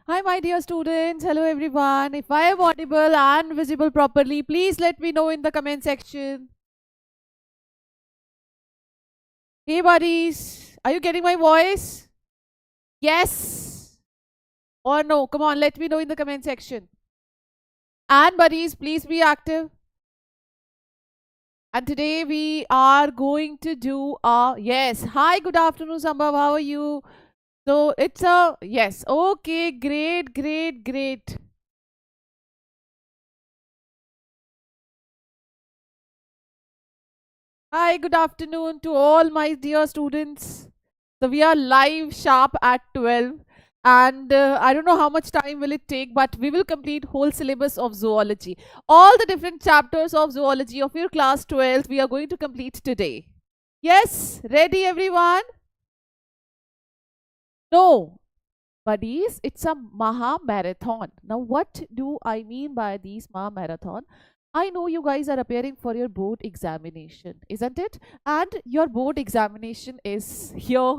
Hi, my dear students. Hello, everyone. If I am audible and visible properly, please let me know in the comment section. Hey, buddies. Are you getting my voice? Yes or no? Come on, let me know in the comment section. And, buddies, please be active. And today we are going to do yes. Hi, good afternoon, Sambhav. How are you? So it's a yes. Okay, great, great, great. Hi, good afternoon to all my dear students. So we are live sharp at 12 and I don't know how much time will it take, but we will complete whole syllabus of zoology. All the different chapters of zoology of your class 12 we are going to complete today. Yes, ready everyone? No, buddies, it's a Maha Marathon. Now what do I mean by these Maha Marathon? I know you guys are preparing for your board examination, isn't it? And your board examination is here,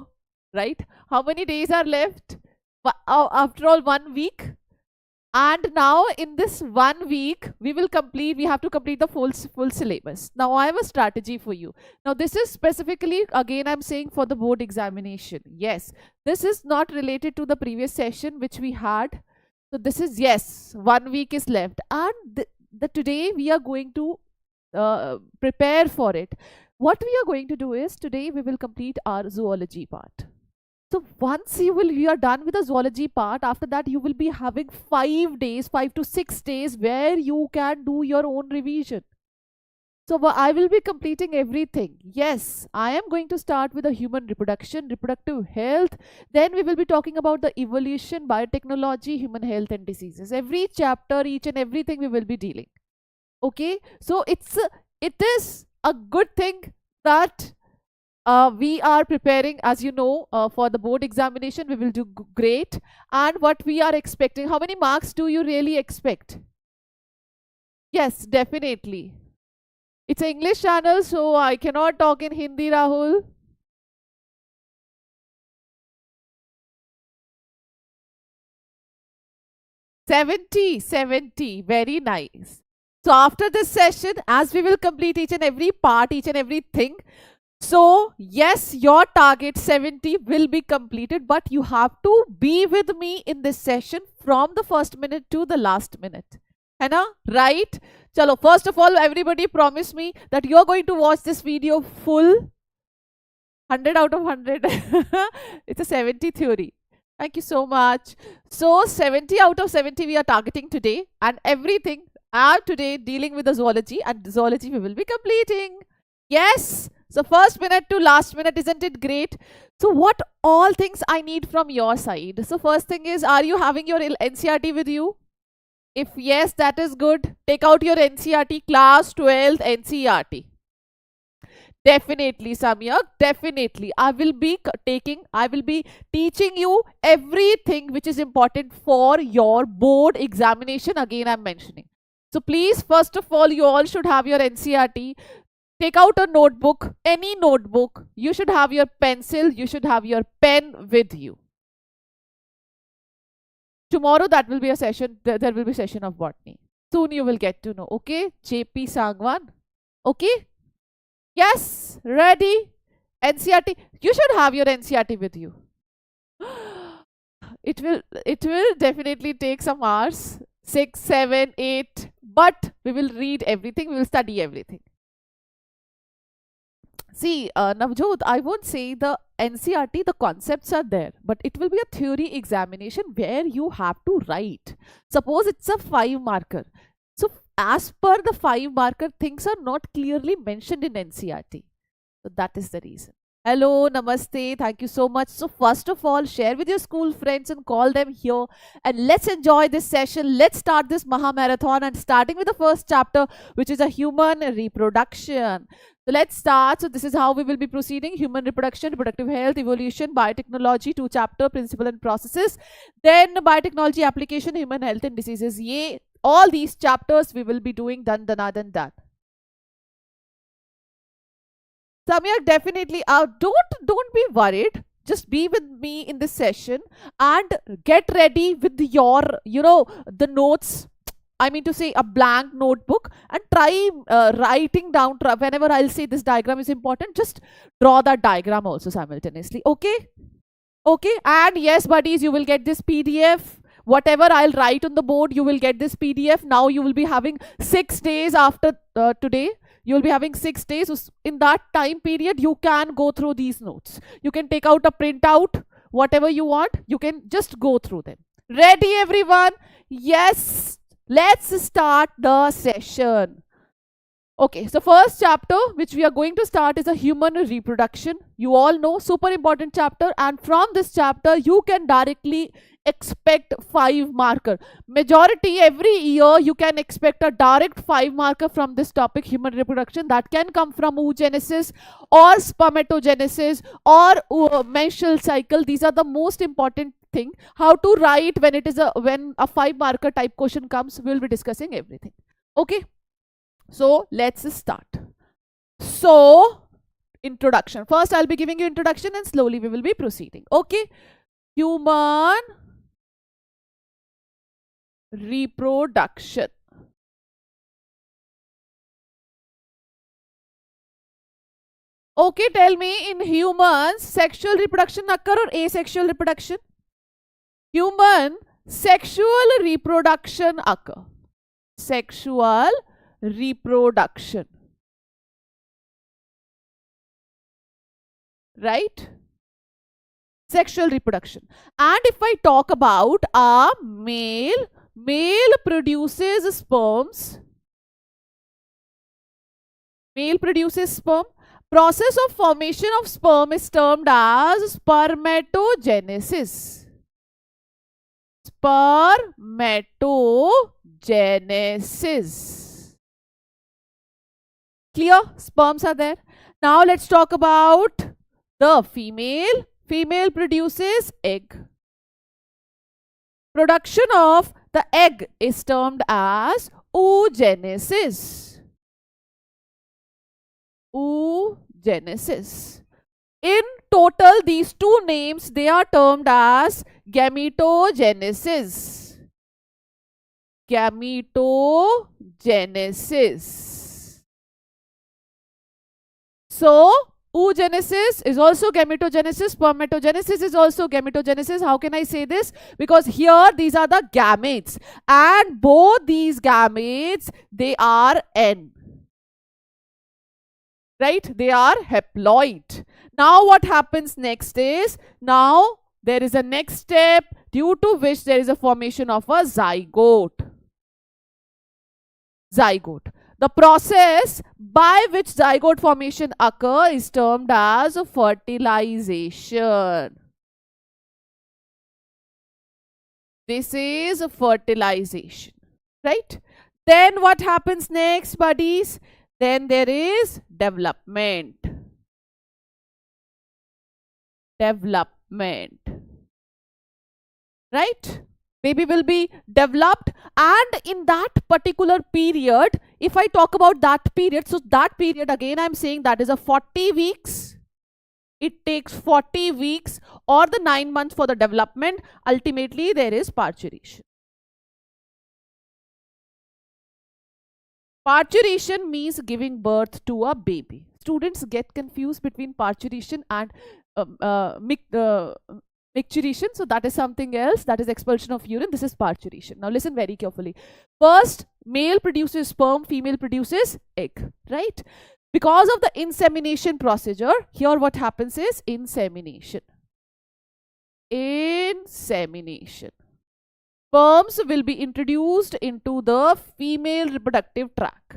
right? How many days are left? After all, 1 week. And now in this 1 week, we have to complete the full syllabus. Now I have a strategy for you. Now this is specifically, again, I'm saying for the board examination. Yes, this is not related to the previous session which we had. So this is, yes, 1 week is left. And today we are going to prepare for it. What we are going to do is, today we will complete our zoology part. So once you are done with the zoology part, after that you will be having 5 days, 5 to 6 days where you can do your own revision. So I will be completing everything. Yes, I am going to start with the human reproduction, reproductive health. Then we will be talking about the evolution, biotechnology, human health and diseases. Every chapter, each and everything we will be dealing. Okay, so it is a good thing that we are preparing, as you know, for the board examination. We will do great. And what we are expecting, how many marks do you really expect? Yes, definitely. It's an English channel, so I cannot talk in Hindi, Rahul. Seventy. Very nice. So after this session, as we will complete each and every part, each and everything, so yes, your target 70 will be completed, but you have to be with me in this session from the first minute to the last minute. है ना? Right? Chalo, first of all, everybody promise me that you're going to watch this video full. 100 out of 100. It's a 70 theory. Thank you so much. So 70 out of 70 we are targeting today, and everything are today dealing with the zoology, and zoology we will be completing. Yes. So first minute to last minute, isn't it great? So what all things I need from your side? So first thing is, are you having your NCERT with you? If yes, that is good. Take out your NCERT, class 12 NCERT. Definitely, Samyak, definitely. I will be teaching you everything which is important for your board examination. Again, I'm mentioning. So please, first of all, you all should have your NCERT. Take out a notebook, any notebook. You should have your pencil, you should have your pen with you. Tomorrow that will be a session, there will be a session of botany. Soon you will get to know, okay? JP Sangwan. Okay? Yes, ready? NCERT. You should have your NCERT with you. It will definitely take some hours, 6, 7, 8, but we will read everything, we will study everything. See, Navjot, I won't say the NCERT, the concepts are there, but it will be a theory examination where you have to write. Suppose it's a 5-marker. So, as per the 5-marker, things are not clearly mentioned in NCERT. So, that is the reason. Hello, namaste, thank you so much. So first of all, share with your school friends and call them here, and let's enjoy this session. Let's start this Maha Marathon, and starting with the first chapter, which is a human reproduction. So let's start. So this is how we will be proceeding: human reproduction, reproductive health, evolution, biotechnology, 2 chapter, principle and processes. Then biotechnology application, human health and diseases. All these chapters we will be doing dan that. Samyak, definitely. Don't be worried. just be with me in this session and get ready with your, the notes. I mean to say a blank notebook, and try writing down, whenever I'll say this diagram is important, just draw that diagram also simultaneously. Okay? Okay, and yes, buddies, you will get this PDF. Whatever I'll write on the board, you will get this PDF. Now you will be having 6 days after today. You will be having 6 days. So in that time period, you can go through these notes. You can take out a printout, whatever you want. You can just go through them. Ready, everyone? Yes. Let's start the session. Okay, so first chapter which we are going to start is a human reproduction. You all know, super important chapter, and from this chapter you can directly expect 5 marker. Majority every year you can expect a direct 5 marker from this topic, human reproduction. That can come from oogenesis or spermatogenesis or menstrual cycle. These are the most important thing. How to write when it is when a 5 marker type question comes, we will be discussing everything. Okay. So let's start. So, introduction. First, I'll be giving you introduction and slowly we will be proceeding. Okay. Human reproduction. Okay, tell me, in humans, sexual reproduction occur or asexual reproduction? Human sexual reproduction occur. Sexual reproduction, right? Sexual reproduction. And if I talk about a male produces sperms. Male produces sperm. Process of formation of sperm is termed as spermatogenesis. Spermatogenesis. Clear? Sperms are there. Now let's talk about the female. Female produces egg. Production of the egg is termed as oogenesis. Oogenesis. In total, these two names, they are termed as gametogenesis. Gametogenesis. So, oogenesis is also gametogenesis, spermatogenesis is also gametogenesis. How can I say this? Because here these are the gametes, and both these gametes, they are N. Right? They are haploid. Now what happens next is, now there is a next step due to which there is a formation of a zygote. Zygote. The process by which zygote formation occurs is termed as fertilization. This is fertilization, right? Then what happens next, buddies? Then there is development. Development. Right? Baby will be developed, and in that particular period, if I talk about that period, so that period again I am saying that is a 40 weeks. It takes 40 weeks or the 9 months for the development. Ultimately, there is parturition. Parturition means giving birth to a baby. Students get confused between parturition and micturition. So that is something else. That is expulsion of urine. This is parturition. Now listen very carefully. First, male produces sperm, female produces egg, right? Because of the insemination procedure, here what happens is insemination. Insemination. Sperms will be introduced into the female reproductive tract.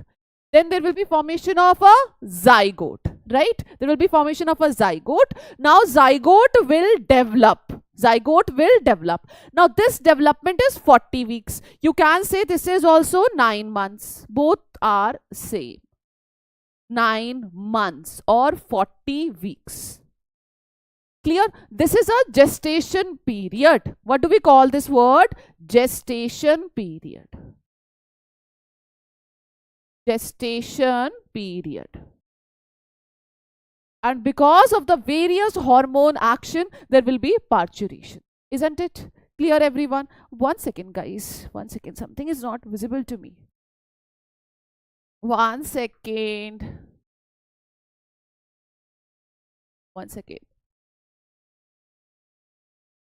Then there will be formation of a zygote, right? There will be formation of a zygote. Now zygote will develop. Zygote will develop. Now this development is 40 weeks. You can say this is also 9 months. Both are same. 9 months or 40 weeks. Clear? This is a gestation period. What do we call this word? Gestation period. Gestation period. And because of the various hormone action, there will be parturition. Isn't it clear, everyone? One second, guys. One second. Something is not visible to me. One second. One second.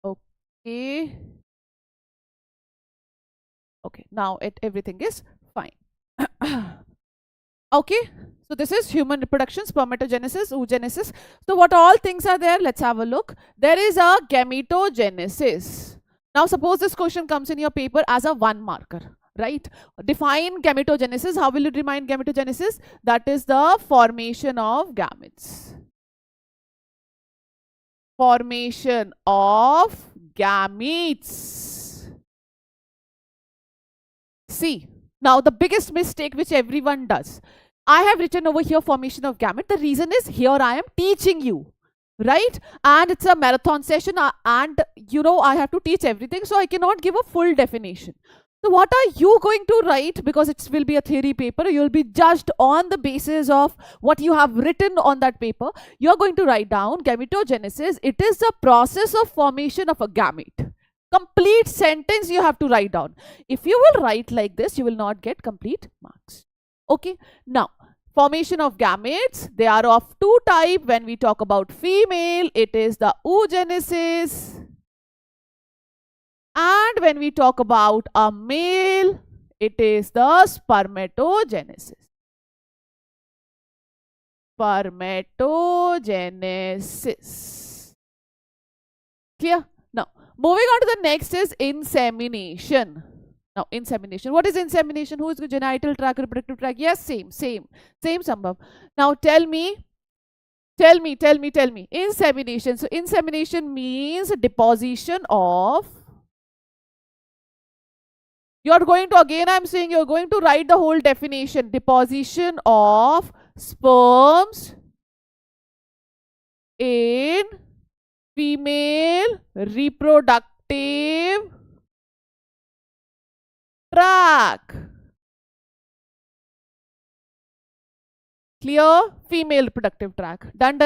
Okay. Okay. Now everything is fine. Okay. So this is human reproduction, spermatogenesis, oogenesis. So what all things are there? Let's have a look. There is a gametogenesis. Now suppose this question comes in your paper as a 1 marker, right? Define gametogenesis. How will you define gametogenesis? That is the formation of gametes. Formation of gametes. See, now the biggest mistake which everyone does. I have written over here formation of gamete. The reason is here I am teaching you, right? And it's a marathon session and you know I have to teach everything, so I cannot give a full definition. So what are you going to write? Because it will be a theory paper, you will be judged on the basis of what you have written on that paper. You are going to write down gametogenesis. It is the process of formation of a gamete. Complete sentence you have to write down. If you will write like this, you will not get complete marks. Okay. Now, formation of gametes, they are of two types. When we talk about female, it is the oogenesis. And when we talk about a male, it is the spermatogenesis. Spermatogenesis. Clear? Now, moving on to the next is insemination. Now, insemination. What is insemination? Who is the genital tract, reproductive tract? Yes, same, Sambhav. Now, tell me. Insemination. So, insemination means deposition of. You are going to, again I am saying, you are going to write the whole definition. Deposition of sperms in female reproductive tract. Clear? Female reproductive tract. Done,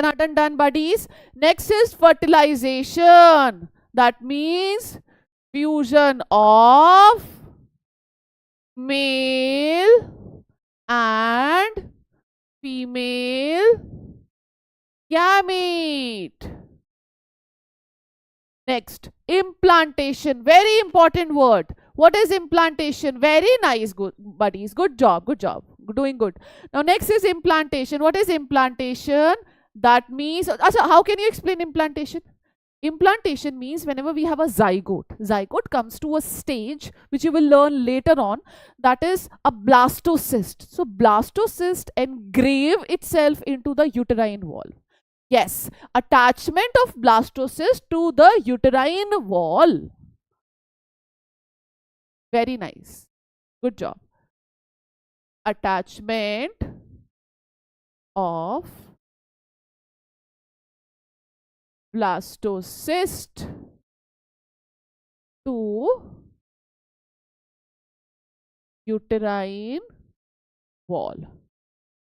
buddies. Next is fertilization. That means fusion of male and female gamete. Next, implantation. Very important word. What is implantation? Very nice, good buddies. Good job. Doing good. Now, next is implantation. What is implantation? That means, how can you explain implantation? Implantation means whenever we have a zygote comes to a stage which you will learn later on, that is a blastocyst. So blastocyst engrave itself into the uterine wall. Yes, attachment of blastocyst to the uterine wall. Very nice. Good job. Attachment of blastocyst to uterine wall.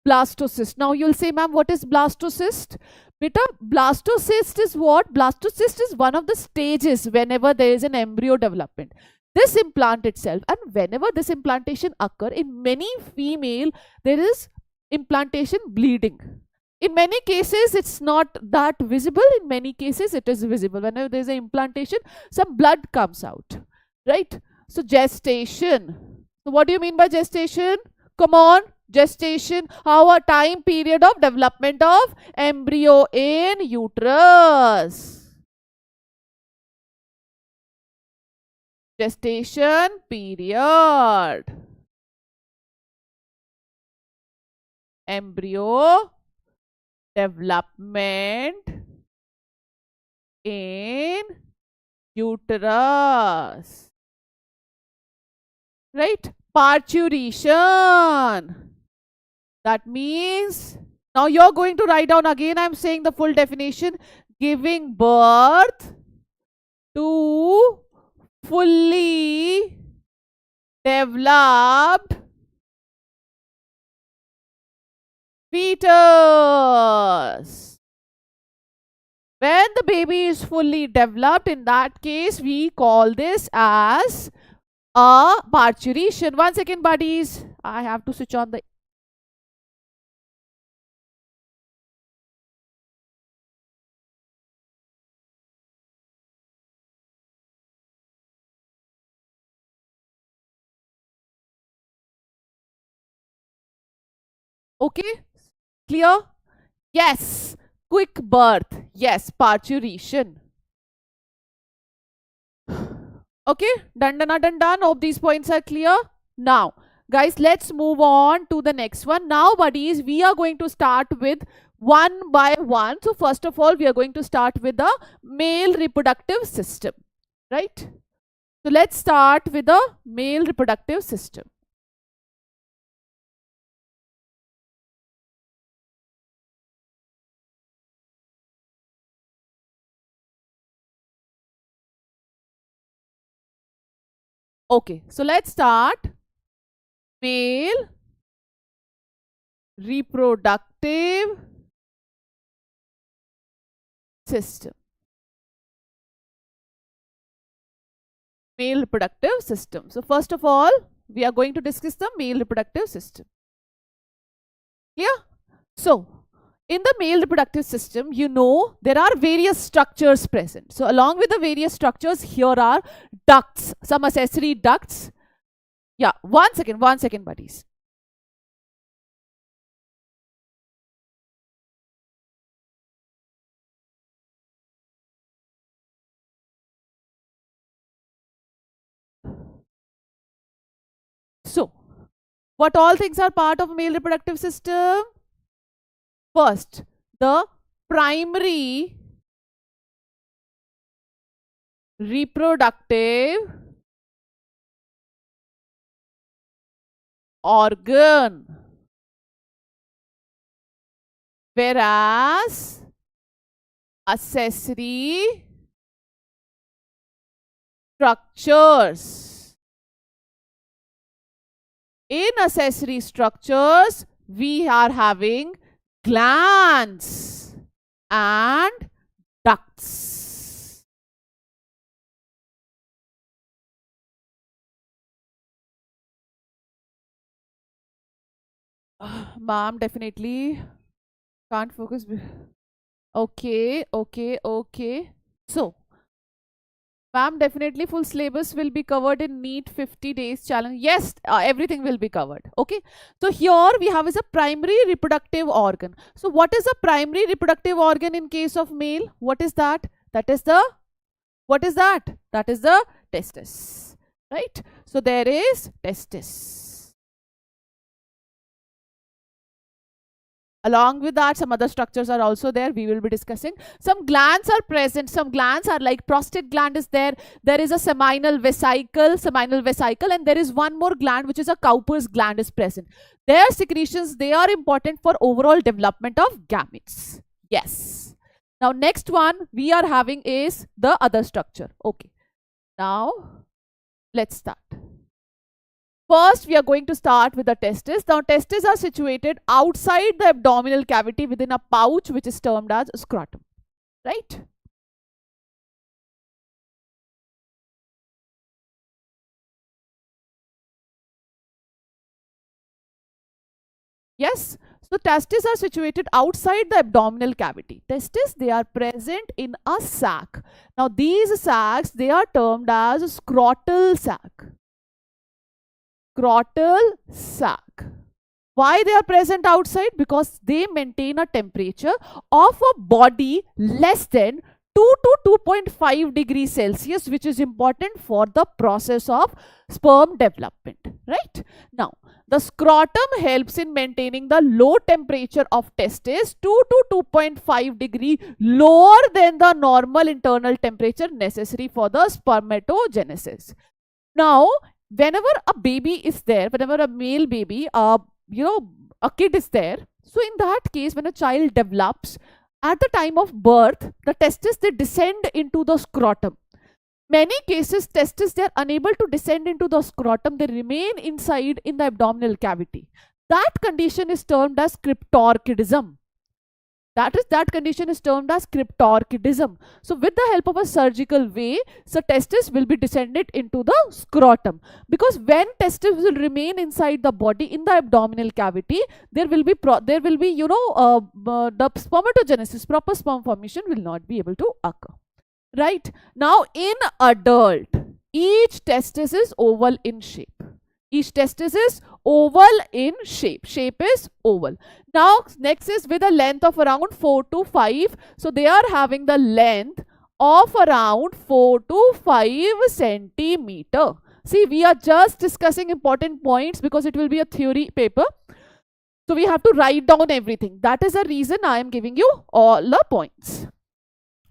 Blastocyst. Now you'll say, ma'am, what is blastocyst? Beta, blastocyst is what? Blastocyst is one of the stages whenever there is an embryo development. This implant itself, and whenever this implantation occur, in many female, there is implantation bleeding. In many cases, it's not that visible. In many cases, it is visible. Whenever there is an implantation, some blood comes out, right? So, gestation. So, what do you mean by gestation? Come on, gestation. How a time period of development of embryo in uterus. Gestation period. Embryo development in uterus. Right? Parturition. That means, now you're going to write down again, I'm saying the full definition. Giving birth to fully developed fetus. When the baby is fully developed, in that case, we call this as a parturition. 1 second, buddies. I have to switch on the. Okay, clear? Yes. Quick birth. Yes, parturition. Okay, done. Hope these points are clear. Now, guys, let's move on to the next one. Now, buddies, we are going to start with one by one. So, first of all, we are going to start with the male reproductive system, right? So, let's start with the male reproductive system. Okay, so let's start male reproductive system. Male reproductive system. So first of all, we are going to discuss the male reproductive system. Clear? So, in the male reproductive system, you know there are various structures present. So, along with the various structures, here are ducts, some accessory ducts. Yeah, 1 second, buddies. So, what all things are part of male reproductive system? First, the primary reproductive organ, whereas accessory structures. In accessory structures, we are having glands and ducts. Ma'am, definitely can't focus. Okay. So, ma'am, definitely full syllabus will be covered in NEET 50 days challenge. Yes, everything will be covered. Okay. So here we have is a primary reproductive organ. So what is a primary reproductive organ in case of male? What is that? That is the, what is that? That is the testis. Right. So there is testis. Along with that, some other structures are also there. We will be discussing. Some glands are present. Some glands are like prostate gland is there. There is a seminal vesicle, and there is one more gland which is a Cowper's gland is present. Their secretions, they are important for overall development of gametes. Yes. Now, next one we are having is the other structure. Okay. Now, let's start. First, we are going to start with the testes. Now, testes are situated outside the abdominal cavity within a pouch which is termed as scrotum. Right? Yes. So, testes are situated outside the abdominal cavity. Testes, they are present in a sac. Now, these sacs, they are termed as scrotal sac. Scrotal sac. Why they are present outside? Because they maintain a temperature of a body less than 2 to 2.5 degrees Celsius, which is important for the process of sperm development. Right? Now, the scrotum helps in maintaining the low temperature of testes 2 to 2.5 degree lower than the normal internal temperature necessary for the spermatogenesis. Now, whenever a baby is there, whenever a male baby, a kid is there, so in that case, when a child develops, at the time of birth, the testes, they descend into the scrotum. Many cases, testes, they are unable to descend into the scrotum. They remain inside in the abdominal cavity. That condition is termed as cryptorchidism. That condition is termed as cryptorchidism. So with the help of a surgical way, so testis will be descended into the scrotum, because when testis will remain inside the body in the abdominal cavity, there will be the spermatogenesis, proper sperm formation will not be able to occur. Right now, in adult, each testis is oval in shape. Each testis is oval in shape. Shape is oval. Now, next is with a length of around 4 to 5. So, they are having the length of around 4 to 5 centimeter. See, we are just discussing important points because it will be a theory paper. So, we have to write down everything. That is the reason I am giving you all the points.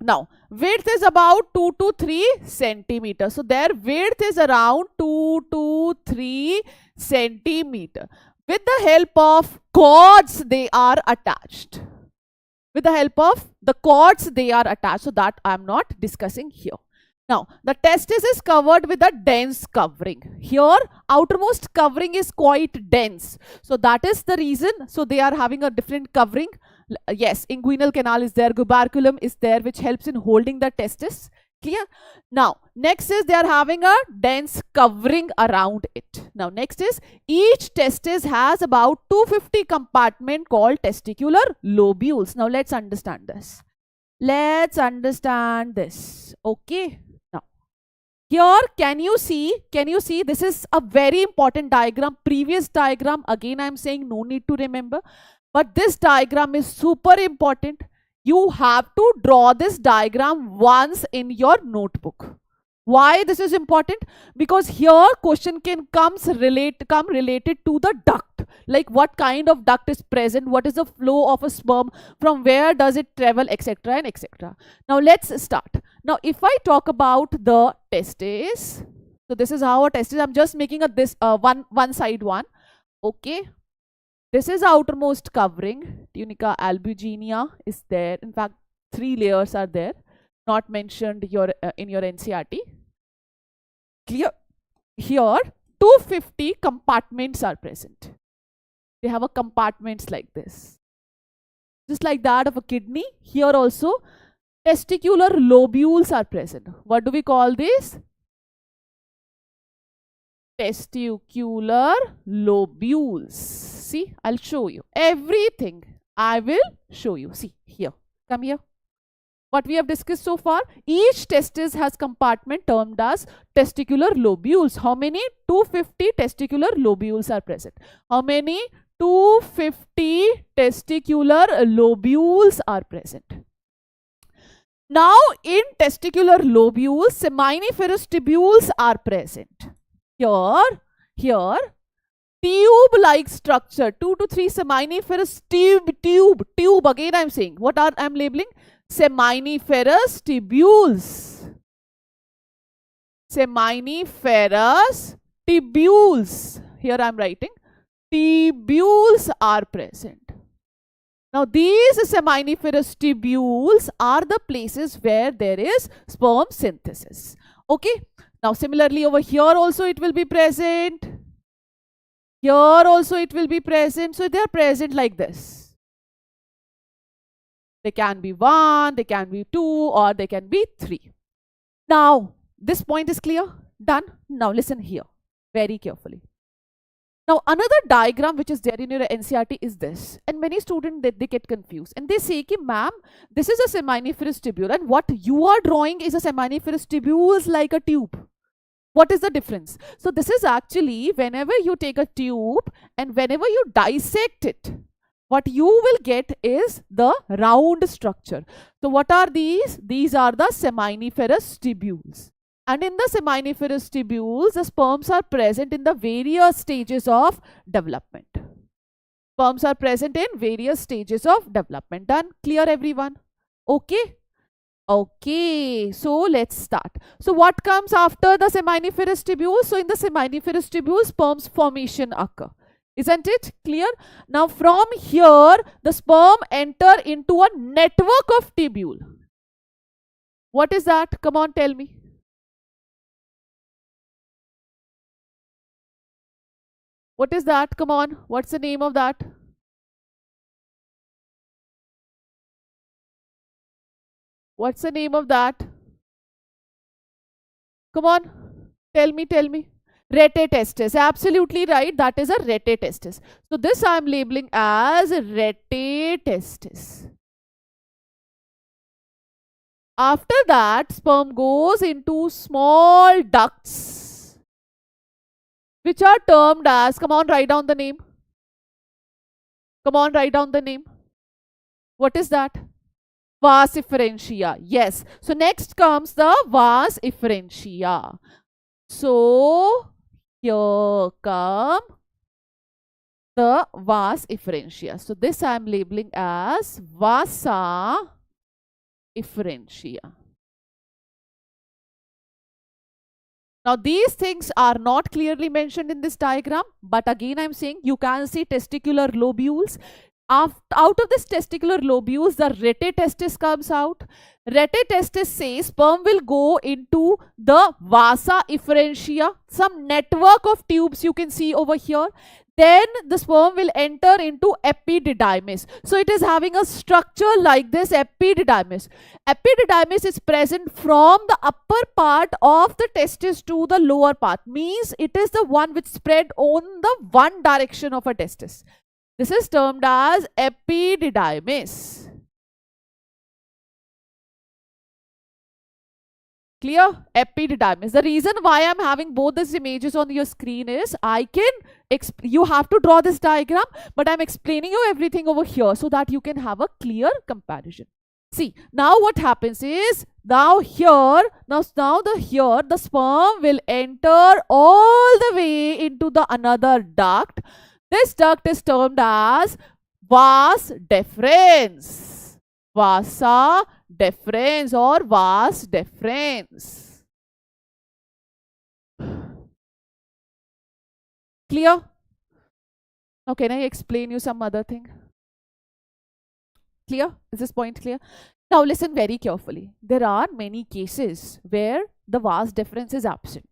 Now, width is about 2 to 3 centimeters. So, their width is around 2 to 3 centimeter. With the help of cords, they are attached. With the help of the cords, they are attached. So, that I am not discussing here. Now, the testis is covered with a dense covering. Here, outermost covering is quite dense. So, that is the reason. So, they are having a different covering. Yes, inguinal canal is there, guberculum is there, which helps in holding the testis. Clear? Now, next is they are having a dense covering around it. Now, next is each testis has about 250 compartment called testicular lobules. Now, let's understand this. Let's understand this. Okay. Now, here, can you see, this is a very important diagram. Previous diagram, again, I am saying no need to remember. But this diagram is super important. You have to draw this diagram once in your notebook. Why this is important? Because here question can come related to the duct. Like what kind of duct is present, what is the flow of a sperm, from where does it travel, etc. and etc. Now let's start. Now if I talk about the testis, so this is how a testis, I'm just making a one side one. Okay. This is outermost covering. Tunica albuginea is there. In fact, 3 layers are there, not mentioned in your NCERT. Clear? Here, 250 compartments are present. They have a compartments like this. Just like that of a kidney, here also testicular lobules are present. What do we call this? Testicular lobules. See, I'll show you everything. I will show you. See here, come here. What we have discussed so far, each testis has compartment termed as testicular lobules. How many? 250 testicular lobules are present. How many? 250 testicular lobules are present. Now, in testicular lobules, seminiferous tubules are present. Here, tube-like structure, 2 to 3 seminiferous tube. Again, I am saying, what are I am labeling? Seminiferous tubules. Seminiferous tubules. Here I am writing. Tubules are present. Now, these seminiferous tubules are the places where there is sperm synthesis. Okay. Now, similarly, over here also it will be present. Here also it will be present. So, they are present like this. They can be 1, they can be 2, or they can be 3. Now, this point is clear? Done? Now, listen here very carefully. Now, another diagram which is there in your NCERT is this. And many students, they get confused. And they say, ma'am, this is a seminiferous tubule. And what you are drawing is a seminiferous tubule like a tube. What is the difference? So, this is actually whenever you take a tube and whenever you dissect it, what you will get is the round structure. So, what are these? These are the seminiferous tubules. And in the seminiferous tubules, the sperms are present in the various stages of development. Sperms are present in various stages of development. Done? Clear, everyone? Okay? Okay, so let's start. So what comes after the seminiferous tubules? So in the seminiferous tubules, sperms formation occur. Isn't it clear? Now from here, the sperm enter into a network of tubule. What is that? Come on, tell me. What is that? Come on. What's the name of that? What's the name of that? Come on, tell me, tell me. Rete testis. Absolutely right. That is a rete testis. So this I am labeling as rete testis. After that, sperm goes into small ducts, which are termed as, come on, write down the name. Come on, write down the name. What is that? Vas efferentia. Yes. So next comes the vas efferentia. So here come the vas efferentia. So this I am labeling as vasa efferentia. Now these things are not clearly mentioned in this diagram, but again I am saying you can see testicular lobules. Out of this testicular lobules, the rete testis comes out. Rete testis says sperm will go into the vasa efferentia, some network of tubes you can see over here. Then the sperm will enter into epididymis. So it is having a structure like this, epididymis. Epididymis is present from the upper part of the testis to the lower part. Means it is the one which spread on the one direction of a testis. This is termed as epididymis. Clear? Epididymis. The reason why I'm having both these images on your screen is you have to draw this diagram, but I'm explaining you everything over here so that you can have a clear comparison. See, now what happens is, here the sperm will enter all the way into the another duct. This duct is termed as vas deferens. Vasa deferens or vas deferens. Clear? Now can I explain you some other thing? Clear? Is this point clear? Now listen very carefully. There are many cases where the vas deferens is absent.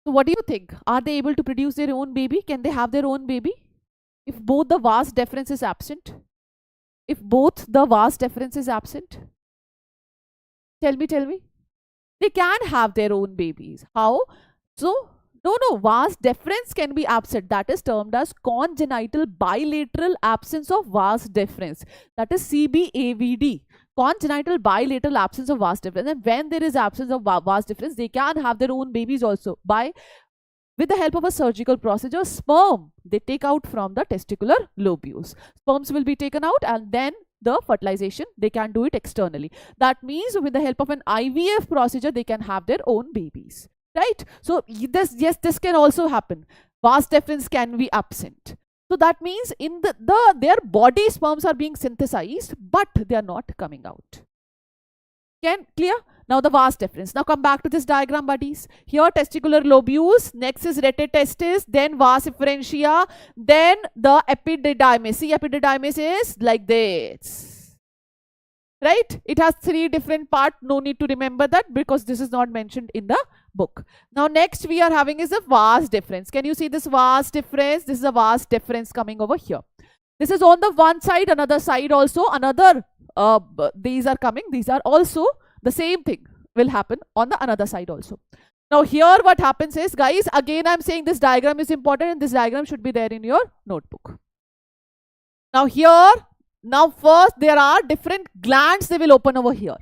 So what do you think? Are they able to produce their own baby? Can they have their own baby? If both the vas deferens is absent? If both the vas deferens is absent? Tell me. They can have their own babies. How? So, no, vas deferens can be absent. That is termed as congenital bilateral absence of vas deferens. That is CBAVD. Congenital bilateral absence of vas deferens. And when there is absence of vas deferens, they can have their own babies also with the help of a surgical procedure. Sperm they take out from the testicular lobules. Sperms will be taken out and then the fertilization they can do it externally. That means with the help of an IVF procedure they can have their own babies, right? So this can also happen. Vas deferens can be absent. So that means in their body sperms are being synthesized, but they are not coming out. Clear? Now the vas deferens. Now come back to this diagram, buddies. Here testicular lobules, next is rete testis, then vas efferentia, then the epididymis. See, epididymis is like this. Right? It has 3 different parts. No need to remember that because this is not mentioned in the book. Now next we are having is the vas deferens. Can you see this vas deferens? This is a vas deferens coming over here. This is on the one side, another side also, another these are coming. These are also the same thing will happen on the another side also. Now here what happens is, guys, again I'm saying this diagram is important and this diagram should be there in your notebook. Now here, first there are different glands they will open over here.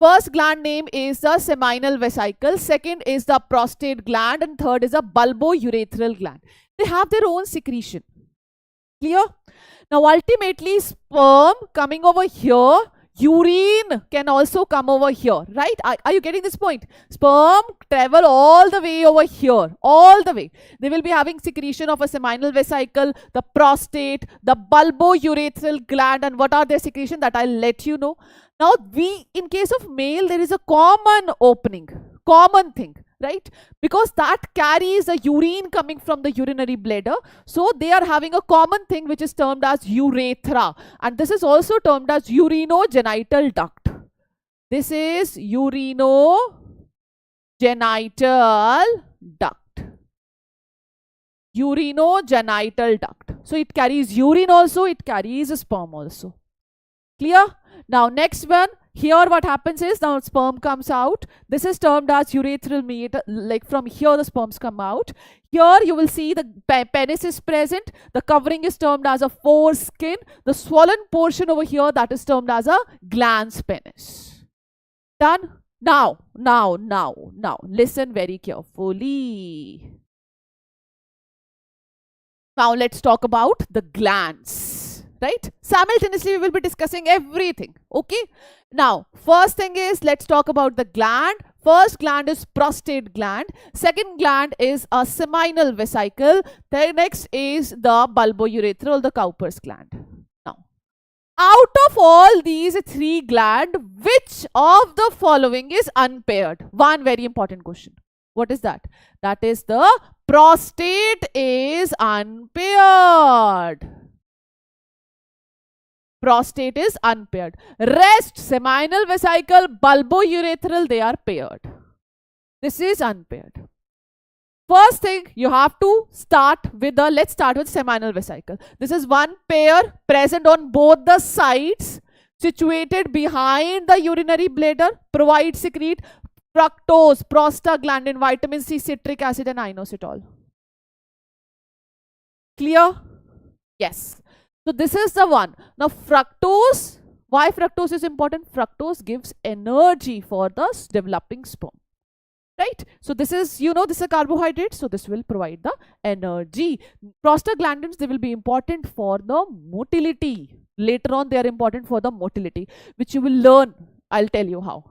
First gland name is the seminal vesicle, second is the prostate gland, and third is the bulbourethral gland. They have their own secretion. Clear? Now ultimately sperm coming over here, urine can also come over here, right? Are you getting this point? Sperm travel all the way over here, all the way. They will be having secretion of a seminal vesicle, the prostate, the bulbourethral gland, and what are their secretion that I'll let you know. Now in case of male, there is a common opening, common thing, right? Because that carries the urine coming from the urinary bladder. So they are having a common thing which is termed as urethra. And this is also termed as urinogenital duct. This is urinogenital duct. Urinogenital duct. So it carries urine also, it carries sperm also. Clear? Now next one, here what happens is now sperm comes out. This is termed as urethral meatus. Like from here the sperms come out. Here you will see the penis is present. The covering is termed as a foreskin. The swollen portion over here, that is termed as a glans penis. Done? Now, listen very carefully. Now let's talk about the glands, right? Simultaneously, we will be discussing everything, okay? Now, first thing is, let's talk about the gland. First gland is prostate gland. Second gland is a seminal vesicle. The next is the bulbourethral, the Cowper's gland. Now, out of all these three glands, which of the following is unpaired? One very important question. What is that? That is the prostate is unpaired. Prostate is unpaired. Rest, seminal vesicle, bulbourethral, they are paired. This is unpaired. First thing, you have to start with the, let's start with seminal vesicle. This is one pair present on both the sides, situated behind the urinary bladder, provide secrete fructose, prostaglandin, vitamin C, citric acid and inositol. Clear? Yes. So this is the one. Now fructose, why fructose is important? Fructose gives energy for the developing sperm. Right? So this is, you know, this is a carbohydrate. So this will provide the energy. Prostaglandins, they will be important for the motility. Later on, they are important for the motility, which you will learn. I'll tell you how.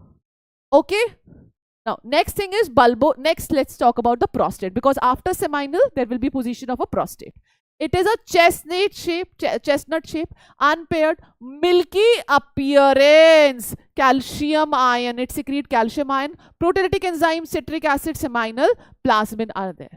Okay? Now, next thing is next, let's talk about the prostate, because after seminal, there will be position of a prostate. It is a chestnut shape, unpaired, milky appearance, calcium ion, it secretes calcium ion, proteolytic enzyme, citric acid, seminal plasmin are there.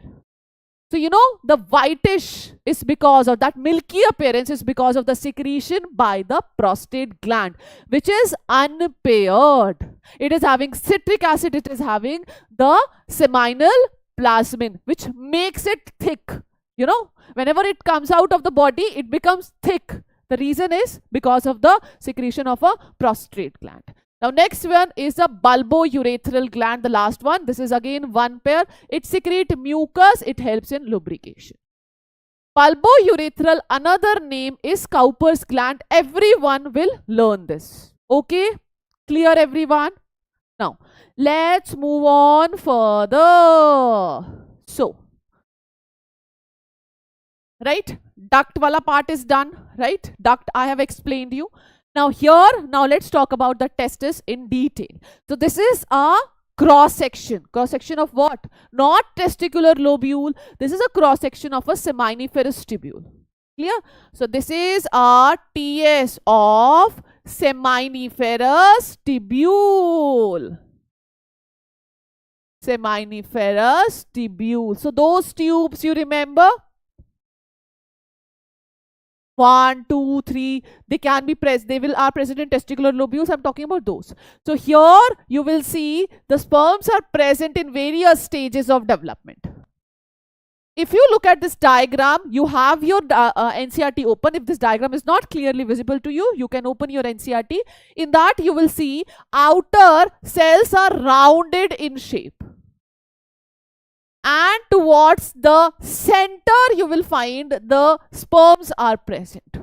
So, you know, the whitish is because of that milky appearance is because of the secretion by the prostate gland, which is unpaired. It is having citric acid, it is having the seminal plasmin, which makes it thick. You know, whenever it comes out of the body, it becomes thick. The reason is because of the secretion of a prostate gland. Now, next one is the bulbourethral gland, the last one. This is again one pair. It secretes mucus. It helps in lubrication. Bulbourethral, another name is Cowper's gland. Everyone will learn this. Okay? Clear, everyone? Now, let's move on further. So, right? Duct wala part is done, right? Duct I have explained you. Now here, now let's talk about the testis in detail. So this is a cross section. Cross section of what? Not testicular lobule. This is a cross section of a seminiferous tubule. Clear? So this is a TS of seminiferous tubule. Seminiferous tubule. So those tubes you remember? 1, 2, 3, they can be present, are present in testicular lobules. I'm talking about those. So here you will see the sperms are present in various stages of development. If you look at this diagram, you have your NCERT open. If this diagram is not clearly visible to you, you can open your NCERT. In that you will see outer cells are rounded in shape. And towards the center you will find the sperms are present,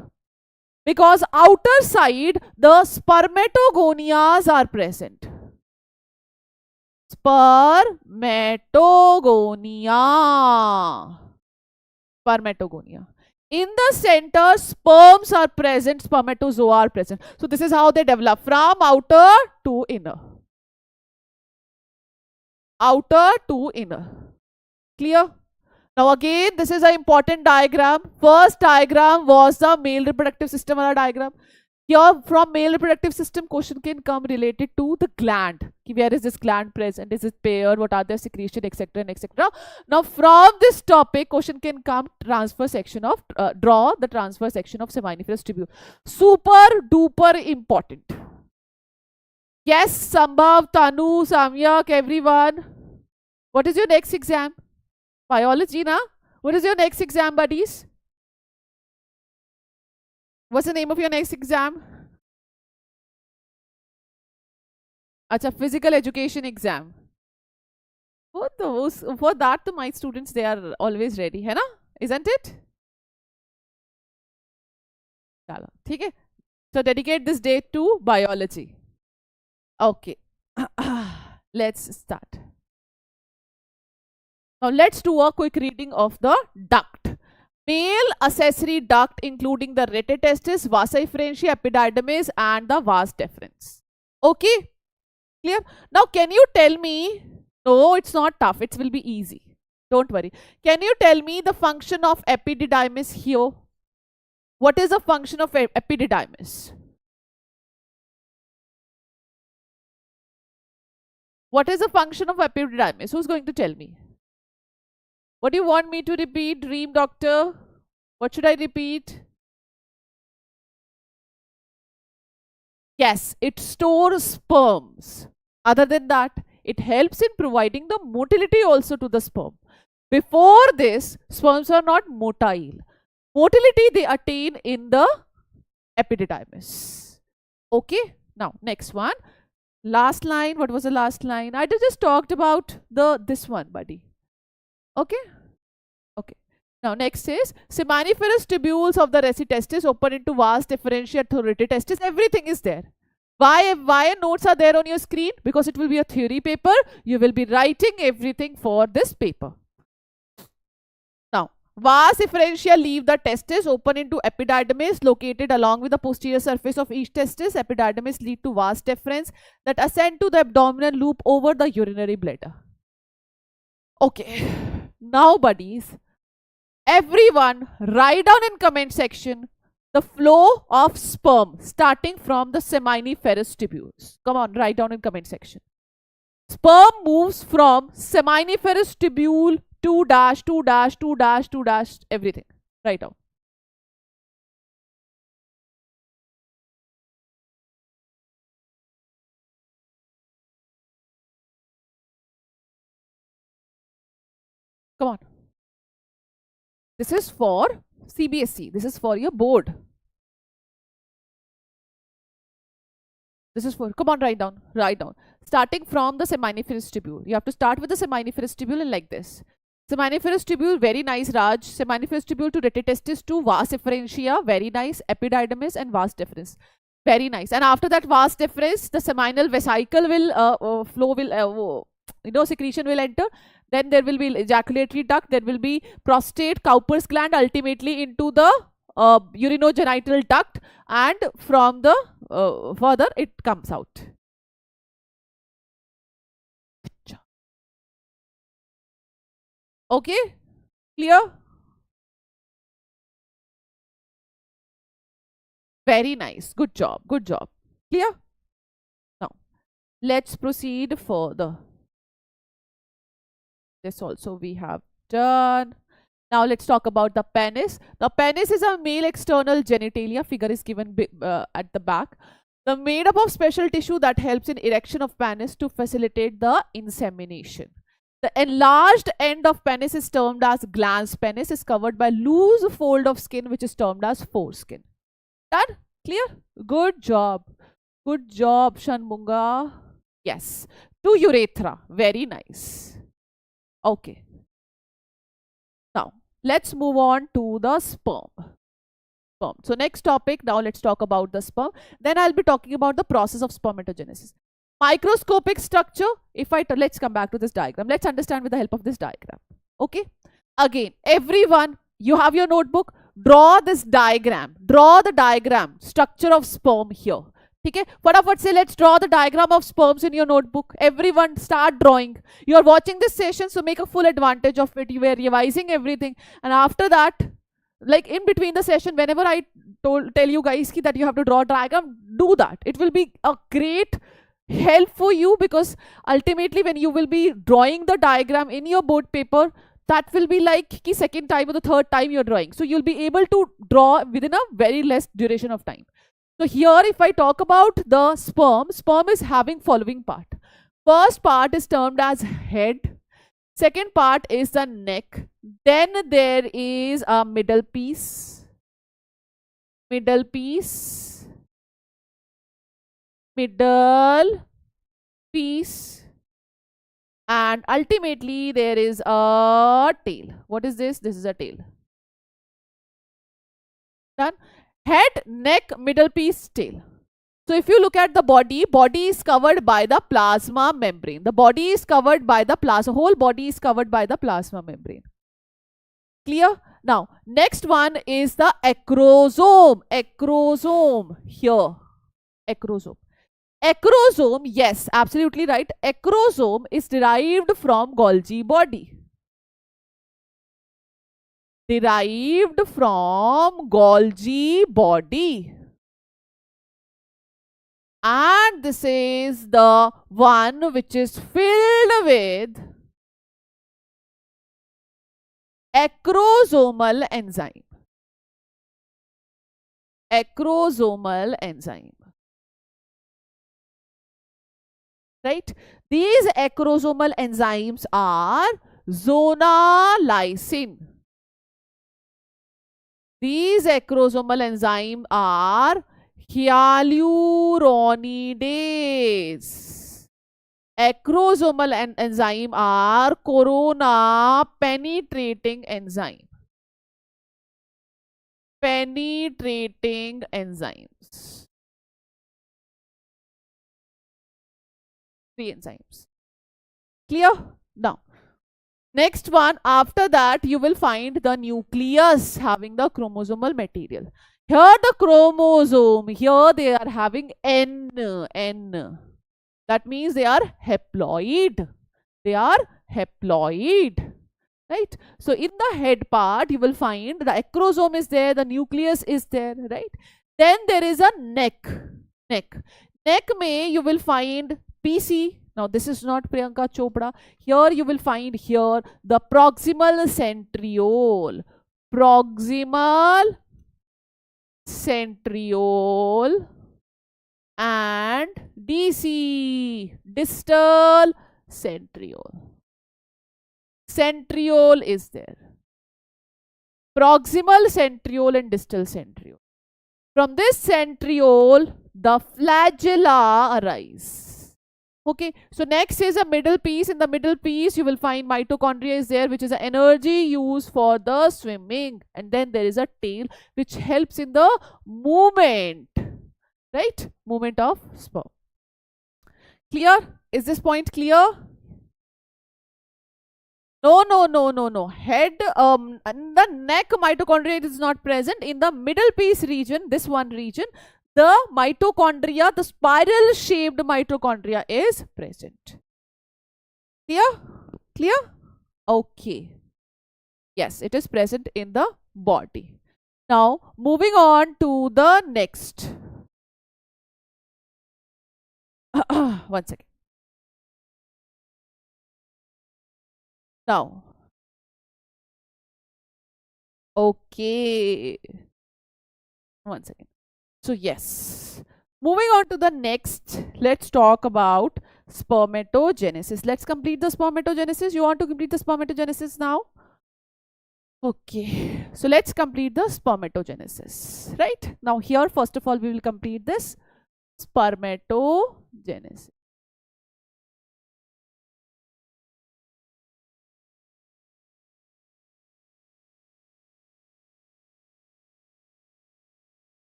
because outer side the spermatogonias are present. Spermatogonia. In the center sperms are present, spermatozoa are present. So this is how they develop, from outer to inner. Outer to inner. Clear? Now again, this is an important diagram. First diagram was the male reproductive system diagram. Here from male reproductive system, question can come related to the gland. Where is this gland present? Is it paired? What are their secretion, etc. and etc. Now from this topic, question can come transfer section of, draw the transfer section of seminiferous tubule. Super duper important. Yes, Sambhav, Tanu, Samyak, everyone. What is your next exam? Biology, na? What is your next exam, buddies? What's the name of your next exam? Acha, physical education exam. For that, my students, they are always ready, है ना? Isn't it? चलो, ठीक है. So dedicate this day to biology. Okay. Let's start. Now let's do a quick reading of the duct. Male accessory duct including the retitestis, vasa efferentia, epididymis and the vas deferens. Okay, clear? Now can you tell me, no, it's not tough, it will be easy. Don't worry. Can you tell me the function of epididymis here? What is the function of epididymis? What is the function of epididymis? Who's going to tell me? What do you want me to repeat, dream doctor? What should I repeat? Yes, it stores sperms. Other than that, it helps in providing the motility also to the sperm. Before this, sperms are not motile. Motility they attain in the epididymis. Okay, now next one. Last line, what was the last line? I just talked about this one, buddy. Okay, okay. Now next is seminiferous tubules of the retitestis open into vas deferentia to retitestis. Everything is there. Why notes are there on your screen? Because it will be a theory paper. You will be writing everything for this paper. Now, vas efferentia leave the testis, open into epididymis located along with the posterior surface of each testis. Epididymis lead to vas deferens that ascend to the abdominal loop over the urinary bladder. Okay, now buddies, everyone write down in comment section the flow of sperm starting from the seminiferous tubules. Come on, write down in comment section. Sperm moves from seminiferous tubule 2 dash, 2 dash, 2 dash, 2 dash, everything. Write down. Come on. This is for CBSE. This is for your board. This is for, come on, write down. Write down. Starting from the seminiferous tubule. You have to start with the seminiferous tubule and like this. Seminiferous tubule, very nice, Raj. Seminiferous tubule to retitestis to vas efferentia, very nice. Epididymis and vas deferens, very nice. And after that vas deferens, the seminal vesicle will flow will secretion will enter. Then there will be ejaculatory duct. There will be prostate, Cowper's gland, ultimately into the urinogenital duct, and from the further it comes out. Okay, clear? Very nice. Good job. Good job. Clear? Now, let's proceed further. This also we have done. Now let's talk about the penis. The penis is a male external genitalia. Figure is given at the back. The made up of special tissue that helps in erection of penis to facilitate the insemination. The enlarged end of penis is termed as glans penis, is covered by loose fold of skin which is termed as foreskin. Done? Clear? Good job. Good job, Shanmunga. Yes. To urethra. Very nice. Okay. Now, let's move on to the sperm. So next topic, now let's talk about the sperm. Then I'll be talking about the process of spermatogenesis. Microscopic structure, let's come back to this diagram. Let's understand with the help of this diagram. Okay. Again, everyone, you have your notebook. Draw this diagram. Draw the diagram, structure of sperm here. Okay. Fatafat say, let's draw the diagram of sperms in your notebook. Everyone start drawing. You are watching this session, so make a full advantage of it. You are revising everything. And after that, like in between the session, whenever I tell you guys that you have to draw a diagram, do that. It will be a great help for you, because ultimately when you will be drawing the diagram in your board paper, that will be like the second time or the third time you're drawing. So you'll be able to draw within a very less duration of time. So here, if I talk about the sperm is having following part. First part is termed as head. Second part is the neck. Then there is a middle piece. Middle piece, and ultimately there is a tail. What is this? This is a tail. Done. Head, neck, middle piece, tail. So if you look at the body, body is covered by the plasma membrane. The body is covered by the plasma, whole body is covered by the plasma membrane. Clear? Now, next one is the acrosome. Acrosome here. Acrosome. Acrosome, yes, absolutely right. Acrosome is derived from Golgi body. Derived from Golgi body. And this is the one which is filled with acrosomal enzyme. Acrosomal enzyme. Right? These acrosomal enzymes are zonalysin. These acrosomal enzymes are hyaluronidase. Acrosomal enzyme are corona penetrating enzyme. Penetrating enzymes. Three enzymes. Clear? Now, next one, after that, you will find the nucleus having the chromosomal material. Here the chromosome, here they are having N. That means they are haploid. They are haploid. Right? So in the head part, you will find the acrosome is there, the nucleus is there, right? Then there is a neck. Neck may you will find PC. Now this is not Priyanka Chopra. Here you will find here the proximal centriole. Proximal centriole and DC, distal centriole. Centriole is there. Proximal centriole and distal centriole. From this centriole, the flagella arise. Okay, so next is a middle piece. In the middle piece, you will find mitochondria is there, which is the energy used for the swimming. And then there is a tail, which helps in the movement. Right? Movement of sperm. Clear? Is this point clear? No. Head, the neck mitochondria is not present. In the middle piece region, this one region, the mitochondria, the spiral shaped mitochondria is present. Clear? Clear? Okay. Yes, it is present in the body. Now, moving on to the next. One second. Now, okay. One second. So, yes. Moving on to the next, let's talk about spermatogenesis. Let's complete the spermatogenesis. You want to complete the spermatogenesis now? Okay. So, let's complete the spermatogenesis. Right? Now, here, first of all, we will complete this spermatogenesis.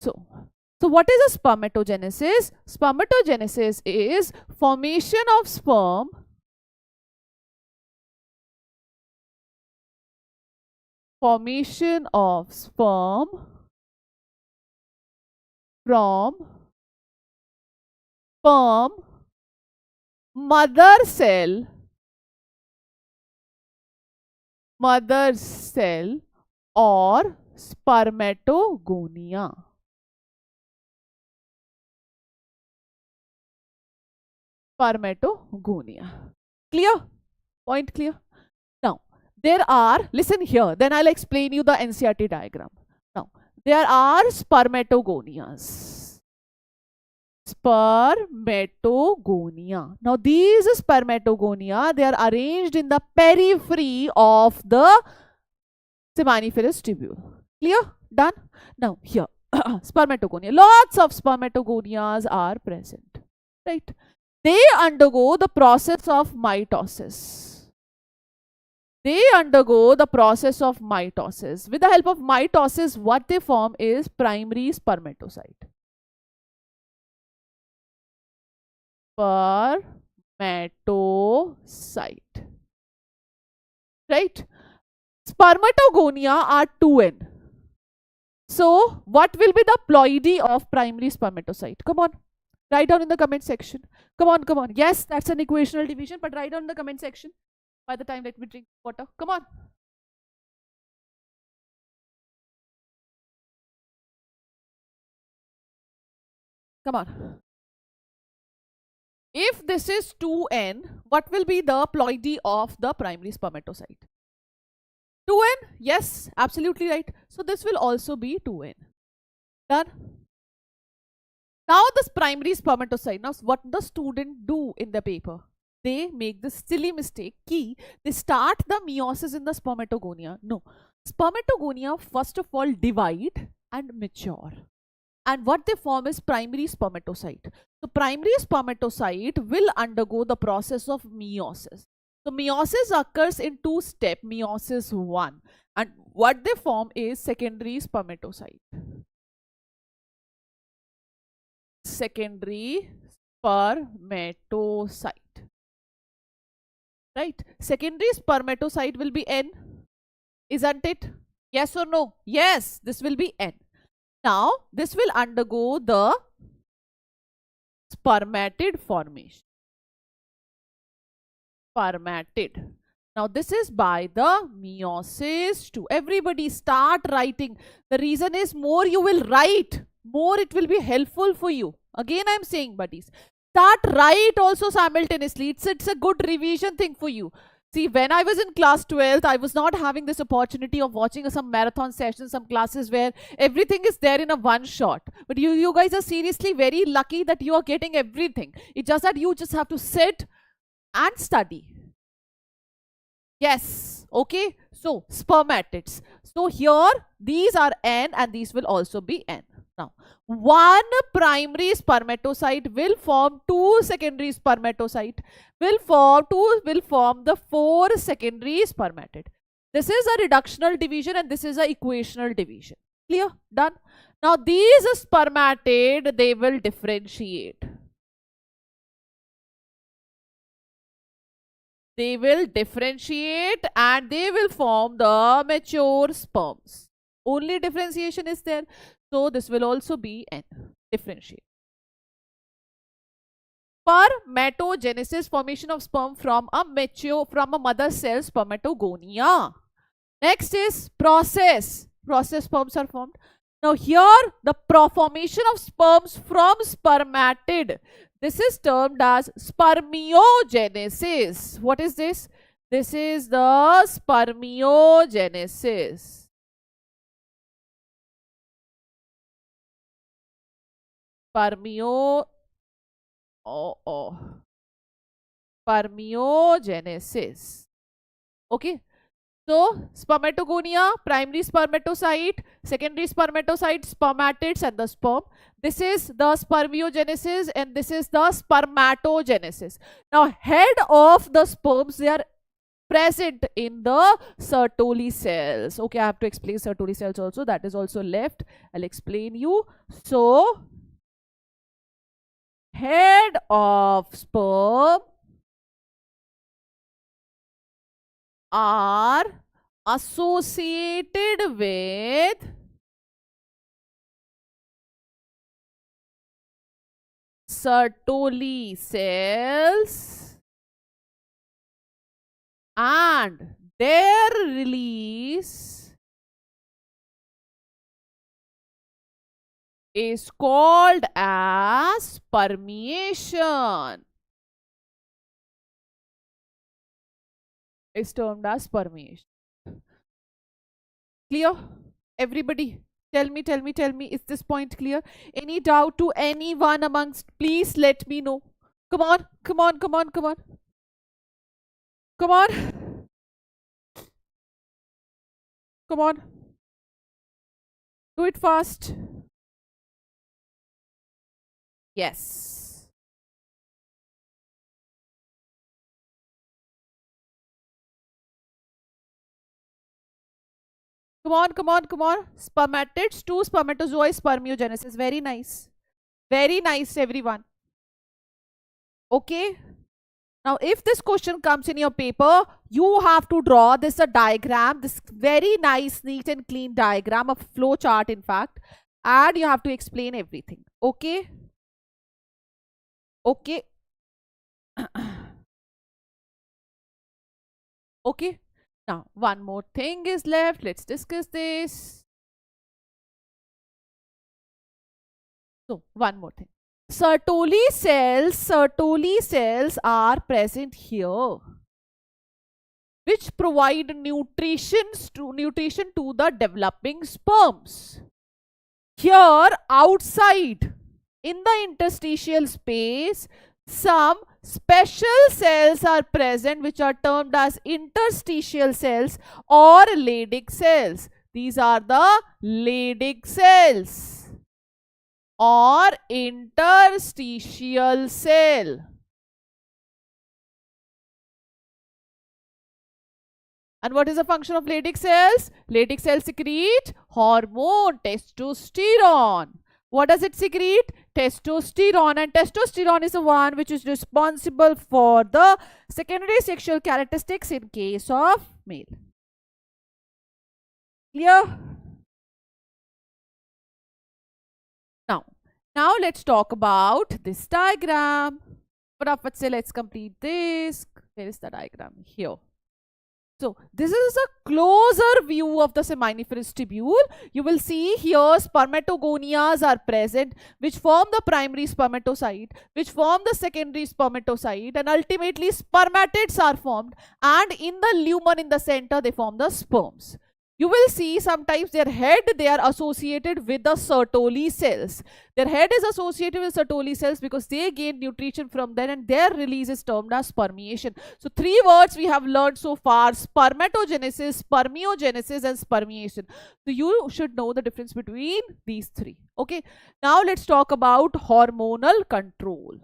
So what is a spermatogenesis? Spermatogenesis is formation of sperm from sperm mother cell or spermatogonia. Clear? Point clear? Now, there are, listen here, then I'll explain you the NCERT diagram. Now, there are spermatogonias. Now, these spermatogonia, they are arranged in the periphery of the seminiferous tubule. Clear? Done? Now, here, spermatogonia. Lots of spermatogonias are present. Right? They undergo the process of mitosis. They undergo the process of mitosis. With the help of mitosis, what they form is primary spermatocyte. Spermatocyte. Right? Spermatogonia are 2n. So, what will be the ploidy of primary spermatocyte? Come on, write down in the comment section. Come on, come on. Yes, that's an equational division, but write down in the comment section. By the time, let me drink water. Come on. Come on. If this is 2n, what will be the ploidy of the primary spermatocyte? 2n? Yes, absolutely right. So this will also be 2n. Done? Now this primary spermatocyte, now what the student do in the paper? They make this silly mistake. Key, they start the meiosis in the spermatogonia. No. Spermatogonia first of all divide and mature. And what they form is primary spermatocyte. So primary spermatocyte will undergo the process of meiosis. So meiosis occurs in two steps, meiosis 1. And what they form is secondary spermatocyte. Secondary spermatocyte. Right? Secondary spermatocyte will be N. Isn't it? Yes or no? Yes, this will be N. Now, this will undergo the spermatid formation. Spermatid. Now, this is by the meiosis 2. Everybody start writing. The reason is more you will write, more it will be helpful for you. Again, I am saying, buddies, start write also simultaneously. It's a good revision thing for you. See, when I was in class 12th, I was not having this opportunity of watching some marathon sessions, some classes where everything is there in a one shot. But you guys are seriously very lucky that you are getting everything. It's just that you just have to sit and study. Yes, okay. So, spermatids. So, here, these are N and these will also be N. Now, one primary spermatocyte will form two secondary spermatocyte, will form the four secondary spermatid. This is a reductional division and this is a equational division. Clear? Done? Now, these spermatid, they will differentiate. They will differentiate and they will form the mature sperms. Only differentiation is there. So this will also be N. Differentiate. Spermatogenesis, formation of sperm from a mother cell, spermatogonia. Next is process. Process sperms are formed. Now here the formation of sperms from spermatid. This is termed as spermiogenesis. What is this? This is the spermiogenesis. Spermiogenesis. Okay. So, spermatogonia, primary spermatocyte, secondary spermatocyte, spermatids and the sperm. This is the spermiogenesis and this is the spermatogenesis. Now, head of the sperms, they are present in the Sertoli cells. Okay, I have to explain Sertoli cells also. That is also left. I'll explain you. So, head of sperm are associated with Sertoli cells and their release is called as permeation. Is termed as permeation. Clear? Everybody, tell me, is this point clear? Any doubt to anyone amongst? Please let me know. Come on. Come on. Do it fast. Yes. Come on, come on, come on. Spermatids to spermatozoa spermiogenesis. Very nice. Very nice, everyone. Okay. Now, if this question comes in your paper, you have to draw this a diagram, this very nice, neat and clean diagram, a flow chart in fact, and you have to explain everything. Okay? Okay. Okay. Now, one more thing is left. Let's discuss this. So, one more thing. Sertoli cells are present here, which provide nutrition to the developing sperms. Here, outside, in the interstitial space, some special cells are present which are termed as interstitial cells or Leydig cells. These are the Leydig cells or interstitial cell. And what is the function of Leydig cells? Leydig cells secrete hormone testosterone. What does it secrete? Testosterone. And testosterone is the one which is responsible for the secondary sexual characteristics in case of male. Clear? Now let's talk about this diagram. But let's complete this. Where is the diagram? Here. So this is a closer view of the seminiferous tubule. You will see here spermatogonias are present which form the primary spermatocyte, which form the secondary spermatocyte, and ultimately spermatids are formed, and in the lumen in the center they form the sperms. You will see sometimes their head, they are associated with the Sertoli cells. Their head is associated with Sertoli cells because they gain nutrition from them and their release is termed as spermiation. So 3 words we have learned so far: spermatogenesis, spermiogenesis and spermiation. So you should know the difference between these 3. Okay. Now let's talk about hormonal control.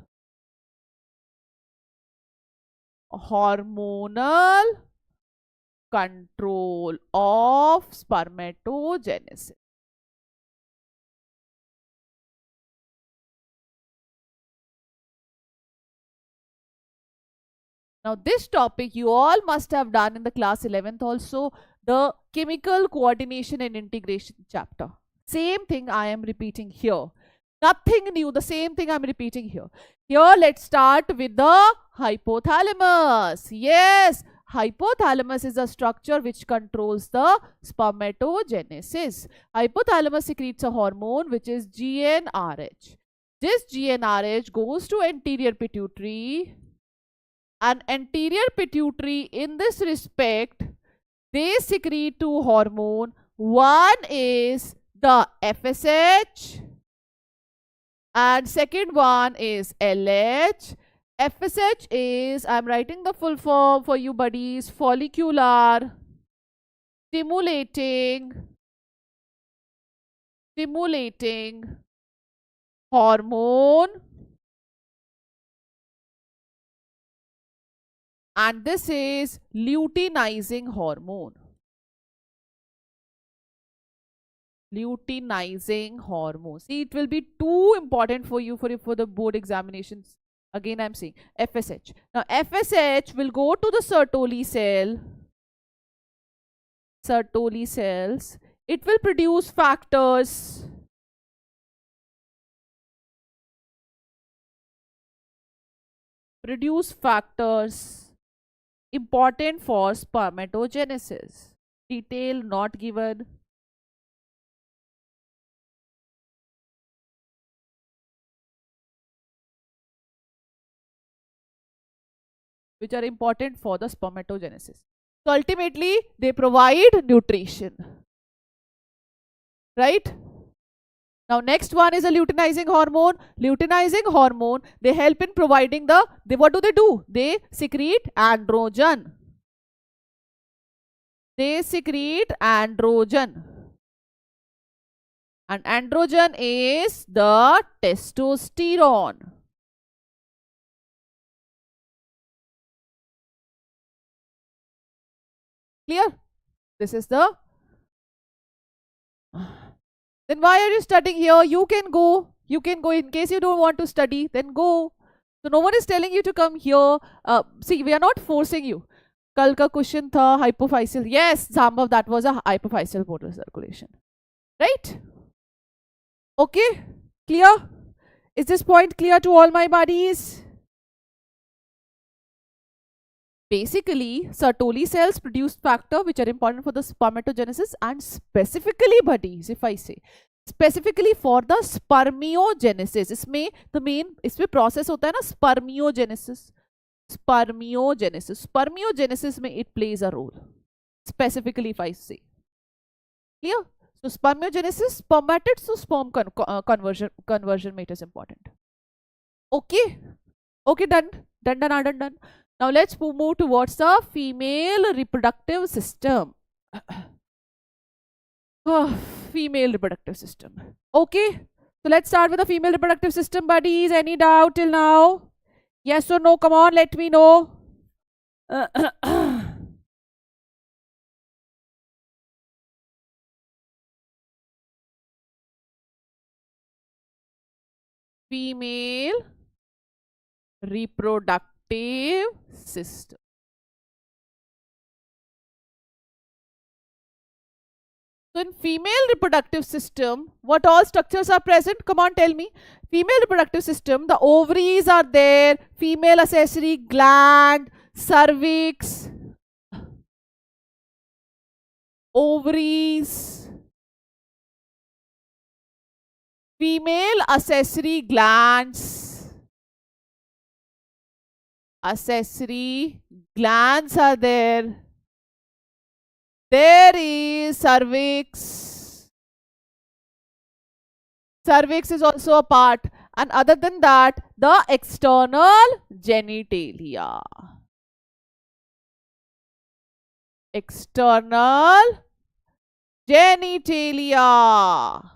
Hormonal control of spermatogenesis. Now this topic you all must have done in the class 11th also, the chemical coordination and integration chapter. Same thing I am repeating here. Nothing new, the same thing I am repeating here. Here let's start with the hypothalamus. Yes, hypothalamus is a structure which controls the spermatogenesis. Hypothalamus secretes a hormone which is GnRH. This GnRH goes to anterior pituitary, and anterior pituitary in this respect they secrete 2 hormone. One is the FSH and second one is LH. FSH is, I'm writing the full form for you buddies, follicular stimulating hormone, and this is luteinizing hormone. Luteinizing hormone. See, it will be too important for you for the board examinations. Again, I'm saying FSH. Now, FSH will go to the Sertoli cells. It will produce factors. Important for spermatogenesis. Detail not given. Which are important for the spermatogenesis. So ultimately, they provide nutrition. Right? Now next one is a luteinizing hormone. Luteinizing hormone, they help in providing what do? They secrete androgen. They secrete androgen. And androgen is the testosterone. Clear? This is the Then why are you studying here? You can go. You can go in case you don't want to study. Then go. So no one is telling you to come here. See, we are not forcing you. कल का question था hypophyseal. Yes, Zambhav, that was a hypophyseal portal circulation. Right? Okay? Clear? Is this point clear to all my buddies? Basically, Sertoli cells produce factor which are important for the spermatogenesis and specifically, buddies, if I say, specifically for the spermiogenesis. इसमें the main इसमें process होता है ना spermiogenesis. Spermiogenesis में it plays a role. Specifically, if I say. Clear? So spermiogenesis, spermatids to sperm conversion mate is important. Okay? Okay, done. Done. Now let's move towards the female reproductive system. Female reproductive system. Okay, so let's start with the female reproductive system, buddies. Any doubt till now? Yes or no? Come on, let me know. Female reproductive system. So in female reproductive system, what all structures are present? Come on, tell me. Female reproductive system, the ovaries are there, female accessory gland, cervix, ovaries, female accessory glands. Accessory glands are there. There is cervix. Cervix is also a part. And other than that, the external genitalia. External genitalia.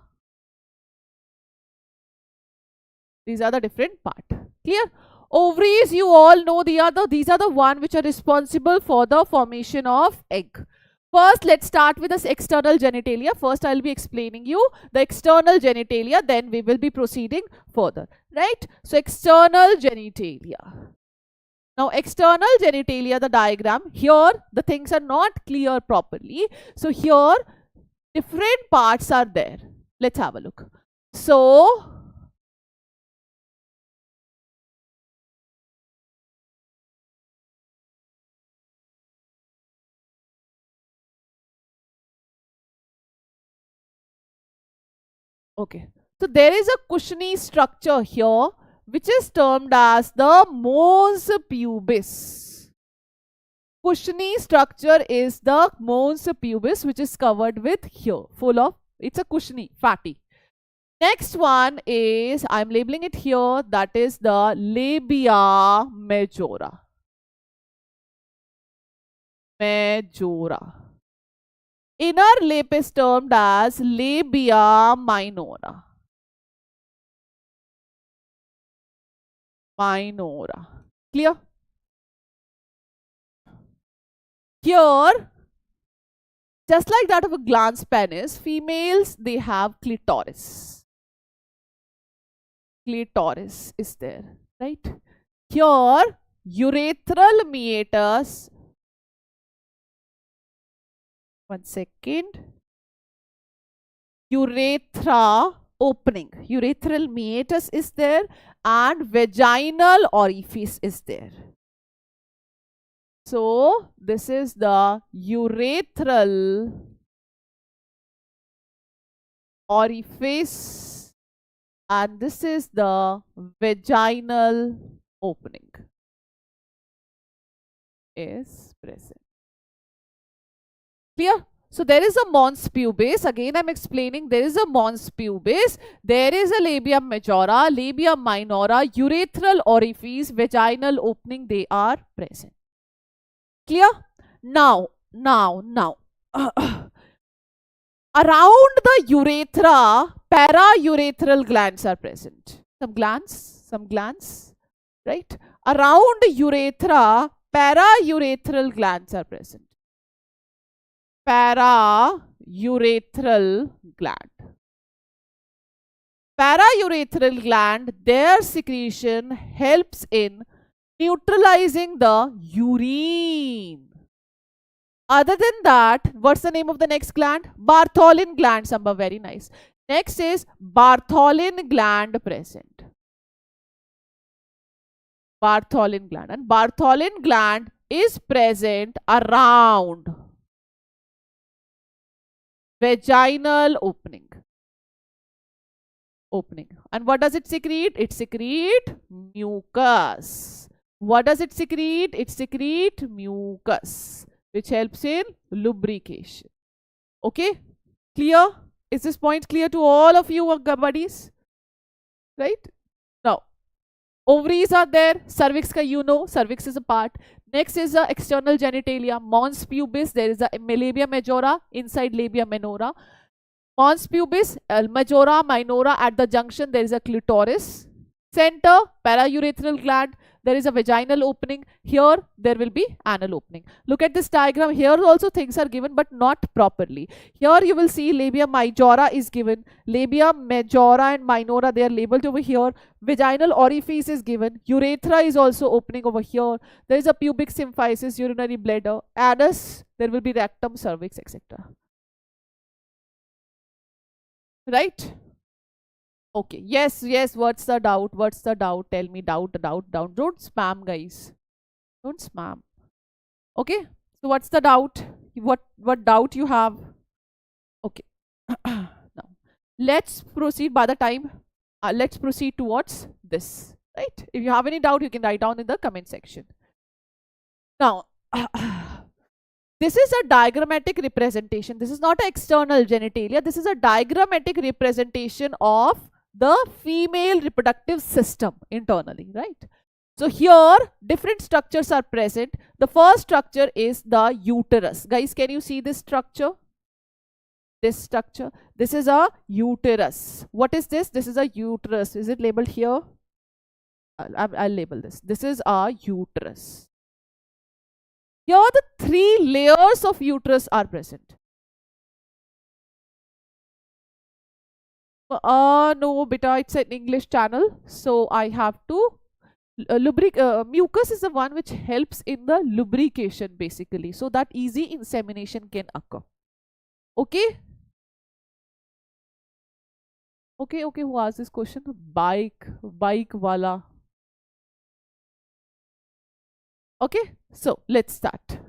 These are the different parts. Clear? Ovaries, you all know these are the one which are responsible for the formation of egg. First, let's start with this external genitalia. First, I'll be explaining you the external genitalia, then we will be proceeding further. Right? So, external genitalia. Now, external genitalia, the diagram, here the things are not clear properly. So, here different parts are there. Let's have a look. So, okay, so there is a cushiony structure here which is termed as the mons pubis. Cushiony structure is the mons pubis which is covered with here, full of, it's a cushiony, fatty. Next one is, I'm labeling it here, that is the labia majora. Inner lip is termed as labia minora. Clear? Here, just like that of a glans penis, females, they have clitoris. Clitoris is there, right? Here, urethral meatus. One second. Urethra opening. Urethral meatus is there and vaginal orifice is there. So, this is the urethral orifice and this is the vaginal opening is present. Clear? So there is a mons pubis. Again, I'm explaining there is a mons pubis. There is a labia majora, labia minora, urethral orifice, vaginal opening. They are present. Clear? Now. Around the urethra, paraurethral glands are present. Some glands, right? Around urethra, paraurethral glands are present. Paraurethral Paraurethral gland. Paraurethral gland, their secretion helps in neutralizing the urine. Other than that, what's the name of the next gland? Bartholin gland, Samba, very nice. Next is Bartholin gland present. Bartholin gland. And Bartholin gland is present around vaginal opening. And what does it secrete? It secretes mucus. What does it secrete? It secretes mucus, which helps in lubrication. Okay? Clear? Is this point clear to all of you, buddies? Right? Now, ovaries are there. Cervix ka you know. Cervix is a part. Next is the external genitalia. Mons pubis. There is a labia majora inside labia minora. Mons pubis, majora, minora. At the junction, there is a clitoris. Center, paraurethral gland. There is a vaginal opening. Here, there will be anal opening. Look at this diagram. Here also things are given, but not properly. Here you will see labia majora is given. Labia majora and minora, they are labeled over here. Vaginal orifice is given. Urethra is also opening over here. There is a pubic symphysis, urinary bladder. Anus, there will be rectum, cervix, etc. Right? Okay. Yes. What's the doubt? Tell me doubt. Don't spam, guys. Don't spam. Okay. So what's the doubt? What doubt you have? Okay. Now, let's proceed by the time. Let's proceed towards this. Right? If you have any doubt, you can write down in the comment section. Now, this is a diagrammatic representation. This is not an external genitalia. This is a diagrammatic representation of the female reproductive system internally, right? So here different structures are present. The first structure is the uterus. Guys, can you see this structure? This structure. This is a uterus. What is this? This is a uterus. Is it labeled here? I'll label this. This is a uterus. Here the 3 layers of uterus are present. No, beta, it's an English channel, so I have to mucus is the one which helps in the lubrication basically, so that easy insemination can occur. Okay? Okay, who asked this question? Bike, Wallah. Okay, so let's start.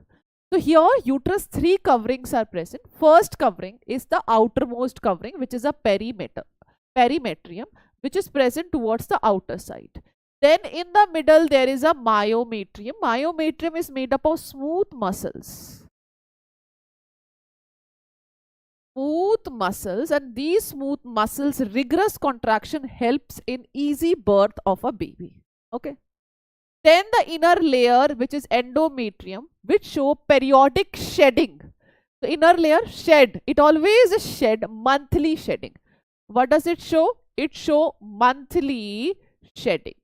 So here uterus 3 coverings are present. First covering is the outermost covering, which is a perimetrium, which is present towards the outer side. Then in the middle there is a myometrium. Myometrium is made up of smooth muscles. And these smooth muscles, rigorous contraction helps in easy birth of a baby. Okay. Then the inner layer, which is endometrium, which show periodic shedding. The inner layer shed. It always shed, monthly shedding. What does it show? It show monthly shedding.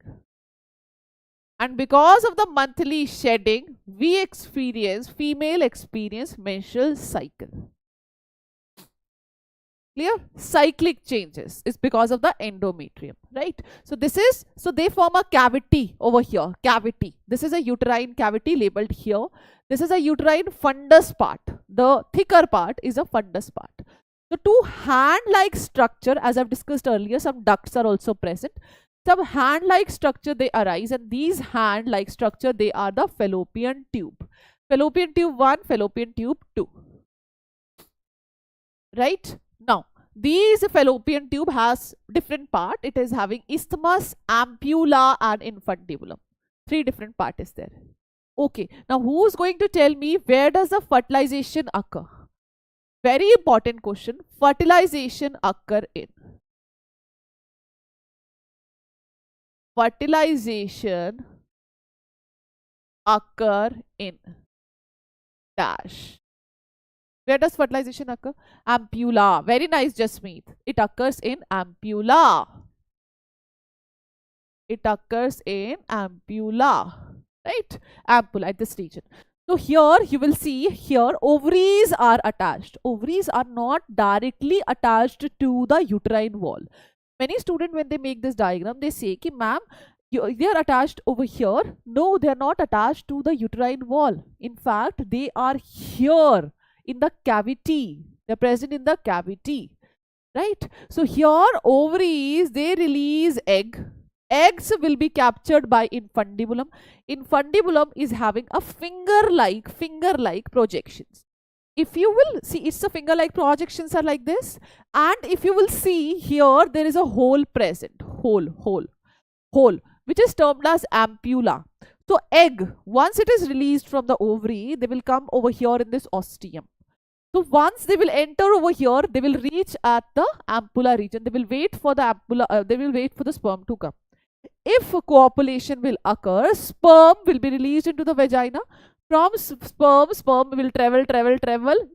And because of the monthly shedding, female experience menstrual cycle. Clear? Cyclic changes is because of the endometrium, right? So they form a cavity over here. Cavity. This is a uterine cavity labeled here. This is a uterine fundus part. The thicker part is a fundus part. So 2 hand-like structure, as I've discussed earlier, some ducts are also present. Some hand-like structure they arise, and these hand-like structure, they are the fallopian tube. Fallopian tube 1, fallopian tube 2. Right? Now, this fallopian tube has different part. It is having isthmus, ampulla and infundibulum. 3 different part is there. Okay. Now, who is going to tell me where does the fertilization occur? Very important question. Fertilization occur in. Fertilization occur in dash. Where does fertilization occur? Ampulla. Very nice, Jasmeet. It occurs in ampulla. It occurs in ampulla. Right? Ampulla at this region. So here you will see here ovaries are attached. Ovaries are not directly attached to the uterine wall. Many students, when they make this diagram, they say ki ma'am, they are attached over here. No, they are not attached to the uterine wall. In fact, they are here in the cavity. They are present in the cavity, right? So here ovaries, they release egg. Eggs will be captured by infundibulum. Infundibulum is having a finger-like projections. If you will see, it's the finger-like projections are like this, and if you will see here, there is a hole present, hole, which is termed as ampulla. So egg, once it is released from the ovary, they will come over here in this ostium. So once they will enter over here, they will reach at the ampulla region. They will wait for the ampulla. They will wait for the sperm to come. If copulation will occur, sperm will be released into the vagina. From sperm will travel.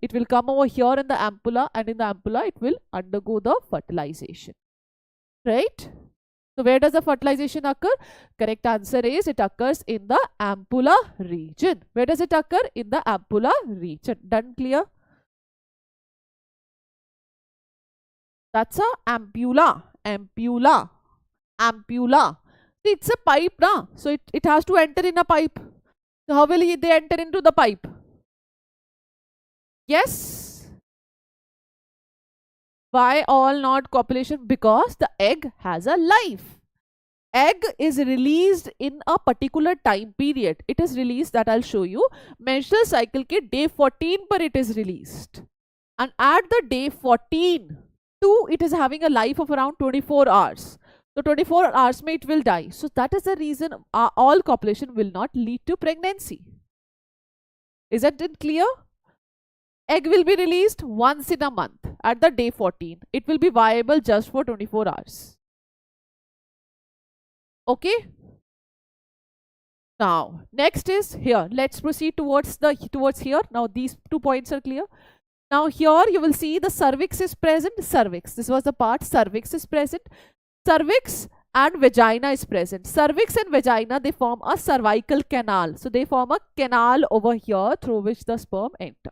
It will come over here in the ampulla, and in the ampulla, it will undergo the fertilization. Right? So where does the fertilization occur? Correct answer is it occurs in the ampulla region. Where does it occur? In the ampulla region. Done, clear? That's a ampulla. It's a pipe now. So it has to enter in a pipe. So how will they enter into the pipe? Yes. Why all not copulation? Because the egg has a life. Egg is released in a particular time period. It is released, that I'll show you. Menstrual cycle ke day 14 पर it is released. And at the day 14, it is having a life of around 24 hours. So 24 hours में it will die. So that is the reason all copulation will not lead to pregnancy. Is that clear? Egg will be released once in a month at the day 14. It will be viable just for 24 hours. Okay? Now, next is here. Let's proceed towards here. Now, these 2 points are clear. Now, here you will see the cervix is present. Cervix. This was the part. Cervix is present. Cervix and vagina is present. Cervix and vagina, they form a cervical canal. So, they form a canal over here through which the sperm enter.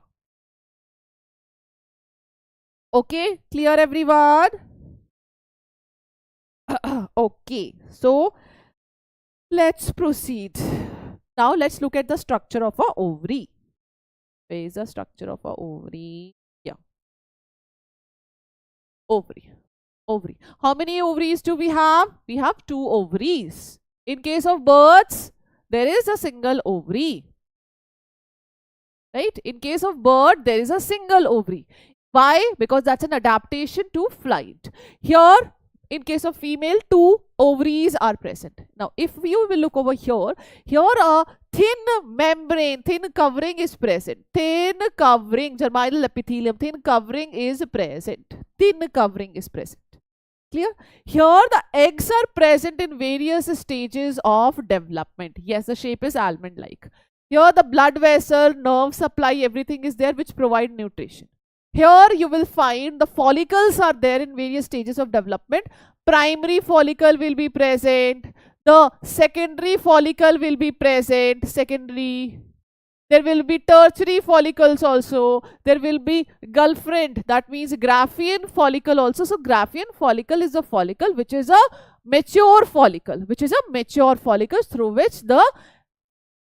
Okay, clear everyone? Okay, so let's proceed. Now let's look at the structure of a ovary. Where is the structure of a ovary? Yeah. Ovary. How many ovaries do we have? We have 2 ovaries. In case of birds, there is a single ovary. Right? In case of bird, there is a single ovary. Why? Because that's an adaptation to flight. Here, in case of female, 2 ovaries are present. Now, if you will look over here, a thin membrane, thin covering is present. Thin covering, germinal epithelium, thin covering is present. Clear? Here, the eggs are present in various stages of development. Yes, the shape is almond-like. Here, the blood vessel, nerve supply, everything is there which provide nutrition. Here you will find the follicles are there in various stages of development. Primary follicle will be present. The secondary follicle will be present. There will be tertiary follicles also. There will be Gulfriend, that means Graafian follicle also. So Graafian follicle is a follicle which is a mature follicle, through which the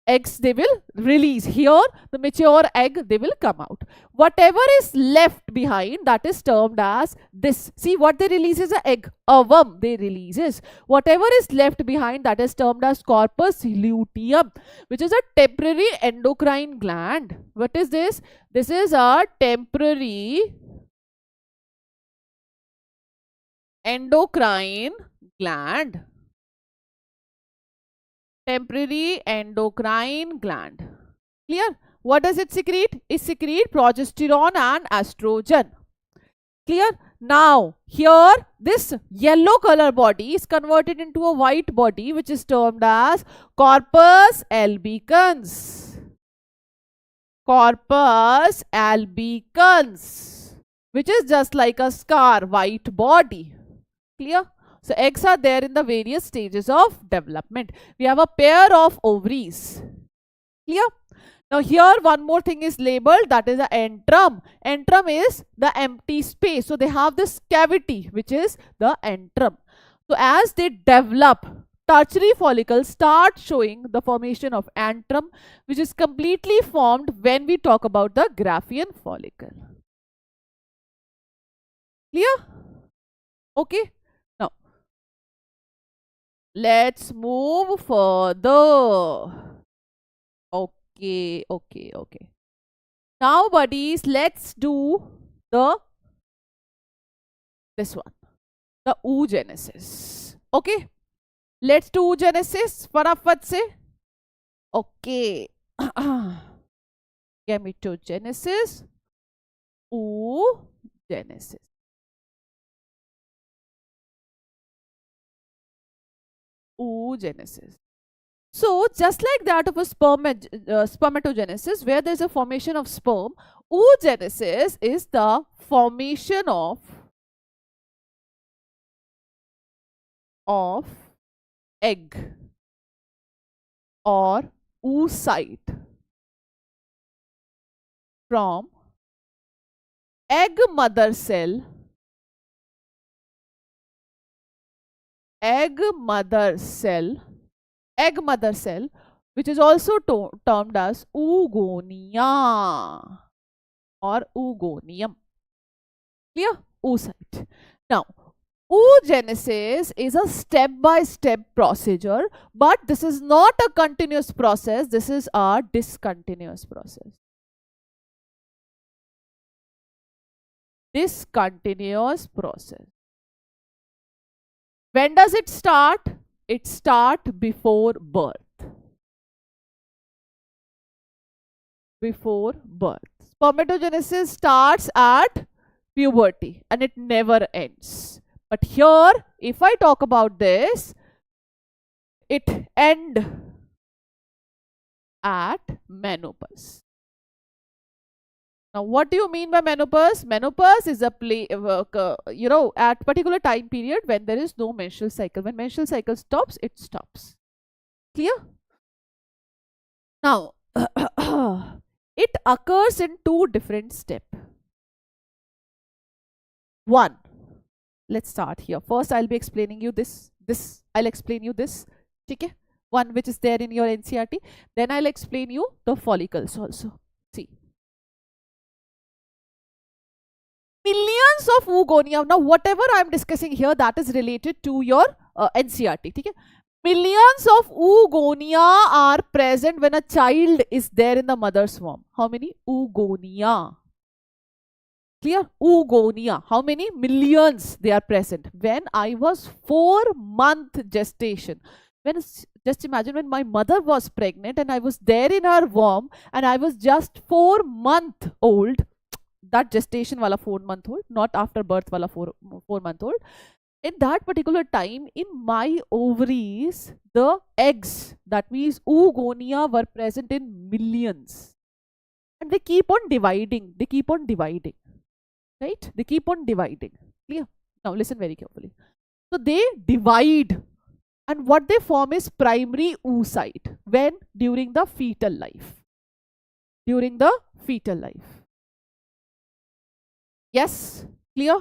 eggs they will release. Here the mature egg they will come out. Whatever is left behind, that is termed as this. See, what they release is an egg, ovum they releases. Whatever is left behind, that is termed as corpus luteum, which is a temporary endocrine gland. What is this? This is a temporary endocrine gland. Clear? What does it secrete? It secretes progesterone and estrogen. Clear? Now, here this yellow color body is converted into a white body which is termed as corpus albicans. Which is just like a scar, white body. Clear? So eggs are there in the various stages of development. We have a pair of ovaries. Clear? Now here one more thing is labeled, that is the antrum. Antrum is the empty space. So they have this cavity which is the antrum. So as they develop, tertiary follicles start showing the formation of antrum, which is completely formed when we talk about the Graafian follicle. Clear? Okay. Now let's move further. Okay. Now buddies, let's do this one, the oogenesis. Okay, let's do oogenesis फटाफट से. Okay. Gametogenesis, oogenesis. Oogenesis. So just like that of a spermatogenesis, where there is a formation of sperm, oogenesis is the formation of egg or oocyte from egg mother cell which is also termed as oogonia or oogonium. Clear? Oocyte. Now oogenesis is a step-by-step procedure, but this is not a continuous process, this is a discontinuous process. Discontinuous process. When does it start? It starts before birth. Before birth. Spermatogenesis starts at puberty and it never ends. But here, if I talk about this, it ends at menopause. Now, what do you mean by menopause? Menopause is a at particular time period when there is no menstrual cycle. When menstrual cycle stops, it stops. Clear? Now, it occurs in two different steps. One, let's start here. First, I'll be explaining you this. I'll explain you this. Okay? One which is there in your NCERT. Then I'll explain you the follicles also. See. Millions of oogonia. Now, whatever I'm discussing here, that is related to your NCERT. Okay? Millions of oogonia are present when a child is there in the mother's womb. How many? Oogonia. Clear? Oogonia. How many? Millions they are present. When I was 4-month gestation. Just imagine when my mother was pregnant and I was there in her womb and I was just 4-month old. That gestation wala 4-month old, not after birth wala 4-month old. In that particular time, in my ovaries, the eggs, that means oogonia, were present in millions. And they keep on dividing. Right? They keep on dividing. Clear? Now listen very carefully. So they divide. And what they form is primary oocyte. When? During the fetal life. Yes? Clear?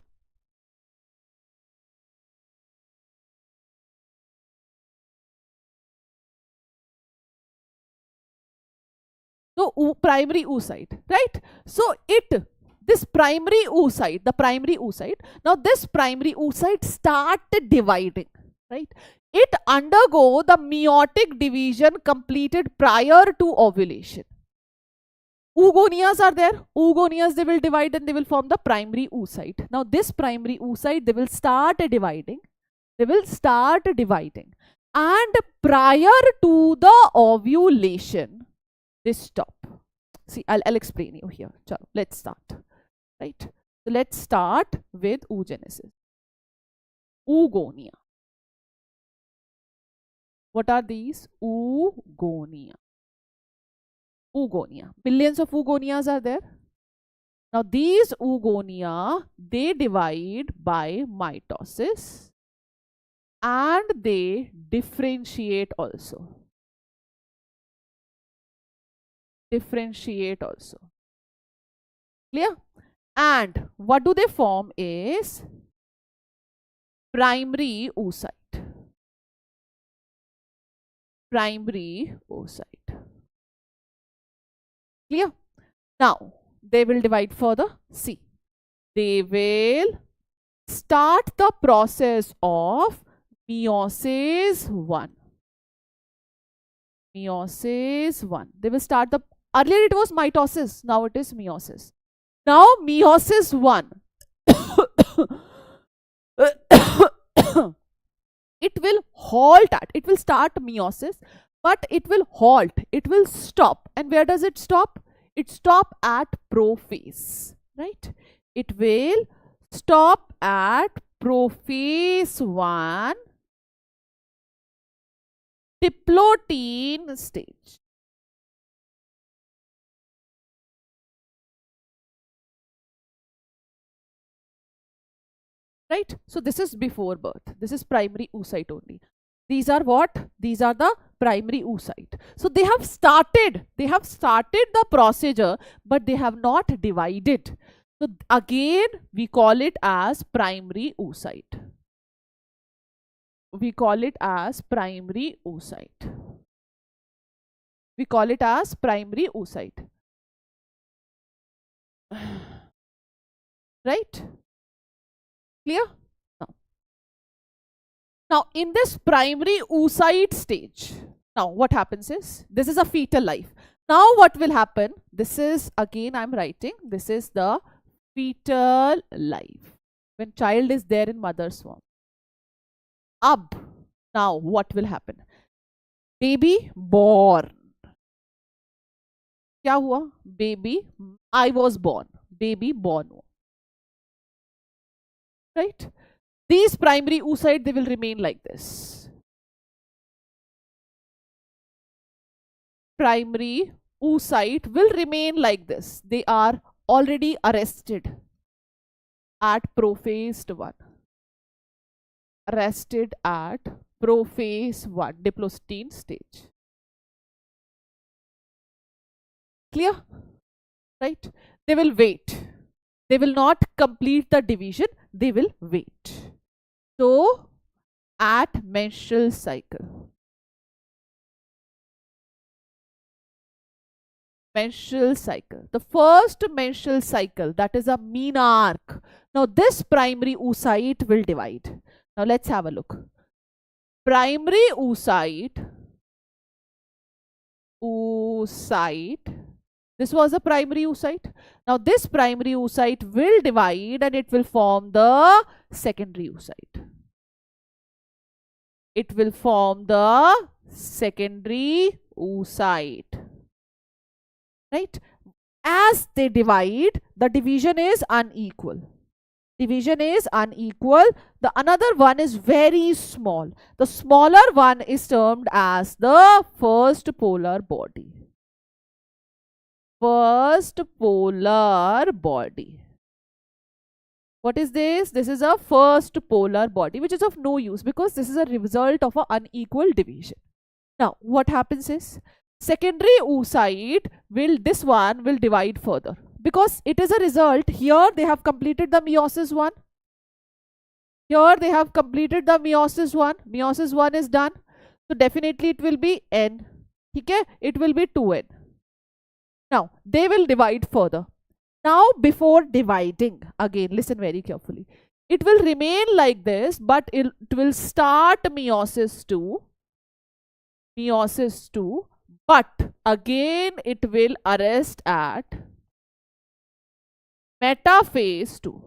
So primary oocyte, right? So this primary oocyte, now this primary oocyte started dividing, right? It undergo the meiotic division completed prior to ovulation. Oogonias are there. Oogonias, they will divide and they will form the primary oocyte. Now this primary oocyte, they will start dividing. And prior to the ovulation, they stop. See, I'll explain you here. Chalo, let's start. Right? So let's start with oogenesis. Oogonia. What are these? Oogonia. Billions of oogonias are there. Now these oogonia, they divide by mitosis and they differentiate also. differentiate also. Clear? And what do they form is primary oocyte. Primary oocyte. Clear? Now, they will divide further. See, they will start the process of meiosis 1. Meiosis 1. They will start the, earlier it was mitosis, now it is meiosis. Now meiosis 1. It will halt at, it will start meiosis, but it will halt, it will stop. And where does it stop? It stop at prophase, right? It will stop at prophase 1 diplotin stage. Right? So this is before birth. This is primary oocyte only. These are what? These are the primary oocyte. So they have started the procedure, but they have not divided. So again, we call it as primary oocyte. We call it as primary oocyte. We call it as primary oocyte. Right? Clear? Now, in this primary oocyte stage, now what happens is, this is a fetal life. Now what will happen? This is, again I'm writing, this is the fetal life. When child is there in mother's womb. Now what will happen? Baby born. क्या हुआ? Baby, I was born. Baby born. Right? These primary oocyte, they will remain like this. Primary oocyte will remain like this. They are already arrested at prophase 1. Arrested at prophase 1, diplotin stage. Clear? Right? They will wait. They will not complete the division. They will wait. So, at menstrual cycle. Menstrual cycle. The first menstrual cycle, that is a menarche. Now, this primary oocyte will divide. Now, let's have a look. Primary oocyte. This was a primary oocyte. Now, this primary oocyte will divide and it will form the secondary oocyte. It will form the secondary oocyte. Right? As they divide, the division is unequal. Division is unequal. The another one is very small. The smaller one is termed as the first polar body. First polar body. What is this? This is a first polar body, which is of no use because this is a result of an unequal division. Now, what happens is, secondary oocyte this one will divide further because it is a result. Here they have completed the meiosis 1. Here they have completed the meiosis 1. Meiosis 1 is done. So definitely it will be N. Okay? It will be 2N. Now, they will divide further. Now, before dividing, again, listen very carefully. It will remain like this, but it will start meiosis 2. Meiosis 2. But again, it will arrest at metaphase 2.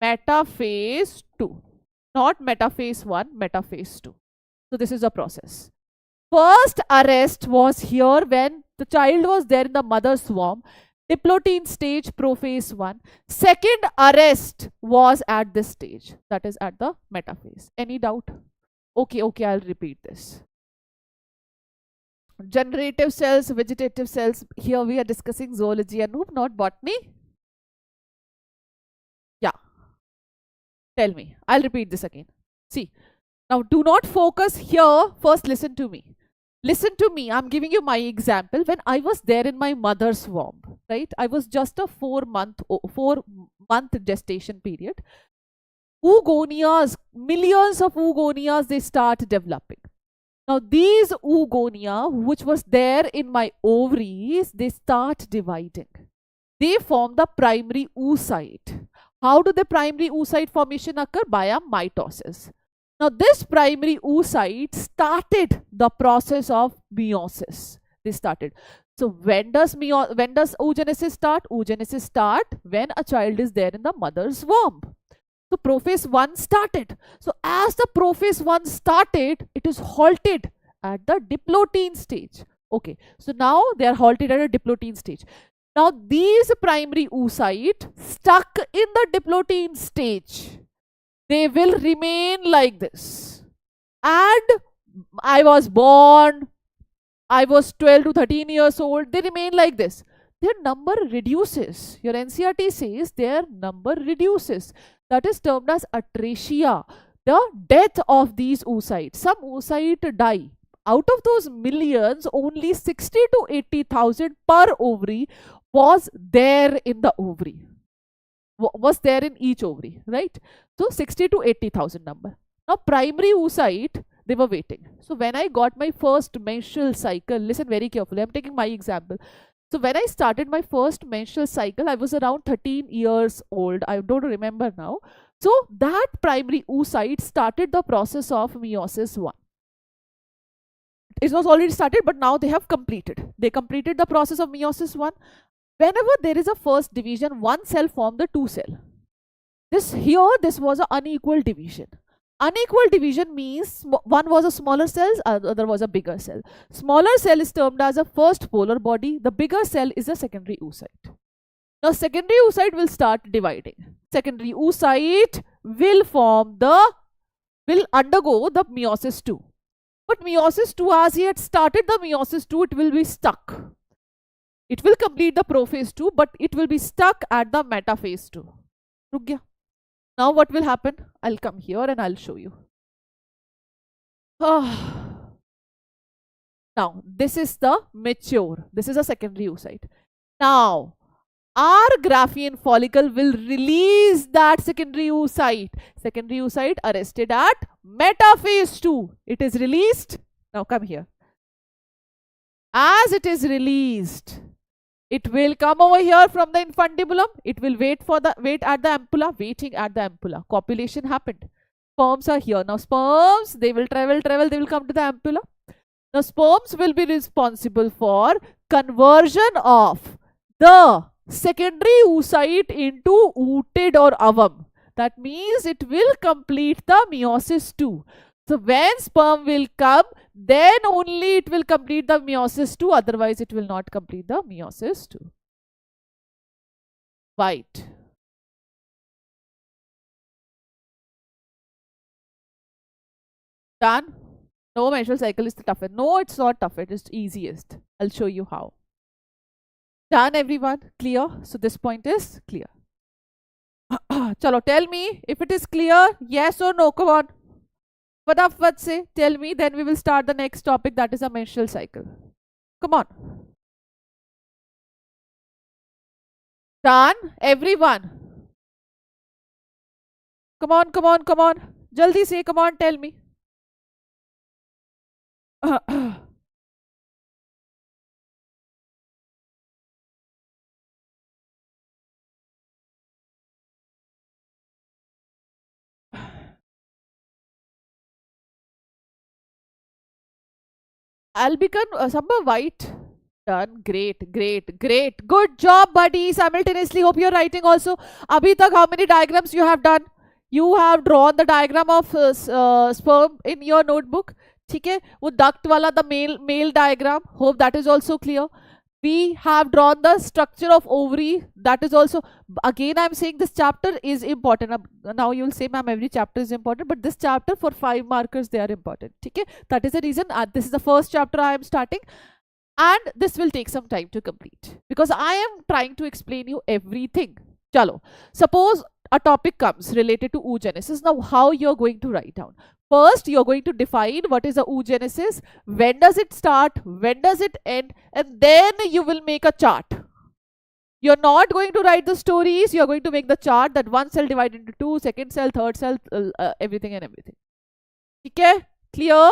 Metaphase 2. Not metaphase 1, metaphase 2. So, this is a process. First arrest was here when the child was there in the mother's womb, diplotin stage, prophase 1. Second arrest was at this stage, that is at the metaphase. Any doubt? Okay, I'll repeat this. Generative cells, vegetative cells. Here we are discussing zoology, Anoop, not botany. Yeah. Tell me. I'll repeat this again. See. Now, do not focus here. First, listen to me. Listen to me, I'm giving you my example. When I was there in my mother's womb, right? I was just a 4 month gestation period. Oogonias, millions of oogonias, they start developing. Now these oogonia, which was there in my ovaries, they start dividing. They form the primary oocyte. How do the primary oocyte formation occur? By a mitosis. Now this primary oocyte started the process of meiosis. They started. So when does oogenesis start? Oogenesis start when a child is there in the mother's womb. So prophase 1 started. So as the prophase 1 started, it is halted at the diplotin stage. Okay, so now they are halted at a diplotin stage. Now these primary oocyte stuck in the diplotin stage, they will remain like this. And I was born, I was 12 to 13 years old, they remain like this. Their number reduces. Your NCERT says their number reduces. That is termed as atresia, the death of these oocytes. Some oocyte die. Out of those millions, only 60 to 80,000 per ovary was there in the ovary. Was there in each ovary, right? So 60 to 80,000 number. Now primary oocyte, they were waiting. So when I got my first menstrual cycle, listen very carefully, I'm taking my example. So when I started my first menstrual cycle, I was around 13 years old. I don't remember now. So that primary oocyte started the process of meiosis 1. It was already started, but now they have completed. They completed the process of meiosis 1. Whenever there is a first division, one cell formed the two cell. This was an unequal division. Unequal division means one was a smaller cell, other was a bigger cell. Smaller cell is termed as a first polar body. The bigger cell is a secondary oocyte. Now secondary oocyte will start dividing. Secondary oocyte will undergo the meiosis 2. But meiosis 2, as he had started the meiosis 2, it will be stuck. It will complete the prophase 2, but it will be stuck at the metaphase 2. Ruk gaya. Now what will happen? I'll come here and I'll show you. Now this is the mature. This is a secondary oocyte. Now our Graafian follicle will release that secondary oocyte. Secondary oocyte arrested at metaphase 2. It is released. Now come here. As it is released, it will come over here from the infundibulum. It will wait at the ampulla, waiting at the ampulla. Copulation happened. Sperms are here. Now sperms, they will travel, they will come to the ampulla. Now sperms will be responsible for conversion of the secondary oocyte into ooted or ovum. That means it will complete the meiosis 2. So when sperm will come, then only it will complete the meiosis 2, otherwise it will not complete the meiosis 2. White. Done? No, menstrual cycle is the toughest. No, it's not tough. It is easiest. I'll show you how. Done, everyone? Clear? So this point is clear. Chalo, tell me if it is clear. Yes or no? Come on. Fatafat say, tell me, then we will start the next topic, that is a menstrual cycle. Come on. Done? Everyone. Come on, come on, come on. Jaldi say, come on, tell me. I'll become Samba white. Done. Great, great, great. Good job, buddy. Simultaneously, hope you're writing also. Abhi tak, how many diagrams you have done? You have drawn the diagram of sperm in your notebook. ठीक है, वो duct वाला, the male diagram. Hope that is also clear. We have drawn the structure of ovary. That is also, again I'm saying this chapter is important. Now you will say, ma'am, every chapter is important, but this chapter for 5 markers, they are important. Okay? That is the reason this is the first chapter I am starting, and this will take some time to complete because I am trying to explain you everything. Chalo. Suppose a topic comes related to oogenesis. Now, how you're going to write down? First, you're going to define what is a oogenesis, when does it start, when does it end, and then you will make a chart. You're not going to write the stories, you're going to make the chart that one cell divided into two, second cell, third cell, everything and everything. Okay? Clear?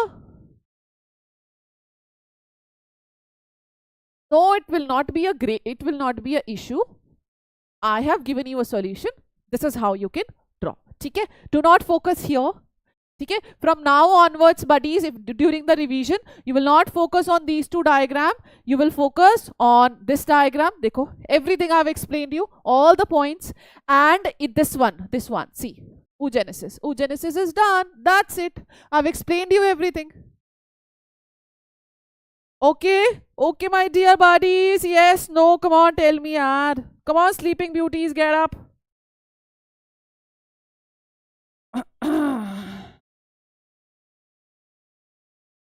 No, it will not be a issue. I have given you a solution. This is how you can draw. Okay? Do not focus here. Okay? From now onwards, buddies, if during the revision, you will not focus on these two diagrams. You will focus on this diagram. Dekho, everything I have explained you, all the points. And this one, see, oogenesis. Oogenesis is done. That's it. I've explained you everything. Okay? Okay, my dear buddies. Yes, no, come on, tell me, yaar. Come on, sleeping beauties, get up.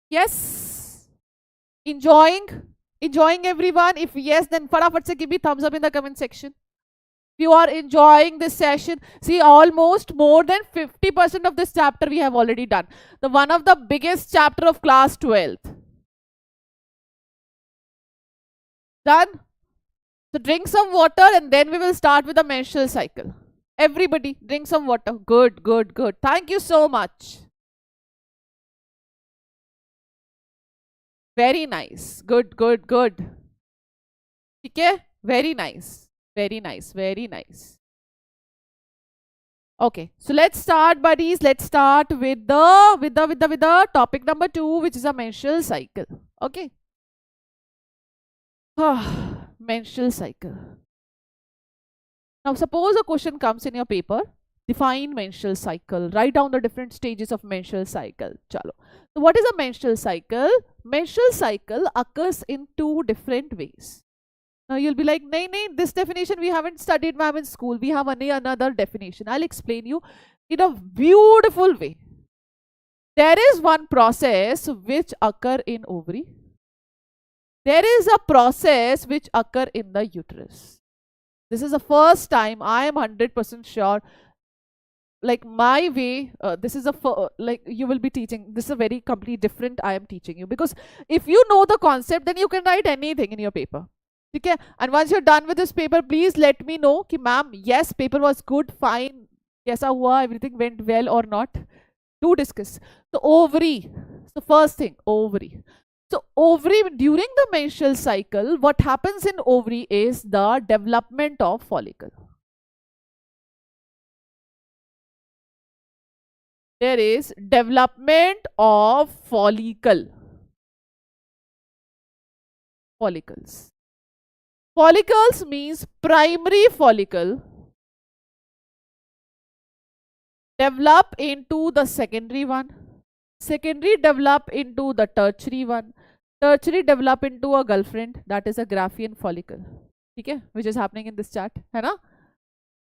Yes? Enjoying everyone? If yes, then fatafat se give me thumbs up in the comment section. If you are enjoying this session, see, almost more than 50% of this chapter we have already done. The one of the biggest chapter of class 12th. Done? So drink some water and then we will start with the menstrual cycle. Everybody, drink some water. Good, good, good. Thank you so much. Very nice. Good, good, good. Okay? Very nice. Very nice. Very nice. Okay. So let's start, buddies. Let's start with the topic number 2, which is a menstrual cycle. Okay. Menstrual cycle. Now, suppose a question comes in your paper. Define menstrual cycle. Write down the different stages of menstrual cycle. Chalo. So, what is a menstrual cycle? Menstrual cycle occurs in 2 different ways. Now, you'll be like, nay, this definition we haven't studied, ma'am, in school. We have another definition. I'll explain you in a beautiful way. There is one process which occur in ovary. There is a process which occur in the uterus. This is the first time I am 100% sure. Like my way, this is like you will be teaching. This is a very completely different I am teaching you. Because if you know the concept, then you can write anything in your paper. Okay? And once you're done with this paper, please let me know, ki ma'am, yes, paper was good, fine, yes, everything went well or not. Do discuss. So ovary. So first thing, ovary. So ovary, during the menstrual cycle, what happens in ovary is the development of follicle. There is development of follicles. Follicles means primary follicle develop into the secondary one. Secondary develop into the tertiary one. Tertiary develop into a girlfriend, that is a Graafian follicle. Okay? Which is happening in this chart. Hai na?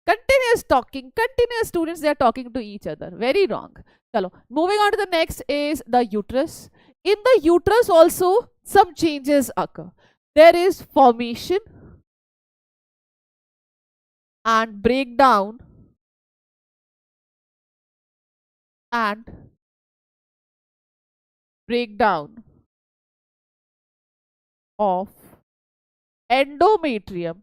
Continuous talking, continuous students, they are talking to each other. Very wrong. Chalo. Moving on to the next is the uterus. In the uterus also some changes occur. There is formation and breakdown of endometrium.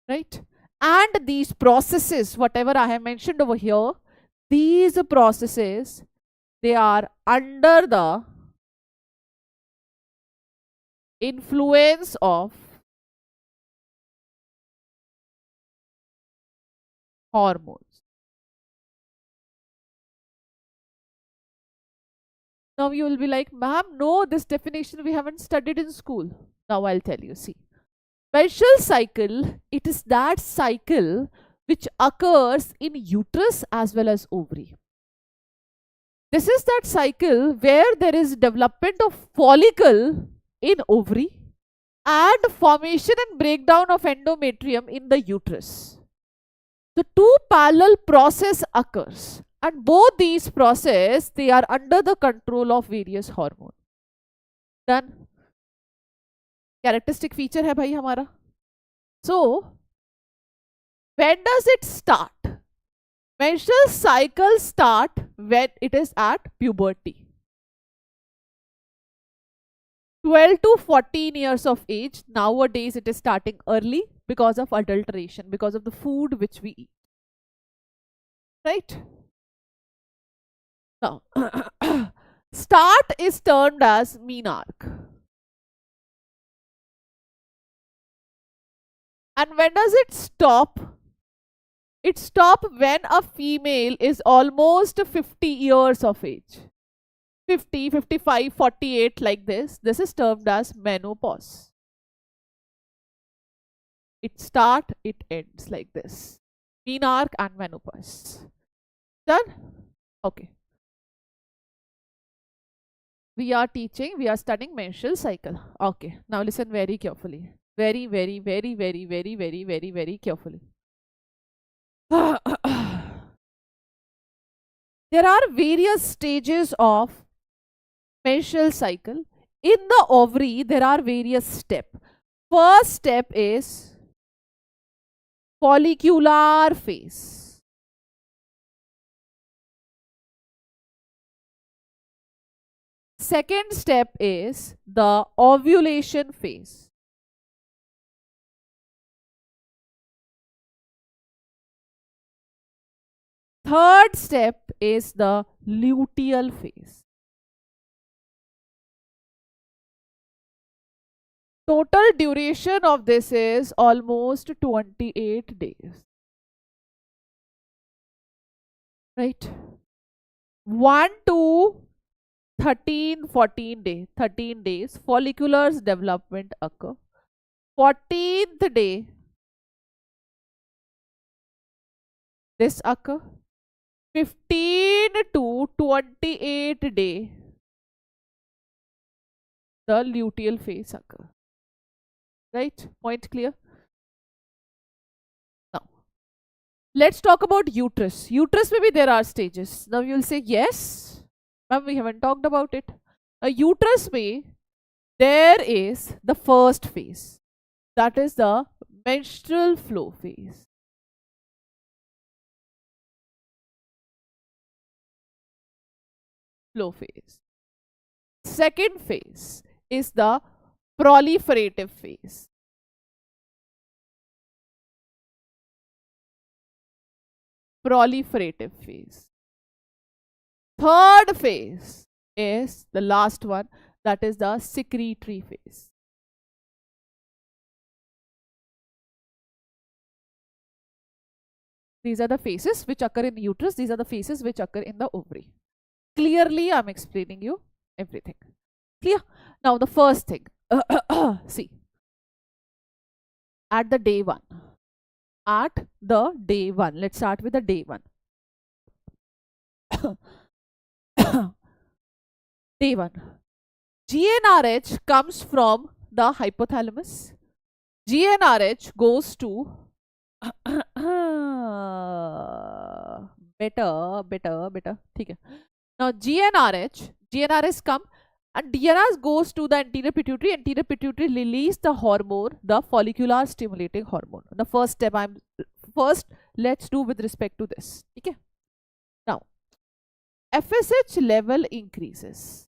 Right? And these processes, whatever I have mentioned over here, these processes, they are under the influence of hormones. Now you will be like, ma'am, no, this definition we haven't studied in school. Now I'll tell you, see. Menstrual cycle, it is that cycle which occurs in uterus as well as ovary. This is that cycle where there is development of follicle in ovary and formation and breakdown of endometrium in the uterus. The 2 parallel process occurs, and both these processes, they are under the control of various hormones. Done? Characteristic feature है भाई हमारा. सो when does it start? Menstrual cycle start when it is at puberty. 12 to 14 years of age. Nowadays it is starting early because of adulteration, because of the food which we eat. Right? Now, start is termed as mean arc. And when does it stop? It stops when a female is almost 50 years of age. 50, 55, 48, like this. This is termed as menopause. It starts, it ends like this. Mean arc and menopause. Done? Okay. We are studying menstrual cycle. Okay. Now listen very carefully. Very, very, very, very, very, very, very, very carefully. There are various stages of menstrual cycle. In the ovary, there are various steps. First step is follicular phase. Second step is the ovulation phase. Third step is the luteal phase. Total duration of this is almost 28 days. Right? 1 to 13, 14 days. 13 days. Follicular's development occur. 14th day, this occur. 15 to 28 day, the luteal phase occur. Right? Point clear? Now, let's talk about uterus. Uterus, maybe there are stages. Now you will say, yes, ma'am, we haven't talked about it. A uterus may, there is the first phase. That is the menstrual flow phase. Flow phase. Second phase is the proliferative phase. Proliferative phase. Third phase is the last one, that is the secretory phase. These are the phases which occur in the uterus. These are the phases which occur in the ovary. Clearly, I'm explaining you everything. Clear? Now, the first thing. See. At the day 1. At the day 1. Let's start with the day 1. Day 1. GnRH comes from the hypothalamus. GnRH goes to better. Okay. Now GnRH come and DNRH goes to the anterior pituitary. Anterior pituitary release the hormone, the follicular stimulating hormone. The first step let's do with respect to this. Okay. Now, FSH level increases.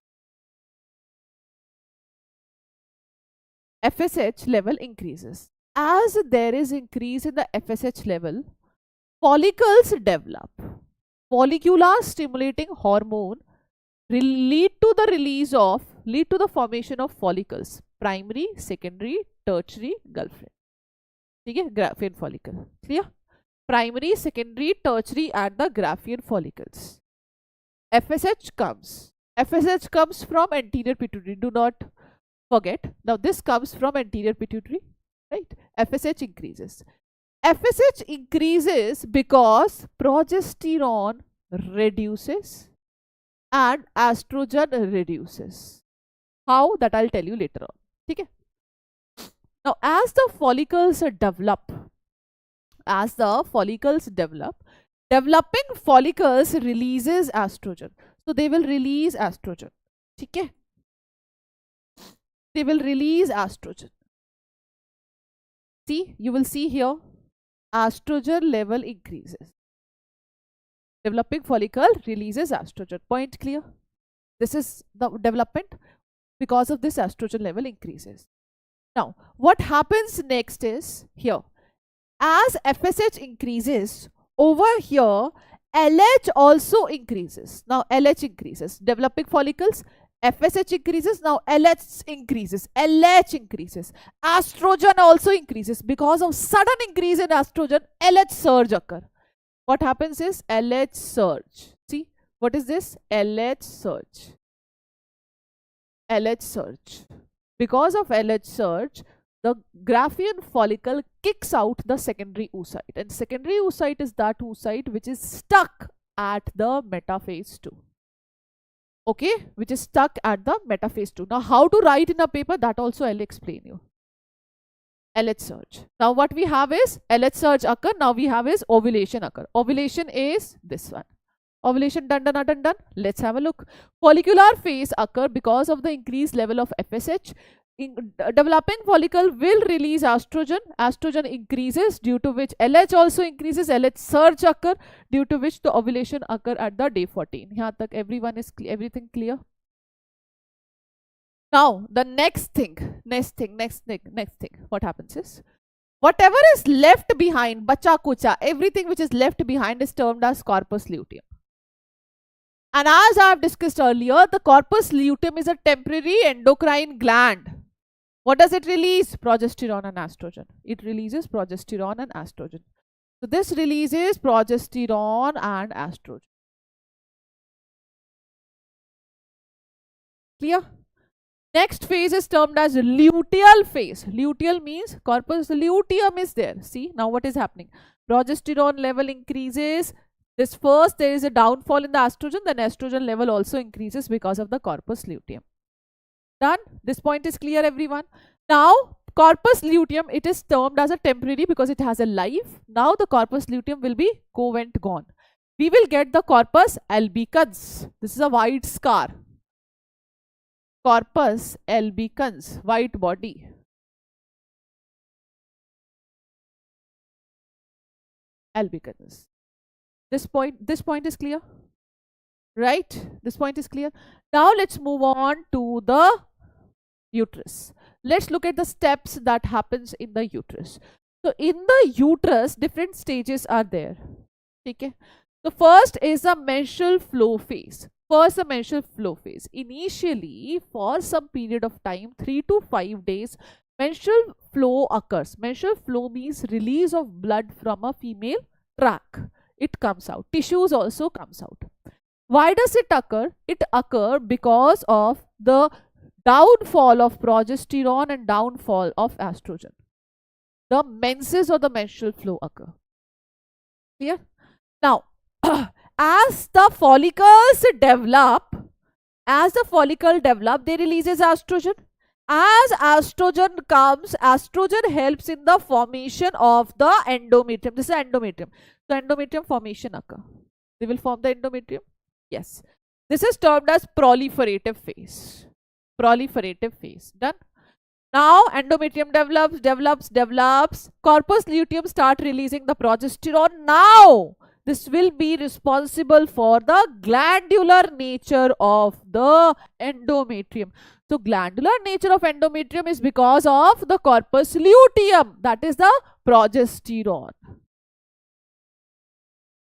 FSH level increases. As there is increase in the FSH level, follicles develop. Follicular stimulating hormone lead to the formation of follicles. Primary, secondary, tertiary, Gulfin. Okay, Graafian follicle. Clear? Primary, secondary, tertiary and the Graafian follicles. FSH comes from anterior pituitary. Do not forget. Now this comes from anterior pituitary. Right? FSH increases. FSH increases because progesterone reduces and estrogen reduces. How? That I'll tell you later on. Okay? Now, as the follicles develop, developing follicles releases estrogen. So, they will release estrogen. Okay? They will release estrogen. See, you will see here, estrogen level increases. Developing follicle releases estrogen. Point clear? This is the development. Because of this, estrogen level increases. Now, what happens next is here, as FSH increases, over here, LH also increases. Now, LH increases. Developing follicles, FSH increases. Now, LH increases. LH increases. Estrogen also increases. Because of sudden increase in estrogen, LH surge occur. What happens is LH surge. See, what is this? LH surge. LH surge. Because of LH surge, the Graafian follicle kicks out the secondary oocyte. And secondary oocyte is that oocyte which is stuck at the metaphase 2. Okay, which is stuck at the metaphase 2. Now, how to write in a paper, that also I'll explain you. LH surge. Now, what we have is LH surge occur. Now, we have is ovulation occur. Ovulation is this one. Ovulation done, done, done, done. Let's have a look. Follicular phase occur because of the increased level of FSH. Developing follicle will release estrogen. Estrogen increases, due to which LH also increases. LH surge occur, due to which the ovulation occur at the day 14. Here tak everyone is everything clear? Now the next thing. What happens is, whatever is left behind, bacha kucha, everything which is left behind is termed as corpus luteum. And as I have discussed earlier, the corpus luteum is a temporary endocrine gland. What does it release? Progesterone and estrogen. It releases progesterone and estrogen. So this releases progesterone and estrogen. Clear? Next phase is termed as luteal phase. Luteal means corpus luteum is there. See, now what is happening? Progesterone level increases. This first, there is a downfall in the estrogen, then estrogen level also increases because of the corpus luteum. Done? This point is clear, everyone? Now, corpus luteum, it is termed as a temporary because it has a life. Now, the corpus luteum will be gone. We will get the corpus albicans. This is a white scar. Corpus albicans, white body. Albicans. This point is clear, right? This point is clear. Now let's move on to the uterus. Let's look at the steps that happens in the uterus. So in the uterus, different stages are there. Okay. So first is the menstrual flow phase. Initially, for some period of time, 3 to 5 days, menstrual flow occurs. Menstrual flow means release of blood from a female tract. It comes out. Tissues also comes out. Why does it occur? It occurs because of the downfall of progesterone and downfall of estrogen. The menses or the menstrual flow occur. Clear? Now, as the follicles develop, they releases estrogen. As estrogen comes, estrogen helps in the formation of the endometrium. This is endometrium. So endometrium formation occur. They will form the endometrium. Yes. This is termed as proliferative phase. Done. Now endometrium develops. Corpus luteum start releasing the progesterone. Now this will be responsible for the glandular nature of the endometrium. So glandular nature of endometrium is because of the corpus luteum. That is the progesterone.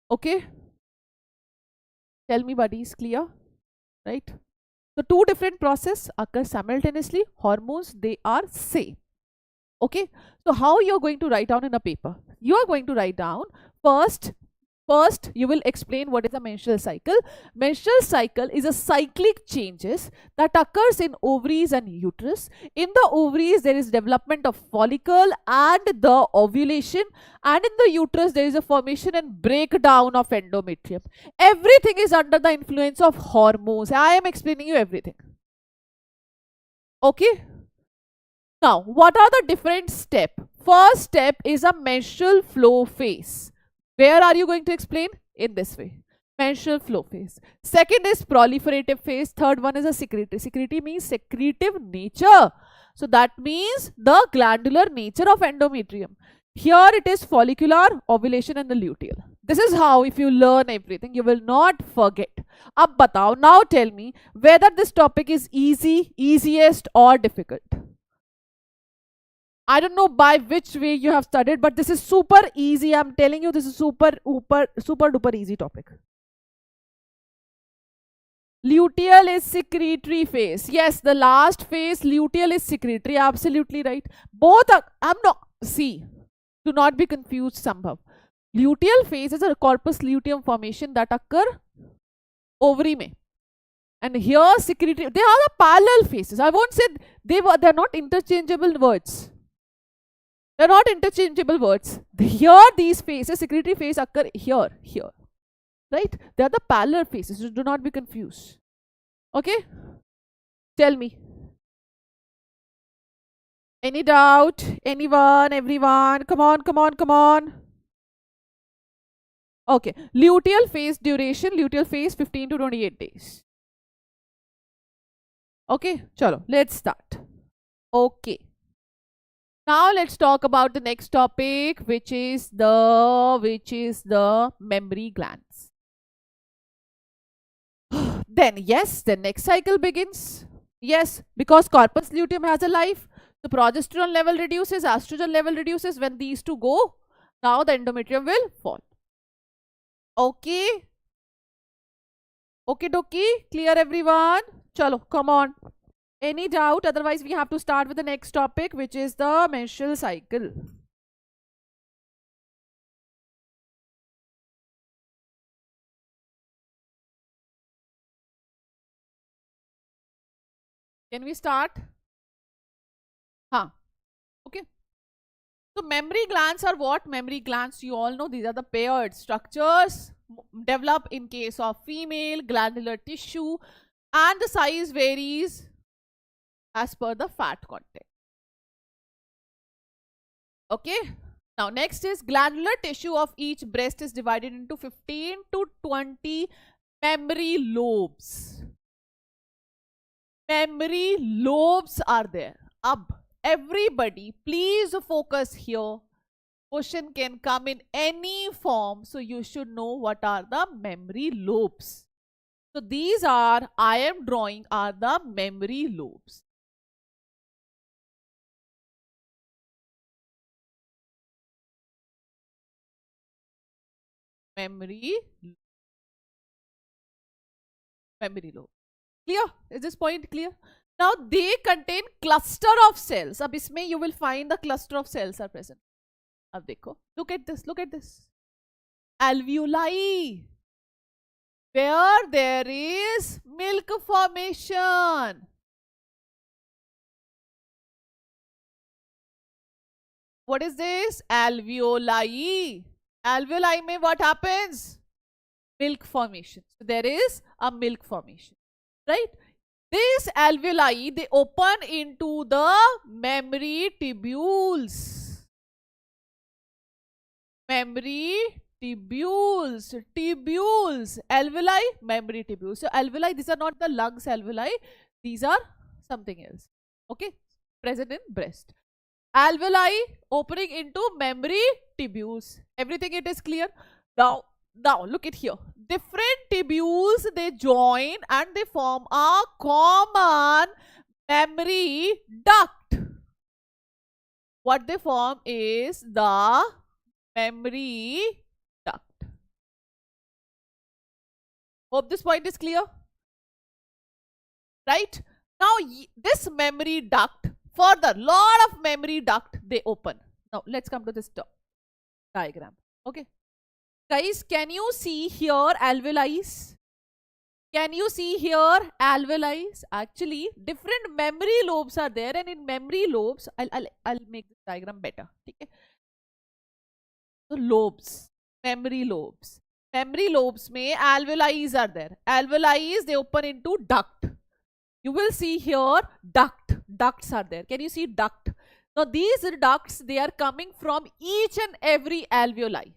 Okay. Tell me, buddies, clear? Right? So two different processes occur simultaneously. Hormones, they are same. Okay. So how you are going to write down in a paper? You are going to write down first, you will explain what is a menstrual cycle. Menstrual cycle is a cyclic changes that occurs in ovaries and uterus. In the ovaries, there is development of follicle and the ovulation. And in the uterus, there is a formation and breakdown of endometrium. Everything is under the influence of hormones. I am explaining you everything. Okay. Now, what are the different steps? First step is a menstrual flow phase. Where are you going to explain? In this way. Menstrual flow phase. Second is proliferative phase. Third one is a secretory. Secretory means secretive nature. So that means the glandular nature of endometrium. Here it is follicular, ovulation and the luteal. This is how if you learn everything, you will not forget. Ab batao, now tell me whether this topic is easy, easiest or difficult. I don't know by which way you have studied, but this is super easy. I'm telling you, this is super duper easy topic. Luteal is secretory phase. Yes, the last phase, luteal is secretory. Absolutely right. Both are, see, do not be confused somehow. Luteal phase is a corpus luteum formation that occur ovary mein. And here secretory, they are the parallel phases. I won't say they're not interchangeable words. They're not interchangeable words. Here these phases, secretory phase occur here. Right? They are the parallel phases. So do not be confused. Okay? Tell me. Any doubt? Anyone? Everyone? Come on. Okay. Luteal phase duration. Luteal phase 15 to 28 days. Okay? Chalo. Let's start. Okay. Now let's talk about the next topic, which is the mammary glands. Then yes, the next cycle begins. Yes, because corpus luteum has a life, the progesterone level reduces, estrogen level reduces. When these two go, now the endometrium will fall. Okay. Okay, dokie. Clear everyone? Chalo, come on. Any doubt? Otherwise, we have to start with the next topic, which is the menstrual cycle. Can we start? Huh. Okay. So mammary glands are what? Mammary glands, you all know, these are the paired structures develop in case of female glandular tissue, and the size varies as per the fat content. Okay. Now next is glandular tissue of each breast is divided into 15 to 20 mammary lobes. Mammary lobes are there. Ab, everybody, please focus here. Question can come in any form, so you should know what are the mammary lobes. So these are, I am drawing, are the mammary lobes. Mammary lobe. Clear? Is this point clear? Now they contain cluster of cells. Ab isme you will find the cluster of cells are present. Ab dekho. Look at this. Alveoli, where there is milk formation. What is this? Alveoli. Alveoli mein what happens? Milk formation. So there is a milk formation, right? These alveoli, they open into the mammary tubules. Mammary tubules. Alveoli, mammary tubules. So alveoli, these are not the lungs alveoli. These are something else. Okay? Present in breast. Alveoli opening into mammary tubules. Everything it is clear? Now look at here. Different tubules, they join and they form a common mammary duct. What they form is the mammary duct. Hope this point is clear. Right? Now this mammary duct, further, lot of mammary duct they open. Now let's come to this diagram. Okay. Guys, can you see here alveoli? Can you see here alveoli? Actually, different mammary lobes are there, and in mammary lobes, I'll make this diagram better. Okay. So lobes, mammary lobes. Mammary lobes mein alveoli are there. Alveoli, they open into duct. You will see here ducts are there. Can you see duct? Now these ducts, they are coming from each and every alveoli.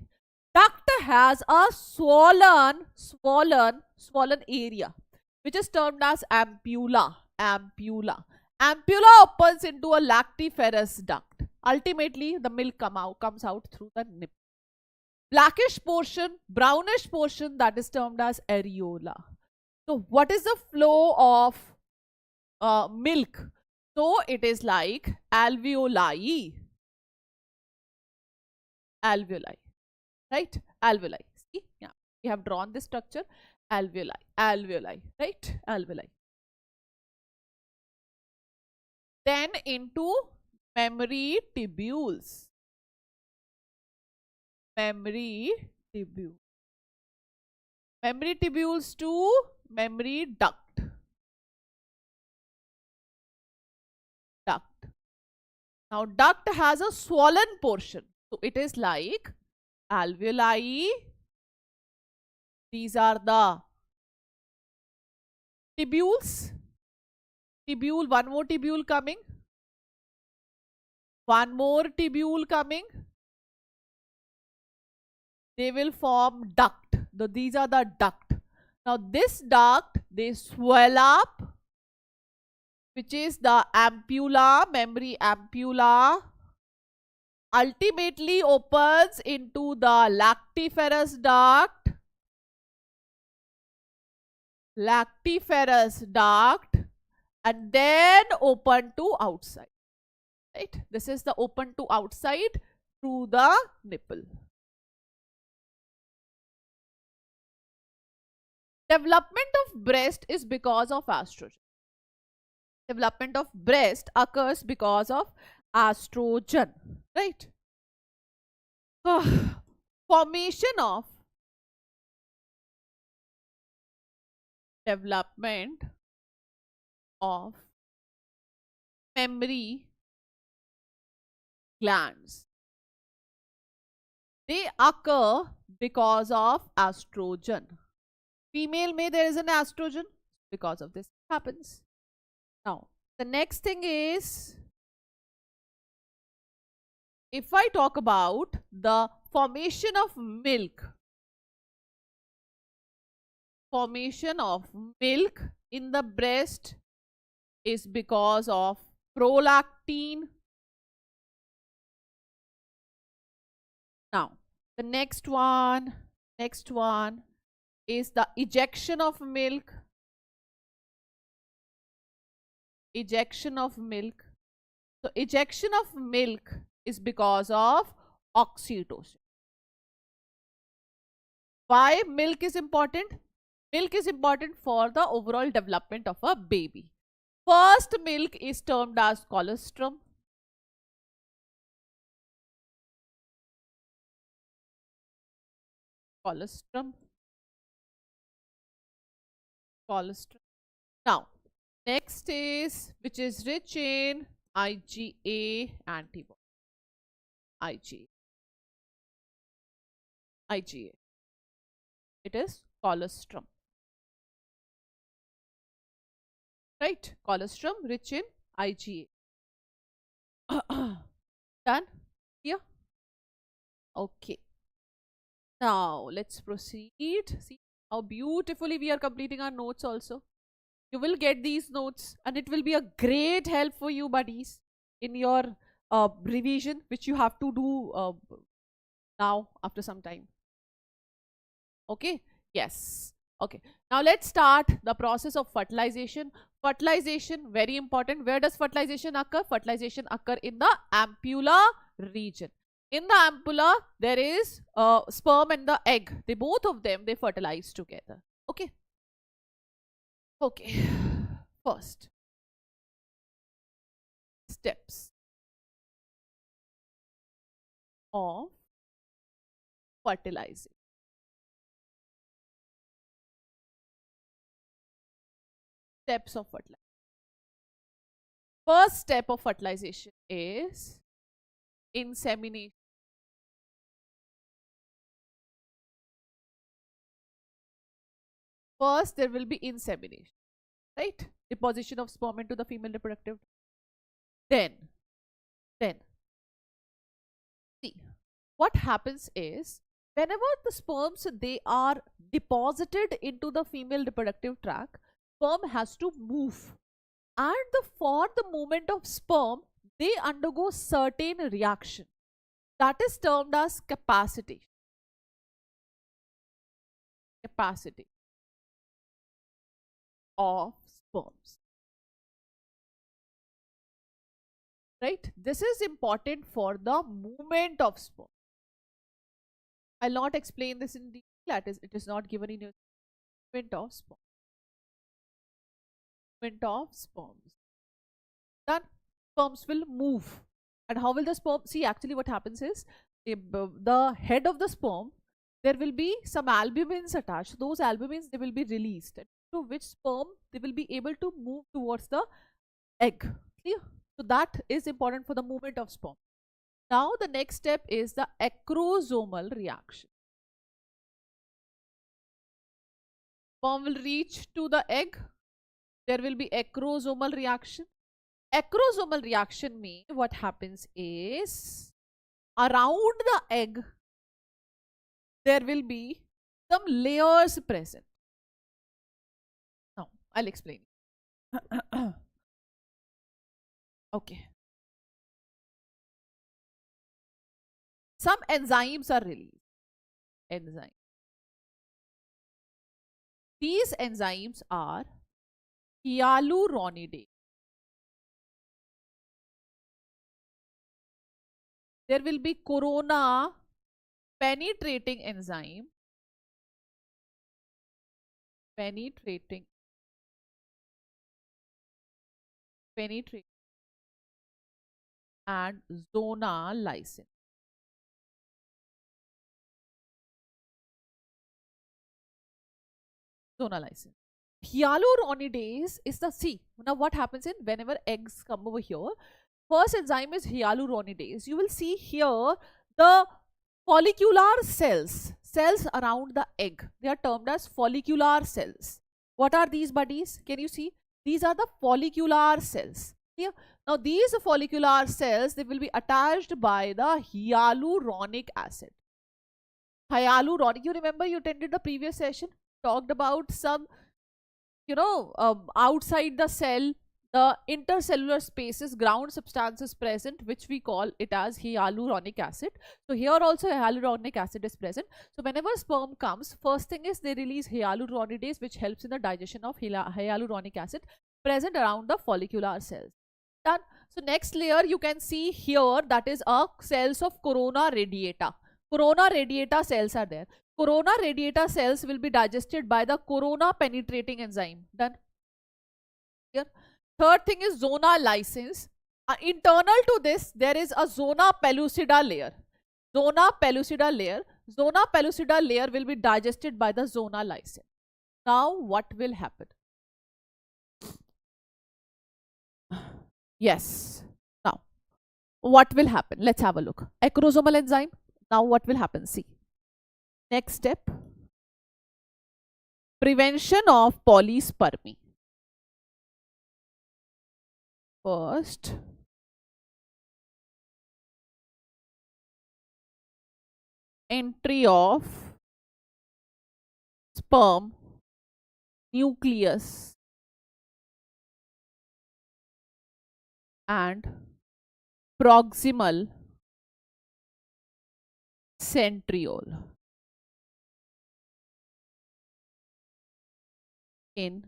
Duct has a swollen area, which is termed as ampulla. Ampulla opens into a lactiferous duct. Ultimately, the milk comes out through the nipple. Blackish portion, brownish portion, that is termed as areola. So, what is the flow of milk? So, it is like alveoli. Alveoli, right? Alveoli. See, yeah, we have drawn this structure. Alveoli, alveoli, right? Alveoli. Then into mammary tubules. Mammary tubule. Mammary tubules to mammary duct. Duct. Now, duct has a swollen portion. So, it is like alveoli. These are the tubules. Tubule, one more tubule coming. One more tubule coming. They will form duct. These are the duct. Now, this duct, they swell up, which is the ampulla, mammary ampulla, ultimately opens into the lactiferous duct. Lactiferous duct, and then open to outside. Right? This is the open to outside through the nipple. Development of breast is because of estrogen. Development of breast occurs because of estrogen. Right? Formation of development of mammary glands. They occur because of estrogen. Female may there is an estrogen, because of this happens. Now, the next thing is, if I talk about the formation of milk, in the breast is because of prolactin. Now, the next one is the ejection of milk. Ejection of milk. So, ejection of milk is because of oxytocin. Why milk is important? Milk is important for the overall development of a baby. First milk is termed as colostrum. Colostrum. Now, next is, which is rich in IgA antibody. IgA. It is colostrum. Right? Colostrum rich in IgA. Done? Here? Okay. Now, let's proceed. See how beautifully we are completing our notes also. You will get these notes and it will be a great help for you, buddies, in your revision, which you have to do now after some time. Okay? Yes. Okay. Now, let's start the process of fertilization. Fertilization, very important. Where does fertilization occur? Fertilization occur in the ampulla region. In the ampulla, there is sperm and the egg. They both of them, they fertilize together. Okay. Okay. First, steps of fertilizing. Steps of fertilization. First step of fertilization is insemination. First, there will be insemination, right? Deposition of sperm into the female reproductive. Then, see, what happens is, whenever the sperms, they are deposited into the female reproductive tract, sperm has to move. And for the movement of sperm, they undergo certain reaction that is termed as capacity of sperms. Right? This is important for the movement of sperm. I'll not explain this in detail. It is not given in your movement of sperm. Movement of sperms. Then sperms will move. And how will the sperm? See, actually, what happens is the head of the sperm, there will be some albumins attached. Those albumins, they will be released. To which sperm they will be able to move towards the egg. Clear? So that is important for the movement of sperm. Now the next step is the acrosomal reaction. Sperm will reach to the egg. There will be acrosomal reaction. Acrosomal reaction means what happens is around the egg there will be some layers present. Now I'll explain. Okay. Some enzymes are released. Enzyme. These enzymes are hyaluronidase. There will be corona penetrating enzyme. Penetrating and zona lysin. Zona lysin. Hyaluronidase is the C. Now what happens in whenever eggs come over here, first enzyme is hyaluronidase. You will see here the follicular cells around the egg. They are termed as follicular cells. What are these, buddies? Can you see? These are the follicular cells. Here. Now these follicular cells, they will be attached by the hyaluronic acid. Hyaluronic, you remember you attended the previous session, talked about some, outside the cell, the intercellular spaces, ground substances present, which we call it as hyaluronic acid. So here also hyaluronic acid is present. So whenever sperm comes, first thing is they release hyaluronidase, which helps in the digestion of hyaluronic acid present around the follicular cells. Done. So next layer you can see here, that is a cells of corona radiata. Corona radiata cells are there. Corona radiata cells will be digested by the corona penetrating enzyme. Done. Here. Third thing is zona lysins. Internal to this, there is a zona pellucida layer. Zona pellucida layer. Zona pellucida layer will be digested by the zona lysin. Now, what will happen? Yes. Now, what will happen? Let's have a look. Acrosomal enzyme. Now, what will happen? See. Next step. Prevention of polyspermy. First, entry of sperm nucleus and proximal centriole in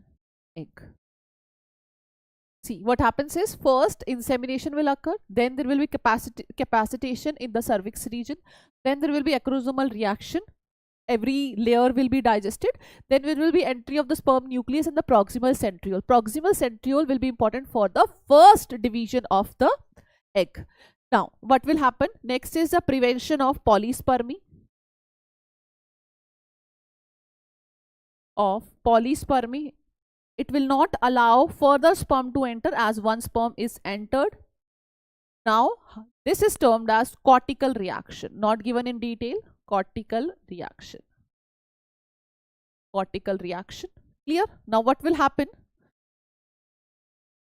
egg. See, what happens is first insemination will occur, then there will be capacitation in the cervix region, then there will be acrosomal reaction, every layer will be digested, then there will be entry of the sperm nucleus and the proximal centriole. Proximal centriole will be important for the first division of the egg. Now, what will happen? Next is the prevention of polyspermy. It will not allow further sperm to enter as one sperm is entered. Now, this is termed as cortical reaction, not given in detail. Cortical reaction. Cortical reaction. Clear? Now, what will happen?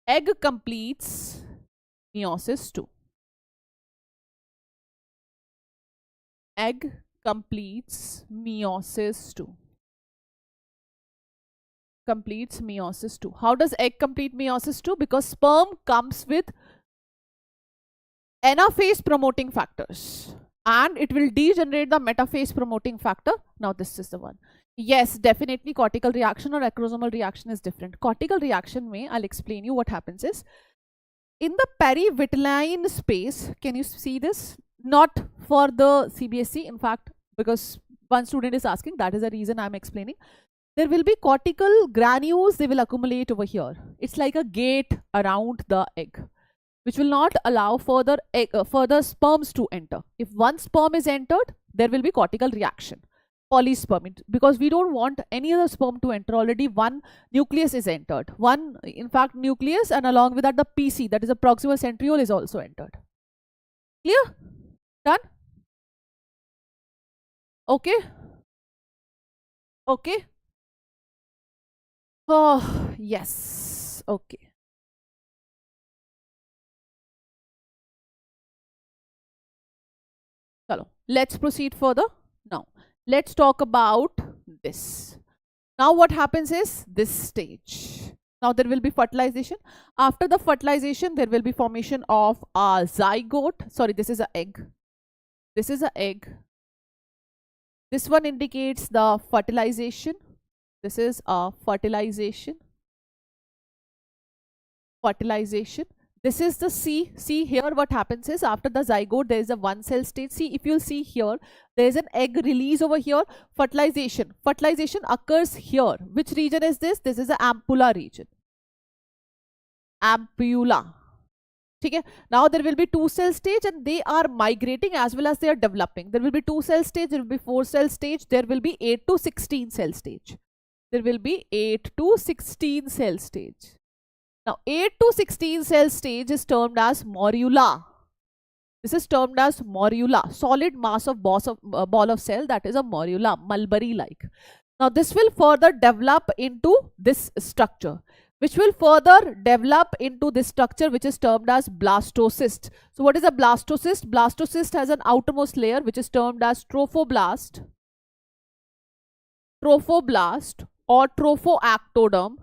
Egg completes meiosis 2. Egg completes meiosis 2. completes meiosis 2. How does egg complete meiosis 2? Because sperm comes with anaphase promoting factors and it will degenerate the metaphase promoting factor. Now this is the one. Yes, definitely cortical reaction or acrosomal reaction is different. Cortical reaction may, I'll explain you what happens is, in the perivitelline space, can you see this? Not for the CBSE, in fact, because one student is asking, that is the reason I'm explaining. There will be cortical granules, they will accumulate over here. It's like a gate around the egg, which will not allow further sperms to enter. If one sperm is entered, there will be cortical reaction, polysperm, because we don't want any other sperm to enter. Already one nucleus is entered, one in fact nucleus, and along with that the PC, that is the proximal centriole, is also entered. Clear? Done? Okay? Okay? Oh yes, okay. Chalo, let's proceed further. Now let's talk about this. Now what happens is this stage. Now there will be fertilization. After the fertilization, there will be formation of a zygote. Sorry, this is an egg. This is an egg. This one indicates the fertilization. This is a fertilization. Fertilization. This is the C. See here what happens is, after the zygote there is a one cell stage. See, if you'll see here, there is an egg release over here. Fertilization. Fertilization occurs here. Which region is this? This is the ampulla region. Ampulla. Okay. Now there will be two cell stage and they are migrating as well as they are developing. There will be two cell stage, there will be four cell stage, there will be 8 to 16 cell stage. There will be 8 to 16 cell stage. Now 8 to 16 cell stage is termed as morula. This is termed as morula. Solid mass of ball of cell, that is a morula, mulberry like. Now this will further develop into this structure, which will further develop into this structure which is termed as blastocyst. So what is a blastocyst? Blastocyst has an outermost layer which is termed as trophoblast. Trophoblast or trophoactoderm.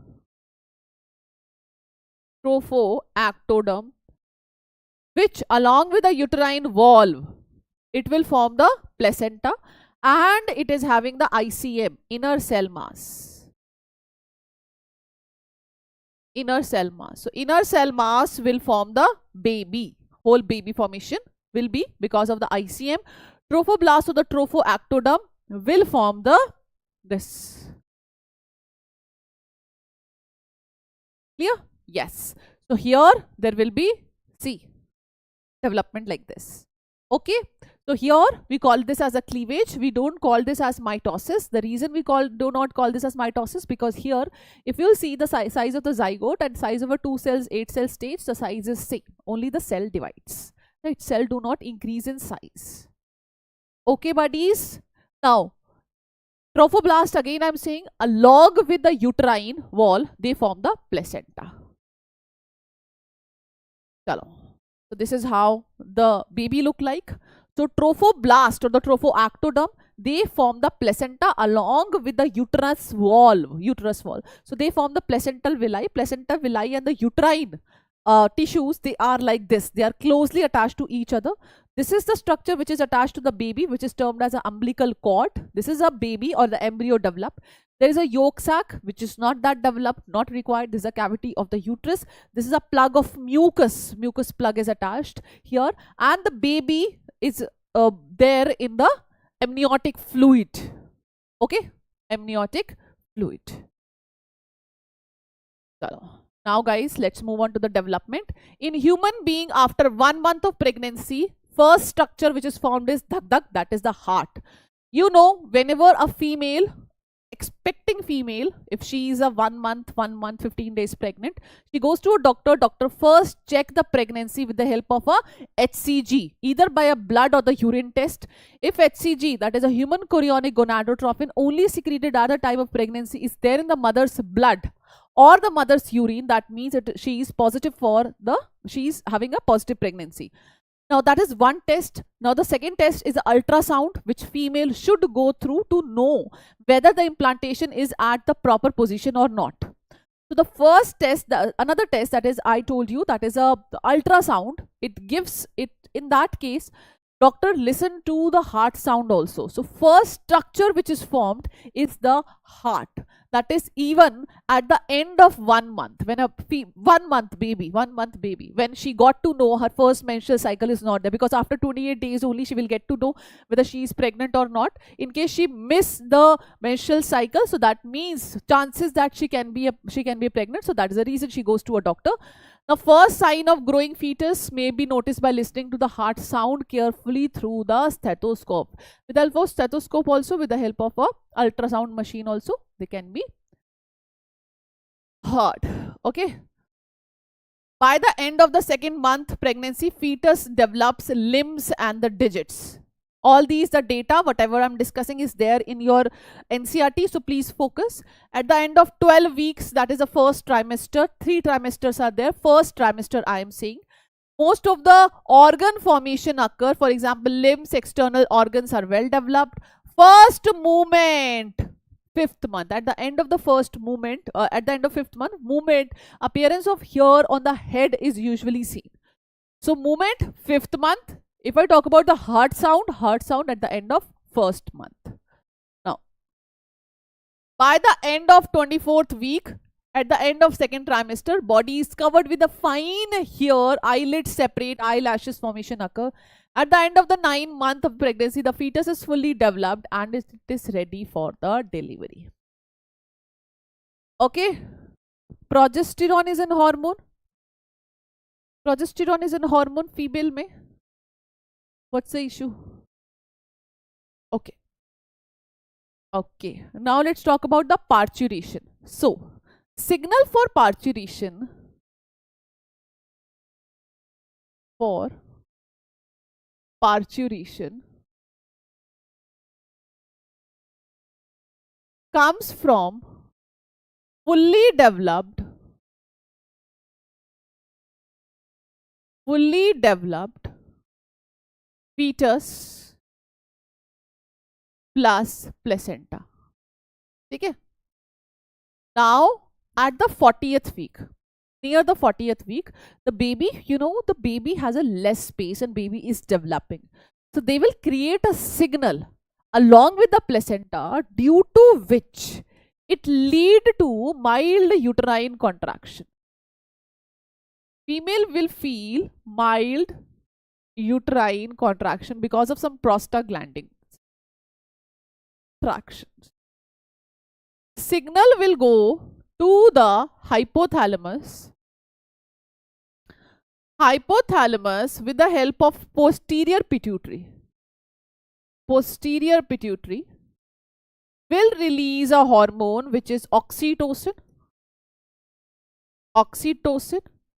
Trophoactoderm, which along with the uterine valve, it will form the placenta, and it is having the ICM, inner cell mass. Inner cell mass. So inner cell mass will form the baby. Whole baby formation will be because of the ICM. Trophoblast or the trophoactoderm will form the this. Clear? Yes. So here there will be development like this. Okay. So here we call this as a cleavage. We don't call this as mitosis. The reason we do not call this as mitosis, because here if you see the size of the zygote and size of a 2 cells 8 cell stage, the size is same. Only the cell divides. Right? Cell do not increase in size. Okay, buddies. Now trophoblast, again I'm saying, along with the uterine wall, they form the placenta. Chalo. So this is how the baby look like. So trophoblast or the trophoactoderm, they form the placenta along with the uterus wall. So they form the placental villi. Placental villi and the uterine tissues, they are like this. They are closely attached to each other. This is the structure which is attached to the baby, which is termed as an umbilical cord. This is a baby or the embryo developed. There is a yolk sac which is not that developed, not required. This is a cavity of the uterus. This is a plug of mucus. Mucus plug is attached here, and the baby is there in the amniotic fluid. Okay, amniotic fluid. Now guys, let's move on to the development. In human being, after 1 month of pregnancy, first structure which is formed is dhak, that is the heart. You know, whenever a female, expecting female, if she is a 1 month 15 days pregnant, she goes to a doctor. Doctor first check the pregnancy with the help of a HCG, either by a blood or the urine test. If HCG, that is a human chorionic gonadotropin, only secreted at the time of pregnancy, is there in the mother's blood or the mother's urine, that means she is positive she is having a positive pregnancy. Now that is one test. Now the second test is ultrasound, which female should go through to know whether the implantation is at the proper position or not. So the first test, another test, that is I told you, that is a ultrasound. It gives it, in that case, doctor listen to the heart sound also. So first structure which is formed is the heart. That is even at the end of 1 month, when a 1 month baby, when she got to know her first menstrual cycle is not there, because after 28 days only she will get to know whether she is pregnant or not. In case she miss the menstrual cycle, so that means chances that she can be pregnant. So that is the reason she goes to a doctor. The first sign of growing fetus may be noticed by listening to the heart sound carefully through the stethoscope. With the help of stethoscope also, with the help of a ultrasound machine also, they can be heard. Okay. By the end of the second month pregnancy, fetus develops limbs and the digits. All these, the data, whatever I'm discussing, is there in your NCRT, so please focus. At the end of 12 weeks, that is the first trimester, 3 trimesters are there. First trimester I am saying, most of the organ formation occur. For example, limbs, external organs are well developed. First movement, 5th month. At the end of the first movement, at the end of 5th month, movement, appearance of hair on the head is usually seen. So movement, 5th month. If I talk about the heart sound at the end of 1st month. Now, by the end of 24th week, at the end of 2nd trimester, body is covered with a fine hair, eyelids separate, eyelashes formation occur. At the end of the 9th month of pregnancy, the fetus is fully developed and it is ready for the delivery. Okay, progesterone is an hormone. Progesterone is an hormone female में. What's the issue? Okay. Okay. Now let's talk about the parturition. So, signal for parturition comes from fully developed fetus plus placenta. Okay. Now at the 40th week, near the 40th week, the baby, the baby has a less space and baby is developing. So they will create a signal along with the placenta, due to which it lead to mild uterine contraction. Female will feel mild uterine contraction because of some prostaglandin contractions. Signal will go to the hypothalamus with the help of posterior pituitary will release a hormone which is oxytocin,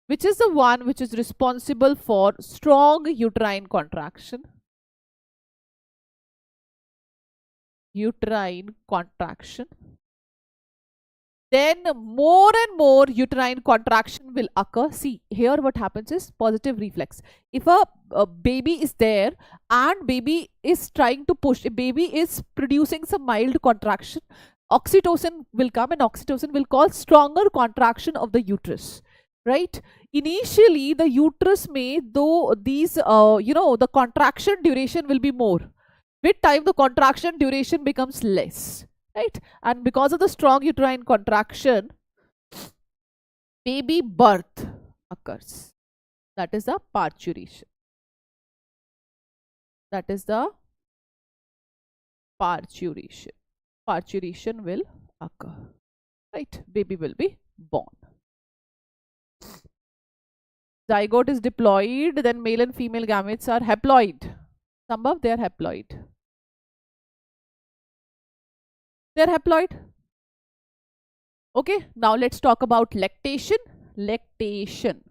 which is the one which is responsible for strong uterine contraction. Then more and more uterine contraction will occur. See, here what happens is positive reflex. If a baby is there and baby is trying to push, if baby is producing some mild contraction, oxytocin will come and oxytocin will cause stronger contraction of the uterus. Right? Initially, the uterus may, though these, the contraction duration will be more. With time, the contraction duration becomes less. Right? And because of the strong uterine contraction, baby birth occurs. That is the parturition. Parturition will occur. Right? Baby will be born. Zygote is diploid, then male and female gametes are haploid. Sambhav, they are haploid. They are haploid. Okay, now let's talk about lactation. Lactation.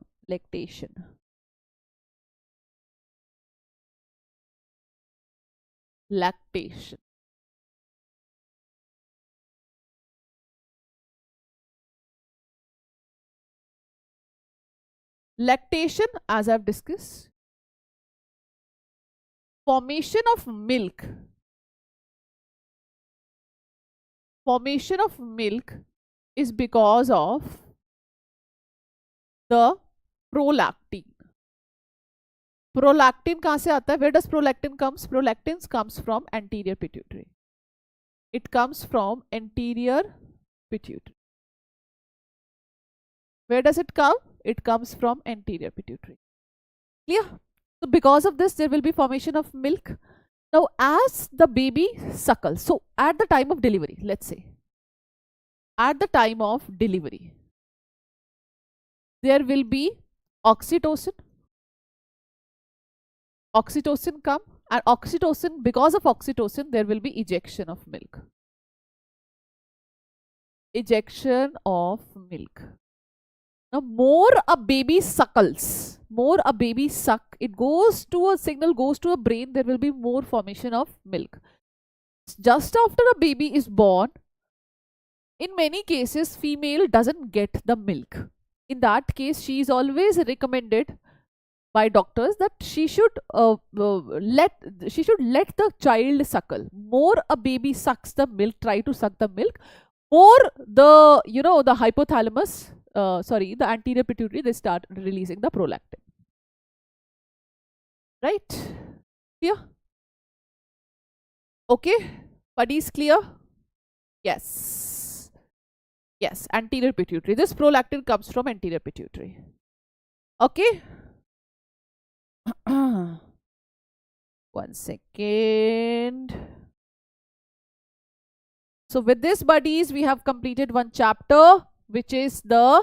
Lactation, as I've discussed, formation of milk, is because of the prolactin. Prolactin कहाँ से आता है? Where does prolactin comes? Prolactin comes from anterior pituitary. It comes from anterior pituitary. Where does it come? It comes from anterior pituitary. Clear? So because of this, there will be formation of milk. Now, as the baby suckles, so at the time of delivery, let's say, at the time of delivery, there will be oxytocin. Oxytocin come, and oxytocin, because of oxytocin, there will be ejection of milk. Ejection of milk. Now, more a baby suckles, more a baby suck, it goes to a signal, goes to a brain, there will be more formation of milk. Just after a baby is born, in many cases, female doesn't get the milk. In that case, she is always recommended by doctors that she should let the child suckle. More a baby sucks the milk, try to suck the milk, more the the hypothalamus, the anterior pituitary, they start releasing the prolactin. Right? Clear? Okay. Buddies, clear? Yes. Yes, anterior pituitary. This prolactin comes from anterior pituitary. Okay. 1 second. So with this, buddies, we have completed one chapter, which is the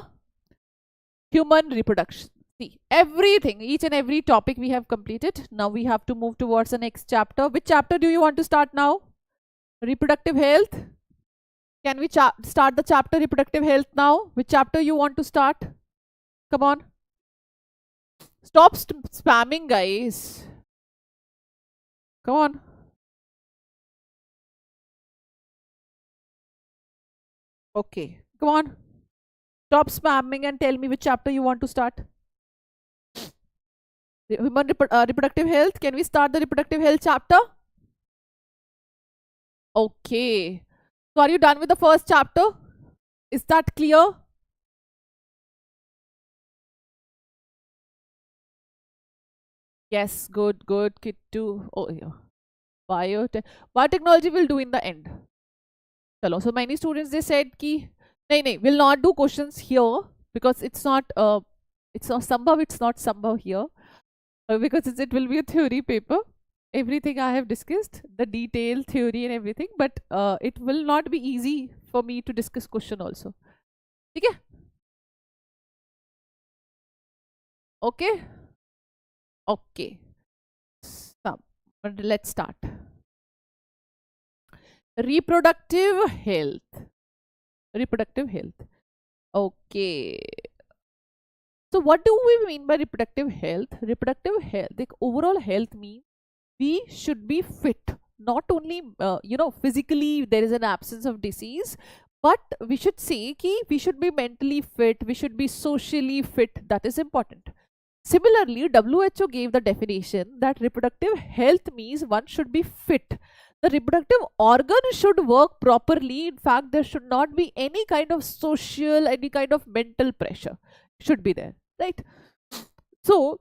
human reproduction. See, everything, each and every topic we have completed. Now we have to move towards the next chapter. Which chapter do you want to start now? Reproductive health. Can we start the chapter reproductive health now? Which chapter you want to start? Come on. Stop spamming, guys. Come on. Okay. Come on. Stop spamming and tell me which chapter you want to start. Human reproductive health. Can we start the reproductive health chapter? Okay. So are you done with the first chapter? Is that clear? Yes, good, good. Kid 2. Oh, yeah. Biotechnology will do in the end. Chalo. So many students, they said ki, nahi, will not do questions here because it's not Sambhav here. Because it will be a theory paper. Everything I have discussed, the detail, theory and everything, but it will not be easy for me to discuss question also. Okay? Okay? Okay. So, let's start. Reproductive health. Reproductive health. Okay. So what do we mean by reproductive health? Reproductive health, the overall health means we should be fit. Not only, physically there is an absence of disease, but we should say ki we should be mentally fit, we should be socially fit. That is important. Similarly, WHO gave the definition that reproductive health means one should be fit. The reproductive organ should work properly. In fact, there should not be any kind of social, any kind of mental pressure should be there, right? So,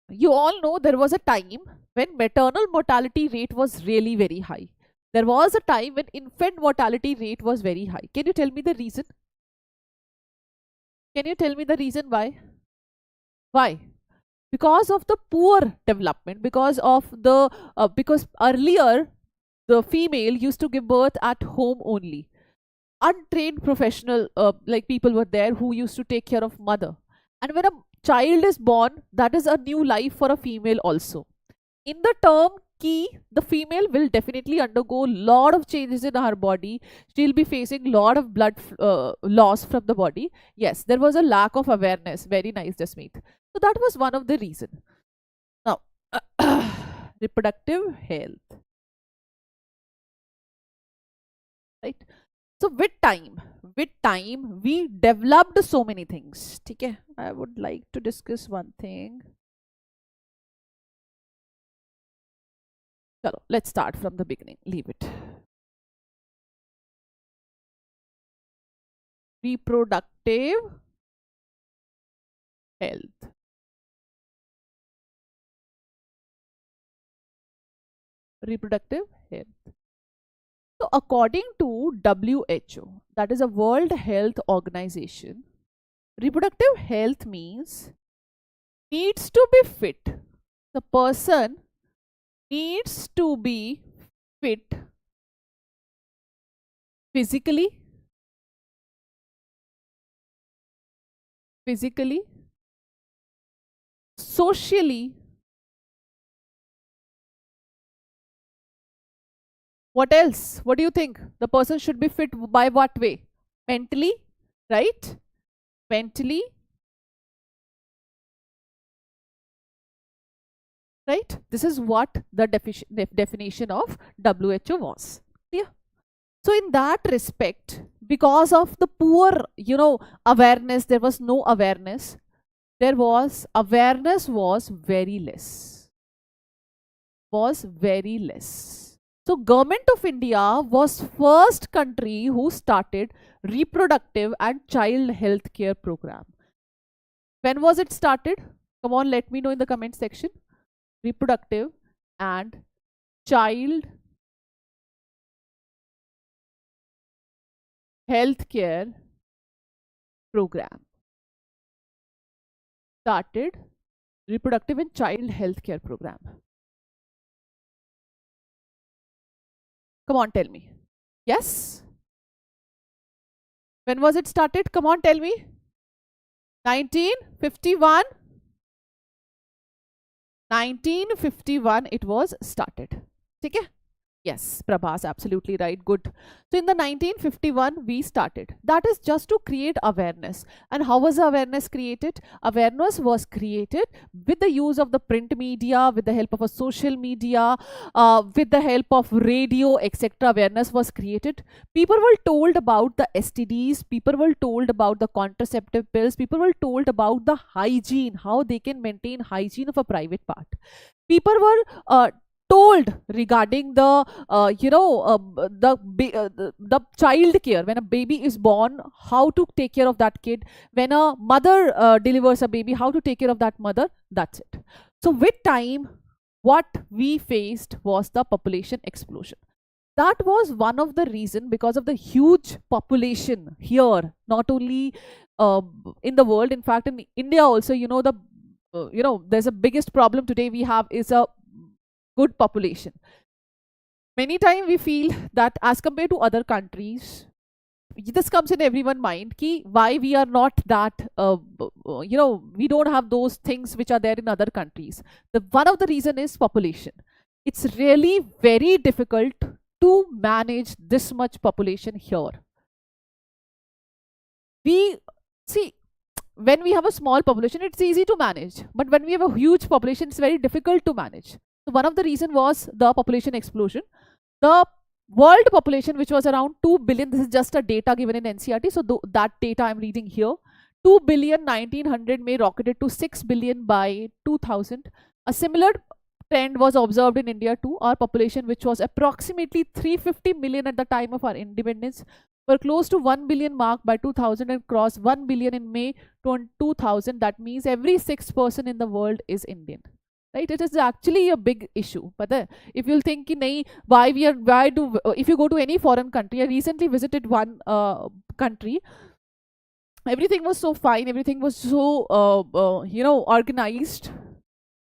you all know there was a time when maternal mortality rate was really very high. There was a time when infant mortality rate was very high. Can you tell me the reason? Can you tell me the reason why? Why? Because of the poor development, because earlier the female used to give birth at home only. Untrained professional like people were there who used to take care of mother. And when a child is born, that is a new life for a female also. In the term key, the female will definitely undergo lot of changes in her body. She'll be facing lot of blood loss from the body. Yes, there was a lack of awareness. Very nice, Jasmeet. So that was one of the reason. Now, reproductive health. Right? So with time, we developed so many things. Okay? I would like to discuss one thing. Chalo, let's start from the beginning. Leave it. Reproductive health. Reproductive health. So, according to WHO, that is a World Health Organization, reproductive health means needs to be fit. The person needs to be fit physically, socially. What else? What do you think? The person should be fit by what way? Mentally, right? Mentally, right? This is what the definition of WHO was. Yeah. So in that respect, because of the poor, awareness, there was no awareness. Awareness was very less. So Government of India was first country who started reproductive and child health care program. When was it started? Come on, let me know in the comment section. Reproductive and child health care program. Started reproductive and child health care program. Come on, tell me. Yes? When was it started? Come on, tell me. 1951. 1951 it was started. Okay? Yes, Prabhas, absolutely right. Good. So in the 1951 we started. That is just to create awareness. And how was the awareness created? Awareness was created with the use of the print media, with the help of a social media, with the help of radio, etc. Awareness was created. People were told about the STDs. People were told about the contraceptive pills. People were told about the hygiene, how they can maintain hygiene of a private part. People were told regarding the the child care. When a baby is born, how to take care of that kid. When a mother delivers a baby, how to take care of that mother. That's it. So with time, what we faced was the population explosion. That was one of the reason, because of the huge population here, not only in the world, in fact in India also. There's a biggest problem today we have is a good population. Many times we feel that as compared to other countries, this comes in everyone's mind, ki why we are not that, we don't have those things which are there in other countries. One of the reason is population. It's really very difficult to manage this much population here. We see, when we have a small population, it's easy to manage. But when we have a huge population, it's very difficult to manage. So one of the reason was the population explosion. The world population, which was around 2 billion, this is just a data given in NCERT, so that data I'm reading here. 2 billion 1900 may rocketed to 6 billion by 2000. A similar trend was observed in India too. Our population, which was approximately 350 million at the time of our independence, were close to 1 billion mark by 2000 and crossed 1 billion in May 2000. That means every 6th person in the world is Indian. Right? It is actually a big issue. But if you'll think, if you go to any foreign country, I recently visited one country. Everything was so fine. Everything was so, organized.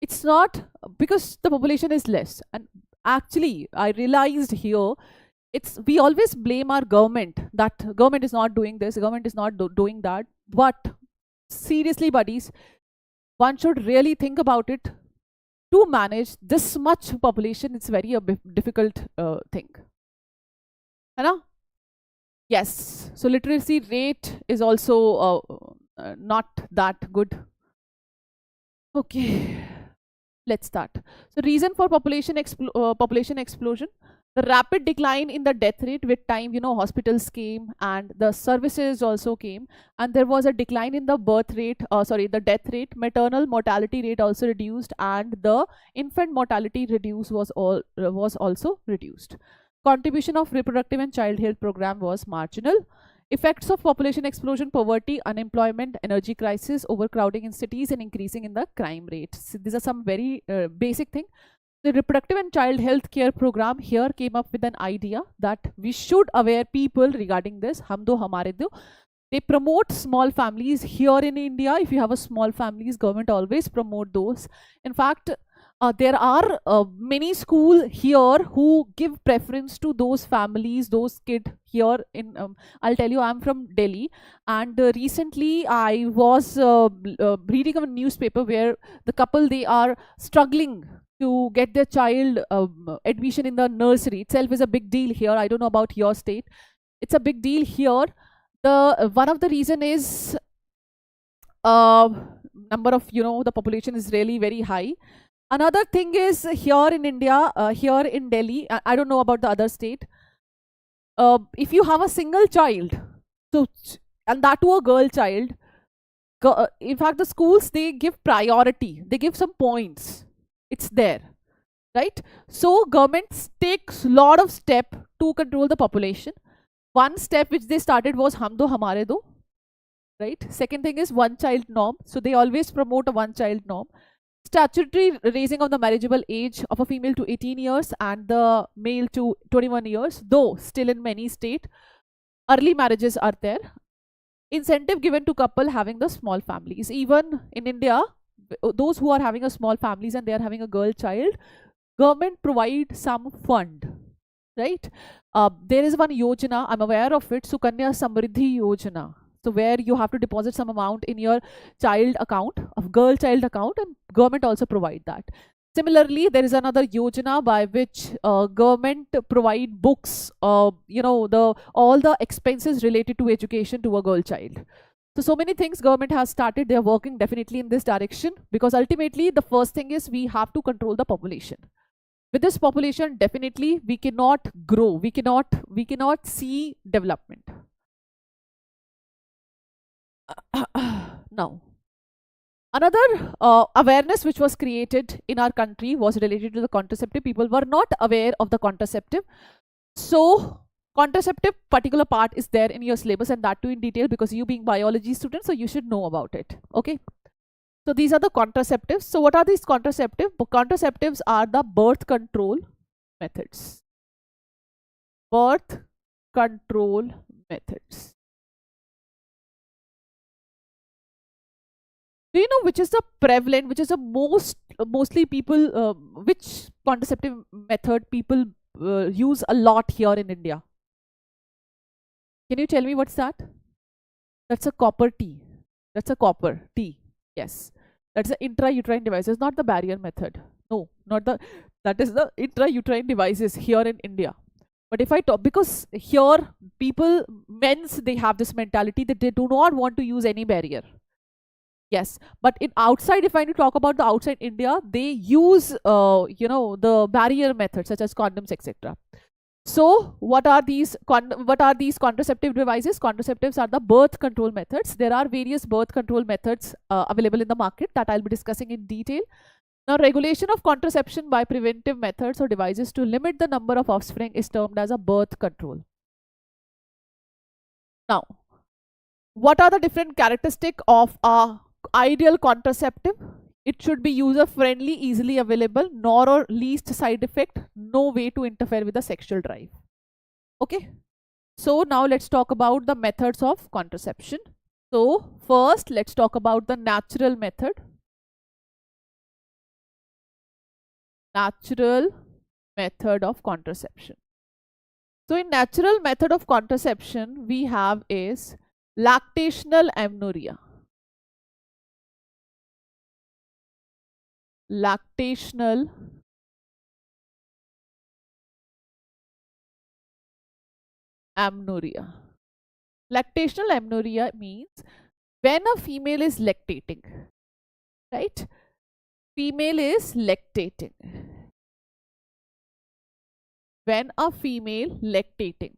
It's not because the population is less. And actually, I realized here, we always blame our government, that government is not doing this, government is not doing that. But seriously, buddies, one should really think about it. To manage this much population, it's very difficult thing. Yes. So literacy rate is also not that good. Okay. Let's start. So reason for population explosion. The rapid decline in the death rate with time, hospitals came and the services also came, and there was a decline in the the death rate, maternal mortality rate also reduced, and the infant mortality was also reduced. Contribution of reproductive and child health program was marginal. Effects of population explosion, poverty, unemployment, energy crisis, overcrowding in cities, and increasing in the crime rate. So these are some very basic things. The reproductive and child health care program here came up with an idea that we should aware people regarding this. Hum do hamare do. They promote small families here in India. If you have a small families, government always promote those. In fact, there are many school here who give preference to those families, those kid here in. I'll tell you, I'm from Delhi, and recently I was reading a newspaper where the couple, they are struggling to get their child admission in the nursery. Itself is a big deal here. I don't know about your state. It's a big deal here. The one of the reason is uh, number of the population is really very high. Another thing is here in India, here in Delhi, I don't know about the other state. If you have a single child, so and that to a girl child, in fact, the schools, they give priority. They give some points. It's there, right? So government takes lot of step to control the population. One step which they started was hum do hamare do, right? Second thing is one child norm. So they always promote a one child norm. Statutory raising of the marriageable age of a female to 18 years and the male to 21 years, though still in many states, early marriages are there. Incentive given to couple having the small families. Even in India, those who are having a small families and they are having a girl child, government provide some fund, right? There is one yojana, I'm aware of it, Sukanya Samriddhi Yojana. So where you have to deposit some amount in your child account, of girl child account, and government also provide that. Similarly, there is another yojana by which government provide books, the all the expenses related to education to a girl child. So many things government has started. They are working definitely in this direction, because ultimately the first thing is we have to control the population. With this population, definitely we cannot grow. We cannot see development. Now, another awareness which was created in our country was related to the contraceptive. People were not aware of the contraceptive. So contraceptive particular part is there in your syllabus, and that too in detail, because you being biology students, so you should know about it. Okay. So these are the contraceptives. So what are these contraceptives? Contraceptives are the birth control methods. Birth control methods. Do you know which is the prevalent, which is the mostly people, which contraceptive method people use a lot here in India? Can you tell me what's that? That's a copper T. That's a copper T. Yes. That's the intrauterine devices, not the barrier method. No, not the, that is the intrauterine devices here in India. But if I talk, because here people, men's, they have this mentality that they do not want to use any barrier. Yes, but in outside, if I need to talk about the outside India, they use the barrier methods such as condoms, etc. So what are these contraceptive devices? Contraceptives are the birth control methods. There are various birth control methods available in the market that I'll be discussing in detail. Now, regulation of contraception by preventive methods or devices to limit the number of offspring is termed as a birth control. Now, what are the different characteristics of a ideal contraceptive? It should be user friendly, easily available, nor or least side effect, no way to interfere with the sexual drive. Okay, so now let's talk about the methods of contraception. So first, let's talk about the natural method. Natural method of contraception. So in natural method of contraception, we have is lactational amenorrhea. Lactational amenorrhea. Lactational amenorrhea means when a female is lactating, right? Female is lactating. when a female lactating,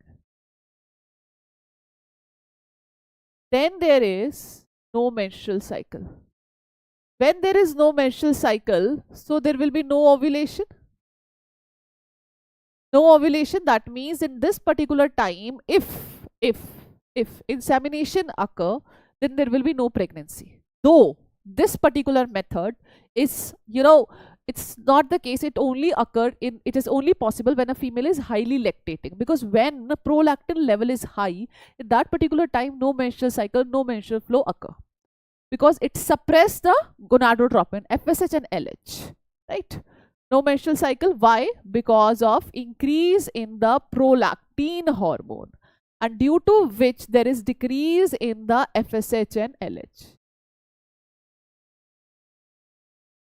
then there is no menstrual cycle. When there is no menstrual cycle, so there will be no ovulation. No ovulation, that means in this particular time, if if insemination occur, then there will be no pregnancy. Though this particular method is, it's not the case. It is only possible when a female is highly lactating, because when the prolactin level is high, at that particular time, no menstrual cycle, no menstrual flow occur, because it suppress the gonadotropin, FSH and LH, right? No menstrual cycle. Why? Because of increase in the prolactin hormone, and due to which there is decrease in the FSH and LH.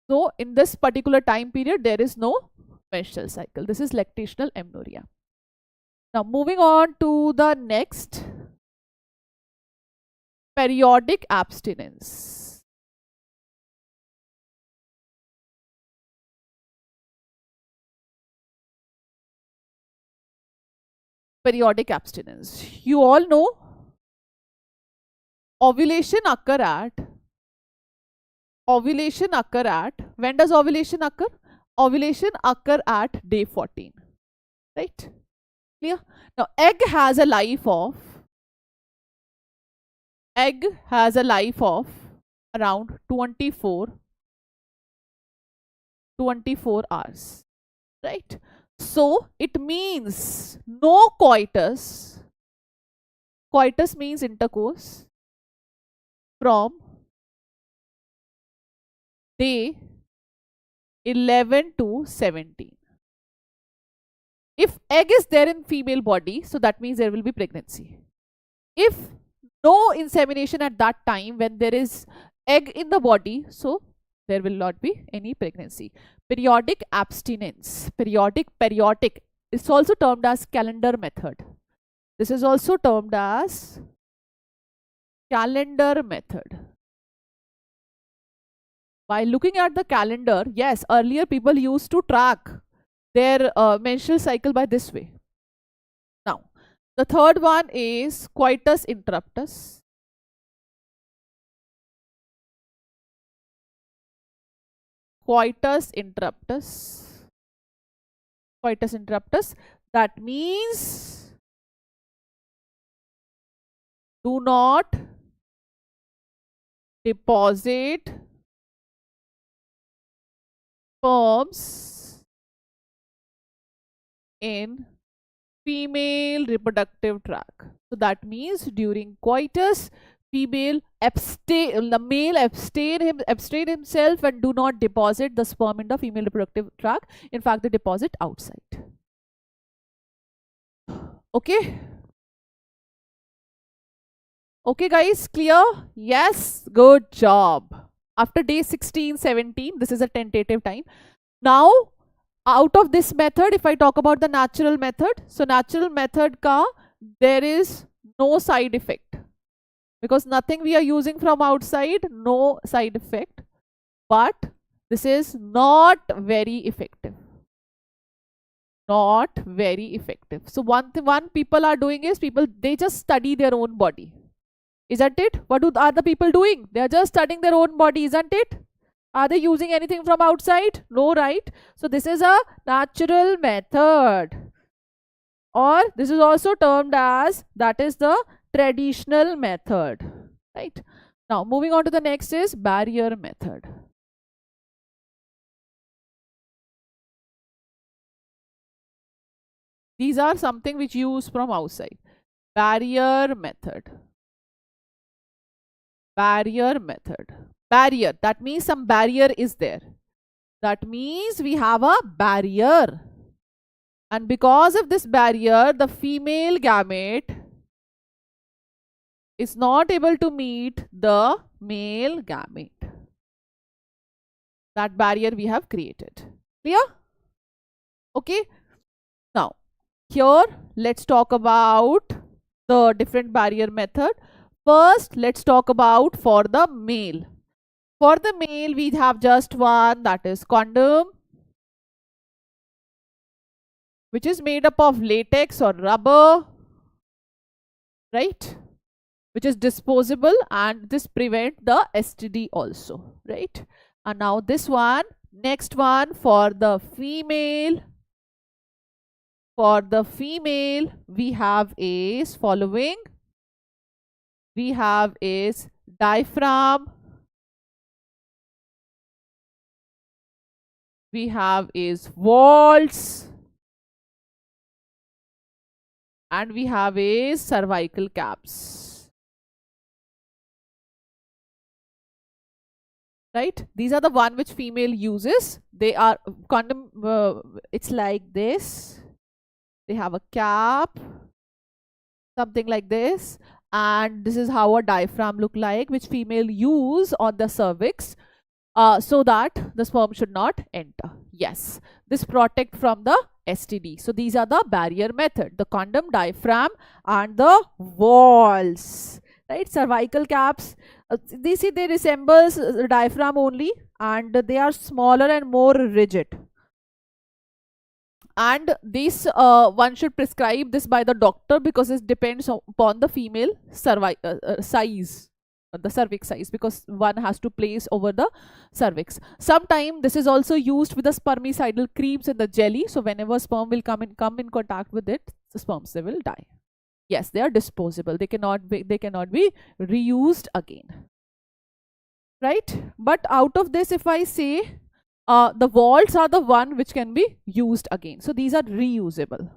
So in this particular time period, there is no menstrual cycle. This is lactational amenorrhea. Now moving on to the next, periodic abstinence. Periodic abstinence. You all know ovulation occur at, when does ovulation occur? Ovulation occur at day 14, right? Clear? Now egg has a life of around 24 hours, right? So it means no coitus. Coitus means intercourse from day 11 to 17. If egg is there in female body, so that means there will be pregnancy. If no insemination at that time, when there is egg in the body, so there will not be any pregnancy. Periodic abstinence. Periodic. It's also termed as calendar method. This is also termed as calendar method. By looking at the calendar, yes, earlier people used to track their menstrual cycle by this way. Now, the third one is coitus interruptus. Coitus interruptus. Coitus interruptus. That means do not deposit sperms in female reproductive tract. So that means during coitus, the male abstain himself and do not deposit the sperm in the female reproductive tract. In fact, they deposit outside. Okay. Okay, guys, clear? Yes, good job. After day 16, 17, this is a tentative time. Now, out of this method, if I talk about the natural method, so natural method there is no side effect, because nothing we are using from outside, no side effect, but this is not very effective. Not very effective. So one people are doing is, they just study their own body. Isn't it? What are the people doing? They are just studying their own body, isn't it? Are they using anything from outside? No, right? So this is a natural method, or this is also termed as, that is the traditional method, right? Now moving on to the next is barrier method. These are something which you use from outside. Barrier method. Barrier method. Barrier, that means some barrier is there. That means we have a barrier, and because of this barrier, the female gamete is not able to meet the male gamete. That barrier we have created. Clear? Okay. Now, here let's talk about the different barrier method. First, let's talk about for the male. For the male, we have just one, that is condom. which is made up of latex or rubber, right? Which is disposable, and this prevent the STD also, right? And now this one, next one for the female. For the female, we have is following. We have is diaphragm. We have is vaults. And we have is cervical caps. Right? These are the one which female uses. They are condom. It's like this. They have a cap, something like this, and this is how a diaphragm look like, which female use on the cervix, so that the sperm should not enter. Yes, this protect from the STD. So these are the barrier method: the condom, diaphragm, and the walls. Right, cervical caps. They see they resembles diaphragm only, and they are smaller and more rigid. And this one should prescribe this by the doctor, because it depends upon the female size, the cervix size, because one has to place over the cervix. Sometime this is also used with the spermicidal creams in the jelly, so whenever sperm will come in contact with it, the sperms, they will die. Yes, they are disposable, they cannot be reused again, right? But out of this, if I say, the walls are the one which can be used again. So these are reusable.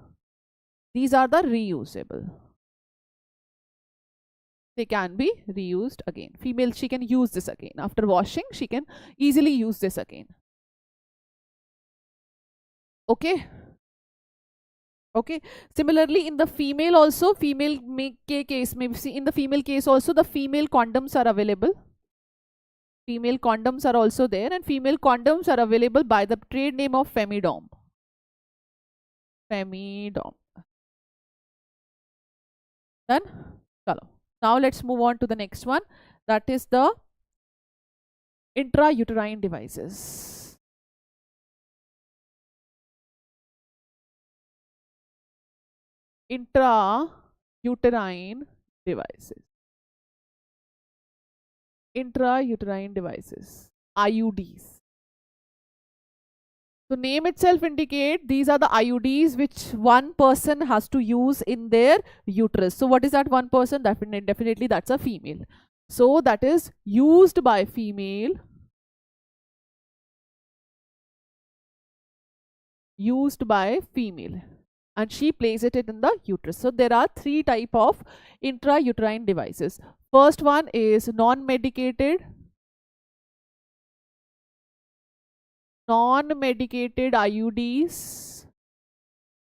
These are the reusable. They can be reused again. Female, she can use this again. After washing, she can easily use this again. Okay. Okay. Similarly, in the female also, female case, maybe in the female case also, the female condoms are available. Female condoms are also there, and female condoms are available by the trade name of Femidom. Femidom. Done? Chalo. Now let's move on to the next one. That is the intrauterine devices. Intrauterine devices. Intrauterine devices, IUDs. So name itself indicate these are the IUDs which one person has to use in their uterus. So what is that one person? Definitely that's a female. So that is used by female. Used by female. And she places it in the uterus. So there are three type of intrauterine devices. First one is non-medicated IUDs.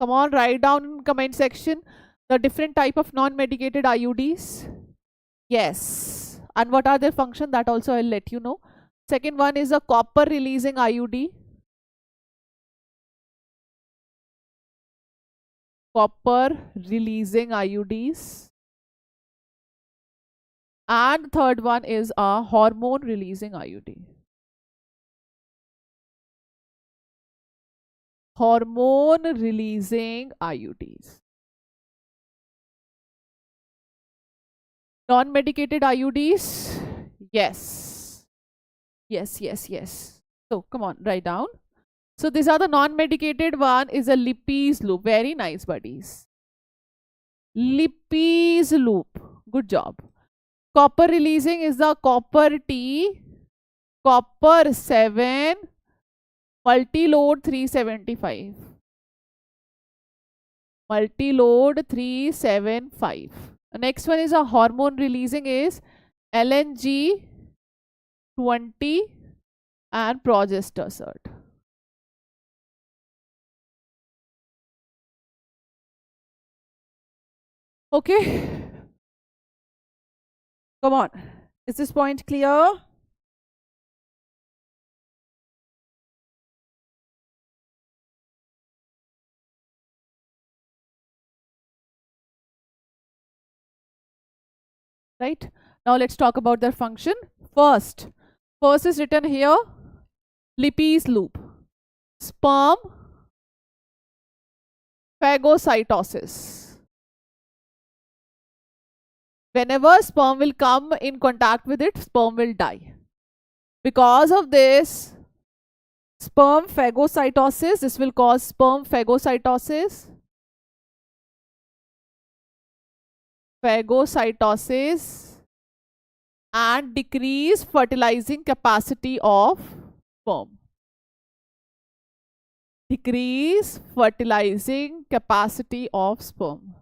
Come on, write down in comment section the different type of non-medicated IUDs. Yes. And what are their function? That also I'll let you know. Second one is a copper releasing IUD. Copper releasing IUDs. And third one is a hormone releasing IUD. Hormone releasing IUDs. Non-medicated IUDs. Yes. Yes. So come on, write down. So these are the non-medicated one is a Lippes loop. Very nice, buddies. Lippes loop. Good job. Copper releasing is the copper T, copper 7, multi-load 375. Multi-load 375. The next one is a hormone releasing is LNG 20 and progesterone. Okay. Come on. Is this point clear? Right? Now let's talk about their function. First is written here, Lippes loop. Sperm Phagocytosis. Whenever sperm will come in contact with it, sperm will die. Because of this, sperm phagocytosis, this will cause sperm phagocytosis. Phagocytosis and decrease fertilizing capacity of sperm. Decrease fertilizing capacity of sperm.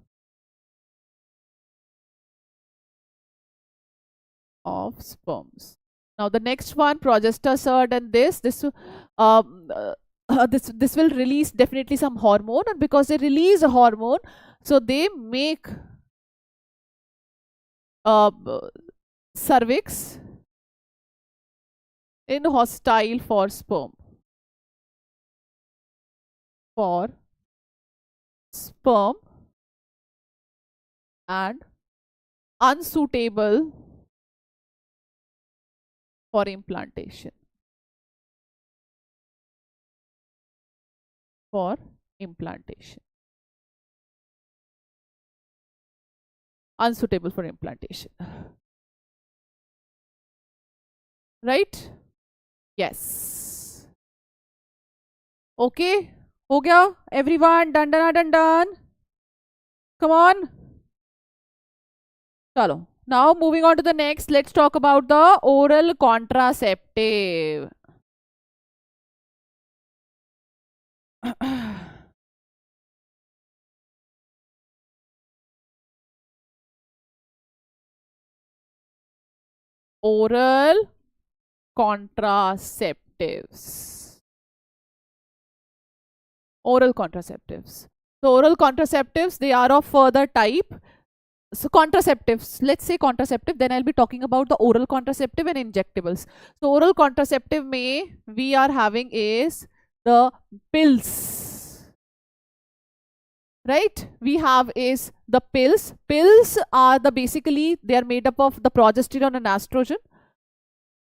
Of sperms. Now the next one, progester surd, and this this will release definitely some hormone, and because they release a hormone, so they make cervix inhostile for sperm. For sperm and unsuitable for implantation. For implantation. Unsuitable for implantation. Right? Yes. Okay. हो गया everyone, done. Come on. चलो. Now moving on to the next, let's talk about the oral contraceptive. Oral contraceptives. Oral contraceptives. So oral contraceptives, they are of further type. So contraceptives, let's say contraceptive, then I'll be talking about the oral contraceptive and injectables. So oral contraceptive may we are having is the pills. Right? We have is the pills. Pills are the basically they are made up of the progesterone and estrogen.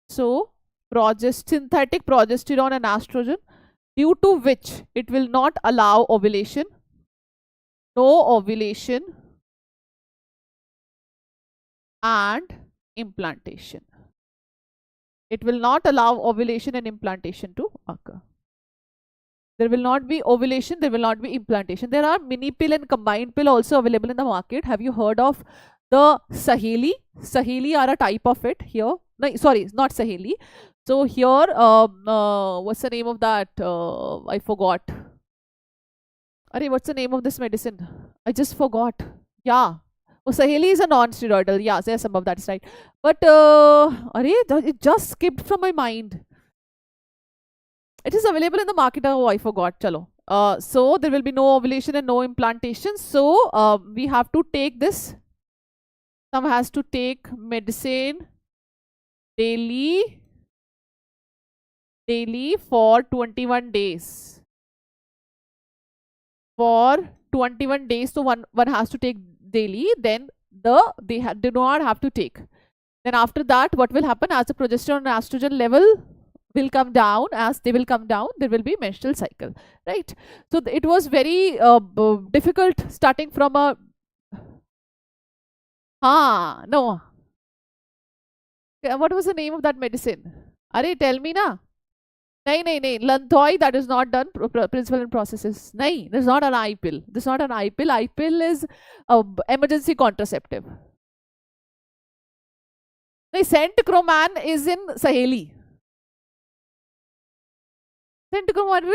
So synthetic progesterone and estrogen, due to which it will not allow ovulation, no ovulation and implantation. It will not allow ovulation and implantation to occur. There will not be ovulation, there will not be implantation. There are mini pill and combined pill also available in the market. Have you heard of the Saheli? Saheli are a type of it here. No, sorry, not Saheli. So here, what's the name of that? I forgot. Arey, what's the name of this medicine? I just forgot. Yeah. Oh, Saheli is a non-steroidal. Yeah, there's some of that is right. But arey, it just skipped from my mind. It is available in the market. Oh, I forgot. Chalo. So there will be no ovulation and no implantation. So we have to take this. Some has to take medicine daily for 21 days. For 21 days, so one has to take daily. Then they do not have to take. Then after that, what will happen as the progesterone and estrogen level will come down, as they will come down, there will be menstrual cycle, right? So it was very difficult starting from a no. What was the name of that medicine? Arey, tell me na. Nahi. Lanthoi, that is not done. Principle and processes. Nahi, this is not an eye pill. This is not an eye pill. Eye pill is emergency contraceptive. Nahi, Centroman is in Saheli. Centroman,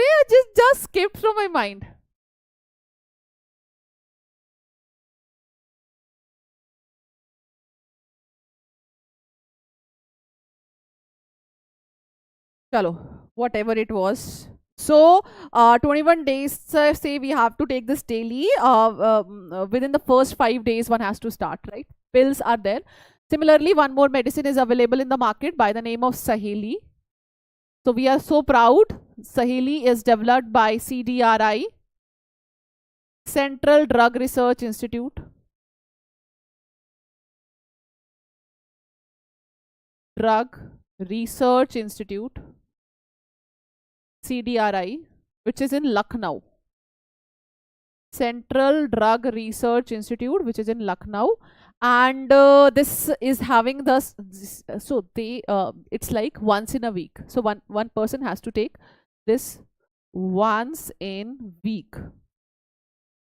just skipped from my mind. Chalo, whatever it was. So 21 days, say we have to take this daily. Within the first 5 days, one has to start, right? Pills are there. Similarly, one more medicine is available in the market by the name of Saheli. So we are so proud. Saheli is developed by CDRI, Central Drug Research Institute. Drug Research Institute, CDRI, which is in Lucknow. Central Drug Research Institute, which is in Lucknow. And this is having so they it's like once in a week. So one person has to take this once in week,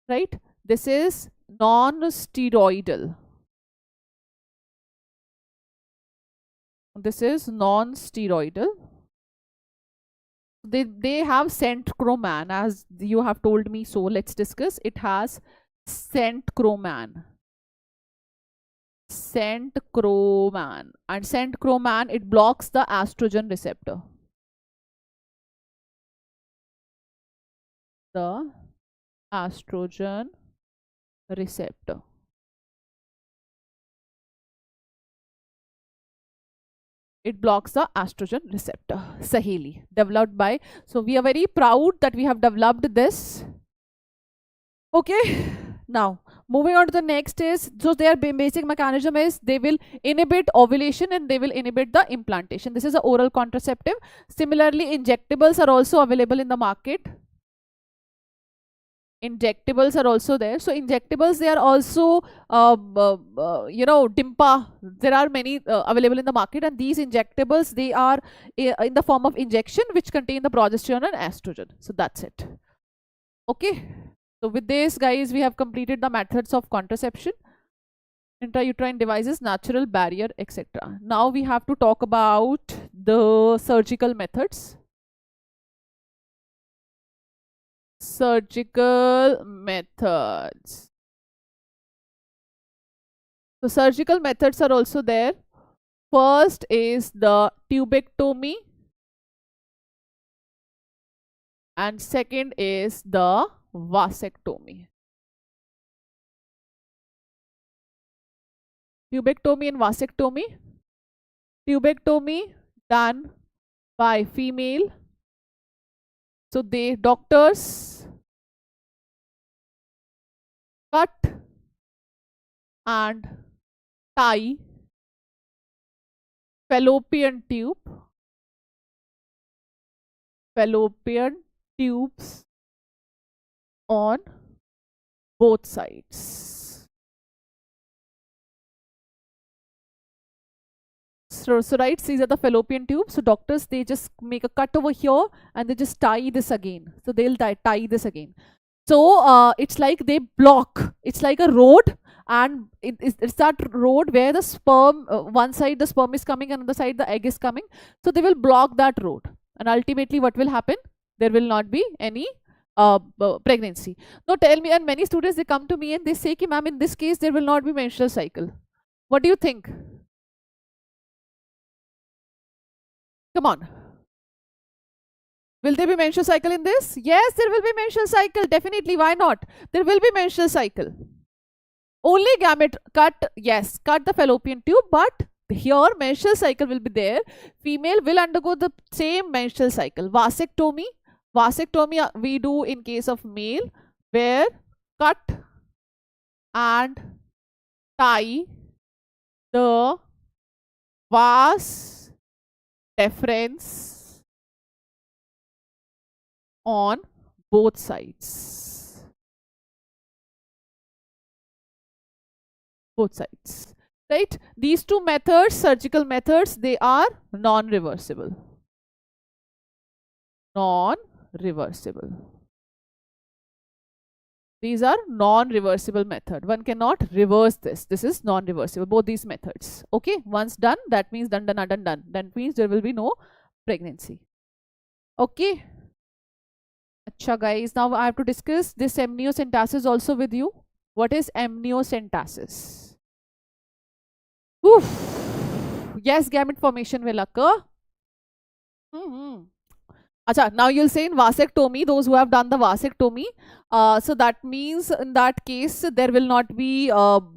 right? This is non-steroidal. This is non-steroidal. They have centchroman, as you have told me. So let's discuss. It has centchroman. Centchroman. And centchroman, it blocks the estrogen receptor. The estrogen receptor. It blocks the estrogen receptor. Saheli, developed by, so we are very proud that we have developed this. Okay, now moving on to the next is, so their basic mechanism is they will inhibit ovulation and they will inhibit the implantation. This is an oral contraceptive. Similarly, injectables are also available in the market. Injectables are also there. So injectables, they are also Dimpa. There are many available in the market, and these injectables, they are in the form of injection, which contain the progesterone and estrogen. So that's it. Okay, so with this, guys, we have completed the methods of contraception, intrauterine devices, natural barrier, etc. Now we have to talk about the surgical methods. Surgical methods. So surgical methods are also there. First is the tubectomy, and second is the vasectomy. Tubectomy and vasectomy. Tubectomy done by female. So they doctors cut and tie fallopian tubes on both sides. So right, these are the fallopian tubes. So doctors, they just make a cut over here and they just tie this again. So they'll tie this again. So it's like they block. It's like a road, and it's that road where the sperm, one side the sperm is coming and on the side the egg is coming. So they will block that road, and ultimately what will happen? There will not be any pregnancy. Now tell me, and many students, they come to me and they say, "Ki ma'am, in this case there will not be menstrual cycle." What do you think? Come on. Will there be menstrual cycle in this? Yes, there will be menstrual cycle. Definitely. Why not? There will be menstrual cycle. Only gamete cut, yes, cut the fallopian tube, but here menstrual cycle will be there. Female will undergo the same menstrual cycle. Vasectomy we do in case of male, where cut and tie the vas deferens on both sides. Right? These two methods, surgical methods, they are non-reversible. These are non-reversible method. One cannot reverse this. This is non-reversible, both these methods. Okay, once done, that means done. That means there will be no pregnancy. Okay. Acha guys, now I have to discuss this amniocentesis also with you. What is amniocentesis? Oof. Yes, gamete formation will occur. Acha, now you'll say in vasectomy, those who have done the vasectomy, so that means in that case there will not be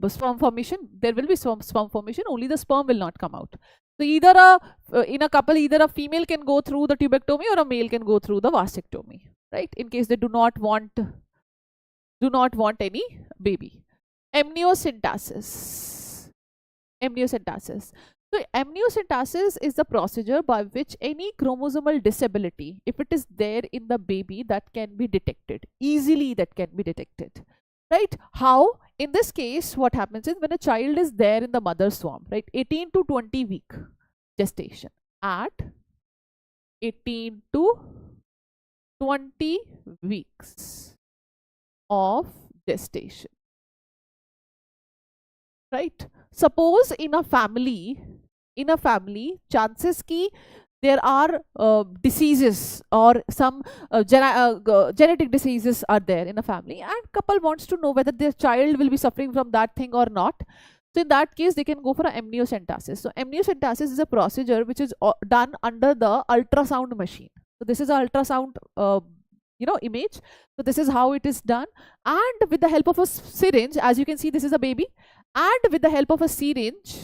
sperm formation. There will be sperm formation, only the sperm will not come out. So either in a couple, either a female can go through the tubectomy or a male can go through the vasectomy, right? In case they do not want any baby. Amniocentesis. So amniocentesis is the procedure by which any chromosomal disability, if it is there in the baby, that can be detected easily, that can be detected, right? How? In this case, what happens is when a child is there in the mother's womb, right, 18 to 20 week gestation, at 18 to 20 weeks of gestation, right? Suppose in a family, chances ki there are diseases or some genetic diseases are there in a family, and couple wants to know whether their child will be suffering from that thing or not. So in that case, they can go for amniocentesis. So amniocentesis is a procedure which is done under the ultrasound machine. So this is an ultrasound image. So this is how it is done, and with the help of a syringe, as you can see, this is a baby, and with the help of a syringe,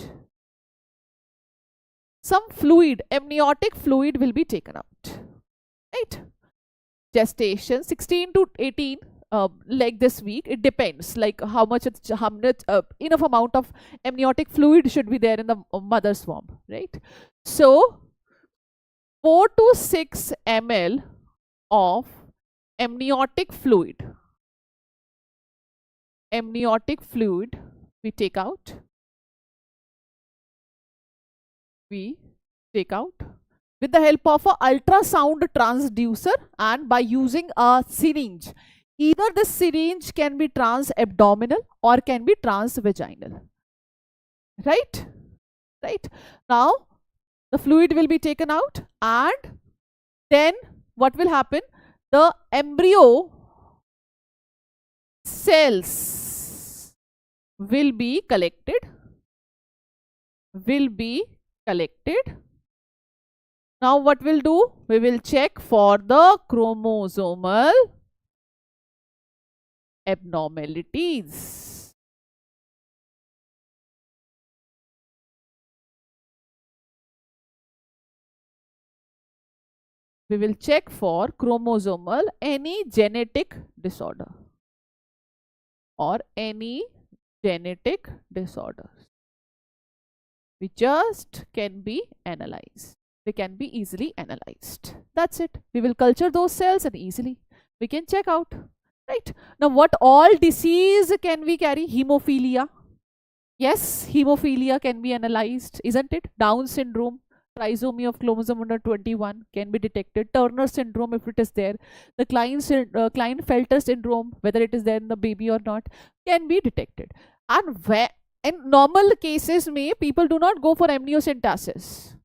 some fluid, amniotic fluid, will be taken out, right? Gestation 16 to 18, like this week, it depends, like how much enough amount of amniotic fluid should be there in the mother's womb, right? So 4 to 6 ml of amniotic fluid we take out with the help of a ultrasound transducer and by using a syringe. Either the syringe can be trans-abdominal or can be trans-vaginal, right? Now the fluid will be taken out, and then what will happen? The embryo cells will be collected. Now what we'll do? We will check for the chromosomal abnormalities. We will check for chromosomal any genetic disorder or any genetic disorders. We just can be analyzed. They can be easily analyzed. That's it. We will culture those cells and easily we can check out. Right. Now, what all disease can we carry? Hemophilia. Yes, hemophilia can be analyzed, isn't it? Down syndrome, trisomy of chromosome number 21 can be detected. Turner syndrome, if it is there. The Klinefelter syndrome, whether it is there in the baby or not, can be detected. And in normal cases, people do not go for amniocentesis.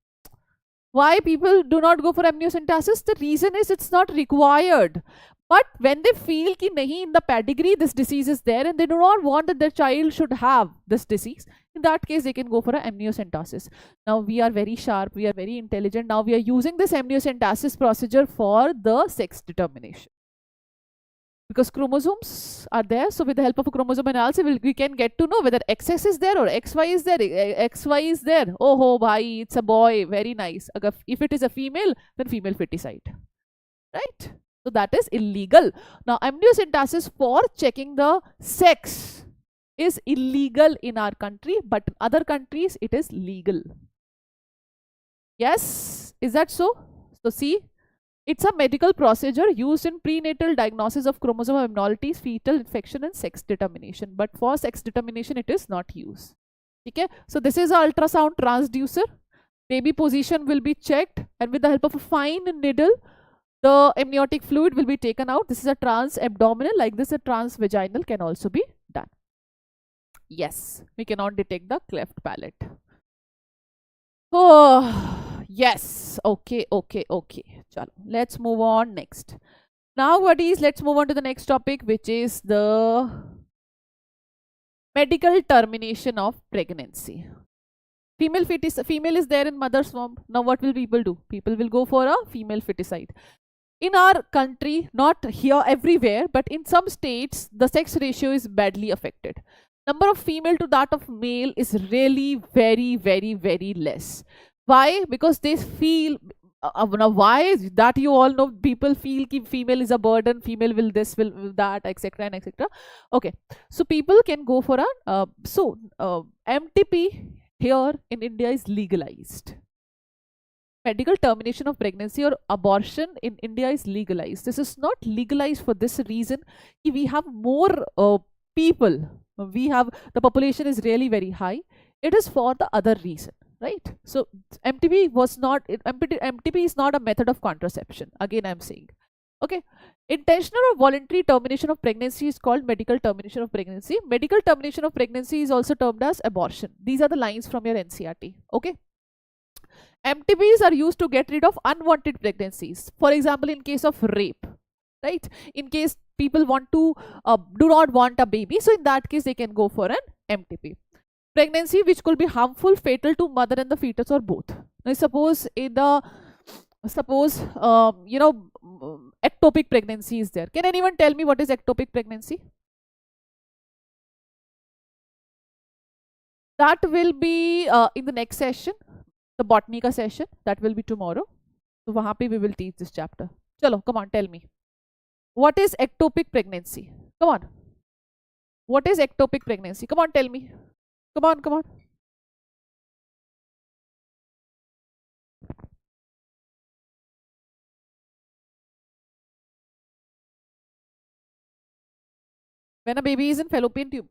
Why people do not go for amniocentesis? The reason is it's not required. But when they feel ki nahi, in the pedigree this disease is there and they do not want that their child should have this disease, in that case they can go for an amniocentesis. Now we are very sharp, we are very intelligent. Now we are using this amniocentesis procedure for the sex determination. Because chromosomes are there, so with the help of a chromosome analysis, we can get to know whether XX is there or XY is there. XY is there. Oh ho, bhai, it's a boy. Very nice. If it is a female, then female feticide. Right? So that is illegal. Now, amniocentesis for checking the sex is illegal in our country, but in other countries it is legal. Yes? Is that so? So see, it's a medical procedure used in prenatal diagnosis of chromosomal abnormalities, fetal infection and sex determination. But for sex determination, it is not used. Okay? So this is an ultrasound transducer. Baby position will be checked, and with the help of a fine needle, the amniotic fluid will be taken out. This is a trans-abdominal. Like this, a trans-vaginal can also be done. Yes, we cannot detect the cleft palate. Oh. Yes, okay. Chalo, let's move on next. Now, buddies, let's move on to the next topic, which is the medical termination of pregnancy. Female is there in mother's womb. Now, what will people do? People will go for a female feticide. In our country, not here everywhere, but in some states, the sex ratio is badly affected. Number of female to that of male is really very less. Why? Because they feel, now why is that? You all know, people feel that female is a burden, female will this, will that, etc. and etc. Okay, so people can go for a MTP here in India is legalized. Medical termination of pregnancy or abortion in India is legalized. This is not legalized for this reason. We have more people. We have the population is really very high. It is for the other reason, right? So MTP was not MTP is not a method of contraception. Again, I'm saying, okay. Intentional or voluntary termination of pregnancy is called medical termination of pregnancy. Medical termination of pregnancy is also termed as abortion. These are the lines from your NCRT. Okay. MTPs are used to get rid of unwanted pregnancies. For example, in case of rape, right? In case people want to do not want a baby, so in that case they can go for an MTP. Pregnancy which could be harmful, fatal to mother and the fetus or both. Now, suppose ectopic pregnancy is there. Can anyone tell me what is ectopic pregnancy? That will be in the next session. The botany ka session, that will be tomorrow. So wahan pe we will teach this chapter. Chalo, come on, tell me. What is ectopic pregnancy? Come on. What is ectopic pregnancy? Come on, tell me. Come on, come on. When a baby is in fallopian tube.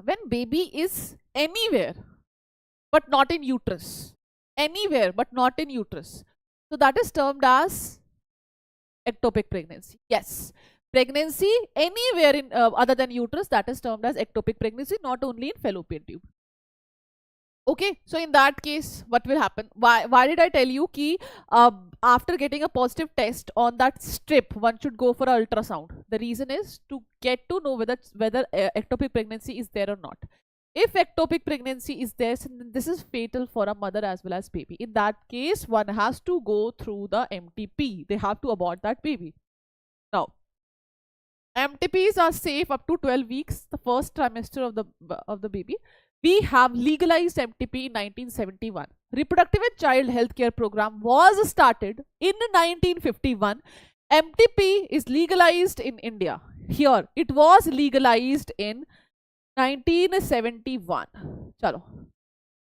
When baby is anywhere, but not in uterus. Anywhere, but not in uterus. So that is termed as ectopic pregnancy. Yes. Pregnancy anywhere in other than uterus, that is termed as ectopic pregnancy, not only in fallopian tube. Okay, so in that case, what will happen? Why did I tell you ki after getting a positive test on that strip, one should go for an ultrasound? The reason is to get to know whether ectopic pregnancy is there or not. If ectopic pregnancy is there, then this is fatal for a mother as well as baby. In that case, one has to go through the MTP. They have to abort that baby. Now, MTPs are safe up to 12 weeks, the first trimester of the baby. We have legalized MTP in 1971. Reproductive and Child Healthcare Program was started in 1951. MTP is legalized in India. Here, it was legalized in 1971. Chalo.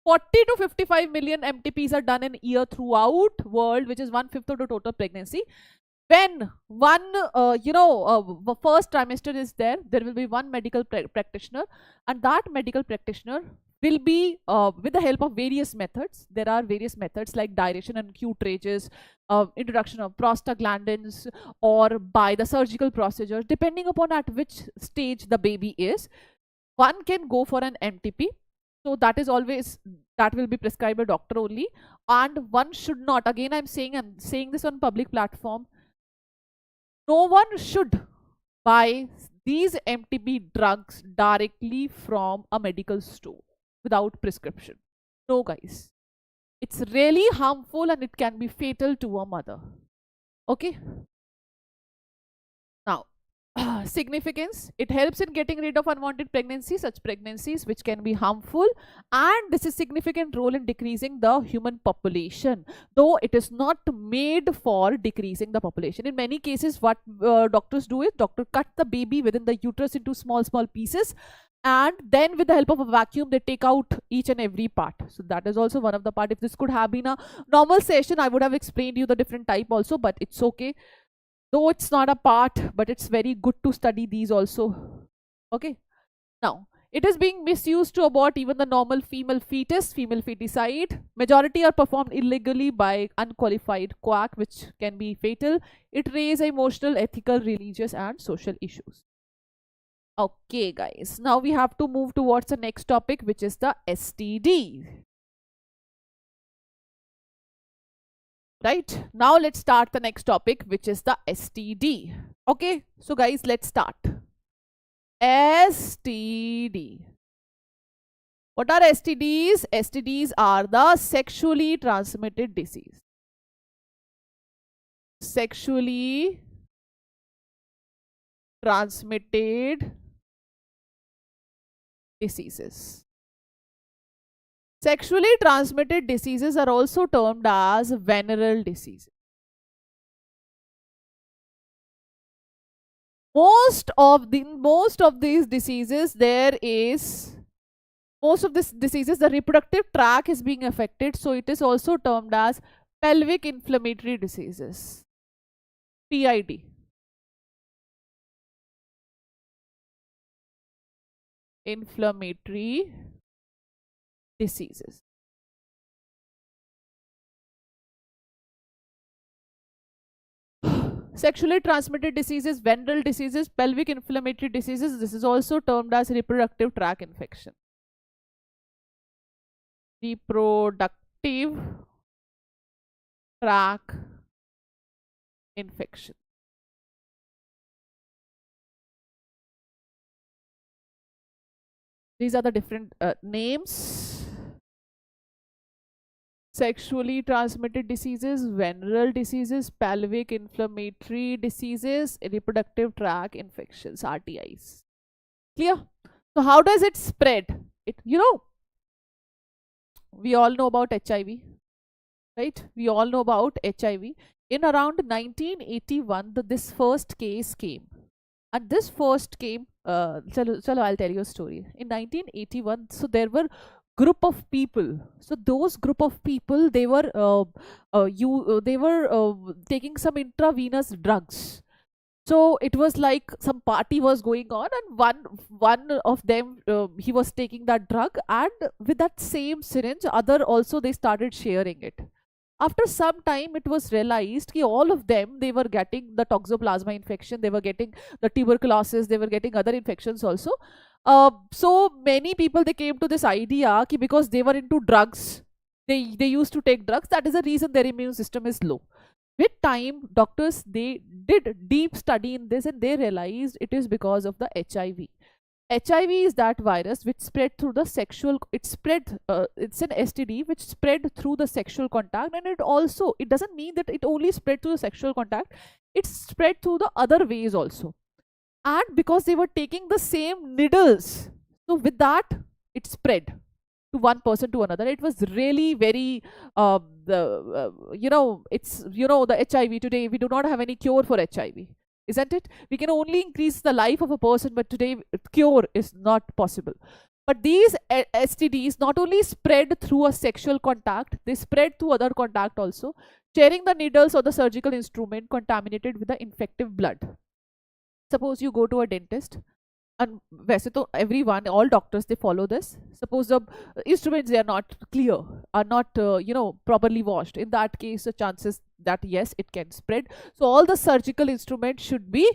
40 to 55 million MTPs are done in a year throughout world, which is 1/5 of the total pregnancy. When one first trimester is there will be one medical practitioner, and that medical practitioner will be with the help of various methods. There are various methods like dilation and cutrages, introduction of prostaglandins, or by the surgical procedure, depending upon at which stage the baby is. One can go for an MTP. So that is always, that will be prescribed by doctor only, and one should not, again I'm saying this on public platform, no one should buy these MTP drugs directly from a medical store without prescription. No, guys. It's really harmful and it can be fatal to a mother. Okay. Now, significance, it helps in getting rid of unwanted pregnancies, such pregnancies which can be harmful, and this is significant role in decreasing the human population, though it is not made for decreasing the population. In many cases, what doctors do is doctor cut the baby within the uterus into small pieces, and then with the help of a vacuum they take out each and every part. So that is also one of the part. If this could have been a normal session, I would have explained you the different type also, but it's okay. Though it's not a part, but it's very good to study these also. Okay. Now, it is being misused to abort even the normal female fetus, female feticide. Majority are performed illegally by unqualified quack, which can be fatal. It raises emotional, ethical, religious, and social issues. Okay, guys. Now we have to move towards the next topic, which is the STD. Right, now let's start the next topic, which is the STD. Okay, so guys, let's start. STD. What are STDs? STDs are the sexually transmitted disease. Sexually transmitted diseases. Sexually transmitted diseases are also termed as venereal diseases. Most of these diseases, there is Most of this diseases, the reproductive tract is being affected, so it is also termed as pelvic inflammatory diseases, PID. Inflammatory diseases. Sexually transmitted diseases, venereal diseases, pelvic inflammatory diseases, this is also termed as reproductive tract infection. Reproductive tract infection. These are the different names. Sexually transmitted diseases, venereal diseases, pelvic inflammatory diseases, reproductive tract infections, RTIs. Clear? So how does it spread? We all know about HIV, right? We all know about HIV. In around 1981, this first case came. And this first came, chalo, I'll tell you a story. In 1981, so there were group of people. So those group of people, they were taking some intravenous drugs. So it was like some party was going on, and one of them, he was taking that drug, and with that same syringe, other also they started sharing it. After some time, it was realized that all of them, they were getting the toxoplasma infection, they were getting the tuberculosis, they were getting other infections also. So many people, they came to this idea that because they were into drugs, they used to take drugs, that is the reason their immune system is low. With time, doctors, they did deep study in this, and they realized it is because of the HIV. HIV is that virus which spread through the sexual, it's an STD which spread through the sexual contact, and it doesn't mean that it only spread through the sexual contact, it spread through the other ways also. And because they were taking the same needles, so with that, it spread to one person to another. It was really very, the HIV today, we do not have any cure for HIV. Isn't it? We can only increase the life of a person, but today cure is not possible. But these STDs not only spread through a sexual contact, they spread through other contact also, sharing the needles or the surgical instrument contaminated with the infective blood. Suppose you go to a dentist, and वैसे तो everyone, all doctors, they follow this. Suppose the instruments, they are not clear, are not properly washed. In that case, the chances that yes, it can spread. So all the surgical instruments should be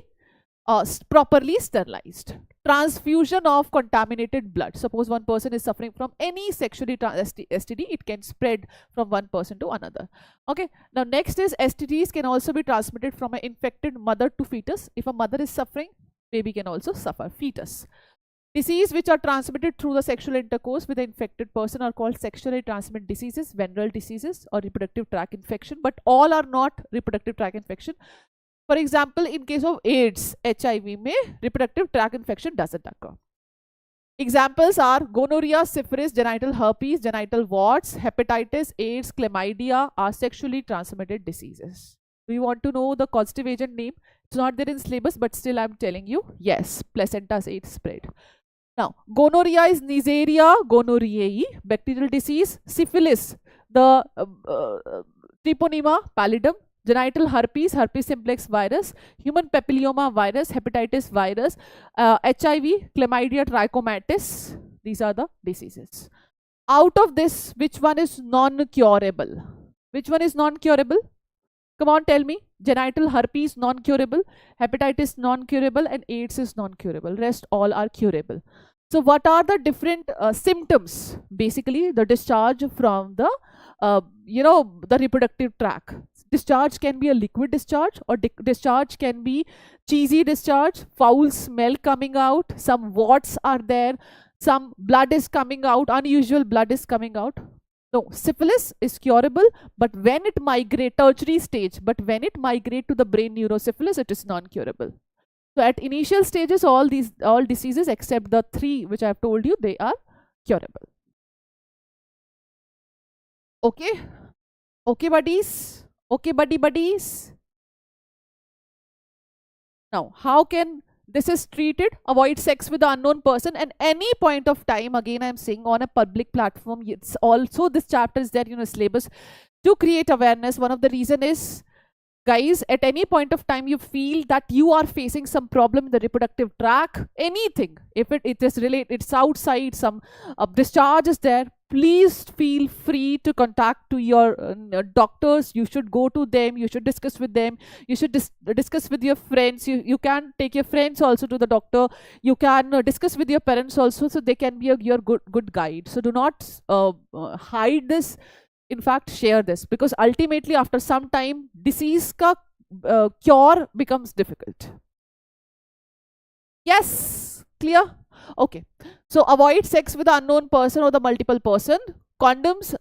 properly sterilized. Transfusion of contaminated blood. Suppose one person is suffering from any sexually STD, it can spread from one person to another. Okay. Now next is STDs can also be transmitted from an infected mother to fetus. If a mother is suffering, baby can also suffer, fetus. Disease which are transmitted through the sexual intercourse with the infected person are called sexually transmitted diseases, venereal diseases, or reproductive tract infection, but all are not reproductive tract infection. For example, in case of AIDS, HIV may reproductive tract infection doesn't occur. Examples are gonorrhea, syphilis, genital herpes, genital warts, hepatitis, AIDS, chlamydia are sexually transmitted diseases. Do you want to know the causative agent name? It's not there in syllabus, but still I'm telling you. Yes, placentas AIDS spread. Now, gonorrhea is Neisseria gonorrhoeae, bacterial disease. Syphilis, the Treponema pallidum. Genital herpes, herpes simplex virus. Human papilloma virus, hepatitis virus. HIV, chlamydia trachomatis. These are the diseases. Out of this, which one is non-curable? Which one is non-curable? Come on, tell me. Genital herpes non-curable, hepatitis non-curable, and AIDS is non-curable. Rest all are curable. So what are the different symptoms? Basically, the discharge from the the reproductive tract. Discharge can be a liquid discharge, or discharge can be cheesy discharge, foul smell coming out, some warts are there, some blood is coming out, unusual blood is coming out. No, syphilis is curable, but when it migrates, tertiary stage, but when it migrates to the brain neurosyphilis, it is non-curable. So at initial stages, all diseases except the three which I have told you, they are curable. Okay? Okay, buddies? Okay, buddies? Now, how can this is treated. Avoid sex with the unknown person. And any point of time, again I'm saying, on a public platform, it's also, this chapter is there, syllabus, to create awareness. One of the reason is, guys, at any point of time you feel that you are facing some problem in the reproductive tract, anything, if it is related, it's outside, some discharge is there, please feel free to contact to your doctors. You should go to them, you should discuss with them, you should discuss with your friends. You can take your friends also to the doctor. You can discuss with your parents also, so they can be your good guide. So do not hide this. In fact, share this, because ultimately after some time disease ka cure becomes difficult. Yes, clear? Okay, so avoid sex with the unknown person or the multiple person. Condoms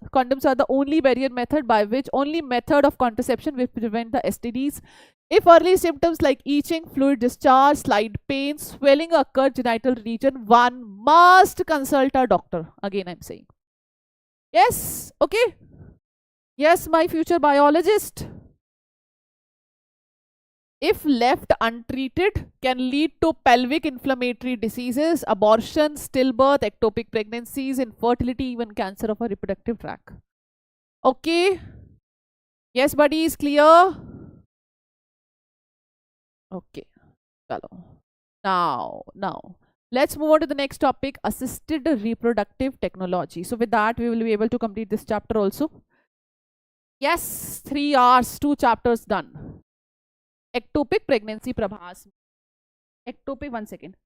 are the only barrier method by which, only method of contraception will prevent the STDs. If early symptoms like itching, fluid discharge, slight pain, swelling occur genital region, one must consult a doctor. Again I'm saying. Yes, okay. Yes, my future biologist. If left untreated, can lead to pelvic inflammatory diseases, abortion, stillbirth, ectopic pregnancies, infertility, even cancer of a reproductive tract. Okay. Yes, buddies, clear? Okay. Now, let's move on to the next topic, assisted reproductive technology. So with that, we will be able to complete this chapter also. Yes, 3 hours, 2 chapters done. Ectopic pregnancy, Prabhas. One second.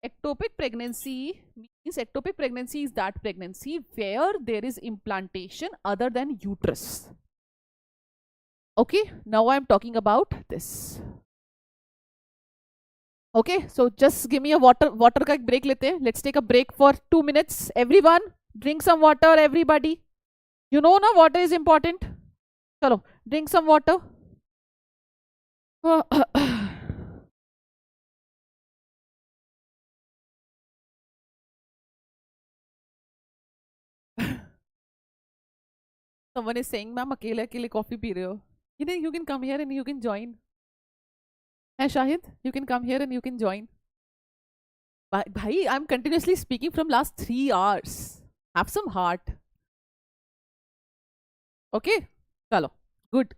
Ectopic pregnancy means, ectopic pregnancy is that pregnancy where there is implantation other than uterus. Okay, now I am talking about this. Okay, so just give me a water ka break lete. Let's take a break for 2 minutes. Everyone, drink some water, everybody. You know na, water is important. Chalo, drink some water. Someone is saying, ma'am, akele coffee pee rahe ho. You can come here and you can join. Hey Shahid, you can come here and you can join. Bhai, I'm continuously speaking from last 3 hours. Have some heart. Okay? Chalo. Good.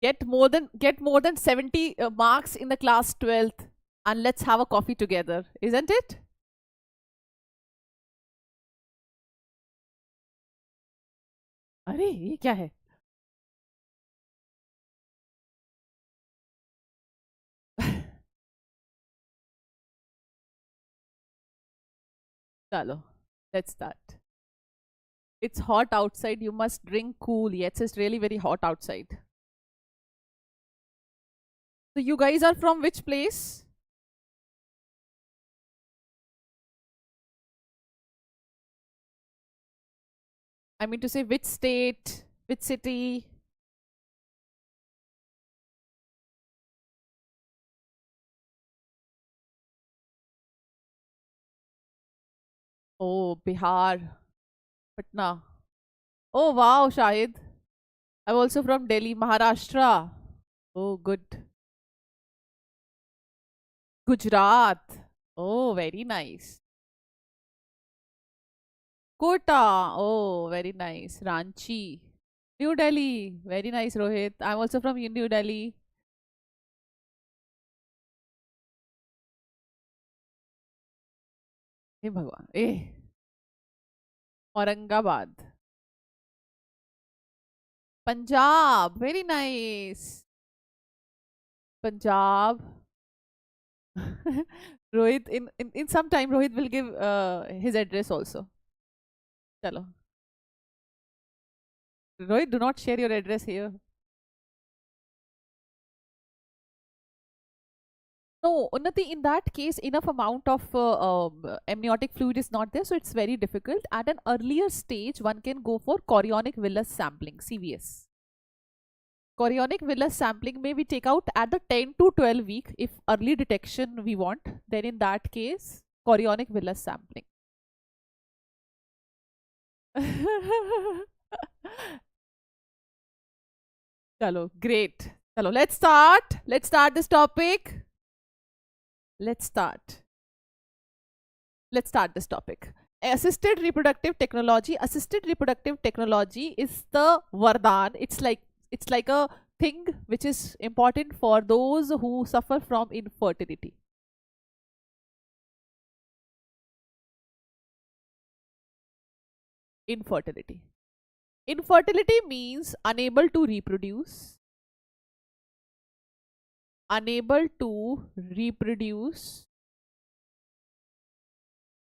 Get more than 70 marks in the class 12th, and let's have a coffee together, isn't it? अरे ये क्या है? Chalo, let's start. It's hot outside. You must drink cool. Yes, it's really very hot outside. So you guys are from which place? I mean to say, which state, which city? Oh, Bihar, Patna. Oh wow, Shahid. I'm also from Delhi, Maharashtra. Oh, good. Gujarat. Oh, very nice. Kota. Oh, very nice. Ranchi. New Delhi. Very nice, Rohit. I'm also from New Delhi. Hey, Bhagwan. Eh. Aurangabad. Punjab. Very nice. Punjab. Rohit, in some time, Rohit will give his address also. Chalo. Rohit, do not share your address here. No, Unnati, in that case, enough amount of amniotic fluid is not there, so it's very difficult. At an earlier stage, one can go for chorionic villus sampling, CVS. Chorionic villus sampling may we take out at the 10 to 12 week. If early detection we want, then in that case, chorionic villus sampling. Chalo, great. Chalo, let's start. Let's start this topic. Let's start. Let's start this topic. Assisted reproductive technology. Assisted reproductive technology is the Vardhan. It's like a thing which is important for those who suffer from infertility. Infertility. Infertility means unable to reproduce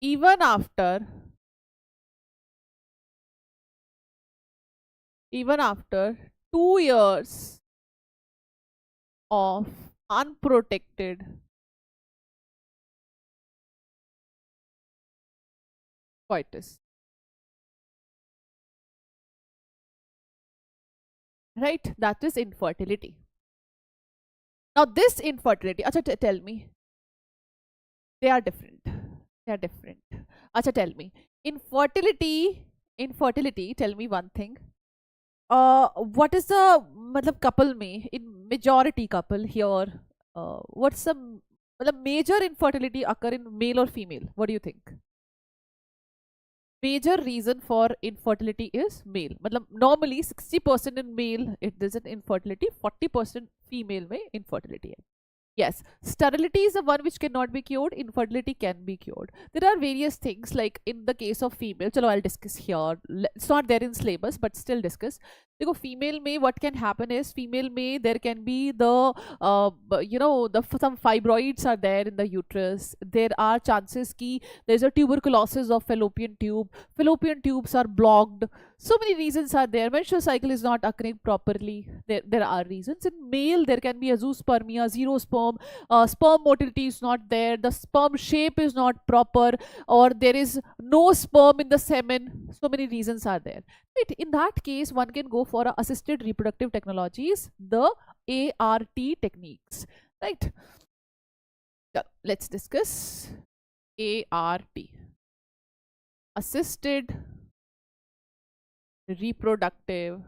even after even after 2 years of unprotected coitus. Right? That is infertility. Now, this infertility, acha, tell me, they are different. They are different. Acha, tell me, infertility. Tell me one thing. What is the couple में in majority couple here? What's the major infertility occur in male or female? What do you think? Major reason for infertility is male. Normally 60% in male it is an infertility, 40% female में infertility है. Yes, sterility is the one which cannot be cured. Infertility can be cured. There are various things like in the case of female. Chalo, I'll discuss here. It's not there in syllabus, but still discuss. Because female may what can happen is female may there can be the some fibroids are there in the uterus. There are chances ki there's a tuberculosis of fallopian tube. Fallopian tubes are blocked. So many reasons are there. Menstrual cycle is not occurring properly. There are reasons. In male, there can be azoospermia, zero sperm, sperm motility is not there, the sperm shape is not proper, or there is no sperm in the semen. So many reasons are there. Right? In that case, one can go for assisted reproductive technologies, the ART techniques. Right? So, let's discuss ART. Assisted reproductive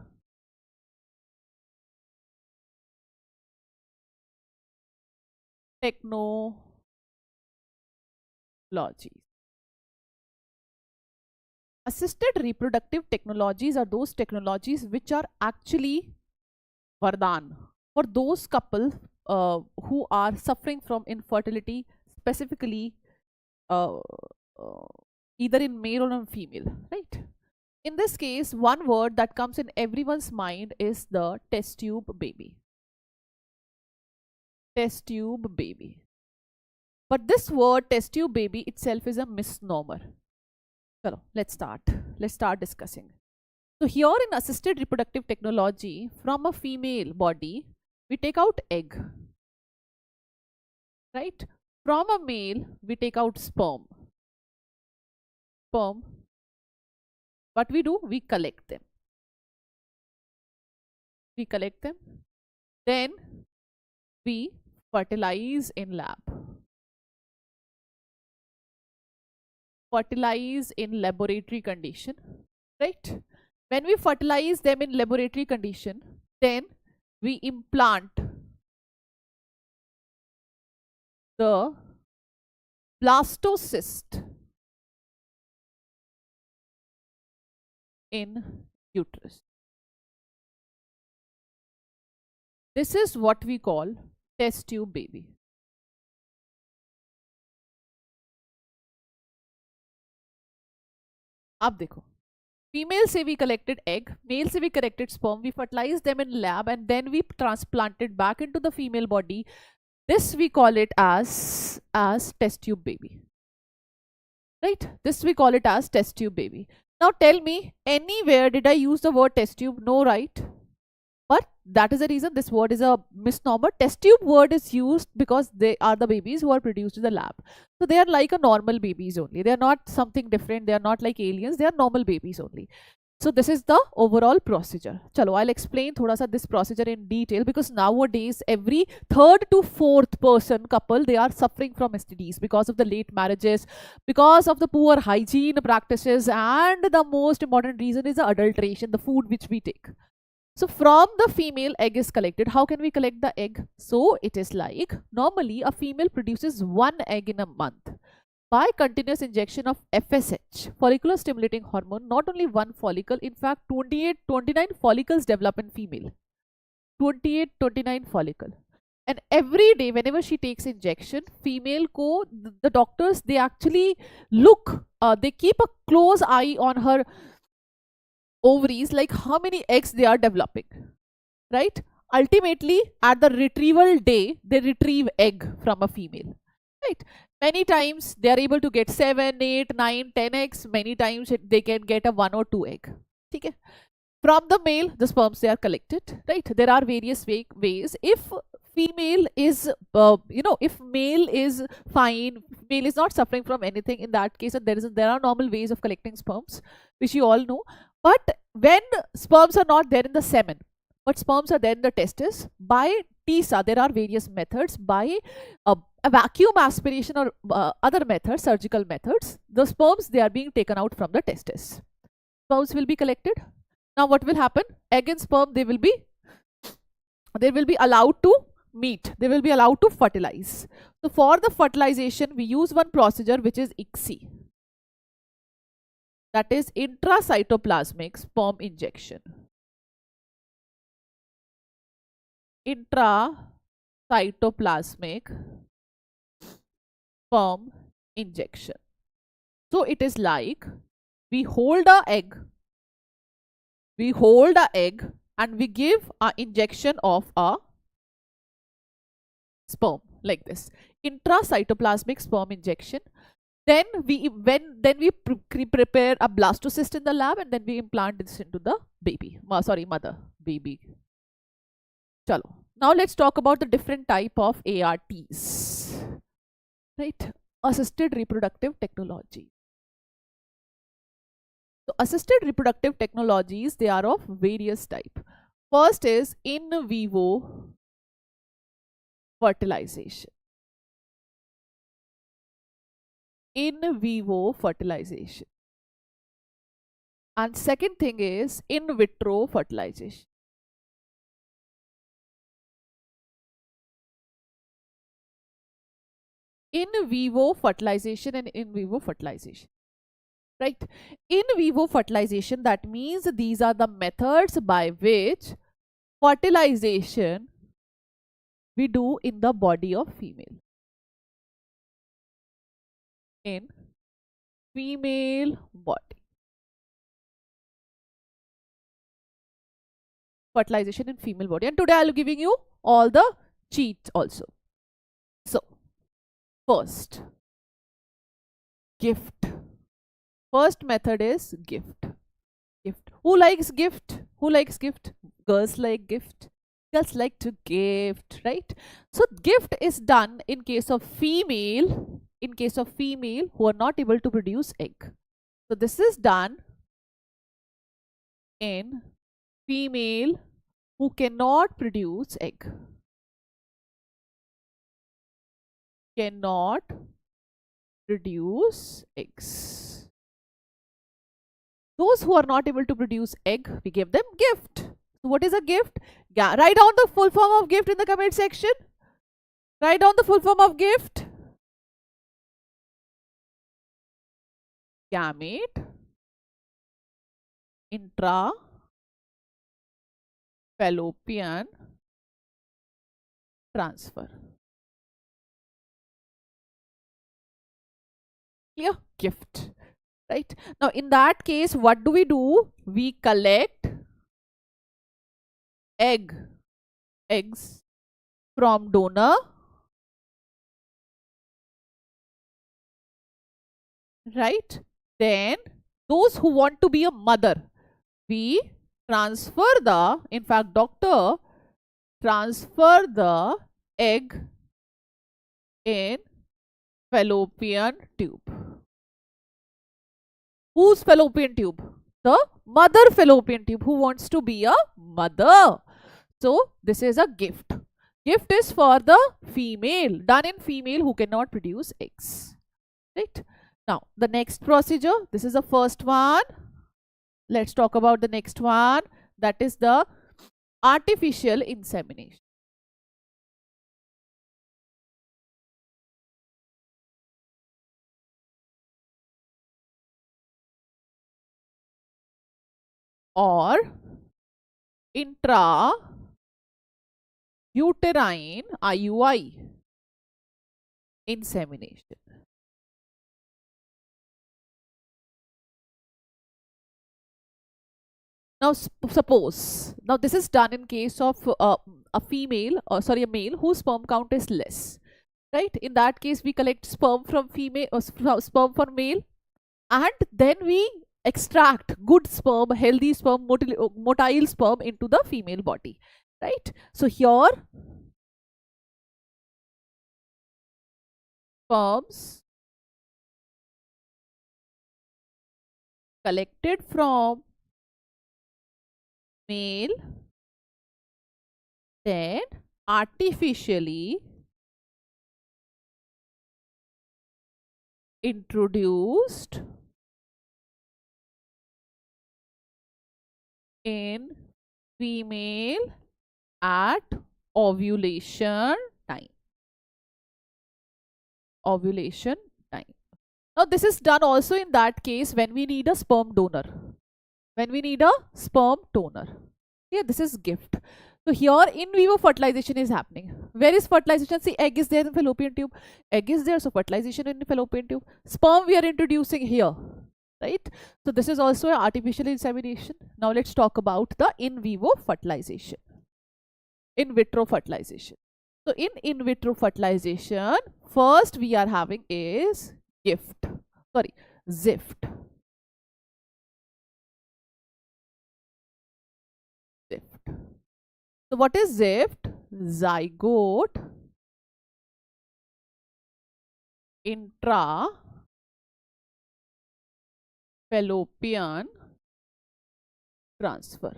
technologies. Assisted reproductive technologies are those technologies which are actually Vardhan for those couple who are suffering from infertility, specifically uh, either in male or in female, right? In this case, one word that comes in everyone's mind is the test tube baby. Test tube baby. But this word test tube baby itself is a misnomer. Chalo, let's start. Let's start discussing. So here in assisted reproductive technology, from a female body, we take out egg. Right? From a male, we take out sperm. Sperm. What we do? We collect them. We collect them. Then we fertilize in lab. Fertilize in laboratory condition. Right? When we fertilize them in laboratory condition, then we implant the blastocyst in uterus. This is what we call test tube baby. अब देखो, female से we collected egg, male से we collected sperm, we fertilized them in lab and then we transplanted back into the female body. This we call it as test tube baby. Right? This we call it as test tube baby. Now tell me, anywhere did I use the word test tube? No, right? But that is the reason this word is a misnomer. Test tube word is used because they are the babies who are produced in the lab. So they are like a normal babies only. They are not something different. They are not like aliens. They are normal babies only. So this is the overall procedure. Chalo, I'll explain thoda sa this procedure in detail because nowadays every third to fourth person couple, they are suffering from STDs because of the late marriages, because of the poor hygiene practices, and the most important reason is the adulteration, the food which we take. So from the female egg is collected. How can we collect the egg? So it is like, normally a female produces one egg in a month by continuous injection of FSH, follicular stimulating hormone. Not only one follicle, in fact 28, 29 follicles develop in female. 28, 29 follicle. And every day whenever she takes injection, female ko, the doctors, they actually look, they keep a close eye on her ovaries, like how many eggs they are developing, right? Ultimately at the retrieval day, they retrieve egg from a female, right? Many times they are able to get 7, 8, 9, 10 eggs. Many times they can get a 1 or 2 egg. Okay? From the male, the sperms, they are collected, right? There are various ways. If female is, if male is fine, male is not suffering from anything, in that case, there are normal ways of collecting sperms, which you all know. But when sperms are not there in the semen, but sperms are there in the testis, by TISA, there are various methods. By a vacuum aspiration or other methods, surgical methods, the sperms, they are being taken out from the testis. Sperms will be collected. Now what will happen? Egg and sperm, they will be allowed to meet. They will be allowed to fertilize. So for the fertilization, we use one procedure which is ICSI. That is intracytoplasmic sperm injection. Intracytoplasmic sperm injection. So it is like, we hold a egg and we give an injection of a sperm like this. Intracytoplasmic sperm injection. Then we prepare a blastocyst in the lab, and then we implant this into the mother baby. Chalo. Now let's talk about the different type of ARTs, right? Assisted reproductive technology. So assisted reproductive technologies, they are of various type. First is in vivo fertilization. In vivo fertilization. And second thing is in vitro fertilization. In vivo fertilization and in vivo fertilization. Right? In vivo fertilization, that means these are the methods by which fertilization we do in the body of female. In female body. Fertilization in female body. And today I'll be giving you all the cheats also. So, first, gift. First method is gift. Gift. Who likes gift? Who likes gift? Girls like gift. Girls like to gift, right? So gift is done in case of female, who are not able to produce egg. So this is done in female who cannot produce egg. Cannot produce eggs. Those who are not able to produce egg, we give them gift. So what is a gift? Write down the full form of gift in the comment section. Write down the full form of gift. Gamete intra-fallopian transfer. Clear? Gift. Right? Now in that case, what do? We collect eggs from donor, right? Then those who want to be a mother, we transfer doctor transfer the egg in fallopian tube. Whose fallopian tube? The mother fallopian tube, who wants to be a mother. So this is a gift. Gift is for the female, done in female who cannot produce eggs. Right? Now the next procedure, this is the first one. Let's talk about the next one. That is the artificial insemination. Or intrauterine IUI insemination. Now, suppose, now this is done in case of a female, or sorry, a male whose sperm count is less, right? In that case, we collect sperm from female, or sperm from male, and then we extract good sperm, healthy sperm, motile sperm into the female body, right? So here, sperms collected from male, then artificially introduced in female at ovulation time. Ovulation time. Now, this is done also in that case when we need a sperm donor. When we need a sperm donor. Yeah, this is gift. So here in vivo fertilization is happening. Where is fertilization? See, egg is there in fallopian tube. Egg is there, so fertilization in the fallopian tube. Sperm we are introducing here, right? So this is also an artificial insemination. Now let's talk about the in vivo fertilization. In vitro fertilization. So in vitro fertilization, first we are having is ZIFT. So what is ZIFT? Zygote intrafallopian transfer.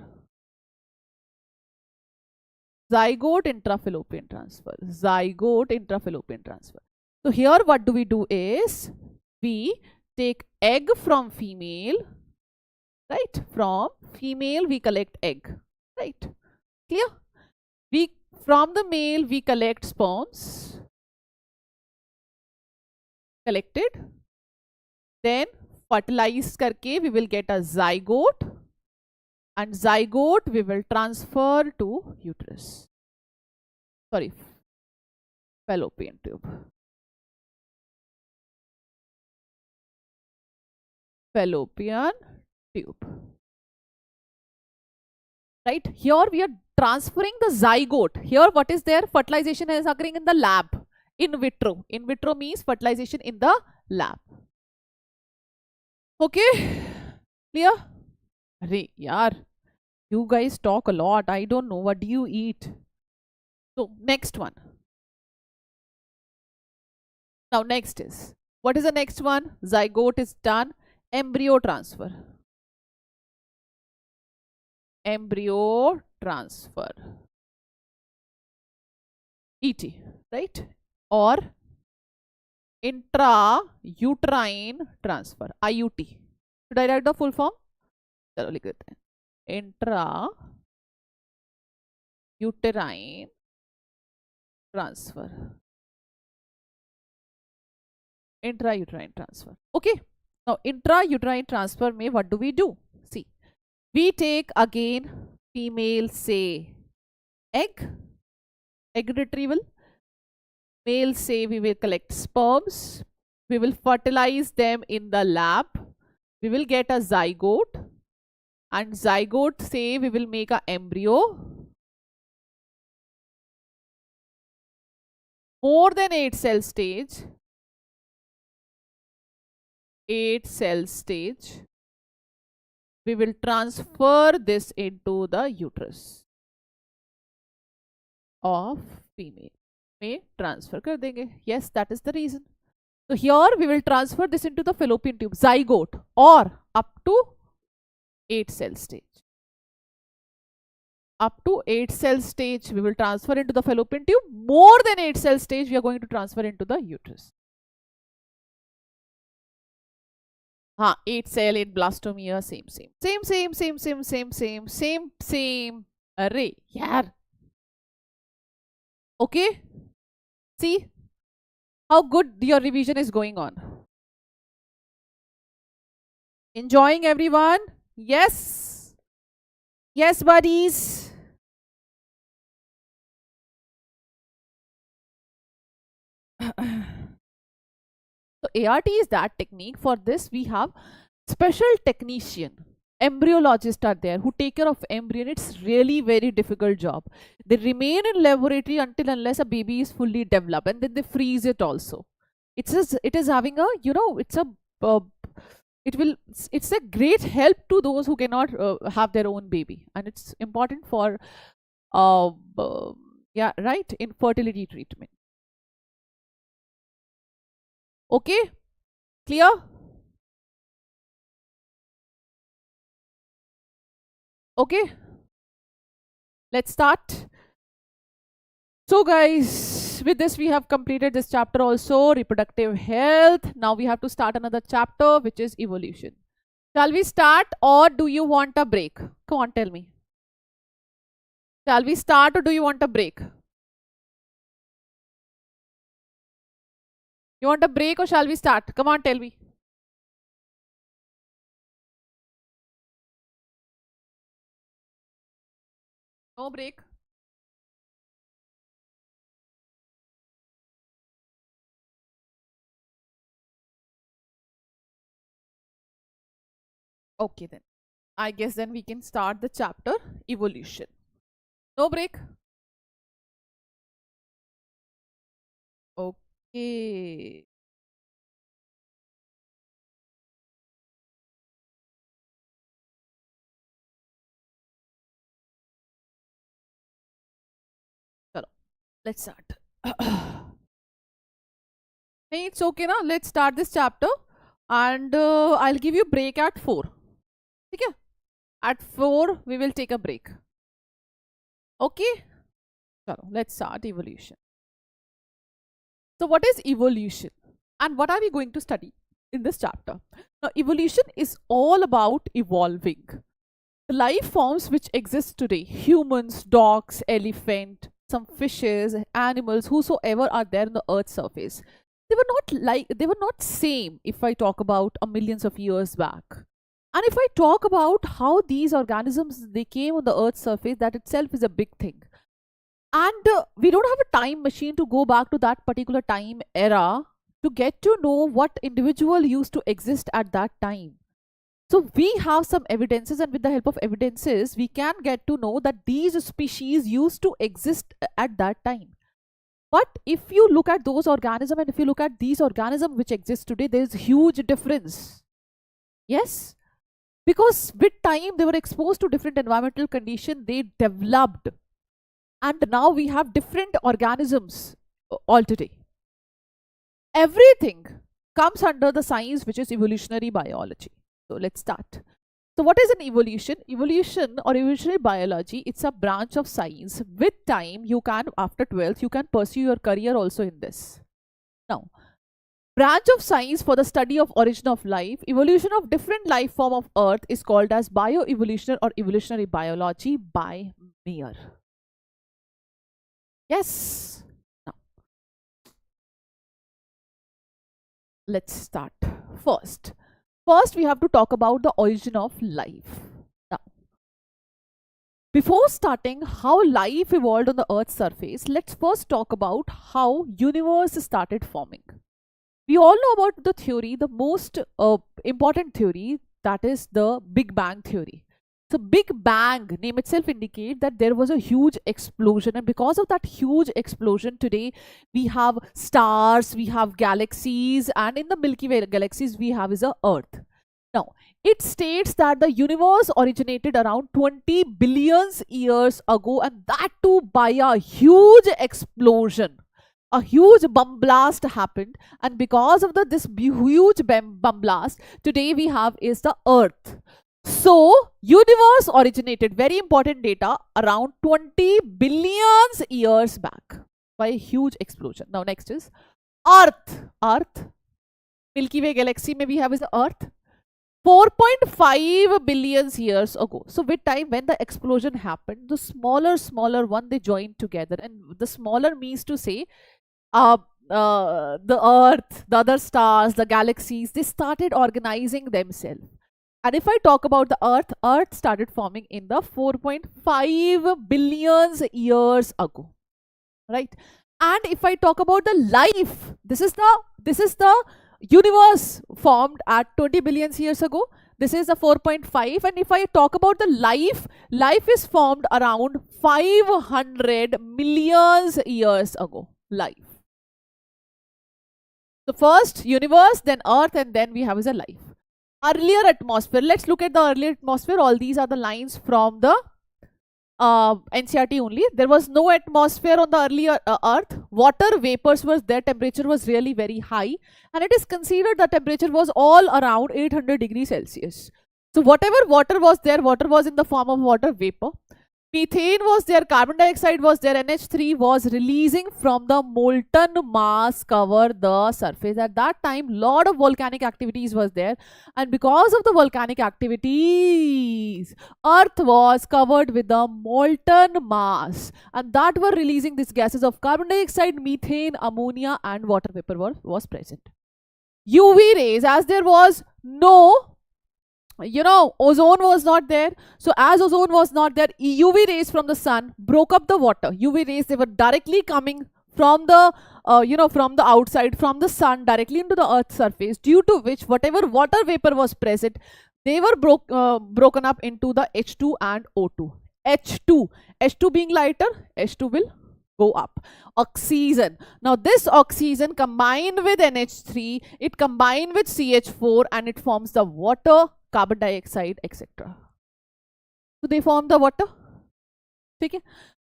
Zygote intrafallopian transfer. Zygote intrafallopian transfer. So here what do we do is, we take egg from female, right? From female we collect egg, right? Clear? We from the male we collect sperms, collected, then fertilize karke we will get a zygote, and zygote we will transfer to uterus. Sorry, fallopian tube. Fallopian tube. Right? Here we are transferring the zygote. Here what is there? Fertilization is occurring in the lab. In vitro. In vitro means fertilization in the lab. Okay? Clear? Arey, yaar. You guys talk a lot. I don't know. What do you eat? So, next one. Now, next is. What is the next one? Zygote is done. Embryo transfer. Embryo transfer. ET, right? Or intrauterine transfer. IUT. Should I write the full form? चलो लिख देते हैं. Intrauterine transfer. Intrauterine transfer. Okay. Now, intrauterine transfer में what do we do? See, we take again female, say, egg retrieval. Male, say, we will collect sperms. We will fertilize them in the lab. We will get a zygote. And zygote, say, we will make an embryo. More than 8 cell stage. 8 cell stage. We will transfer this into the uterus of female. May transfer kar denge. Yes, that is the reason. So here we will transfer this into the fallopian tube, zygote, or up to 8 cell stage. Up to 8 cell stage we will transfer into the fallopian tube. More than 8 cell stage we are going to transfer into the uterus. 8 cell in blastomere, same. अरे यार. Okay, see how good your revision is going on. Enjoying everyone? Yes. Yes, buddies. So ART is that technique. For this, we have special technician. Embryologists are there who take care of embryo. And it's really very difficult job. They remain in laboratory until unless a baby is fully developed, and then they freeze it also. It is having a, uh, it's a great help to those who cannot have their own baby, and it's important for uh, uh, yeah, right, in fertility treatment. Okay, clear? Okay, let's start. So guys, with this we have completed this chapter also, reproductive health. Now we have to start another chapter, which is evolution. Shall we start, or do you want a break? Come on, tell me. Shall we start, or do you want a break? You want a break, or shall we start? Come on, tell me. No break. Okay then. I guess then we can start the chapter evolution. No break. Okay. Chalo, let's start. Hey, it's okay now. Let's start this chapter, and I'll give you break at 4. Okay? At 4 we will take a break. Okay? Chalo, let's start evolution. So what is evolution, and what are we going to study in this chapter? Now, evolution is all about evolving. The life forms which exist today, humans, dogs, elephant, some fishes, animals, whosoever are there on the earth's surface, they were not same if I talk about a millions of years back. And if I talk about how these organisms they came on the earth's surface, that itself is a big thing. And we don't have a time machine to go back to that particular time era to get to know what individual used to exist at that time. So we have some evidences, and with the help of evidences, we can get to know that these species used to exist at that time. But if you look at those organisms, and if you look at these organisms which exist today, there is huge difference. Yes, because with time they were exposed to different environmental conditions, they developed, and now we have different organisms all today. Everything comes under the science which is evolutionary biology. So let's start. So what is an evolution? Evolution or evolutionary biology, it's a branch of science. With time, you can, after 12th, you can pursue your career also in this. Now, branch of science for the study of origin of life, evolution of different life form of earth is called as bioevolution or evolutionary biology by Meyer. Yes. Now, let's start. First, we have to talk about the origin of life. Now, before starting how life evolved on the Earth's surface, let's first talk about how universe started forming. We all know about the theory, the most important theory, that is the Big Bang theory. So Big Bang name itself indicates that there was a huge explosion, and because of that huge explosion, today we have stars, we have galaxies, and in the Milky Way galaxies we have is a Earth. Now, it states that the universe originated around 20 billion years ago, and that too by a huge explosion. A huge bomb blast happened, and because of this huge bomb blast, today we have is the Earth. So, universe originated, very important data, around 20 billion years back by a huge explosion. Now, next is Earth. Milky Way galaxy may we have is the Earth. 4.5 billion years ago. So with time, when the explosion happened, the smaller one, they joined together, and the smaller means to say, uh, the earth, the other stars, the galaxies, they started organizing themselves. And if I talk about the earth started forming in the 4.5 billion years ago, right? And if I talk about the life, this is the universe formed at 20 billion years ago. This is the 4.5. And if I talk about the life is formed around 500 million years ago. Life. So first universe, then earth, and then we have is a life. Earlier atmosphere. Let's look at the earlier atmosphere. All these are the lines from the NCRT only. There was no atmosphere on the earlier earth. Water vapors was there. Temperature was really very high, and it is considered the temperature was all around 800 degrees Celsius. So whatever water was there, water was in the form of water vapor. Methane was there, carbon dioxide was there, NH3 was releasing from the molten mass cover the surface. At that time, lot of volcanic activities was there, and because of the volcanic activities, earth was covered with the molten mass, and that were releasing these gases of carbon dioxide, methane, ammonia, and water vapor was present. UV rays, as there was no ozone was not there. So as ozone was not there, UV rays from the sun broke up the water. UV rays, they were directly coming from the from the outside, from the sun, directly into the earth's surface, due to which whatever water vapor was present, they were broken up into the H2 and O2. H2 being lighter, H2 will go up. Oxygen. Now this oxygen combined with NH3, it combined with CH4, and it forms the water, carbon dioxide, etc. So they form the water. Okay?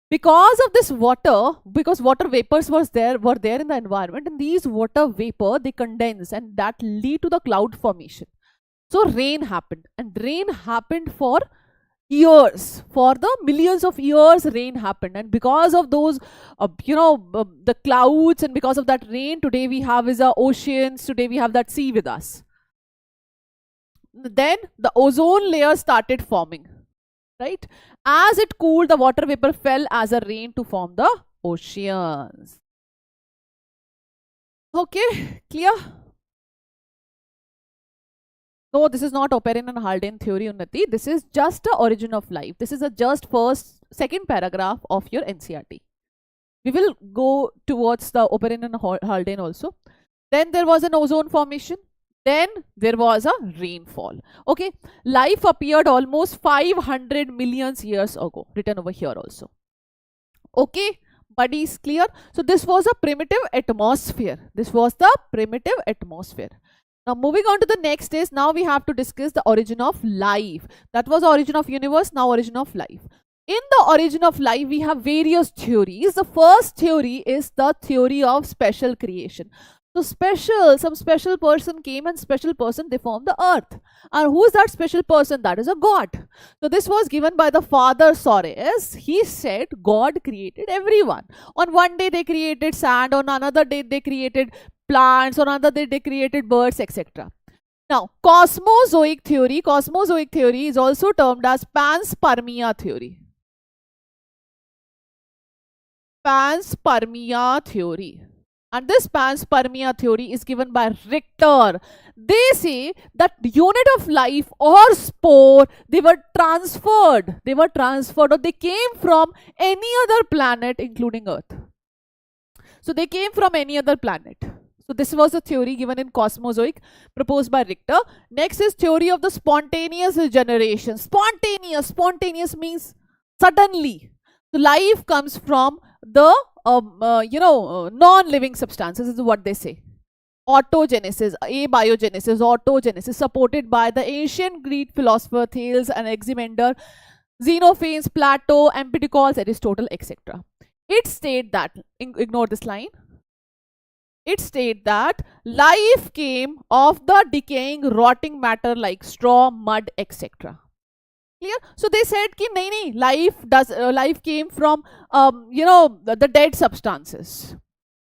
Because of this water, because water vapors were there in the environment, and these water vapor, they condense, and that lead to the cloud formation. So rain happened, and rain happened for years, for the millions of years rain happened, and because of those the clouds, and because of that rain, today we have is the oceans, today we have that sea with us. Then the ozone layer started forming, right? As it cooled, the water vapor fell as a rain to form the oceans. Okay, clear? No, this is not Oparin and Haldane theory, Unnati. This is just the origin of life. This is just second paragraph of your NCRT. We will go towards the Oparin and Haldane also. Then there was an ozone formation. Then there was a rainfall. Okay, life appeared almost 500 million years ago. Written over here also. Okay, buddies, clear? So this was a primitive atmosphere. This was the primitive atmosphere. Now moving on to the next is, now we have to discuss the origin of life. That was the origin of universe, now origin of life. In the origin of life, we have various theories. The first theory is the theory of special creation. So some special person came, and special person, they formed the earth. And who is that special person? That is a god. So this was given by the father Soros. He said God created everyone. On one day they created sand, on another day they created plants, on another day they created birds, etc. Now, cosmozoic theory is also termed as panspermia theory. Panspermia theory. And this panspermia theory is given by Richter. They say that unit of life or spore, they were transferred, or they came from any other planet, including Earth. So they came from any other planet. So this was a theory given in Cosmozoic, proposed by Richter. Next is theory of the spontaneous generation. Spontaneous means suddenly. So life comes from the non-living substances, is what they say. Autogenesis, abiogenesis, autogenesis, supported by the ancient Greek philosopher Thales and Anaximander, Xenophanes, Plato, Empedocles, Aristotle, etc. It states that, ignore this line, it states that life came of the decaying, rotting matter like straw, mud, etc. Clear? So they said ki nahi, life came from the dead substances.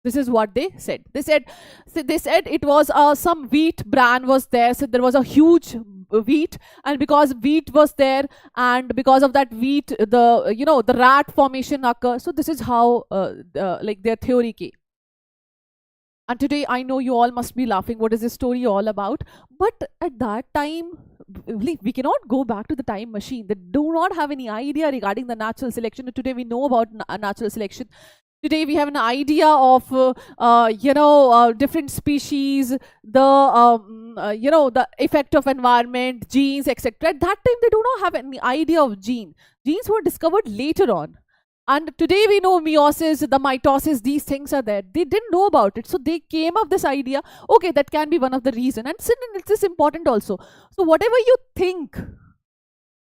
This is what they said. They said it was some wheat bran was there. So there was a huge wheat, and because wheat was there, and because of that wheat, the rat formation occurs. So this is how like their theory came. And today I know you all must be laughing. What is this story all about? But at that time, we cannot go back to the time machine. They do not have any idea regarding the natural selection. Today we know about natural selection. Today we have an idea of different species, the effect of environment, genes, etc. At that time they do not have any idea of gene. Genes were discovered later on. And today we know meiosis, the mitosis, these things are there. They didn't know about it. So they came up this idea, okay, that can be one of the reason. And it is important also. So whatever you think,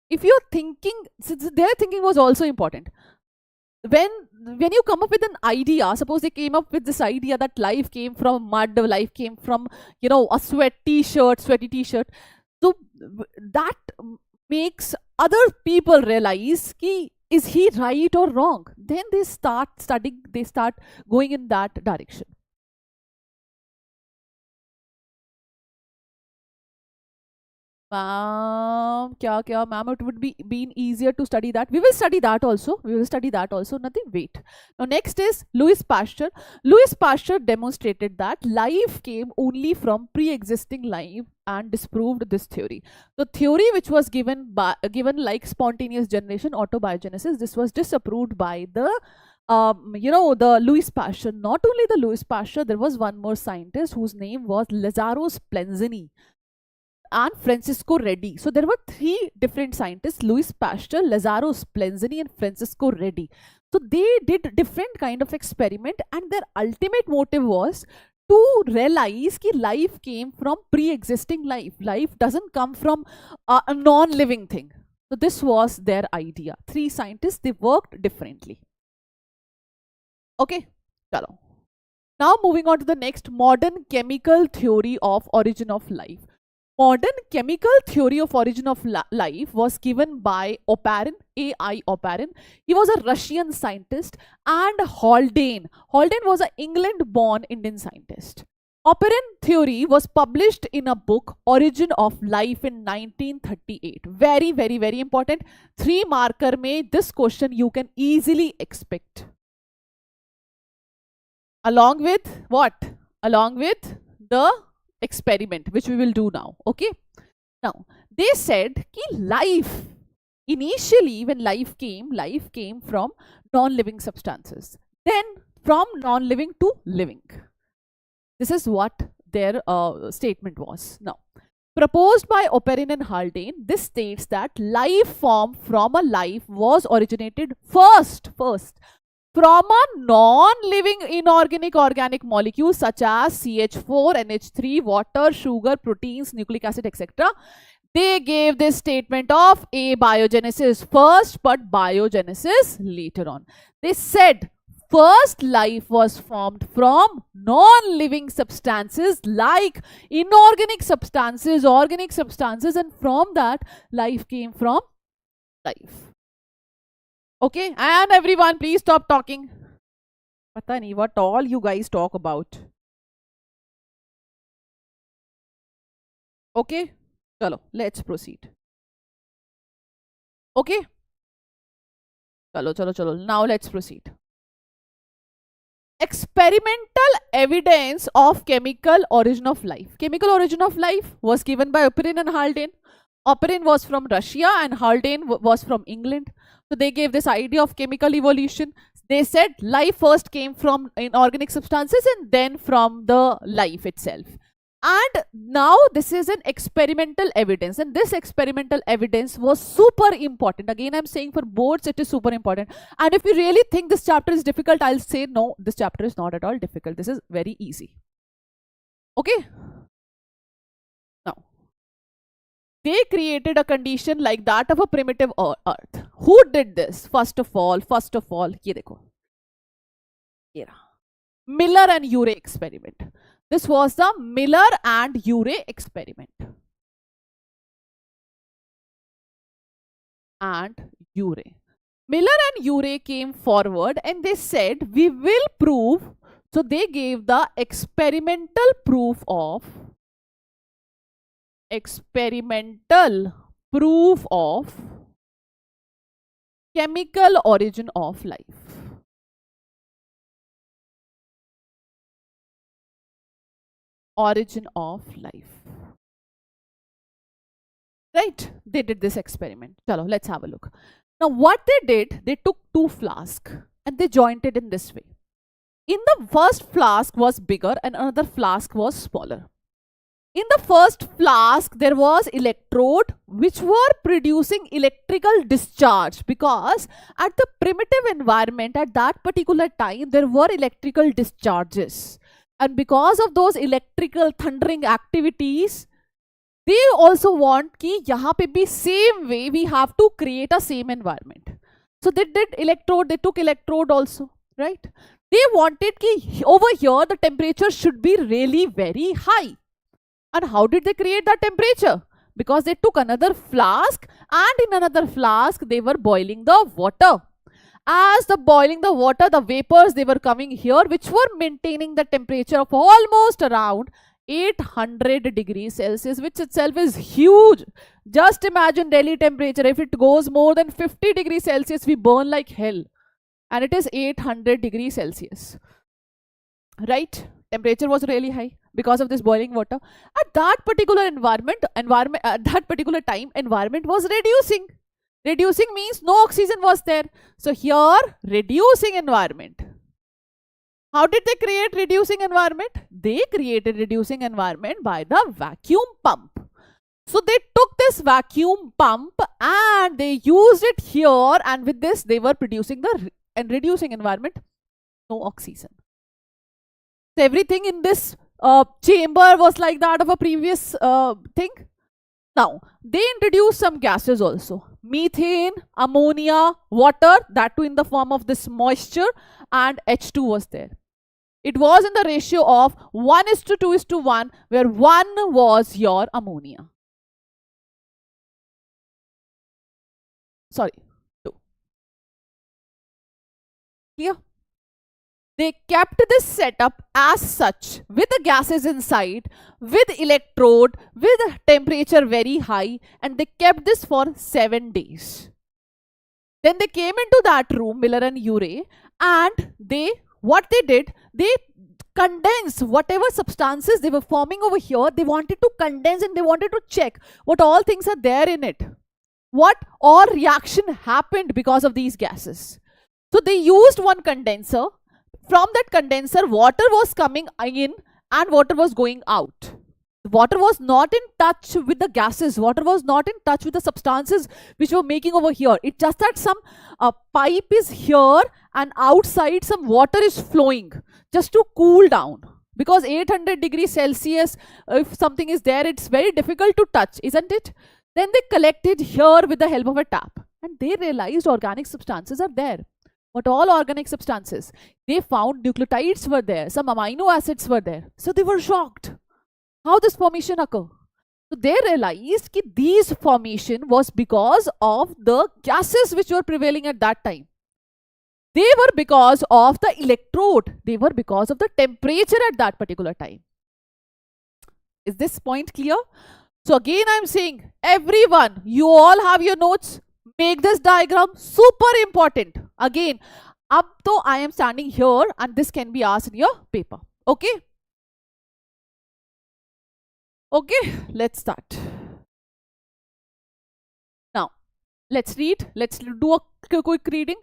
if you're thinking, since their thinking was also important. When you come up with an idea, suppose they came up with this idea that life came from mud, life came from, a sweaty t-shirt. So that makes other people realize ki, is he right or wrong? Then they start studying, they start going in that direction. Ma'am, ma'am, it would be been easier to study that. We will study that also. Nothing. Wait. Now, next is Louis Pasteur. Louis Pasteur demonstrated that life came only from pre-existing life and disproved this theory. The theory which was given like spontaneous generation, autobiogenesis, this was disapproved by the the Louis Pasteur. Not only the Louis Pasteur, there was one more scientist whose name was Lazzaro Spallanzani and Francisco Redi. So there were three different scientists: Louis Pasteur, Lazzaro Spallanzani, and Francisco Redi. So they did different kind of experiment, and their ultimate motive was to realize that life came from pre-existing life. Life doesn't come from a non-living thing. So this was their idea. Three scientists, they worked differently. Okay, chalo. Now moving on to the next, modern chemical theory of origin of life. Modern chemical theory of origin of life was given by Oparin, A.I. Oparin. He was a Russian scientist, and Haldane. Haldane was an England-born Indian scientist. Oparin theory was published in a book, Origin of Life, in 1938. Very, very, very important. 3 marker mein this question you can easily expect. Along with what? Along with the experiment which we will do now. Okay, now they said ki life, initially when life came from non-living substances, then from non-living to living. This is what their statement was. Now, proposed by Oparin and Haldane, this states that life form from a life was originated first from a non-living inorganic organic molecules such as CH4, NH3, water, sugar, proteins, nucleic acid, etc. They gave this statement of abiogenesis first, but biogenesis later on. They said first life was formed from non-living substances like inorganic substances, organic substances, and from that life came from life. Okay, and everyone, please stop talking. Pata nahi what all you guys talk about. Okay, chalo, let's proceed. Okay, chalo. Now let's proceed. Experimental evidence of chemical origin of life. Chemical origin of life was given by Oparin and Haldane. Oparin was from Russia and Haldane was from England. So they gave this idea of chemical evolution. They said life first came from inorganic substances and then from the life itself. And now this is an experimental evidence, and this experimental evidence was super important. Again, I'm saying for boards it is super important. And if you really think this chapter is difficult, I'll say no, this chapter is not at all difficult. This is very easy. Okay. Now, they created a condition like that of a primitive earth. Who did this? First of all, ye dekho. Miller and Urey experiment. This was the Miller and Urey experiment. Miller and Urey came forward and they said, we will prove. So they gave the experimental proof of experimental proof of chemical origin of life. Origin of life. Right? They did this experiment. Chalo, let's have a look. Now, what they did, they took two flasks and they joined it in this way. In the first flask was bigger and another flask was smaller. In the first flask, there was electrode which were producing electrical discharge, because at the primitive environment at that particular time, there were electrical discharges. And because of those electrical thundering activities, they also want ki yahan pe bhi same way we have to create a same environment. So they did electrode, they took electrode also, right? They wanted ki over here the temperature should be really very high. And how did they create that temperature? Because they took another flask and in another flask they were boiling the water. As the boiling the water, the vapors, they were coming here, which were maintaining the temperature of almost around 800 degrees Celsius, which itself is huge. Just imagine Delhi temperature. If it goes more than 50 degrees Celsius, we burn like hell. And it is 800 degrees Celsius. Right? Temperature was really high because of this boiling water. At that particular environment at that particular time, environment was reducing. Reducing means no oxygen was there. So here, reducing environment. How did they create reducing environment? They created reducing environment by the vacuum pump. So they took this vacuum pump and they used it here, and with this they were producing the and reducing environment, no oxygen. So everything in this chamber was like that of a previous thing. Now, they introduced some gases also. Methane, ammonia, water, that too in the form of this moisture, and H2 was there. It was in the ratio of 1:2:1, where 1 was your ammonia. Sorry, 2. Here. They kept this setup as such, with the gases inside, with electrode, with temperature very high, and they kept this for 7 days. Then they came into that room, Miller and Urey, and what they did, they condensed whatever substances they were forming over here. They wanted to condense and they wanted to check what all things are there in it. What all reaction happened because of these gases. So they used one condenser. From that condenser, water was coming in and water was going out. Water was not in touch with the gases. Water was not in touch with the substances which were making over here. It's just that some pipe is here and outside some water is flowing just to cool down. Because 800 degrees Celsius, if something is there, it's very difficult to touch, isn't it? Then they collected here with the help of a tap. And they realized organic substances are there. What all organic substances? They found nucleotides were there, some amino acids were there. So they were shocked. How this formation occur? So they realized that these formation was because of the gases which were prevailing at that time. They were because of the electrode. They were because of the temperature at that particular time. Is this point clear? So again I am saying, everyone, you all have your notes. Make this diagram super important. Again, up though I am standing here and this can be asked in your paper. Okay? Okay, let's start. Now, let's read. Let's do a quick reading.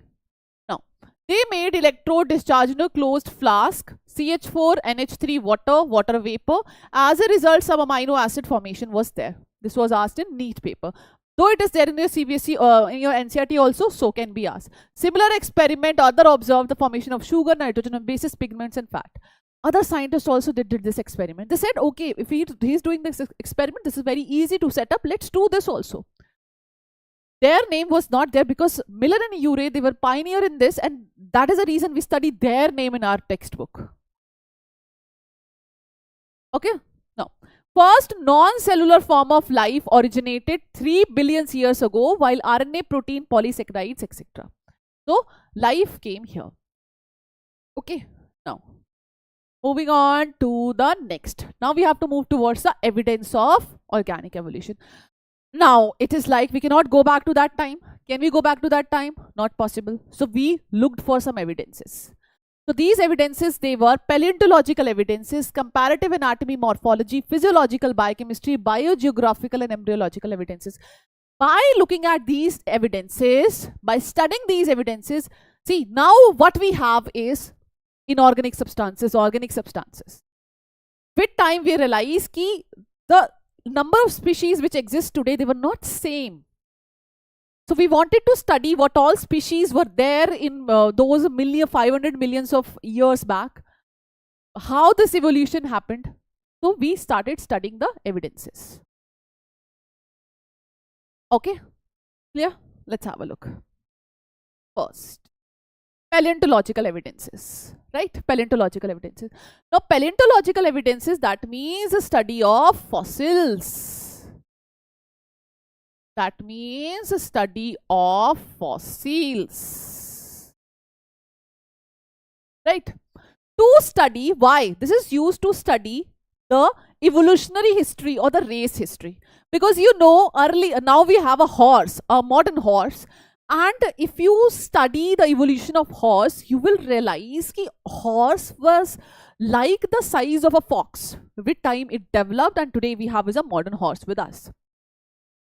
Now, they made electrode discharge in a closed flask, CH4, NH3, water vapor. As a result, some amino acid formation was there. This was asked in NEET paper. Though it is there in your CBSE, in your NCERT also, so can be asked. Similar experiment, other observed the formation of sugar, nitrogen, and bases, pigments, and fat. Other scientists also did this experiment. They said, okay, if he's doing this experiment, this is very easy to set up. Let's do this also. Their name was not there because Miller and Urey, they were pioneer in this, and that is the reason we study their name in our textbook. Okay? Now, first non-cellular form of life originated 3 billion years ago, while RNA, protein, polysaccharides, etc. So, life came here. Okay, now, Moving on to the next. Now we have to move towards the evidence of organic evolution. Now it is like we cannot go back to that time. Can we go back to that time? Not possible. So we looked for some evidences. So these evidences, they were paleontological evidences, comparative anatomy, morphology, physiological, biochemistry, biogeographical and embryological evidences. By looking at these evidences, by studying these evidences, see, now what we have is inorganic substances, organic substances. With time we realize that the number of species which exist today, they were not same. So we wanted to study what all species were there in those 500 millions of years back, how this evolution happened. So we started studying the evidences. Okay, clear? Let's have a look. First, paleontological evidences, right? Paleontological evidences. Now, paleontological evidences, that means a study of fossils. That means a study of fossils. Right? To study, why? This is used to study the evolutionary history or the race history. Because you know, now we have a horse, a modern horse. And if you study the evolution of horse, you will realize that horse was like the size of a fox. With time it developed, and today we have is a modern horse with us.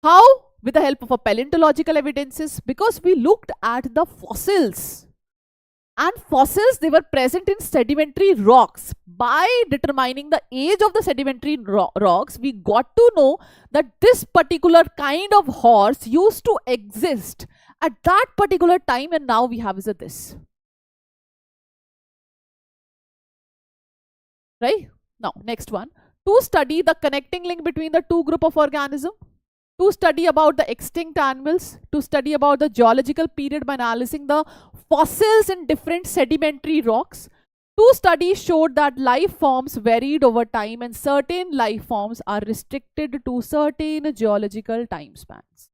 How? With the help of a paleontological evidences, because we looked at the fossils. And fossils, they were present in sedimentary rocks. By determining the age of the sedimentary rocks, we got to know that this particular kind of horse used to exist at that particular time, and now we have is this. Right? Now, next one. To study the connecting link between the two group of organisms, to study about the extinct animals, to study about the geological period by analyzing the fossils in different sedimentary rocks. Two studies showed that life forms varied over time and certain life forms are restricted to certain geological time spans.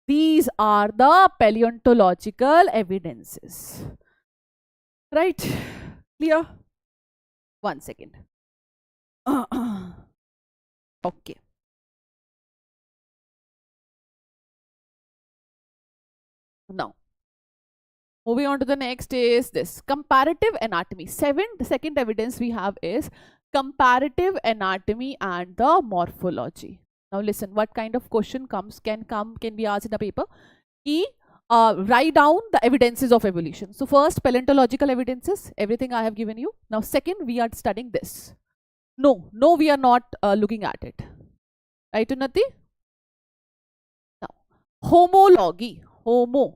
These are the paleontological evidences. Right? Clear? 1 second. Okay. Now, moving on to the next is this comparative anatomy. Second evidence we have is comparative anatomy and the morphology. Now listen, what kind of question can be asked in a paper? Write down the evidences of evolution. So first, paleontological evidences, everything I have given you. Now second, we are studying this. No, we are not looking at it. Right, Unnati? Now, homology. Homo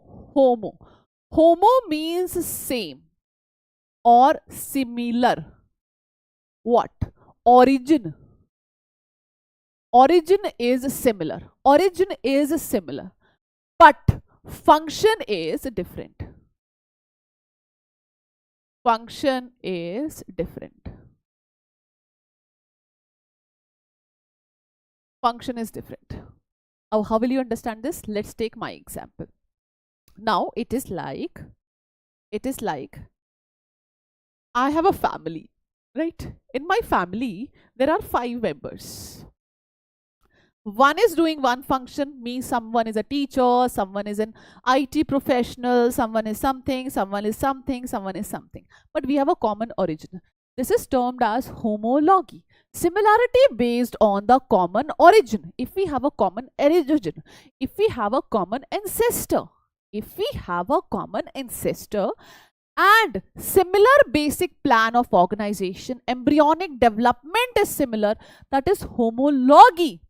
means same or similar. What? Origin is similar. But function is different. Function is different. How will you understand this? Let's take my example. Now it is like I have a family, right? In my family there are 5 members. One is doing one function, means someone is a teacher, someone is an IT professional, someone is something, someone is something, someone is something. But we have a common origin. This is termed as homology. Similarity based on the common origin. If we have a common origin, if we have a common ancestor, and similar basic plan of organization, embryonic development is similar, that is homology.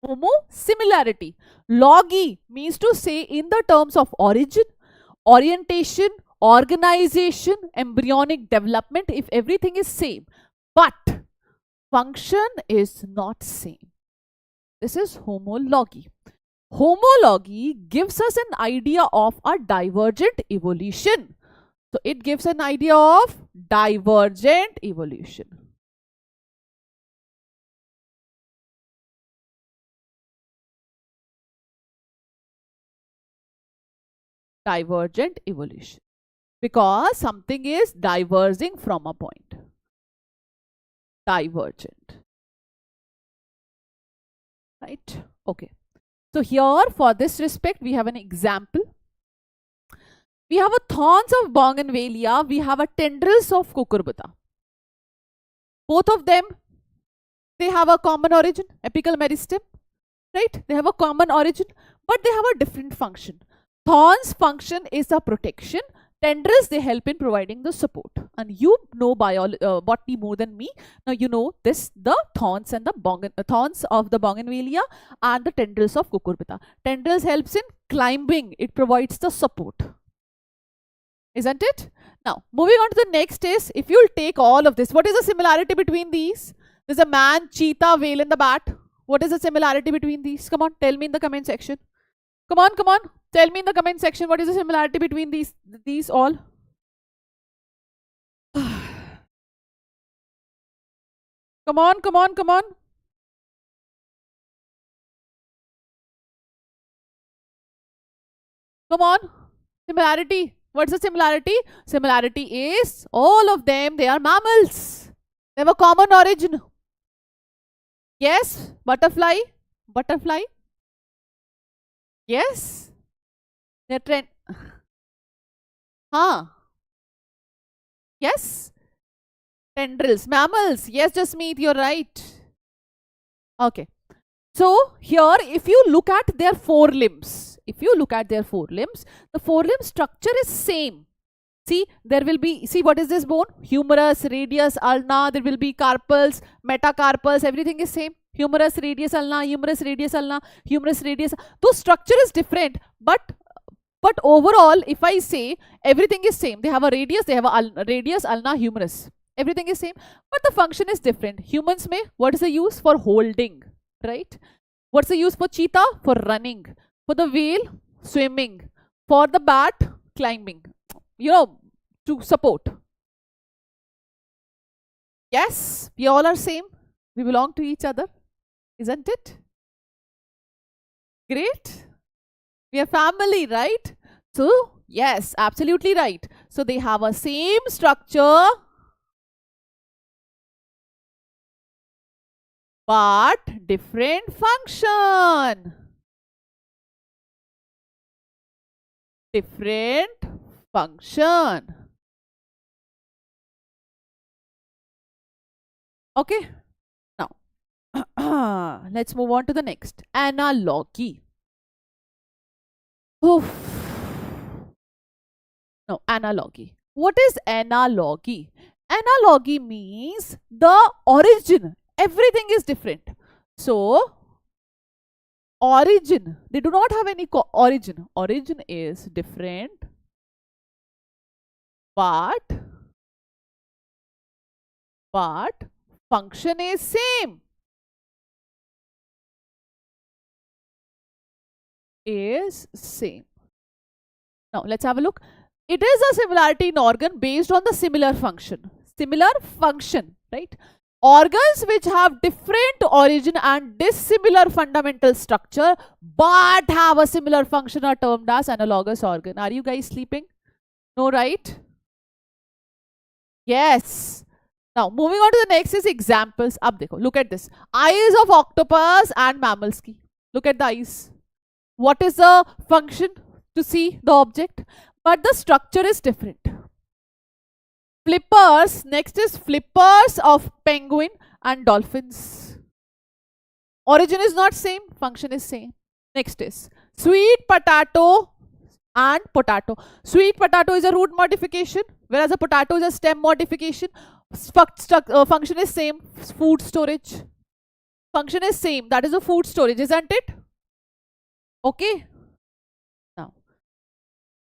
Homo, similarity. Logy means to say in the terms of origin, orientation, organization, embryonic development, if everything is same, but function is not same. This is homology. Homology gives us an idea of a divergent evolution. So it gives an idea of divergent evolution. Divergent evolution. Because something is diverging from a point. divergent. Right? Okay. So here, for this respect, we have an example. We have a thorns of bougainvillea. We have a tendrils of cucurbita. Both of them, they have a common origin, apical meristem. Right? They have a common origin, but they have a different function. Thorns function is a protection. Tendrils, they help in providing the support. And you know botany more than me. Now you know this, the thorns and the thorns of the bougainvillea and the tendrils of cucurbita. Tendrils helps in climbing. It provides the support. Isn't it? Now, moving on to the next is, if you'll take all of this, what is the similarity between these? There's a man, cheetah, whale and the bat. What is the similarity between these? Come on, tell me in the comment section. Come on, come on. Tell me in the comment section what is the similarity between these all. Come on, come on, come on. Come on. Similarity. What's the similarity? Similarity is all of them, they are mammals. They have a common origin. Yes, butterfly. Butterfly. Yes. They're trend. Huh. Yes. Tendrils. Mammals. Yes, Jasmeet, you're right. Okay. So here, if you look at their forelimbs, the forelimb structure is same. See, there will be, see what is this bone? Humerus, radius, ulna, there will be carpals, metacarpals, everything is same. Humerus, radius, ulna, humerus, radius, ulna, humerus, radius. So structure is different, but overall, if I say everything is same, they have a radius, they have a radius, ulna, humerus. Everything is same, but the function is different. Humans may, what is the use? For holding, right? What's the use for cheetah? For running. For the whale, swimming. For the bat, climbing. You know, to support. Yes, we all are same. We belong to each other. Isn't it? Great. We are family, right? So, yes, absolutely right. So, they have a same structure, but different function. Different function. Okay. Now, let's move on to the next. Analogy. Oof. No, analogy. What is analogy? Analogy means the origin. Everything is different. So, origin. They do not have any origin. Origin is different. But function is same. Is same. Now let's have a look. It is a similarity in organ based on the similar function. Similar function, right? Organs which have different origin and dissimilar fundamental structure but have a similar function are termed as analogous organ. Are you guys sleeping? No, right? Yes. Now moving on to the next is examples. Ab dekho, look at this. Eyes of octopus and mammals ki. Look at the eyes. What is the function? To see the object, but the structure is different. Flippers, next is flippers of penguin and dolphins. Origin is not same, function is same. Next is sweet potato and potato. Sweet potato is a root modification, whereas a potato is a stem modification. Function is same, food storage. Function is same, that is a food storage, isn't it? Okay. Now,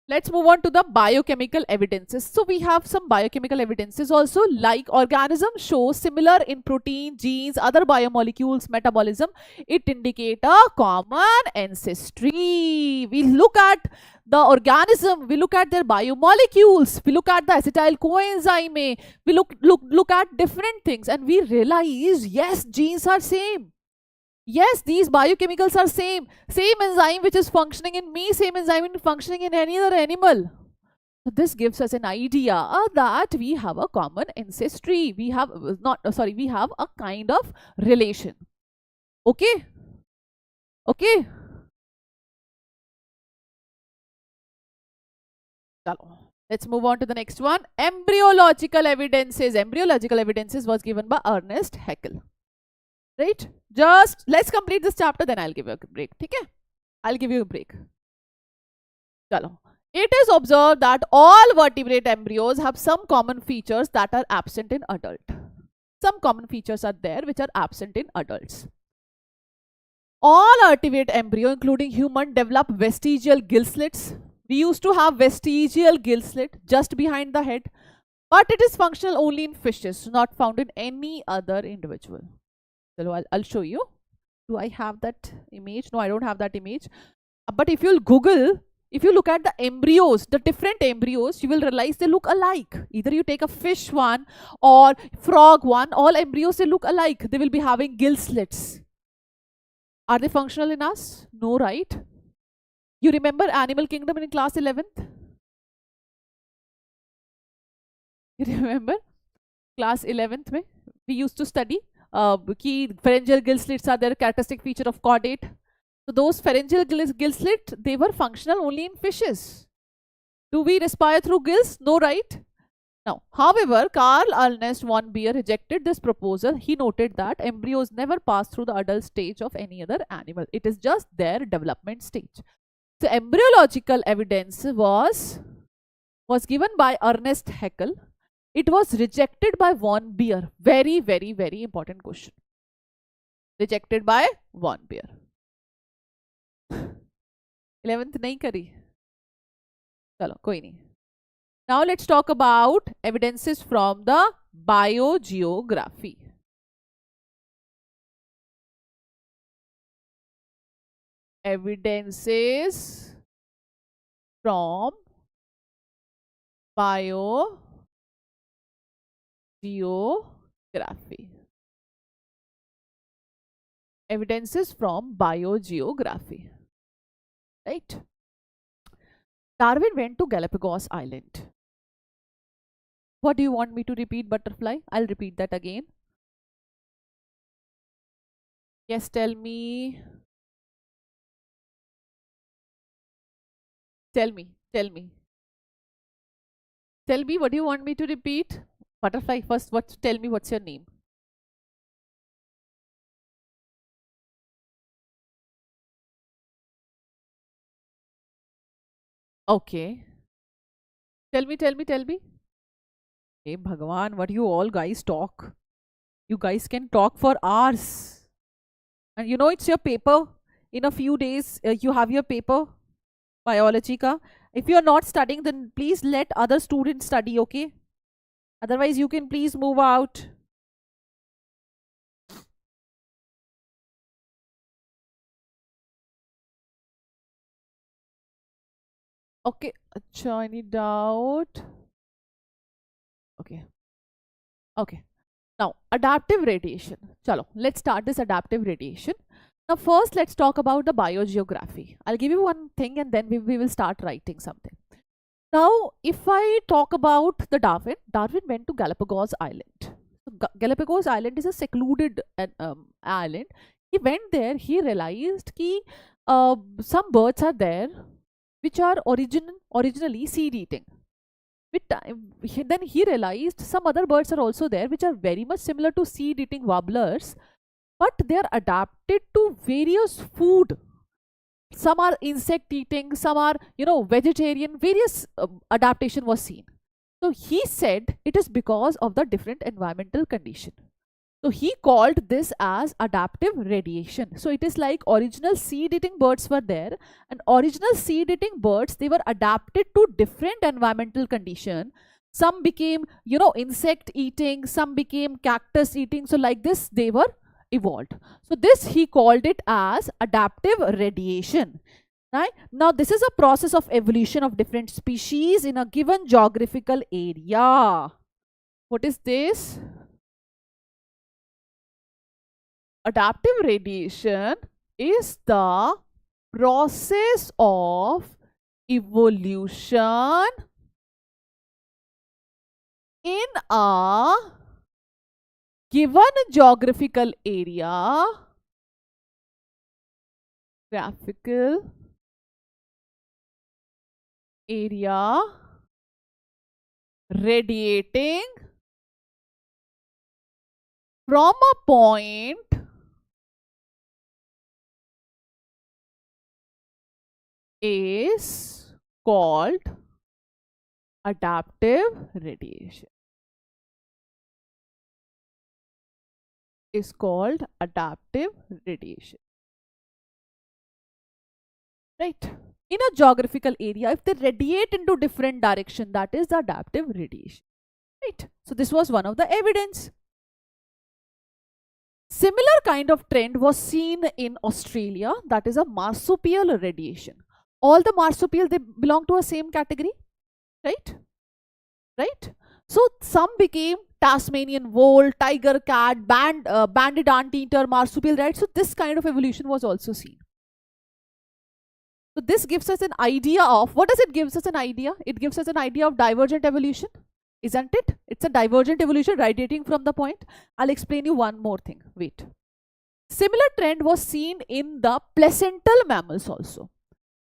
let's move on to the biochemical evidences. So, we have some biochemical evidences also, like organisms show similar in protein, genes, other biomolecules, metabolism. It indicate a common ancestry. We look at the organism, we look at their biomolecules, we look at the acetyl coenzyme, we look at different things and we realize, yes, genes are same. Yes, these biochemicals are same. Same enzyme which is functioning in me, same enzyme functioning in any other animal. So this gives us an idea that we have a common ancestry. We have not sorry, we have a kind of relation. Okay? Okay? Chalo. Let's move on to the next one. Embryological evidences. Embryological evidences was given by Ernest Haeckel. Right? Just let's complete this chapter, then I'll give you a break. Okay? I'll give you a break. Chalo. It is observed that all vertebrate embryos have some common features that are absent in adult. Some common features are there which are absent in adults. All vertebrate embryo, including human, develop vestigial gill slits. We used to have vestigial gill slit just behind the head, but it is functional only in fishes, not found in any other individual. So I'll show you. Do I have that image? No, I don't have that image. But if you'll Google, if you look at the embryos, the different embryos, you will realize they look alike. Either you take a fish one or frog one, all embryos, they look alike. They will be having gill slits. Are they functional in us? No, right? You remember Animal Kingdom in class 11th? You remember? Class 11th mein, we used to study key pharyngeal gill slits are their characteristic feature of chordate. So those pharyngeal gill slit, they were functional only in fishes. Do we respire through gills? No, right? Now, however, Carl Ernest von Baer rejected this proposal. He noted that embryos never pass through the adult stage of any other animal. It is just their development stage. So embryological evidence was given by Ernest Haeckel. It was rejected by von Baer. Very, very, very important question. Rejected by von Baer. 11th nahi kari. Chalo, koi nahi. Now let's talk about evidences from the biogeography. Evidences from biogeography. Evidences from biogeography. Right? Darwin went to Galapagos Island. What do you want me to repeat, butterfly? I'll repeat that again. Yes, tell me. Tell me. Tell me. Tell me, what do you want me to repeat? Butterfly, first, tell me what's your name? Okay. Tell me. Hey, Bhagwan, what you all guys talk? You guys can talk for hours. And you know it's your paper. In a few days, you have your paper. Biology ka. If you are not studying, then please let other students study, okay? Otherwise, you can please move out. Okay. Achha, any doubt? Okay. Okay. Now, adaptive radiation. Chalo, let's start this adaptive radiation. Now, first, let's talk about the biogeography. I'll give you one thing and then we will start writing something. Now, if I talk about the Darwin went to Galapagos Island. So, Galapagos Island is a secluded island. He went there, he realized that some birds are there which are originally seed eating. With time, then he realized some other birds are also there which are very much similar to seed eating warblers, but they are adapted to various food. Some are insect eating, some are vegetarian. Various adaptation was seen. So he said it is because of the different environmental condition. So he called this as adaptive radiation. So it is like original seed eating birds were there, and original seed eating birds, they were adapted to different environmental condition. Some became insect eating, some became cactus eating. So like this they were evolved. So this he called it as adaptive radiation. Right? Now this is a process of evolution of different species in a given geographical area. What is this? Adaptive radiation is the process of evolution in a given geographical area, graphical area radiating from a point is called adaptive radiation. Is called adaptive radiation. Right? In a geographical area, if they radiate into different direction, that is the adaptive radiation. Right? So this was one of the evidence. Similar kind of trend was seen in Australia, that is a marsupial radiation. All the marsupial, they belong to a same category, right? Right? So some became Tasmanian vole, tiger cat, banded anteater, marsupial, right? So this kind of evolution was also seen. So this gives us an idea of, what does it gives us an idea? It gives us an idea of divergent evolution, isn't it? It's a divergent evolution radiating from the point. I'll explain you one more thing. Wait. Similar trend was seen in the placental mammals also.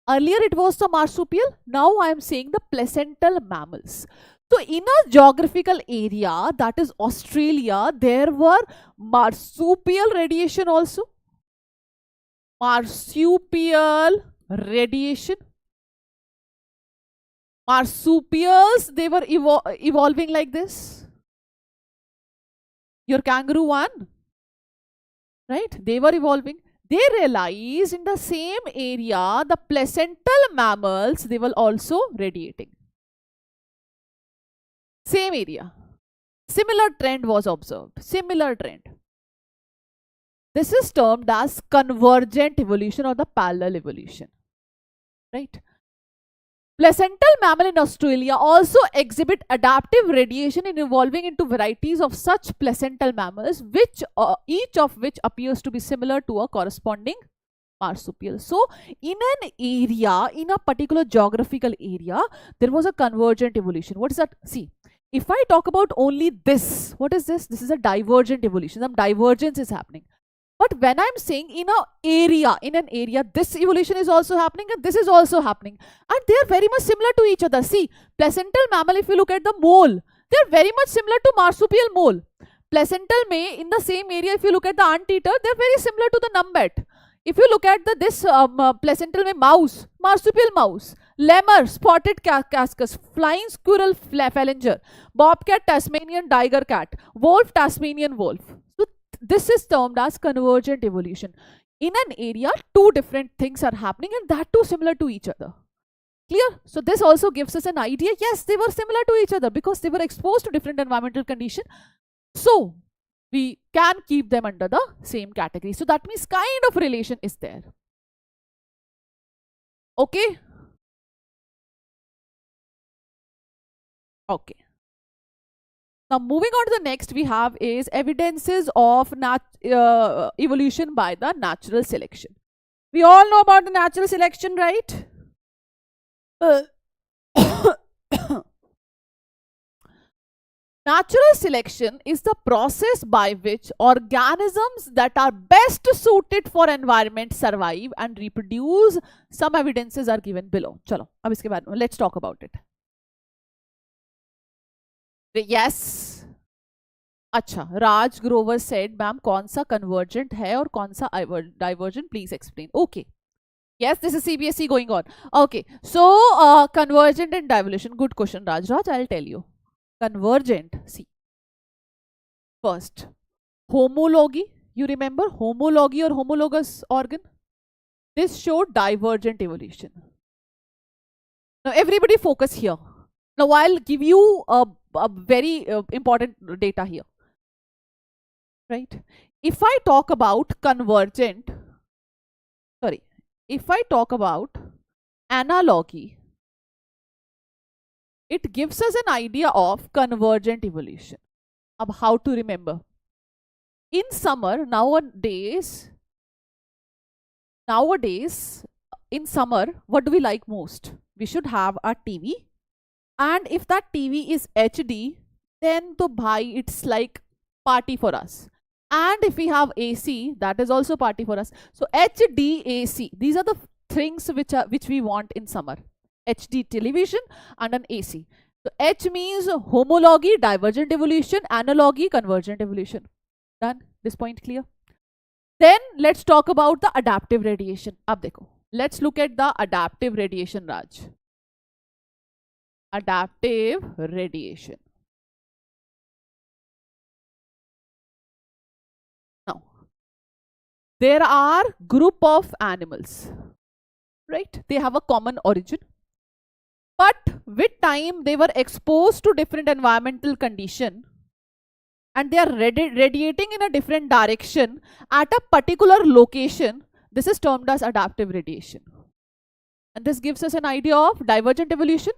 Earlier it was the marsupial. Now I am saying the placental mammals. So in a geographical area, that is Australia, there were marsupial radiation also. Marsupial radiation. Marsupials, they were evolving like this. Your kangaroo one, right? They were evolving. They realized in the same area, the placental mammals, they were also radiating. Same area. Similar trend was observed. Similar trend. This is termed as convergent evolution or the parallel evolution. Right? Placental mammal in Australia also exhibit adaptive radiation in evolving into varieties of such placental mammals, which each of which appears to be similar to a corresponding marsupial. So in an area, in a particular geographical area, there was a convergent evolution. What is that? See, if I talk about only this, what is this? This is a divergent evolution. Some divergence is happening. But when I'm saying in an area, this evolution is also happening and this is also happening. And they are very much similar to each other. See, placental mammal, if you look at the mole, they are very much similar to marsupial mole. Placental may, in the same area, if you look at the anteater, they are very similar to the numbat. If you look at this placental may mouse, marsupial mouse, lemur, spotted cascus, flying squirrel phalanger, bobcat, Tasmanian tiger cat, wolf, Tasmanian wolf. So this is termed as convergent evolution. In an area, two different things are happening and that too similar to each other. Clear? So this also gives us an idea. Yes, they were similar to each other because they were exposed to different environmental conditions. So we can keep them under the same category. So that means kind of relation is there. Okay? Okay. Now moving on to the next we have is evidences of evolution by the natural selection. We all know about the natural selection, right? Natural selection is the process by which organisms that are best suited for environment survive and reproduce. Some evidences are given below. Chalo, ab iske baad mein let's talk about it. Yes. अच्छा, Raj Grover said, ma'am, कौन सा convergent है और कौन सा divergent? Please explain. Okay. Yes, this is CBSE going on. Okay. So, convergent and divergent. Good question, Raj. I'll tell you. Convergent. See. First, homology. You remember homology or homologous organ? This showed divergent evolution. Now, everybody focus here. Now, I'll give you a very important data here. Right? If I talk about convergent, if I talk about analogy, it gives us an idea of convergent evolution. Of how to remember. In summer, nowadays, in summer, what do we like most? We should have a TV. And if that TV is HD, then to bhai, it's like party for us. And if we have AC, that is also party for us. So HDAC, these are the things which we want in summer. HD television and an AC. So H means homology, divergent evolution, analogy, convergent evolution. Done. This point clear? Then let's talk about the adaptive radiation. Ab dekho. Let's look at the adaptive radiation, Raj. Adaptive radiation. Now, there are group of animals, right? They have a common origin, but with time they were exposed to different environmental condition, and they are radiating in a different direction at a particular location. This is termed as adaptive radiation, and this gives us an idea of divergent evolution.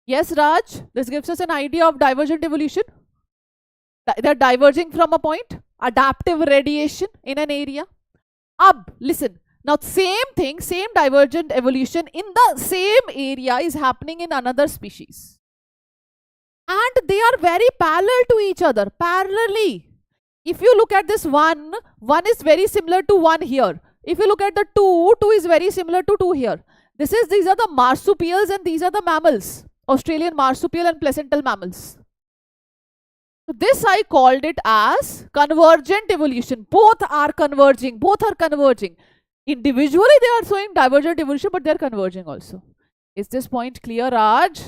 Yes, Raj, this gives us an idea of divergent evolution. They are diverging from a point. Adaptive radiation in an area. Ab, listen. Now same thing, same divergent evolution in the same area is happening in another species. And they are very parallel to each other, parallelly. If you look at this one is very similar to one here. If you look at the two is very similar to two here. These are the marsupials and these are the mammals. Australian marsupial and placental mammals. So this I called it as convergent evolution. Both are converging. Both are converging. Individually they are showing divergent evolution, but they are converging also. Is this point clear, Raj?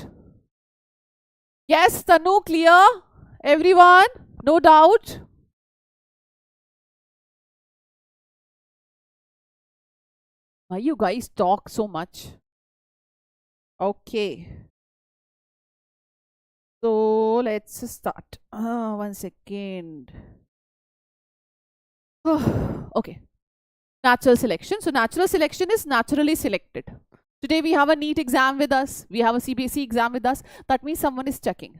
Yes, Tanu, clear? Everyone? No doubt? Why you guys talk so much? Okay. So let's start. One second. Okay. Natural selection. So natural selection is naturally selected. Today we have a NEET exam with us. We have a CBSE exam with us. That means someone is checking.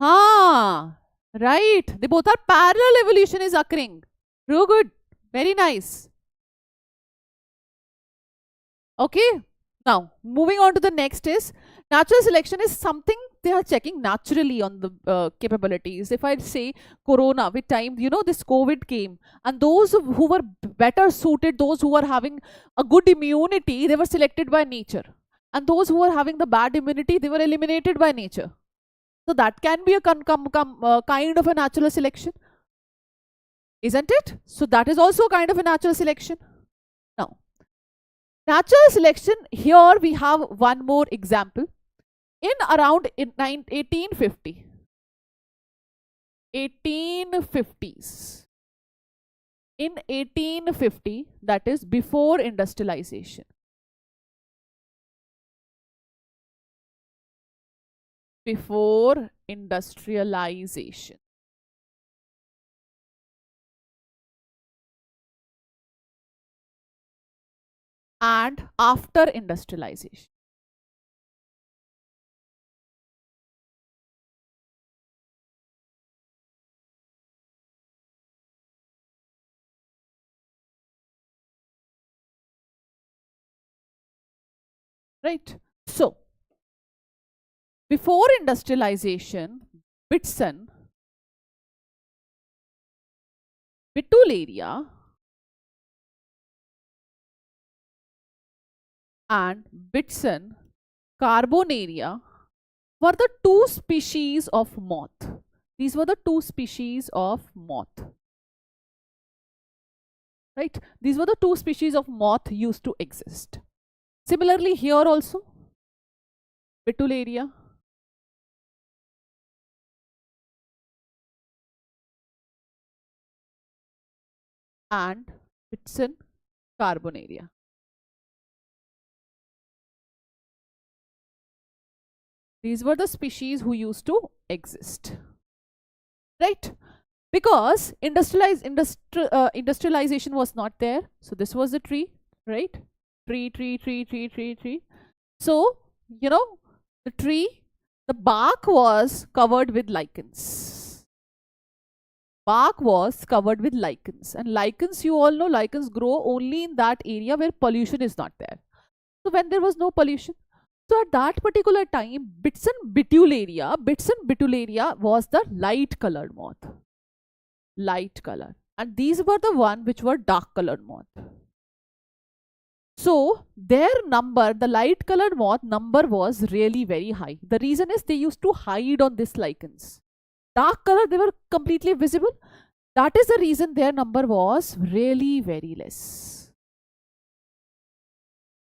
Right. They both are parallel evolution is occurring. Real good. Very nice. Okay. Now, moving on to the next is natural selection is something they are checking naturally on the capabilities. If I say corona, with time, this COVID came, and those who were better suited, those who were having a good immunity, they were selected by nature. And those who were having the bad immunity, they were eliminated by nature. So that can be a kind of a natural selection. Isn't it? So that is also a kind of a natural selection. Now, natural selection, here we have one more example. In around 1850, 1850s, in 1850, that is before industrialization. Before industrialization. And after industrialization. Right? So, before industrialization, Bitson, Bituleria, and Bitson, Carbonaria were the two species of moth. These were the two species of moth. Right? These were the two species of moth used to exist. Similarly, here also, Bituleria and Bitson, Carbonaria. These were the species who used to exist. Right? Because industrialization was not there. So this was the tree, right? Tree. So, the tree, the bark was covered with lichens. Bark was covered with lichens. And lichens, you all know, lichens grow only in that area where pollution is not there. So when there was no pollution, So at that particular time, bits and bitularia was the light colored moth. Light color. And these were the one which were dark colored moth. So their number, the light colored moth number was really very high. The reason is they used to hide on these lichens. Dark color, they were completely visible. That is the reason their number was really very less.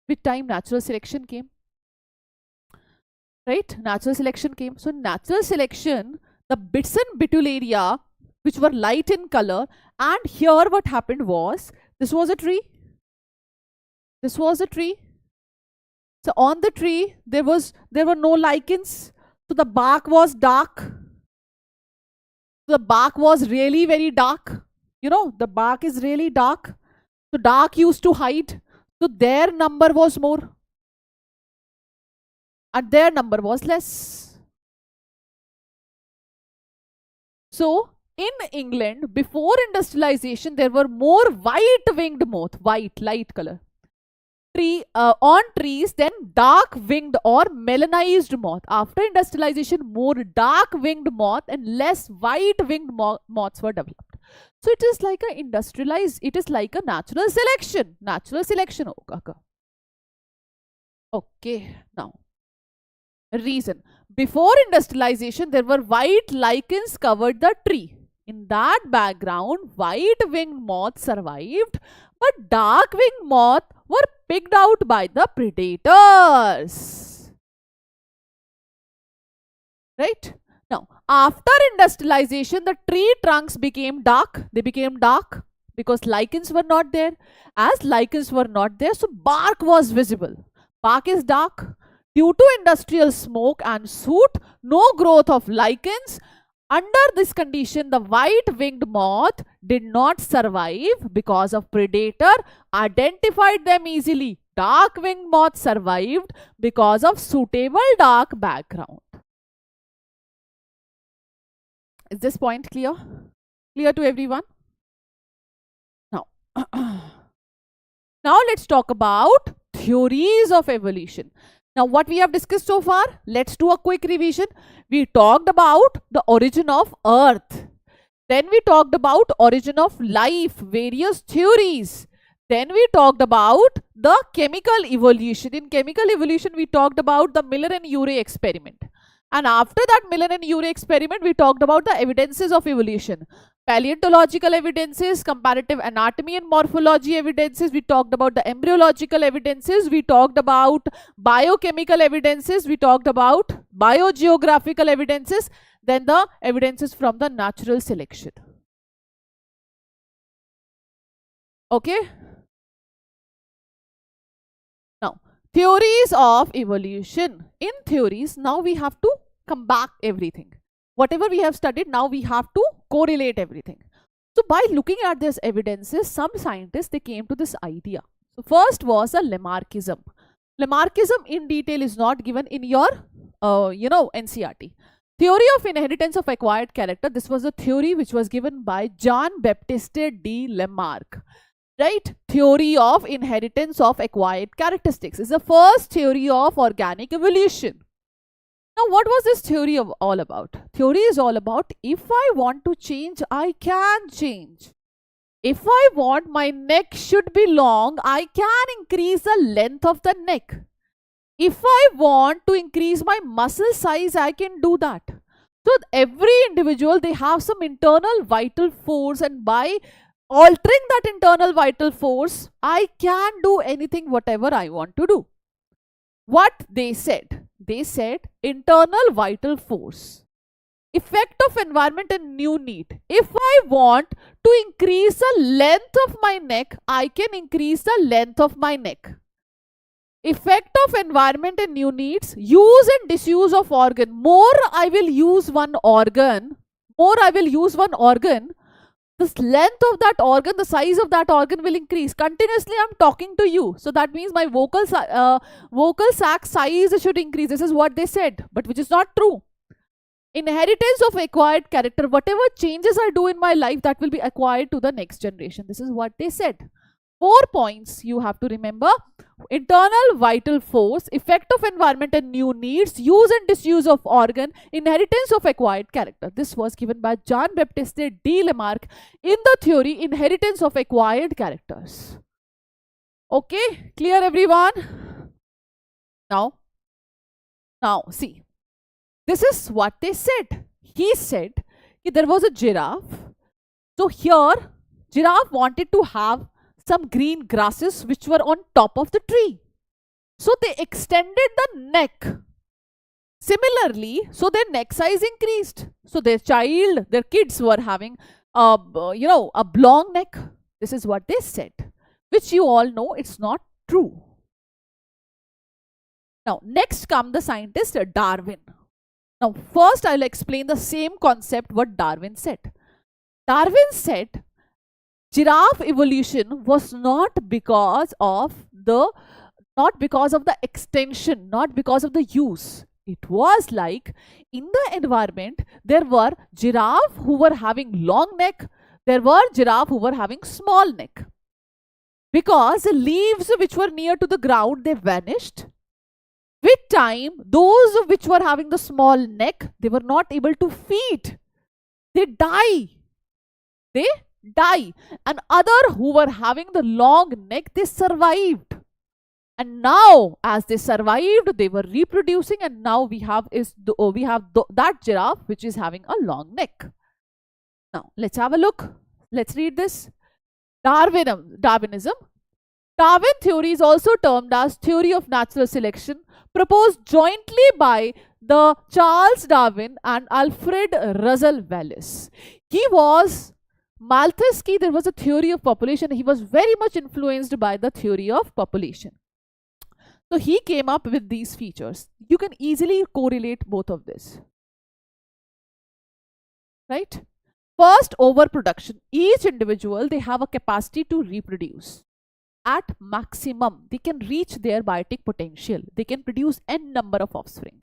With time, natural selection came. Right? Natural selection came. So natural selection, the bits and bitularia, which were light in color, and here what happened was, this was a tree. This was a tree. So on the tree, there were no lichens. So the bark was dark. The bark was really very dark. You know, the bark is really dark. So dark used to hide. So their number was more. And their number was less. So in England, before industrialization, there were more white-winged moth, white, light color. On trees, then dark-winged or melanized moth. After industrialization, more dark-winged moth and less white-winged moths were developed. So it is like a it is like a natural selection. Natural selection occur. Okay, now reason. Before industrialization, there were white lichens covered the tree. In that background, white-winged moths survived, but dark-winged moths were picked out by the predators. Right? Now, after industrialization, the tree trunks became dark. They became dark because lichens were not there. As lichens were not there, so bark was visible. Bark is dark. Due to industrial smoke and soot, no growth of lichens. Under this condition, the white-winged moth did not survive because of predator identified them easily. Dark-winged moth survived because of suitable dark background. Is this point clear? Clear to everyone? Now, now let's talk about theories of evolution. Now, what we have discussed so far, let's do a quick revision. We talked about the origin of Earth. Then we talked about origin of life, various theories. Then we talked about the chemical evolution. In chemical evolution, we talked about the Miller and Urey experiment. And after that Miller and Urey experiment, we talked about the evidences of evolution. Paleontological evidences, comparative anatomy and morphology evidences. We talked about the embryological evidences. We talked about biochemical evidences. We talked about biogeographical evidences. Then the evidences from the natural selection. Okay. Now, theories of evolution. In theories, now we have to come back everything. Whatever we have studied, now we have to correlate everything. So by looking at these evidences, some scientists, they came to this idea. So first was a Lamarckism. Lamarckism in detail is not given in your, NCERT. Theory of inheritance of acquired character. This was a theory which was given by Jean-Baptiste de Lamarck. Right? Theory of inheritance of acquired characteristics is the first theory of organic evolution. Now, what was this theory all about? Theory is all about, if I want to change, I can change. If I want my neck should be long, I can increase the length of the neck. If I want to increase my muscle size, I can do that. So, every individual, they have some internal vital force, and by altering that internal vital force, I can do anything, whatever I want to do. What they said? They said internal vital force, effect of environment and new need. If I want to increase the length of my neck, I can increase the length of my neck. Effect of environment and new needs, use and disuse of organ. More I will use one organ, the length of that organ, the size of that organ will increase. Continuously I'm talking to you. So that means my vocal sac size should increase. This is what they said, but which is not true. Inheritance of acquired character. Whatever changes I do in my life, that will be acquired to the next generation. This is what they said. 4 points you have to remember. internal vital force, effect of environment and new needs, use and disuse of organ, inheritance of acquired character. This was given by Jean-Baptiste de Lamarck in the theory inheritance of acquired characters. Okay, clear everyone? Now see, this is what they said. He said that there was a giraffe. So here, giraffe wanted to have some green grasses which were on top of the tree. So they extended the neck. Similarly, so their neck size increased. So their kids were having a long neck. This is what they said, which you all know it's not true. Now, next come the scientist Darwin. Now, first I'll explain the same concept what Darwin said. Darwin said giraffe evolution was not because of the extension, not because of the use. It was like in the environment there were giraffe who were having long neck, there were giraffe who were having small neck. Because the leaves which were near to the ground, they vanished. With time, those which were having the small neck, they were not able to feed. They die. And other who were having the long neck, they survived. And now, as they survived, they were reproducing, and now we have that giraffe which is having a long neck. Now, let's have a look. Let's read this. Darwinism. Darwin theory is also termed as theory of natural selection, proposed jointly by the Charles Darwin and Alfred Russel Wallace. He was Malthusky, there was a theory of population. He was very much influenced by the theory of population. So he came up with these features. You can easily correlate both of this. Right? First, overproduction. Each individual, they have a capacity to reproduce. At maximum, they can reach their biotic potential. They can produce n number of offspring.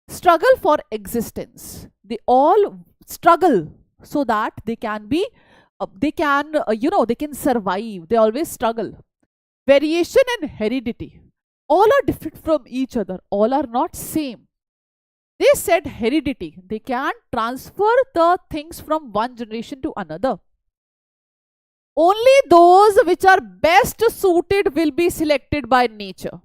Struggle for existence. They all struggle so that they can survive. They always struggle. Variation and heredity. All are different from each other. All are not same. They said heredity. They can transfer the things from one generation to another. Only those which are best suited will be selected by nature.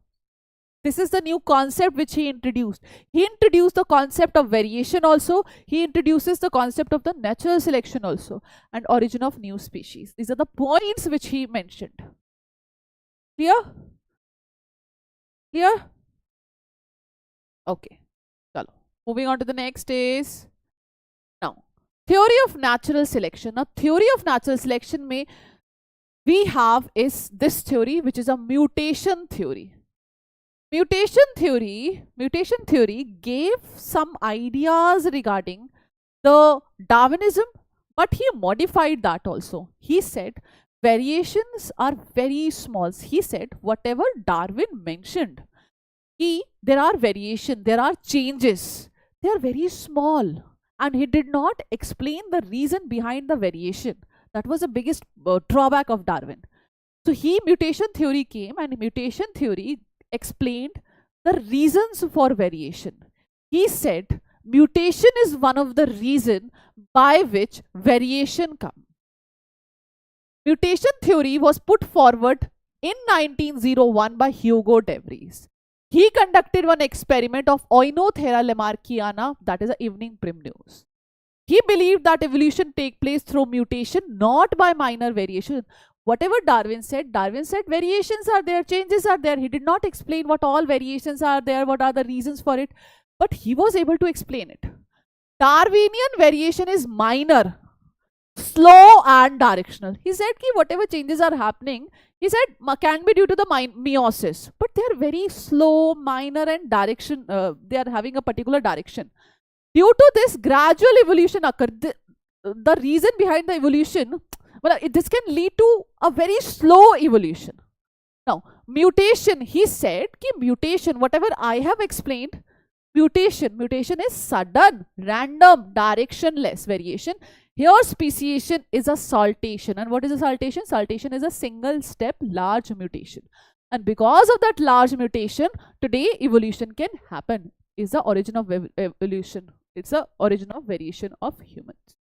This is the new concept which he introduced. He introduced the concept of variation also. He introduces the concept of the natural selection also, and origin of new species. These are the points which he mentioned. Clear? Clear? Okay. Chalo. Moving on to the next is now theory of natural selection. Now, theory of natural selection may we have is this theory, which is a mutation theory. Mutation theory gave some ideas regarding the Darwinism, but he modified that also. He said variations are very small. He said whatever Darwin mentioned, there are variation, there are changes. They are very small. And he did not explain the reason behind the variation. That was the biggest drawback of Darwin. So mutation theory came, and mutation theory explained the reasons for variation. He said mutation is one of the reasons by which variation comes. Mutation theory was put forward in 1901 by Hugo de Vries. He conducted one experiment of Oinothera lamarckiana, that is an evening primrose. He believed that evolution take place through mutation, not by minor variation. Whatever Darwin said variations are there, changes are there. He did not explain what all variations are there, what are the reasons for it, but he was able to explain it. Darwinian variation is minor, slow and directional. He said that whatever changes are happening, he said can be due to the meiosis, but they are very slow, minor and direction. They are having a particular direction. Due to this, gradual evolution occurred. The reason behind the evolution, well, this can lead to a very slow evolution. Now, mutation, he said that mutation, whatever I have explained, mutation is sudden, random, directionless variation. Here, speciation is a saltation. And what is a saltation? Saltation is a single step large mutation. And because of that large mutation, today evolution can happen. Is the origin of evolution. It's the origin of variation of humans.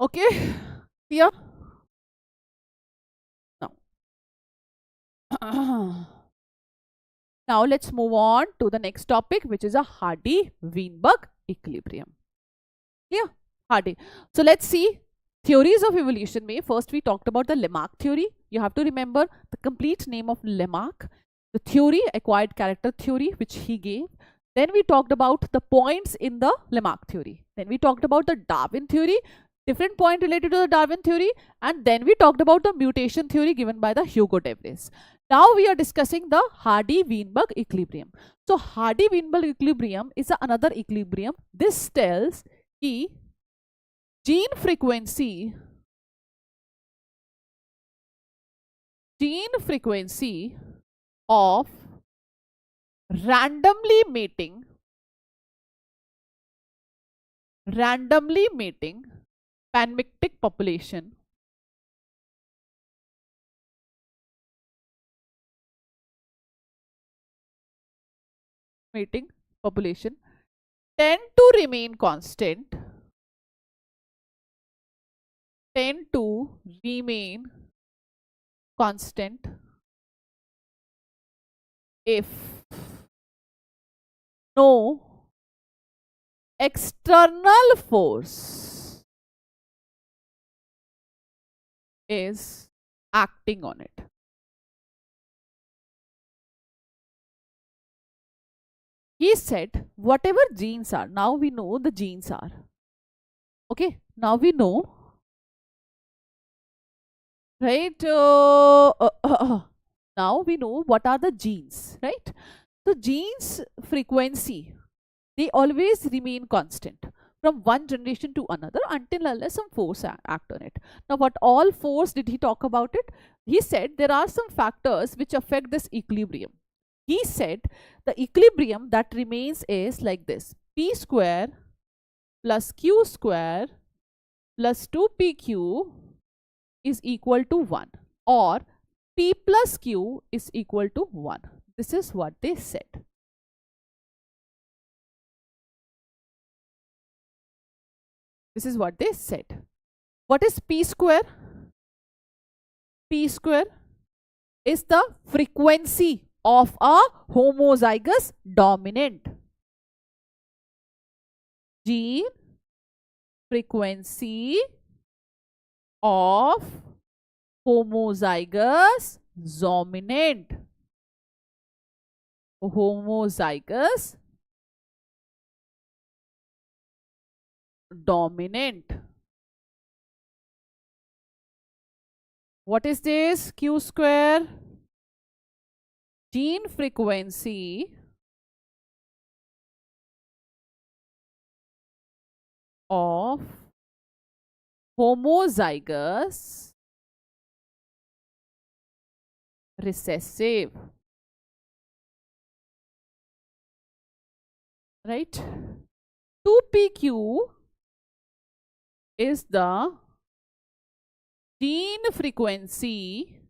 Okay, clear? Now, now let's move on to the next topic, which is a Hardy-Weinberg equilibrium. Yeah, Hardy. So let's see theories of evolution. First we talked about the Lamarck theory. You have to remember the complete name of Lamarck. The theory, acquired character theory, which he gave. Then we talked about the points in the Lamarck theory. Then we talked about the Darwin theory, different point related to the Darwin theory. And then we talked about the mutation theory given by the Hugo de Vries. Now we are discussing the Hardy-Weinberg equilibrium. So Hardy-Weinberg equilibrium is another equilibrium. This tells कि gene frequency of randomly mating panmictic population tend to remain constant if no external force is acting on it. He said whatever genes are, now we know the genes are. Okay, now we know, right? Now we know what are the genes, right? So genes frequency, they always remain constant from one generation to another until unless some force act on it. Now what all force did he talk about it? He said there are some factors which affect this equilibrium. He said the equilibrium that remains is like this: p square plus q square plus 2pq is equal to 1, or p plus q is equal to 1. This is what they said. This is what they said. What is p square? P square is the frequency of a homozygous dominant. Gene frequency of homozygous dominant. Homozygous dominant. What is this? Q square. Gene frequency of homozygous recessive, right? 2pq is the gene frequency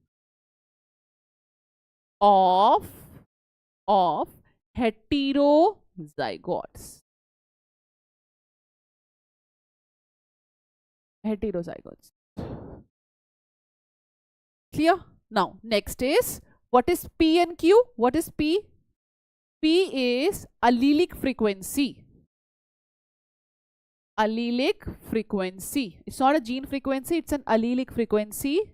of heterozygotes. Clear? Now next is, what is p and q? What is p? P is allelic frequency. Allelic frequency. It's not a gene frequency, it's an allelic frequency,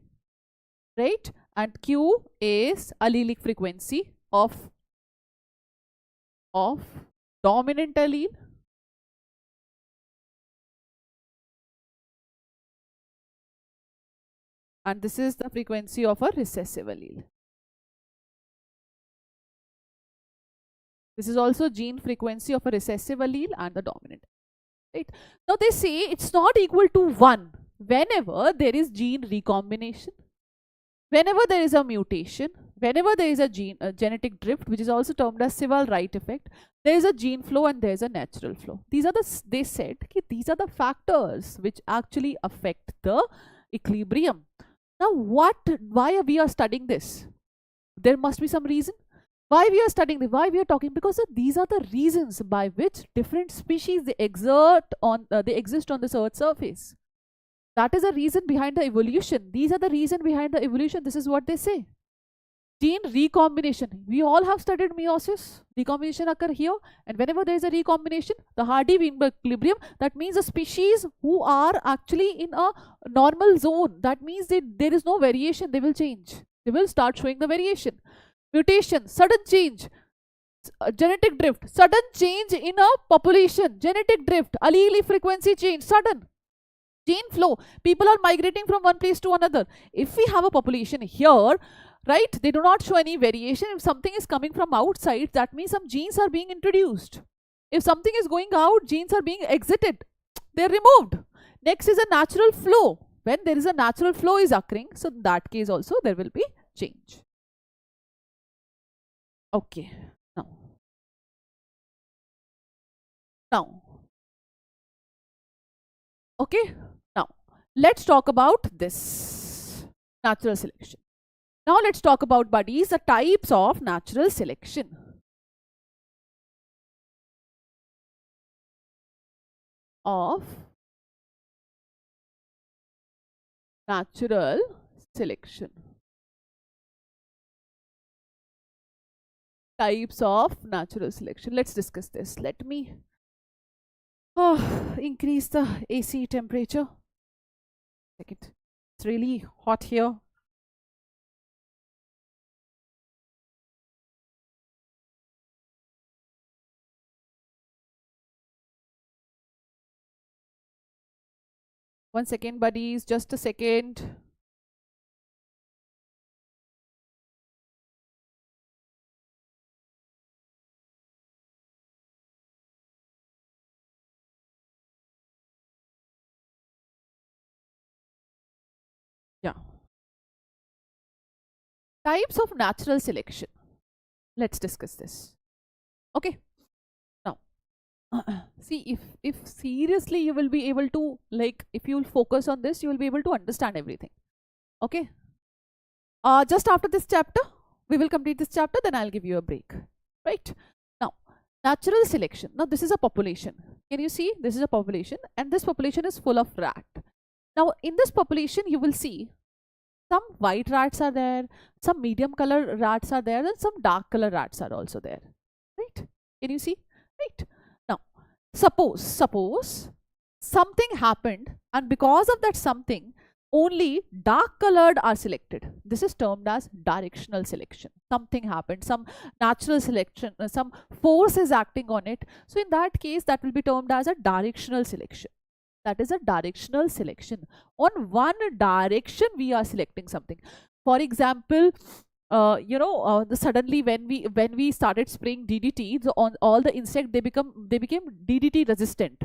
right? And q is allelic frequency of dominant allele. And this is the frequency of a recessive allele. This is also gene frequency of a recessive allele and the dominant. Right? Now they say it's not equal to 1 whenever there is gene recombination, whenever there is a mutation, whenever there is a genetic drift, which is also termed as civil right effect. There is a gene flow and there is a natural flow. These are they said these are the factors which actually affect the equilibrium. Now, why we are studying this? There must be some reason. Why we are studying this? Why we are talking? Because these are the reasons by which different species they exist on this Earth's surface. That is the reason behind the evolution. These are the reason behind the evolution. This is what they say. Gene recombination. We all have studied meiosis. Recombination occur here, and whenever there is a recombination, the Hardy-Weinberg equilibrium, that means the species who are actually in a normal zone, that means there is no variation, they will change. They will start showing the variation. Mutation, sudden change, genetic drift, sudden change in a population, genetic drift, allele frequency change, sudden. Gene flow, people are migrating from one place to another. If we have a population here, right, they do not show any variation. If something is coming from outside, that means some genes are being introduced. If something is going out, genes are being exited, they are removed. Next is a natural flow. When there is a natural flow is occurring, so in that case also there will be change. Okay, now okay, now let's talk about this natural selection. Now let's talk about, buddies, the types of natural selection. Of natural selection. Types of natural selection. Let's discuss this. Let me increase the AC temperature. Second. It's really hot here. One second, buddies, just a second. Yeah. Types of natural selection. Let's discuss this. Okay. Now, see, if seriously you will be able to, like, if you will focus on this, you will be able to understand everything. Okay. Just after this chapter, we will complete this chapter, then I'll give you a break. Right. Now, natural selection. Now, this is a population. Can you see? This is a population, and this population is full of rat. Now, in this population, you will see some white rats are there, some medium color rats are there, and some dark color rats are also there. Right? Can you see? Right. Now, suppose something happened, and because of that something, only dark colored are selected. This is termed as directional selection. Something happened, some natural selection, some force is acting on it. So in that case, that will be termed as a directional selection. That is a directional selection. On one direction, we are selecting something. For example, suddenly when we started spraying DDT, on all the insects they became DDT resistant.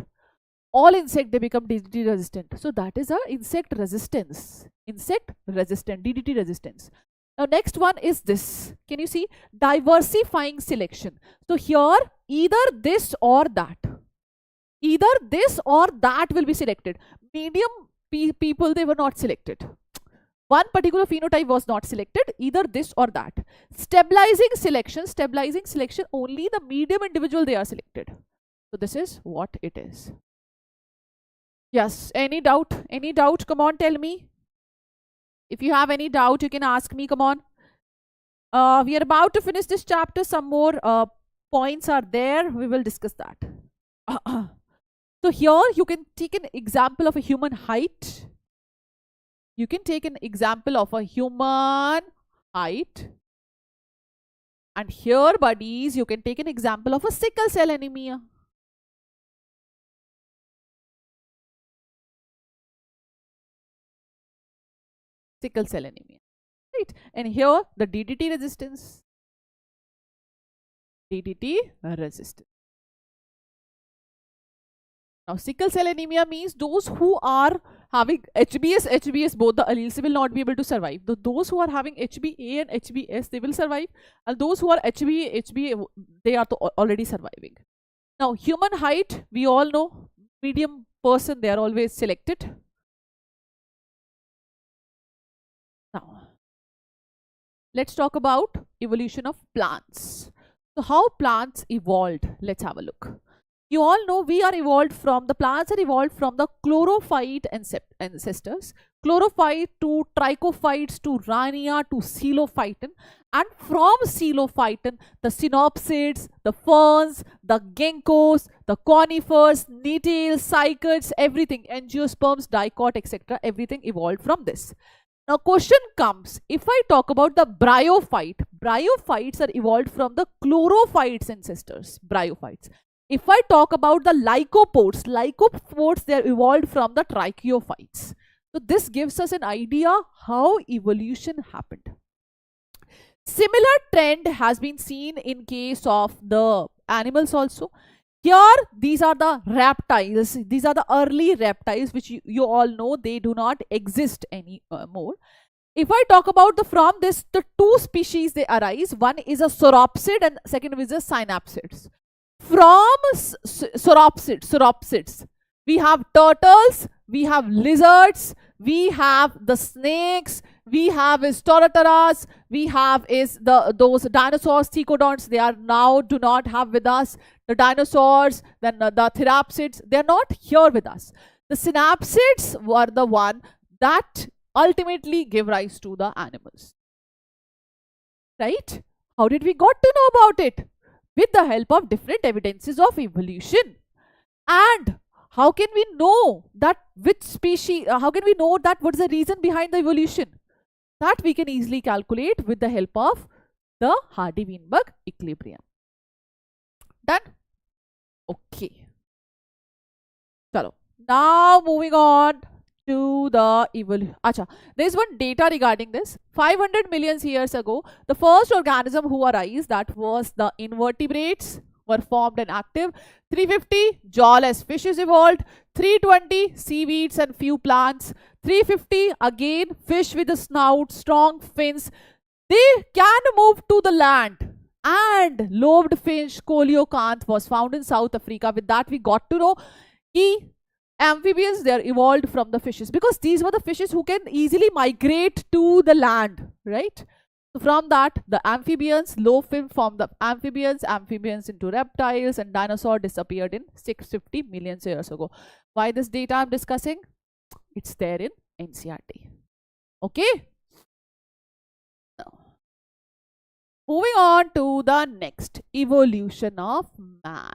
All insect they become DDT resistant. So that is a insect resistance. Insect resistant, DDT resistance. Now next one is this. Can you see? Diversifying selection. So here either this or that. Either this or that will be selected. Medium people, they were not selected. One particular phenotype was not selected, either this or that. Stabilizing selection, only the medium individual they are selected. So this is what it is. Yes, any doubt? Any doubt? Come on, tell me. If you have any doubt, you can ask me. Come on. We are about to finish this chapter. Some more points are there. We will discuss that. So here you can take an example of a human height. You can take an example of a human height. And here, buddies, you can take an example of a sickle cell anemia. Sickle cell anemia. Right. And here the DDT resistance. DDT resistance. Now, sickle cell anemia means those who are having HBS, both the alleles will not be able to survive. Those who are having HbA and HbS, they will survive. And those who are HbA, they are already surviving. Now, human height, we all know, medium person, they are always selected. let's talk about evolution of plants. So how plants evolved, let's have a look. You all know we are evolved from, the plants are evolved from the chlorophyte ancestors, chlorophyte to trichophytes to rania to coelophyton, and from coelophyton the synopsids, the ferns, the ginkgos, the conifers, nettles, cycads, everything, angiosperms, dicot, etc., everything evolved from this. Now question comes, if I talk about the bryophyte, bryophytes are evolved from the chlorophytes ancestors, bryophytes. If I talk about the lycopods, lycopods, they are evolved from the trichiophytes. So this gives us an idea how evolution happened. Similar trend has been seen in case of the animals also. Here, these are the reptiles. These are the early reptiles, which you all know they do not exist anymore. If I talk about from this, the two species they arise. One is a sauropsid and second is a synapsids. From sauropsids, we have turtles, we have lizards, we have the snakes, we have is Torotaras, we have is those dinosaurs, thecodonts, they are now do not have with us. The dinosaurs, then the therapsids, they are not here with us. The synapsids were the one that ultimately give rise to the animals. Right? How did we got to know about it? With the help of different evidences of evolution. And how can we know that which species, how can we know that what is the reason behind the evolution? That we can easily calculate with the help of the Hardy-Weinberg equilibrium. Done? Okay. Chalo. Now moving on to the evolution. Acha, there is one data regarding this. 500 million years ago, the first organism who arose, that was the invertebrates, were formed and active. 350 jawless fishes evolved. 320 seaweeds and few plants. 350 again fish with a snout, strong fins. They can move to the land. And lobed finch coelacanth was found in South Africa. With that we got to know key amphibians, they are evolved from the fishes, because these were the fishes who can easily migrate to the land, right? So from that, the amphibians, low fin formed the amphibians into reptiles, and dinosaur disappeared in 650 million years ago. Why this data I'm discussing? It's there in NCERT. Okay? Now, moving on to the next, evolution of man.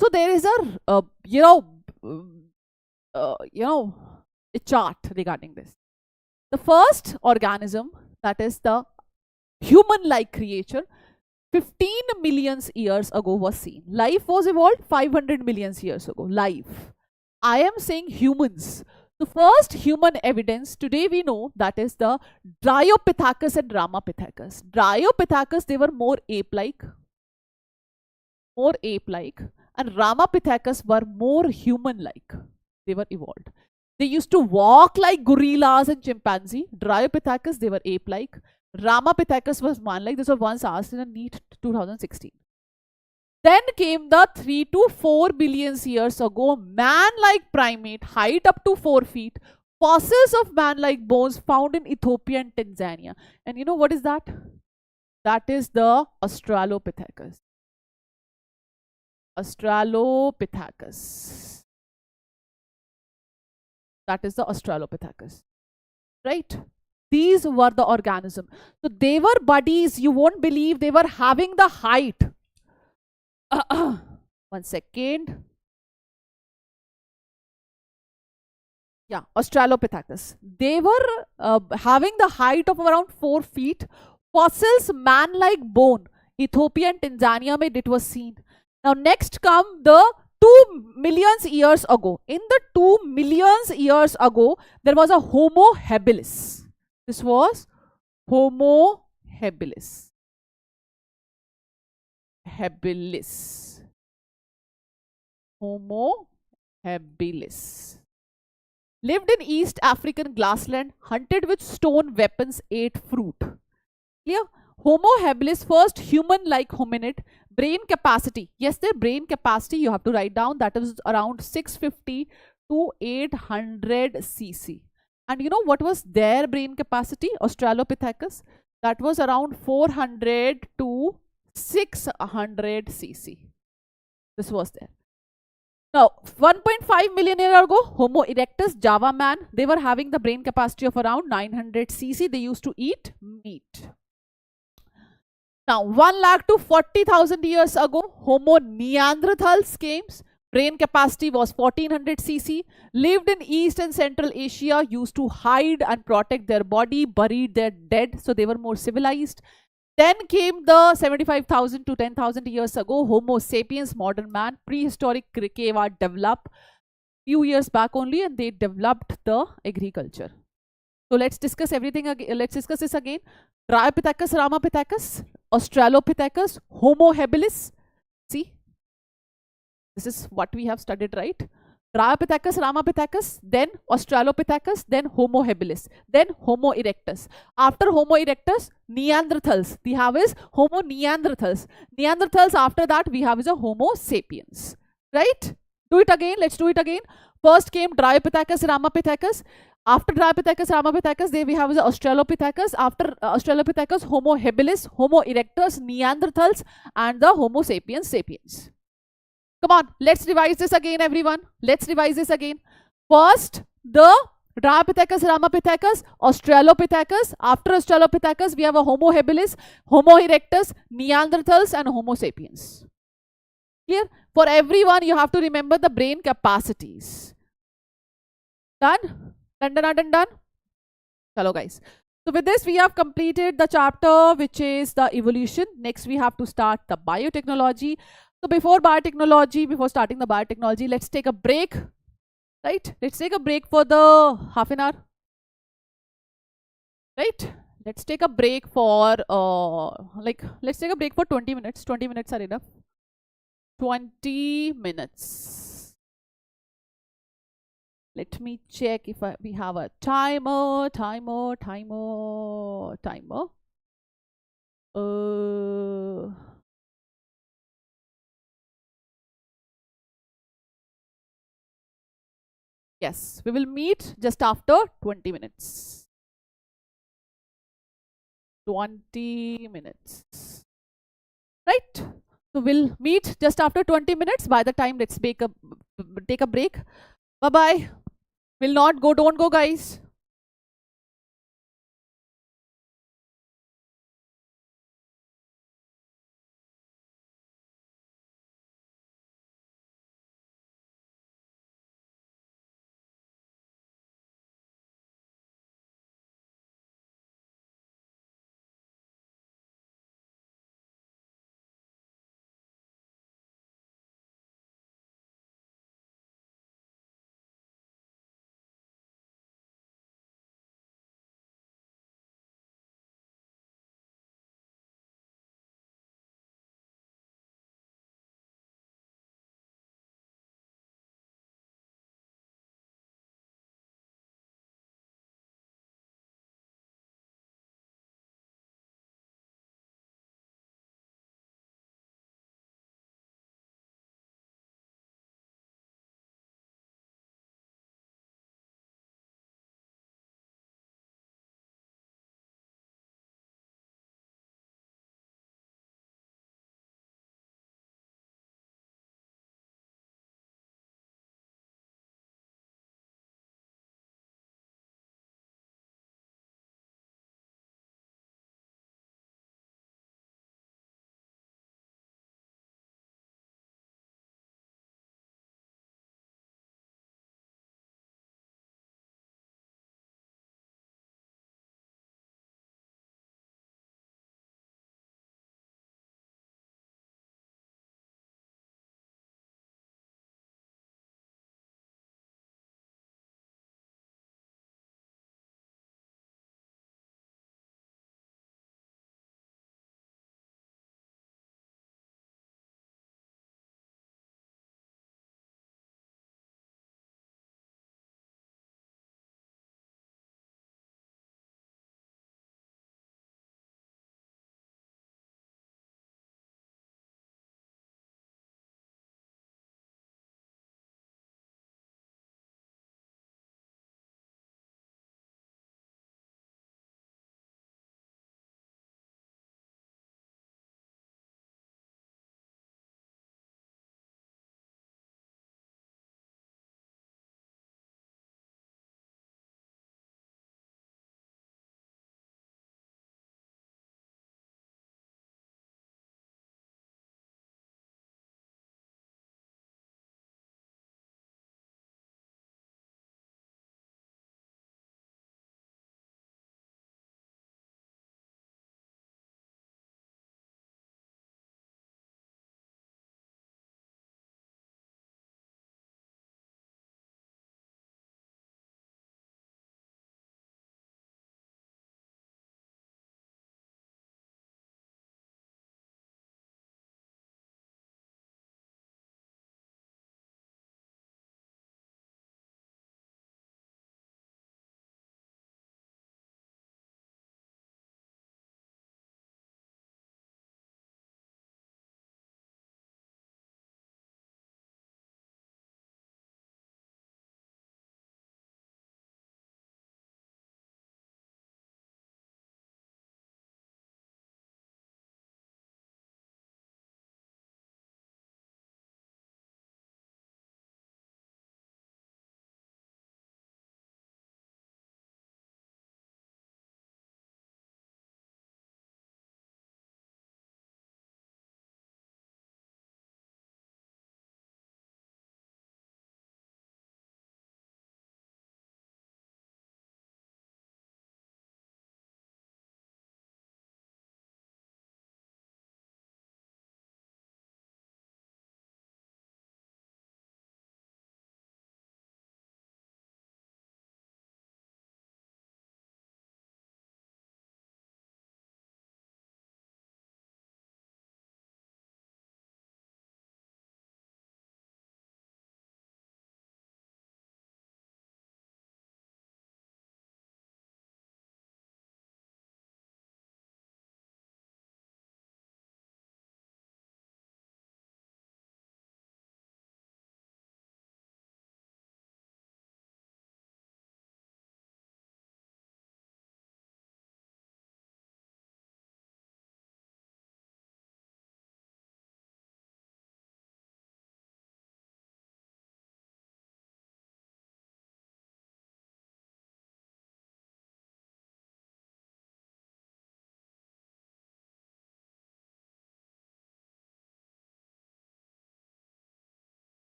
So there is a a chart regarding this. The first organism, that is the human-like creature, 15 million years ago was seen. Life was evolved 500 million years ago. Life. I am saying humans. The first human evidence today we know, that is the Dryopithecus and Ramapithecus. Dryopithecus, they were more ape-like. And Ramapithecus were more human-like. They were evolved. They used to walk like gorillas and chimpanzee. Dryopithecus, they were ape-like. Ramapithecus was man-like. This was once asked in a NEET 2016. Then came the 3 to 4 billion years ago, man-like primate, height up to 4 feet. Fossils of man-like bones found in Ethiopia and Tanzania. And you know what is that? That is the Australopithecus. Australopithecus. That is the Australopithecus. Right? These were the organism. So they were buddies. You won't believe they were having the height. 1 second. Yeah, Australopithecus. They were having the height of around 4 feet. Fossils, man-like bone. Ethiopia and Tanzania mein it was seen. Now next come the 2 million years ago. In the 2 million years ago, there was a Homo habilis. This was Homo habilis. Homo habilis. Lived in East African grassland, hunted with stone weapons, ate fruit. Clear? Homo habilis, first human-like hominid. Brain capacity. Yes, their brain capacity you have to write down, that is around 650 to 800 cc. And you know what was their brain capacity? Australopithecus. That was around 400 to 600 cc. This was there. Now, 1.5 million years ago, Homo erectus, Java man, they were having the brain capacity of around 900 cc. They used to eat meat. Now, 1 lakh to 40,000 years ago, Homo neanderthals came. Brain capacity was 1400 cc. Lived in East and Central Asia, used to hide and protect their body, buried their dead, so they were more civilized. Then came the 75,000 to 10,000 years ago, Homo sapiens, modern man. Prehistoric cave art developed few years back only, and they developed the agriculture. So let's discuss everything again. Let's discuss this again. Dryopithecus, Ramapithecus, Australopithecus, Homo habilis. See, this is what we have studied, right? Dryopithecus, Ramapithecus, then Australopithecus, then Homo habilis, then Homo erectus. After Homo erectus, Neanderthals. We have is Homo neanderthals. Neanderthals, after that, we have is a Homo sapiens. Right? Do it again. Let's do it again. First came Dryopithecus, Ramapithecus. After Dryopithecus, Ramapithecus, there we have is Australopithecus. After Australopithecus, Homo habilis, Homo erectus, Neanderthals, and the Homo sapiens sapiens. Come on, let's revise this again, everyone. Let's revise this again. First, the Dryopithecus, Ramapithecus, Australopithecus. After Australopithecus, we have a Homo habilis, Homo erectus, Neanderthals, and Homo sapiens. Here, for everyone, you have to remember the brain capacities. Done? Done. Hello, guys. So with this, we have completed the chapter, which is the evolution. Next, we have to start the biotechnology. So before starting the biotechnology, let's take a break, right? Let's take a break for the half an hour, right? Let's take a break for let's take a break for 20 minutes. 20 minutes are enough. 20 minutes. Let me check if we have a timer. Yes, we will meet just after 20 minutes. 20 minutes. Right? So we'll meet just after 20 minutes. By the time, let's take a break. Bye-bye. Will not go, don't go, guys.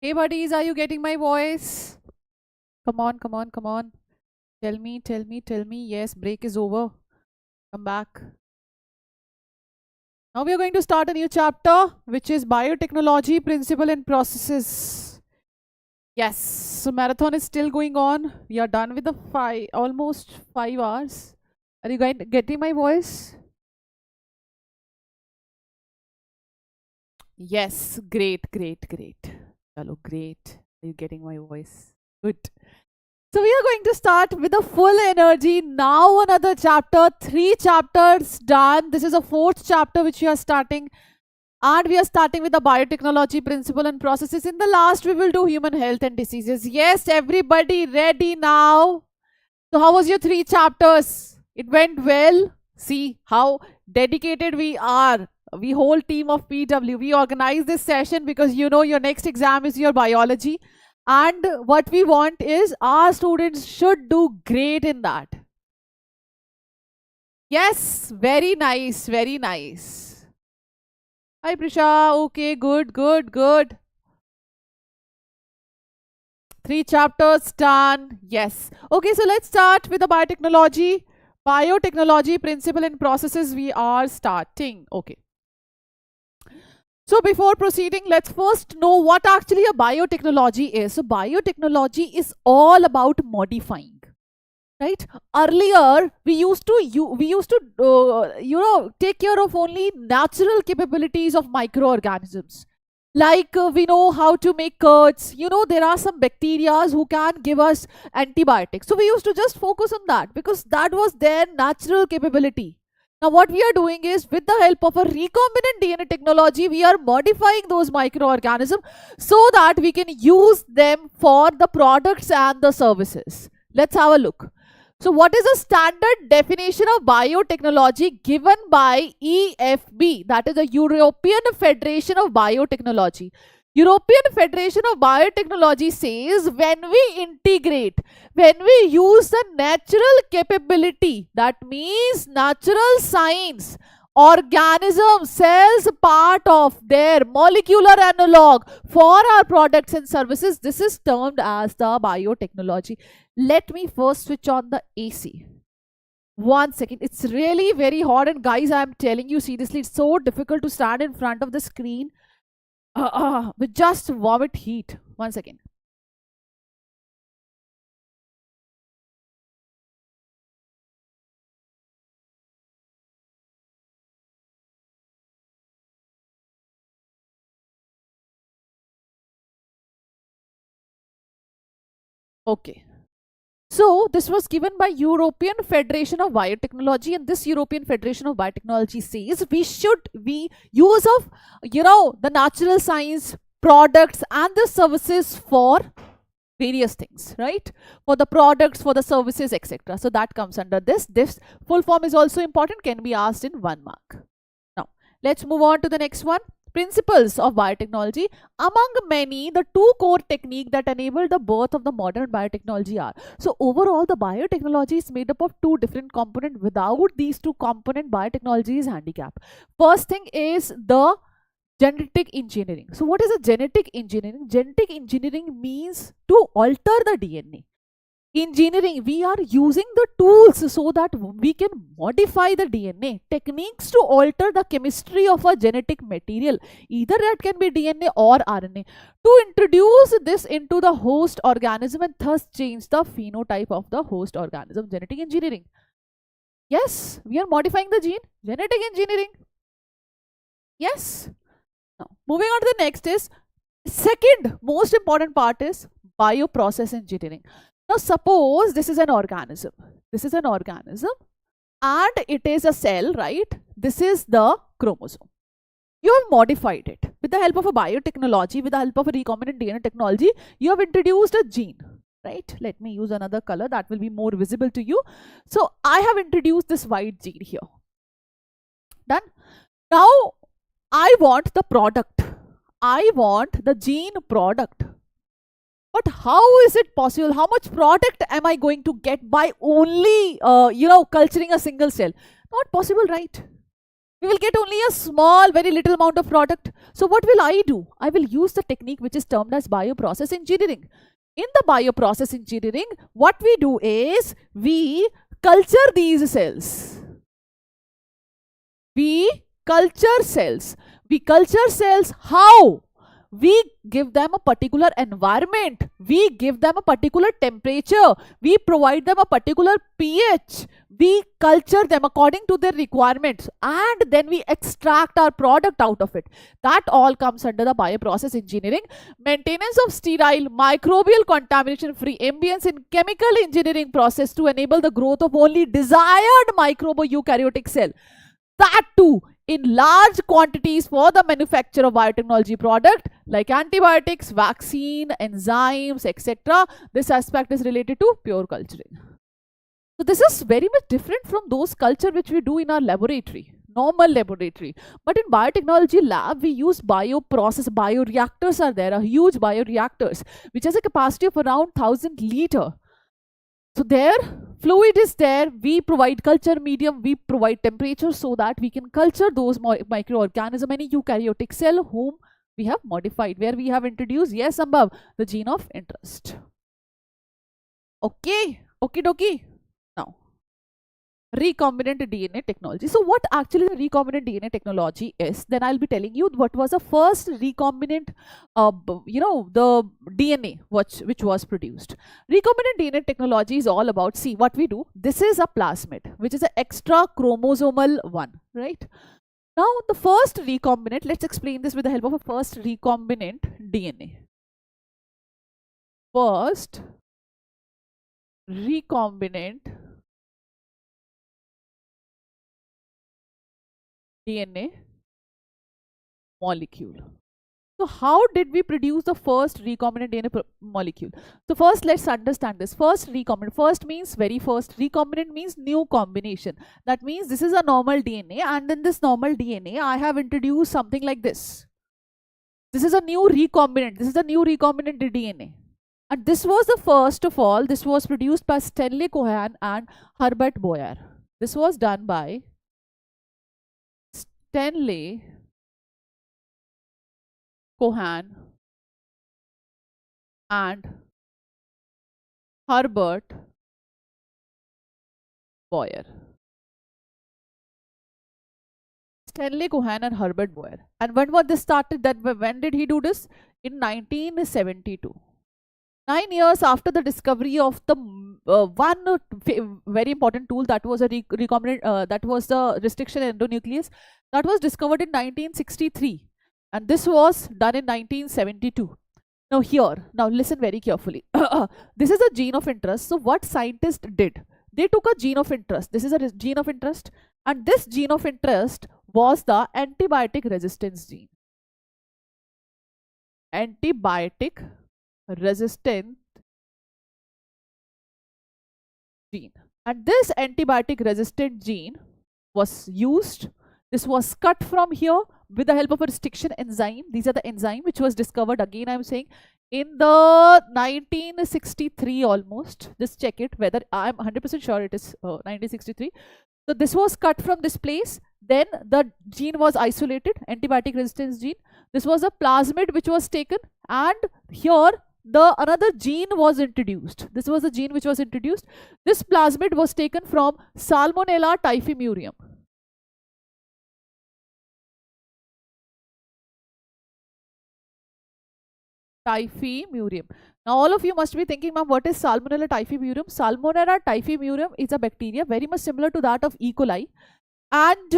Hey buddies, are you getting my voice? Come on, come on, come on. Tell me, tell me, tell me. Yes, break is over. Come back. Now we are going to start a new chapter, which is biotechnology, principle and processes. Yes, so marathon is still going on. We are done with the almost 5 hours. Are you getting my voice? Yes, great, great, great. Hello, great. Are you getting my voice? Good. So we are going to start with a full energy. Now another chapter, 3 chapters done. This is a 4th chapter which we are starting. And we are starting with the biotechnology principle and processes. In the last, we will do human health and diseases. Yes, everybody ready now? So how was your 3 chapters? It went well. See how dedicated we are. We whole team of PW. We organize this session because you know your next exam is your biology. And what we want is our students should do great in that. Yes, very nice, very nice. Hi Prisha, okay, good, good, good. 3 chapters done, yes. Okay, so let's start with the biotechnology. Biotechnology principle and processes we are starting. Okay. So before proceeding, let's first know what actually a biotechnology is. So biotechnology is all about modifying, right? Earlier we used to take care of only natural capabilities of microorganisms. Like we know how to make curds. There are some bacteria who can give us antibiotics. So we used to just focus on that because that was their natural capability. Now what we are doing is, with the help of a recombinant DNA technology, we are modifying those microorganisms so that we can use them for the products and the services. Let's have a look. So what is a standard definition of biotechnology given by EFB, that is the European Federation of Biotechnology? European Federation of Biotechnology says when we use the natural capability, that means natural science, organism cells part of their molecular analog for our products and services, this is termed as the biotechnology. Let me first switch on the AC. 1 second. It's really very hot, and guys, I'm telling you seriously, it's so difficult to stand in front of the screen with just vomit heat. 1 second. Okay. So this was given by European Federation of Biotechnology, and this European Federation of Biotechnology says we use of the natural science products and the services for various things, right? For the products, for the services, etc. So that comes under this. This full form is also important, can be asked in 1 mark. Now let's move on to the next one. Principles of biotechnology. Among many, the 2 core techniques that enable the birth of the modern biotechnology are. So overall, the biotechnology is made up of 2 different components. Without these 2 components, biotechnology is handicapped. First thing is the genetic engineering. So what is a genetic engineering? Genetic engineering means to alter the DNA. Engineering, we are using the tools so that we can modify the DNA. Techniques to alter the chemistry of a genetic material, either that can be DNA or RNA, to introduce this into the host organism and thus change the phenotype of the host organism. Genetic engineering. Yes, we are modifying the gene. Genetic engineering. Yes. Now moving on to the next is, second most important part is bioprocess engineering. Now suppose this is an organism. This is an organism and it is a cell, right? This is the chromosome. You have modified it with the help of a biotechnology, with the help of a recombinant DNA technology. You have introduced a gene, right? Let me use another color that will be more visible to you. So I have introduced this white gene here. Done. Now I want the product. I want the gene product. But how is it possible? How much product am I going to get by only, culturing a single cell? Not possible, right? We will get only a small, very little amount of product. So what will I do? I will use the technique which is termed as bioprocess engineering. In the bioprocess engineering, what we do is we culture these cells. We culture cells. We culture cells how? We give them a particular environment. We give them a particular temperature. We provide them a particular pH. We culture them according to their requirements, and then we extract our product out of it. That all comes under the bioprocess engineering. Maintenance of sterile, microbial contamination free ambience in chemical engineering process to enable the growth of only desired microbo-eukaryotic cell. That too in large quantities for the manufacture of biotechnology product like antibiotics, vaccine, enzymes, etc. This aspect is related to pure culturing. So this is very much different from those culture which we do in our laboratory, normal laboratory. But in biotechnology lab, we use bioprocess, bioreactors are there, huge bioreactors, which has a capacity of around 1000 liter. So there, fluid is there, we provide culture medium, we provide temperature so that we can culture those microorganisms, any eukaryotic cell whom we have modified, where we have introduced, yes, above, the gene of interest. Okay, okie dokie. Now, recombinant DNA technology. So what actually the recombinant DNA technology is, then I'll be telling you what was the first recombinant, the DNA which was produced. Recombinant DNA technology is all about, see what we do. This is a plasmid, which is an extra chromosomal one, right? Now the first recombinant, let's explain this with the help of a first recombinant DNA. First recombinant DNA molecule. So how did we produce the first recombinant DNA molecule? So first let's understand this. First recombinant, first means very first, recombinant means new combination. That means this is a normal DNA, and in this normal DNA I have introduced something like this. This is a new recombinant, this is a new recombinant DNA. And this was the first of all, this was produced by Stanley Cohen and Herbert Boyer. This was done by Stanley Cohen and Herbert Boyer. Stanley Cohen and Herbert Boyer. And when was this started? When did he do this? In 1972. 9 years after the discovery of the one very important tool, that was a recombinant, that was the restriction endonuclease, that was discovered in 1963, and this was done in 1972. Now here, now listen very carefully. This is a gene of interest. So what scientists did, they took a gene of interest. This is a gene of interest, and this gene of interest was the antibiotic resistance gene. Antibiotic resistant gene. And this antibiotic resistant gene was used. This was cut from here with the help of a restriction enzyme. These are the enzyme which was discovered, again I'm saying, in the 1963 almost. Just check it whether I'm 100% sure it is 1963. So this was cut from this place. Then the gene was isolated, antibiotic resistance gene. This was a plasmid which was taken, and here the another gene was introduced. This was the gene which was introduced. This plasmid was taken from Salmonella typhimurium. Typhimurium. Now all of you must be thinking, ma'am, what is Salmonella typhimurium? Salmonella typhimurium is a bacteria very much similar to that of E. coli. And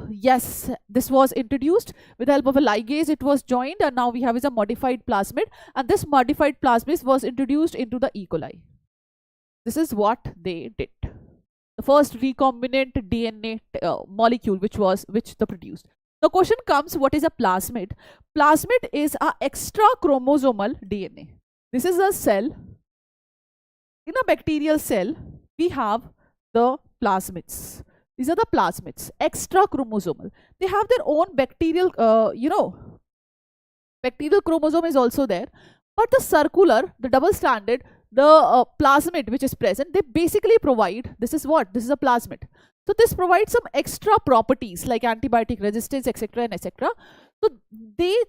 yes, this was introduced with the help of a ligase. It was joined, and now we have is a modified plasmid, and this modified plasmid was introduced into the E. coli. This is what they did. The first recombinant DNA molecule which they produced. The question comes, what is a plasmid? Plasmid is a extra chromosomal DNA. This is a cell. In a bacterial cell, we have the plasmids. These are the plasmids, extra chromosomal. They have their own bacterial, bacterial chromosome is also there. But the circular, the double stranded, the plasmid which is present, they basically provide, this is what? This is a plasmid. So this provides some extra properties like antibiotic resistance, etc. and etc. So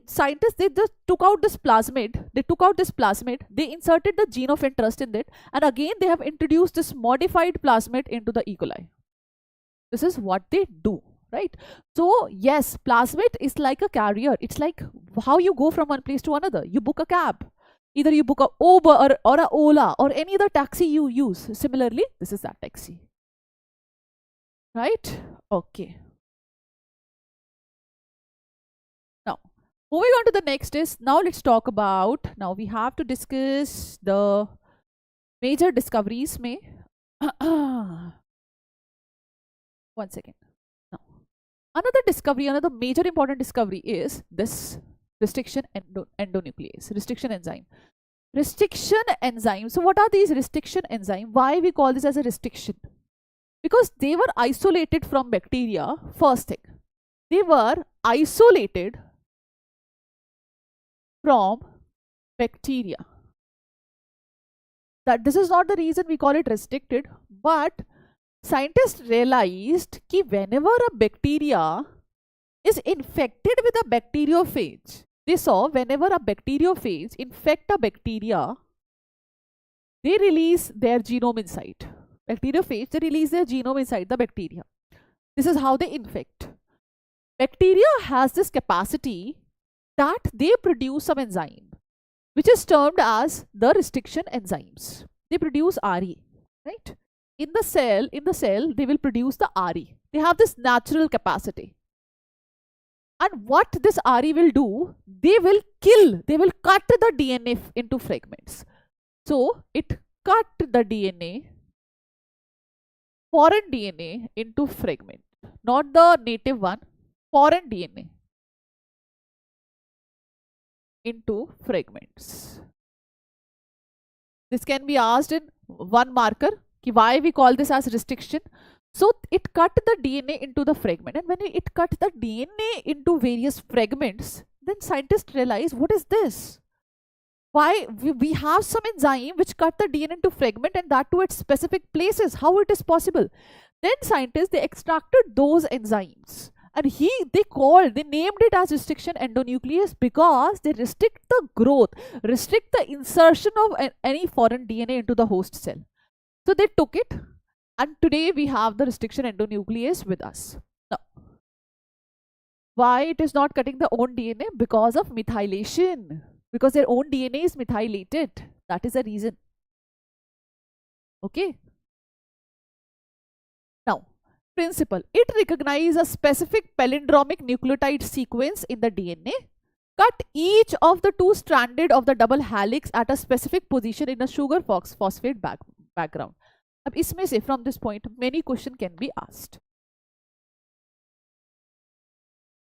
scientists, they just took out this plasmid, they inserted the gene of interest in it, and again they have introduced this modified plasmid into the E. coli. This is what they do, right? So yes, plasmid is like a carrier. It's like how you go from one place to another. You book a cab. Either you book a Uber or a Ola or any other taxi you use. Similarly, this is that taxi. Right? Okay. Now, moving on to the next is, now let's talk about, now we have to discuss the major discoveries में. One second. Now, another discovery, another major important discovery is this restriction endonuclease, restriction enzyme. Restriction enzyme. So what are these restriction enzyme? Why we call this as a restriction? Because they were isolated from bacteria. First thing, they were isolated from bacteria. That this is not the reason we call it restricted, but scientists realized that whenever a bacteria is infected with a bacteriophage, they saw whenever a bacteriophage infect a bacteria, they release their genome inside. Bacteriophage, they release their genome inside the bacteria. This is how they infect. Bacteria has this capacity that they produce some enzyme, which is termed as the restriction enzymes. They produce RE, right? In the cell, they will produce the RE. They have this natural capacity. And what this RE will do, they will cut the DNA into fragments. So it cut the DNA, foreign DNA into fragment, not the native one, foreign DNA into fragments. This can be asked in one marker, why we call this as restriction. So it cut the DNA into the fragment, and when it cut the DNA into various fragments, then scientists realize, what is this? Why we have some enzyme which cut the DNA into fragment, and that too at specific places. How it is possible? Then scientists, they extracted those enzymes, and they named it as restriction endonuclease, because they restrict the growth, restrict the insertion of any foreign DNA into the host cell. So they took it, and today we have the restriction endonuclease with us. Now, why it is not cutting the own DNA? Because of methylation. Because their own DNA is methylated. That is the reason. Okay. Now, principle. It recognizes a specific palindromic nucleotide sequence in the DNA. Cut each of the two stranded of the double helix at a specific position in a sugar phosphate background. Ab isme se, from this point, many questions can be asked.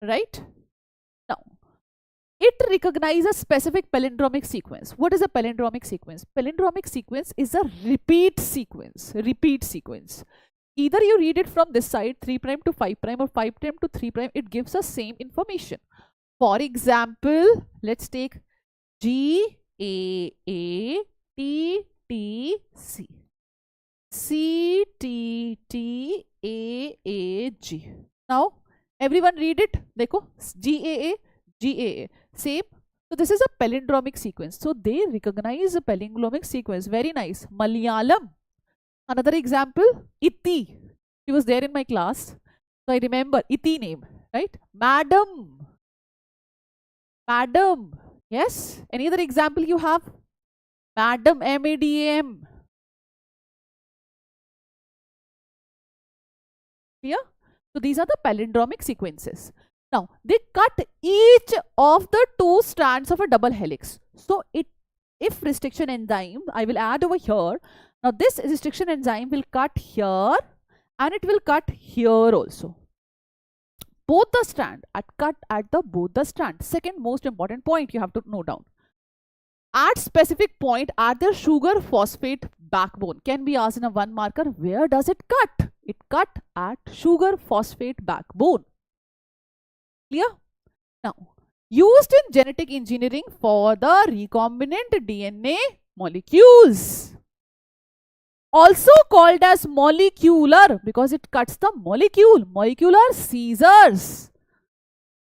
Right? Now, it recognizes a specific palindromic sequence. What is a palindromic sequence? Palindromic sequence is a repeat sequence. Repeat sequence. Either you read it from this side, 3' to 5' or 5' to 3', it gives us same information. For example, let's take GAATTC. CTTAAG. Now, everyone read it. Dekho, GAA. Same. So this is a palindromic sequence. So they recognize a palindromic sequence. Very nice. Malayalam. Another example, Iti. She was there in my class. So I remember Iti name, right? Madam. Madam. Yes. Any other example you have? Madam, MADAM. Clear? So these are the palindromic sequences. Now, they cut each of the two strands of a double helix. So if restriction enzyme, I will add over here. Now, this restriction enzyme will cut here and it will cut here also. Both the strand, cut at both the strand. Second most important point you have to note down. At specific point at their sugar phosphate backbone. Can be asked in a one marker. Where does it cut? It cut at sugar phosphate backbone. Clear? Now, used in genetic engineering for the recombinant DNA molecules. Also called as molecular because it cuts the molecule. Molecular scissors.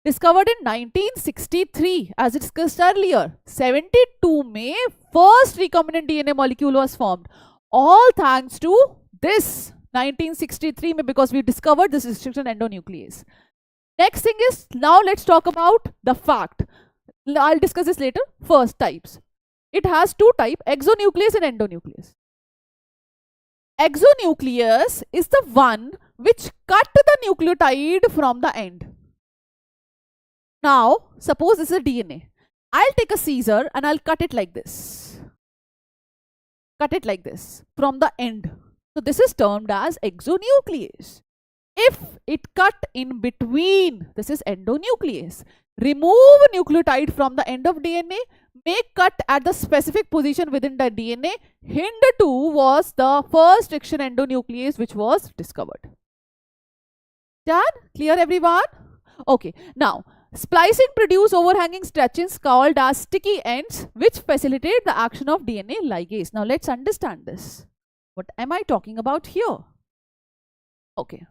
Discovered in 1963 as discussed earlier. 72 May, first recombinant DNA molecule was formed. All thanks to this 1963 May because we discovered this restriction endonuclease. Next thing is, now let's talk about the fact. I'll discuss this later. First, types. It has two types, exonuclease and endonuclease. Exonuclease is the one which cut the nucleotide from the end. Now, suppose this is a DNA. I'll take a scissor and I'll cut it like this. Cut it like this from the end. So this is termed as exonuclease. If it cut in between, this is endonuclease. Remove nucleotide from the end of DNA, make cut at the specific position within the DNA. Hint 2 was the first restriction endonuclease which was discovered. Done? Clear everyone? Okay. Now, splicing produce overhanging stretches called as sticky ends which facilitate the action of DNA ligase. Now, let's understand this. What am I talking about here? Okay.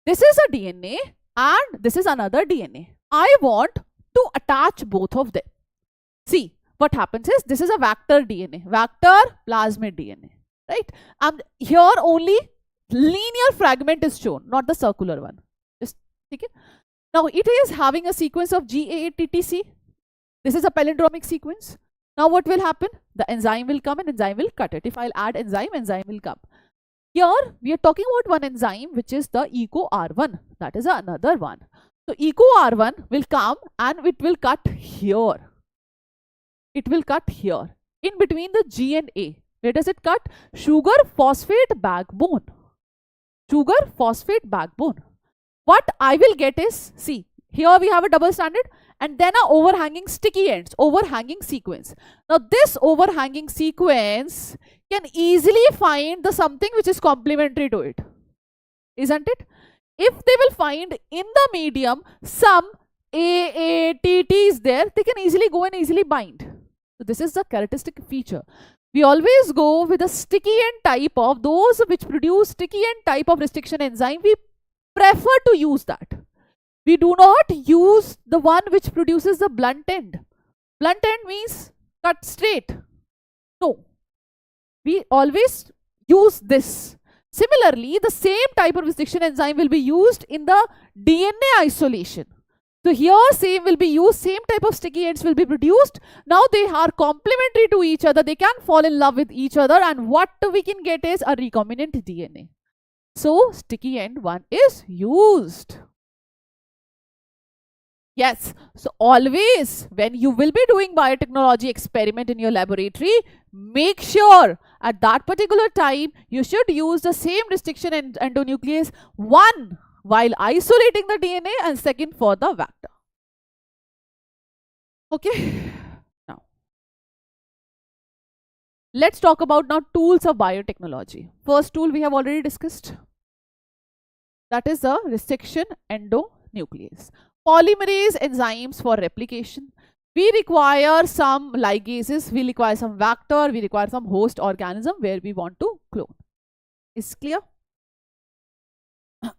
This is a DNA and this is another DNA. I want to attach both of them. See, what happens is this is a vector DNA, vector plasmid DNA, right? And here only linear fragment is shown, not the circular one. Just take it. Now it is having a sequence of GAATTC. This is a palindromic sequence. Now what will happen? The enzyme will come and enzyme will cut it. If I'll add enzyme, enzyme will come. Here we are talking about one enzyme which is the EcoR1. That is another one. So EcoR1 will come and it will cut here. It will cut here. In between the G and A. Where does it cut? Sugar phosphate backbone. Sugar phosphate backbone. What I will get is, see, here we have a double stranded and then a overhanging sticky ends, overhanging sequence. Now this overhanging sequence can easily find the something which is complementary to it. Isn't it? If they will find in the medium some AATT is there, they can easily go and easily bind. So this is the characteristic feature. We always go with a sticky end type of those which produce sticky end type of restriction enzyme. We prefer to use that. We do not use the one which produces the blunt end. Blunt end means cut straight. No. We always use this. Similarly, the same type of restriction enzyme will be used in the DNA isolation. So here same will be used, same type of sticky ends will be produced. Now they are complementary to each other. They can fall in love with each other and what we can get is a recombinant DNA. So sticky end one is used. Yes, so always when you will be doing biotechnology experiment in your laboratory, make sure at that particular time you should use the same restriction endonuclease, one while isolating the DNA and second for the vector. Okay, now let's talk about now tools of biotechnology. First tool we have already discussed. That is the restriction endonuclease. Polymerase enzymes for replication. We require some ligases, we require some vector, we require some host organism where we want to clone. Is clear?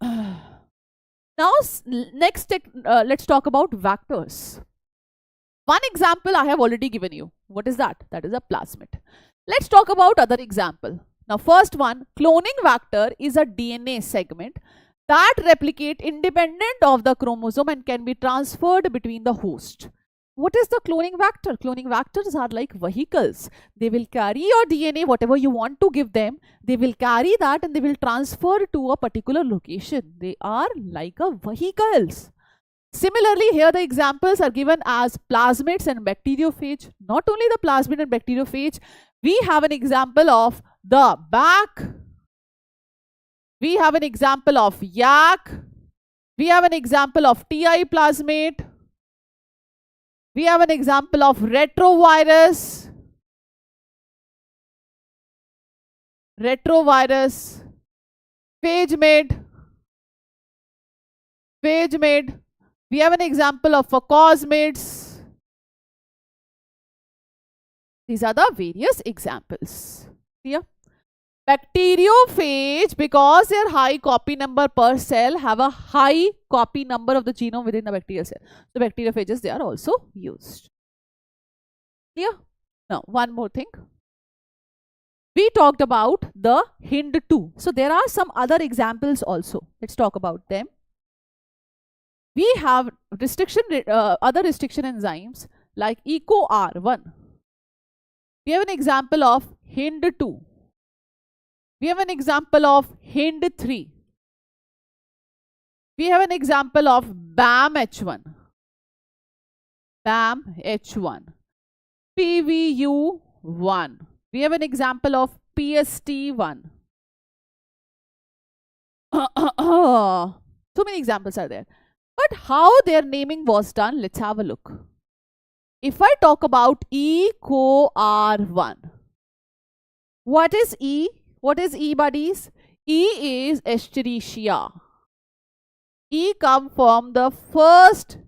Now next let's talk about vectors. One example I have already given you. What is that? That is a plasmid. Let's talk about other example. Now first one, cloning vector is a DNA segment that replicate independent of the chromosome and can be transferred between the host. What is the cloning vector? Cloning vectors are like vehicles. They will carry your DNA, whatever you want to give them. They will carry that and they will transfer to a particular location. They are like a vehicles. Similarly, here the examples are given as plasmids and bacteriophage. Not only the plasmid and bacteriophage, we have an example of the BAC. We have an example of YAC. We have an example of TI plasmid. We have an example of retrovirus. Retrovirus. Phagemid. Phagemid. We have an example of cosmids. These are the various examples. Clear? Bacteriophage, because their high copy number per cell, have a high copy number of the genome within the bacterial cell. So bacteriophages, they are also used. Clear? Now, one more thing. We talked about the Hind2. So there are some other examples also. Let's talk about them. We have other restriction enzymes like EcoR1. We have an example of Hind2. We have an example of Hind3. We have an example of BAMH1. BAMH1. PVU1. We have an example of PST1. So many examples are there. But how their naming was done, let's have a look. If I talk about EcoR1, what is E? What is E, buddies? E is Escherichia. E come from the first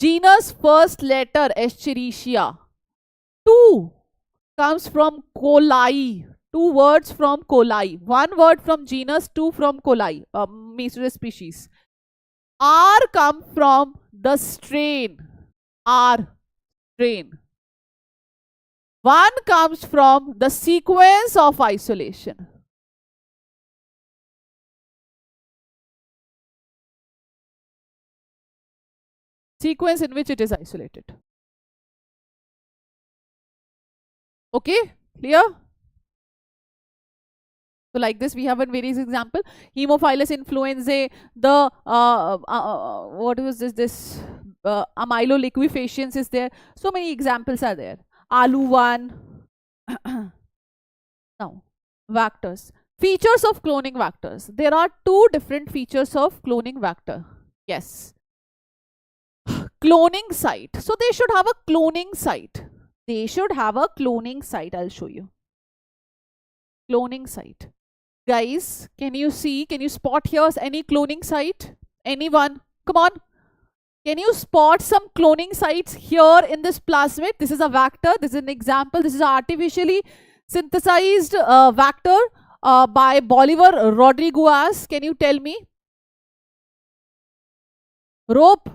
genus, first letter, Escherichia. 2 comes from coli. 2 words from coli. 1 word from genus, 2 from coli, means species. R come from the strain. R, strain. 1 comes from the sequence of isolation. Sequence in which it is isolated. Okay, clear? So like this, we have a various example. Haemophilus influenzae, the what was this? Amyloliquefacients is there. So many examples are there. ALU1. Now, vectors. Features of cloning vectors. There are 2 different features of cloning vector. Yes. Cloning site. So they should have a cloning site. They should have a cloning site. I'll show you. Cloning site. Guys, can you see? Can you spot here any cloning site? Anyone? Come on. Can you spot some cloning sites here in this plasmid? This is a vector. This is an example. This is an artificially synthesized vector by Bolivar Rodriguez. Can you tell me? Rope?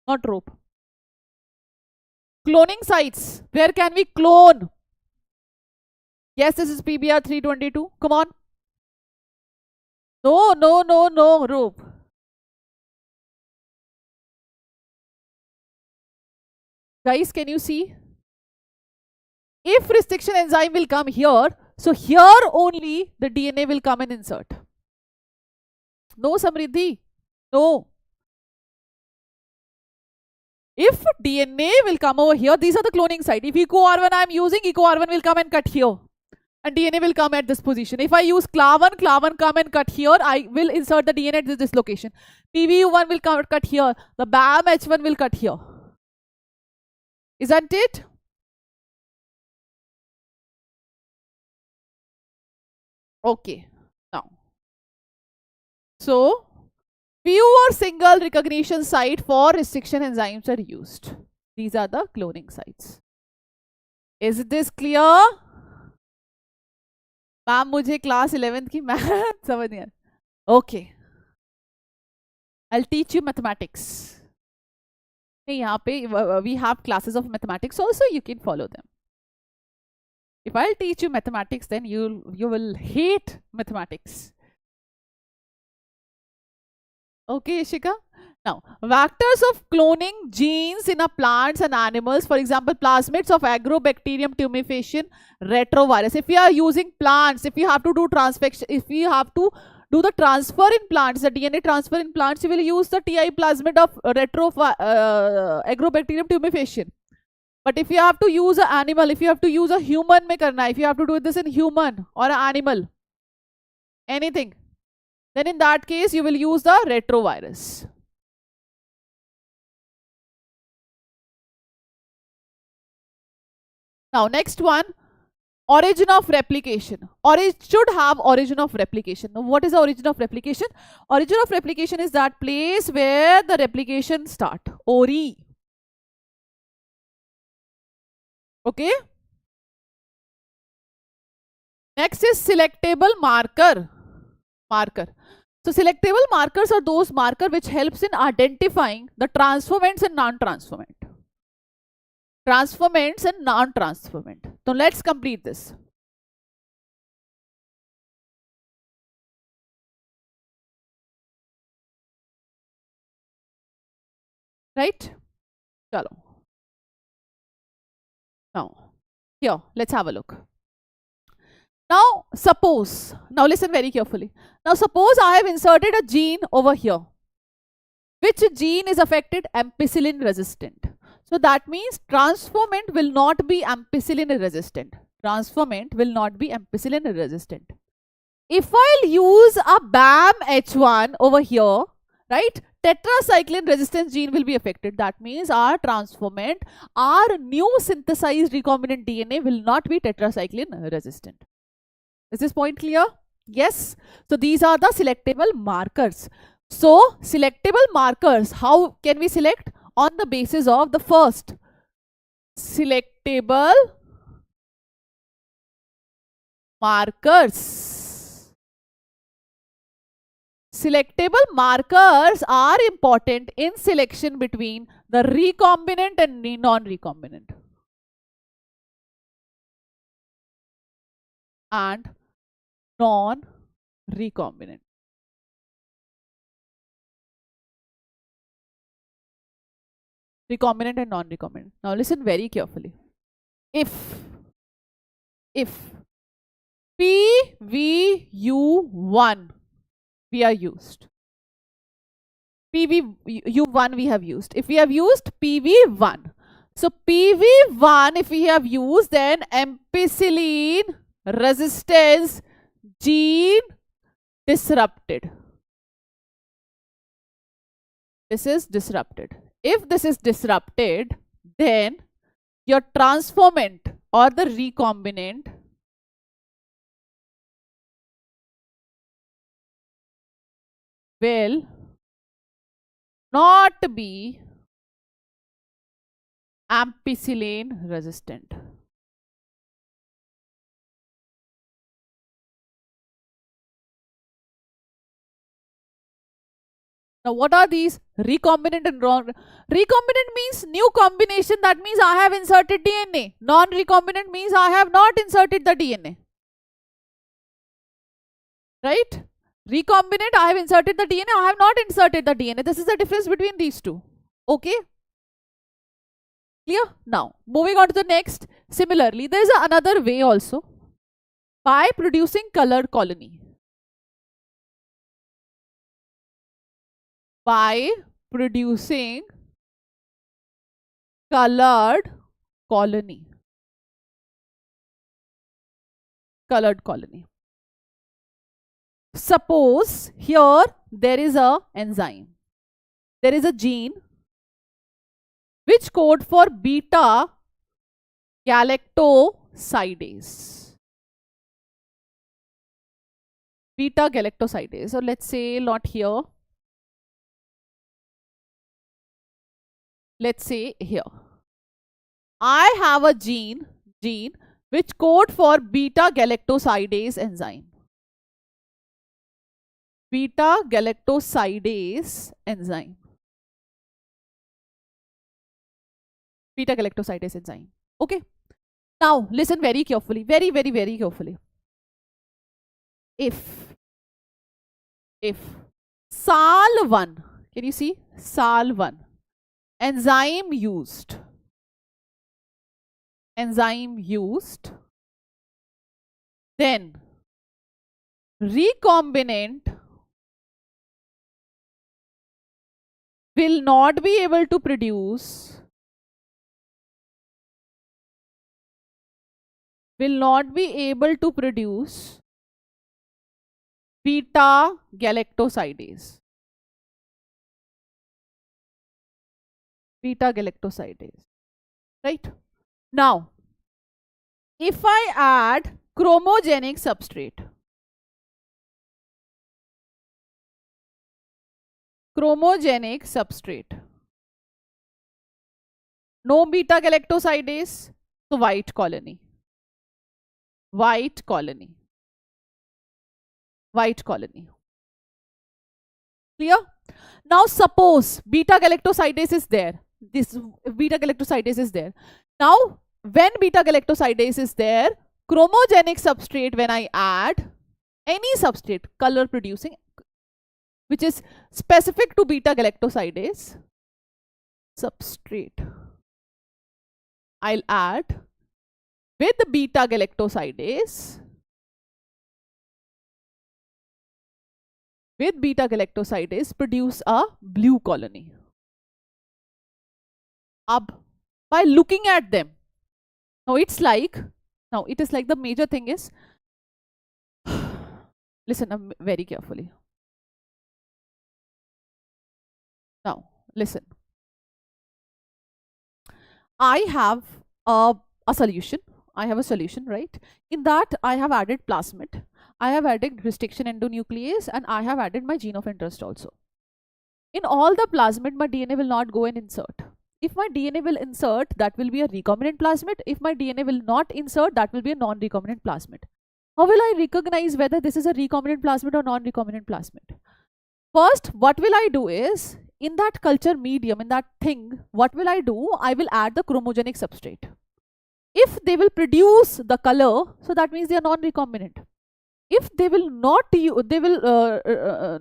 Not rope. Cloning sites. Where can we clone? Yes, this is PBR 322. Come on. No, rope. Guys, can you see? If restriction enzyme will come here, so here only the DNA will come and insert. No, Samriddhi. No. If DNA will come over here, these are the cloning site. If EcoR1 I am using, EcoR1 will come and cut here. And DNA will come at this position. If I use CLA1, CLA1 come and cut here. I will insert the DNA at this location. PVU1 will come cut here. The BAMH1 will cut here. Isn't it? Okay. Now, so fewer single recognition site for restriction enzymes are used. These are the cloning sites. Is this clear? Ma'am मुझे class 11th की math समझ नहीं आ रहा. Okay. I'll teach you mathematics. यहाँ पे we have classes of mathematics also. You can follow them. If I'll teach you mathematics, then you will hate mathematics. Okay, Ishika. Now, vectors of cloning genes in a plants and animals, for example, plasmids of Agrobacterium tumefacium retrovirus. If we are using plants, if you have to do transfection, if you have to do the transfer in plants, the DNA transfer in plants, you will use the TI plasmid of Agrobacterium tumefacium. But if you have to use an animal, if you have to use a human, if you have to do this in human or an animal, anything, then in that case you will use the retrovirus. Now next one, origin of replication. Should have origin of replication. Now what is the origin of replication? Origin of replication is that place where the replication start. Ori. Okay. Next is selectable marker. So selectable markers are those marker which helps in identifying the transformants and non-transformant. Transformants and non-transformant. So let's complete this. Right? Chalo. Now, here, let's have a look. Now, now listen very carefully. Now, suppose I have inserted a gene over here. Which gene is affected? Ampicillin resistant. So that means transformant will not be ampicillin resistant. Transformant will not be ampicillin resistant. If I'll use a BAM H1 over here, right, tetracycline resistance gene will be affected. That means our transformant, our new synthesized recombinant DNA will not be tetracycline resistant. Is this point clear? Yes. So these are the selectable markers. So selectable markers, how can we select? On the basis of the first selectable markers. Selectable markers are important in selection between the recombinant and non-recombinant. And non-recombinant. Recombinant and non-recombinant. Now listen very carefully. If PVU1 we are used, PVU1 we have used. If we have used PV1, so PV1 if we have used, then ampicillin resistance gene disrupted. This is disrupted. If this is disrupted, then your transformant or the recombinant will not be ampicillin resistant. Now, what are these? Recombinant and recombinant means new combination. That means I have inserted DNA. Non-recombinant means I have not inserted the DNA. Right? Recombinant, I have inserted the DNA. I have not inserted the DNA. This is the difference between these two. Okay? Clear? Now, moving on to the next. Similarly, there is another way also. By producing colored colony. By producing colored colony. Colored colony. Suppose here there is a enzyme. There is a gene which code for beta galactosidase. Beta galactosidase. So let's say not here. Let's say here. I have a gene which code for beta galactosidase enzyme. Beta galactosidase enzyme. Beta galactosidase enzyme. Okay. Now listen very carefully. Very, very, very carefully. If SAL1, can you see? SAL1. Enzyme used, then recombinant will not be able to produce, beta galactosidase. Beta galactosidase. Right? Now, if I add chromogenic substrate, no beta galactosidase, So white colony, white colony, white colony. Clear? Now suppose beta galactosidase is there. This beta galactosidase is there. Now when beta galactosidase is there, chromogenic substrate, when I add any substrate color producing which is specific to beta galactosidase substrate, I'll add with beta galactosidase, produce a blue colony. By looking at them, now it is like the major thing is, listen very carefully. Now listen, I have a solution. I have a solution, right? In that I have added plasmid, I have added restriction endonuclease, and I have added my gene of interest also. In all the plasmid, my DNA will not go and insert. If my DNA will insert, that will be a recombinant plasmid. If my DNA will not insert, that will be a non-recombinant plasmid. How will I recognize whether this is a recombinant plasmid or non-recombinant plasmid? First, what will I do is, in that culture medium, in that thing, what will I do? I will add the chromogenic substrate. If they will produce the color, so that means they are non-recombinant. If they will not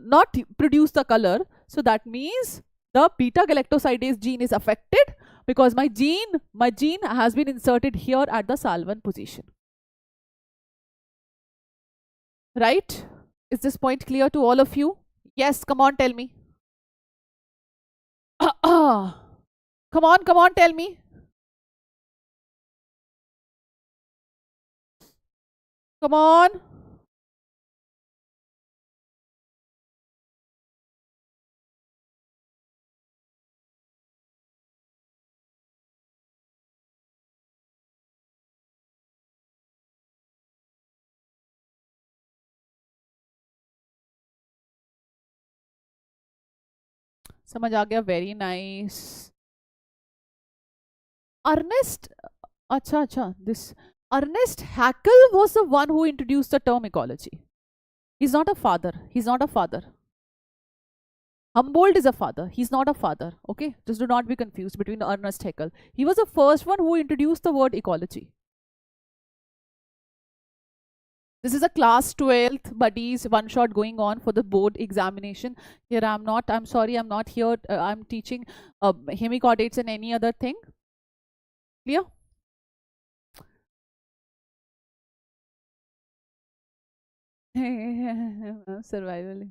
not produce the color, so that means the beta galactosidase gene is affected, because my gene has been inserted here at the SAL1 position. Right? Is this point clear to all of you? Yes, come on, tell me. Come on, tell me. Come on. समझ आ गया, very nice. Ernest, अच्छा, this Ernest Haeckel was the one who introduced the term ecology. He's not a father. Humboldt is a father. He's not a father. Okay, just do not be confused between Ernest Haeckel. He was the first one who introduced the word ecology. This is a class 12th buddies one shot going on for the board examination. Here I'm sorry, I'm not here. I'm teaching hemichordates and any other thing. Clear? Survival.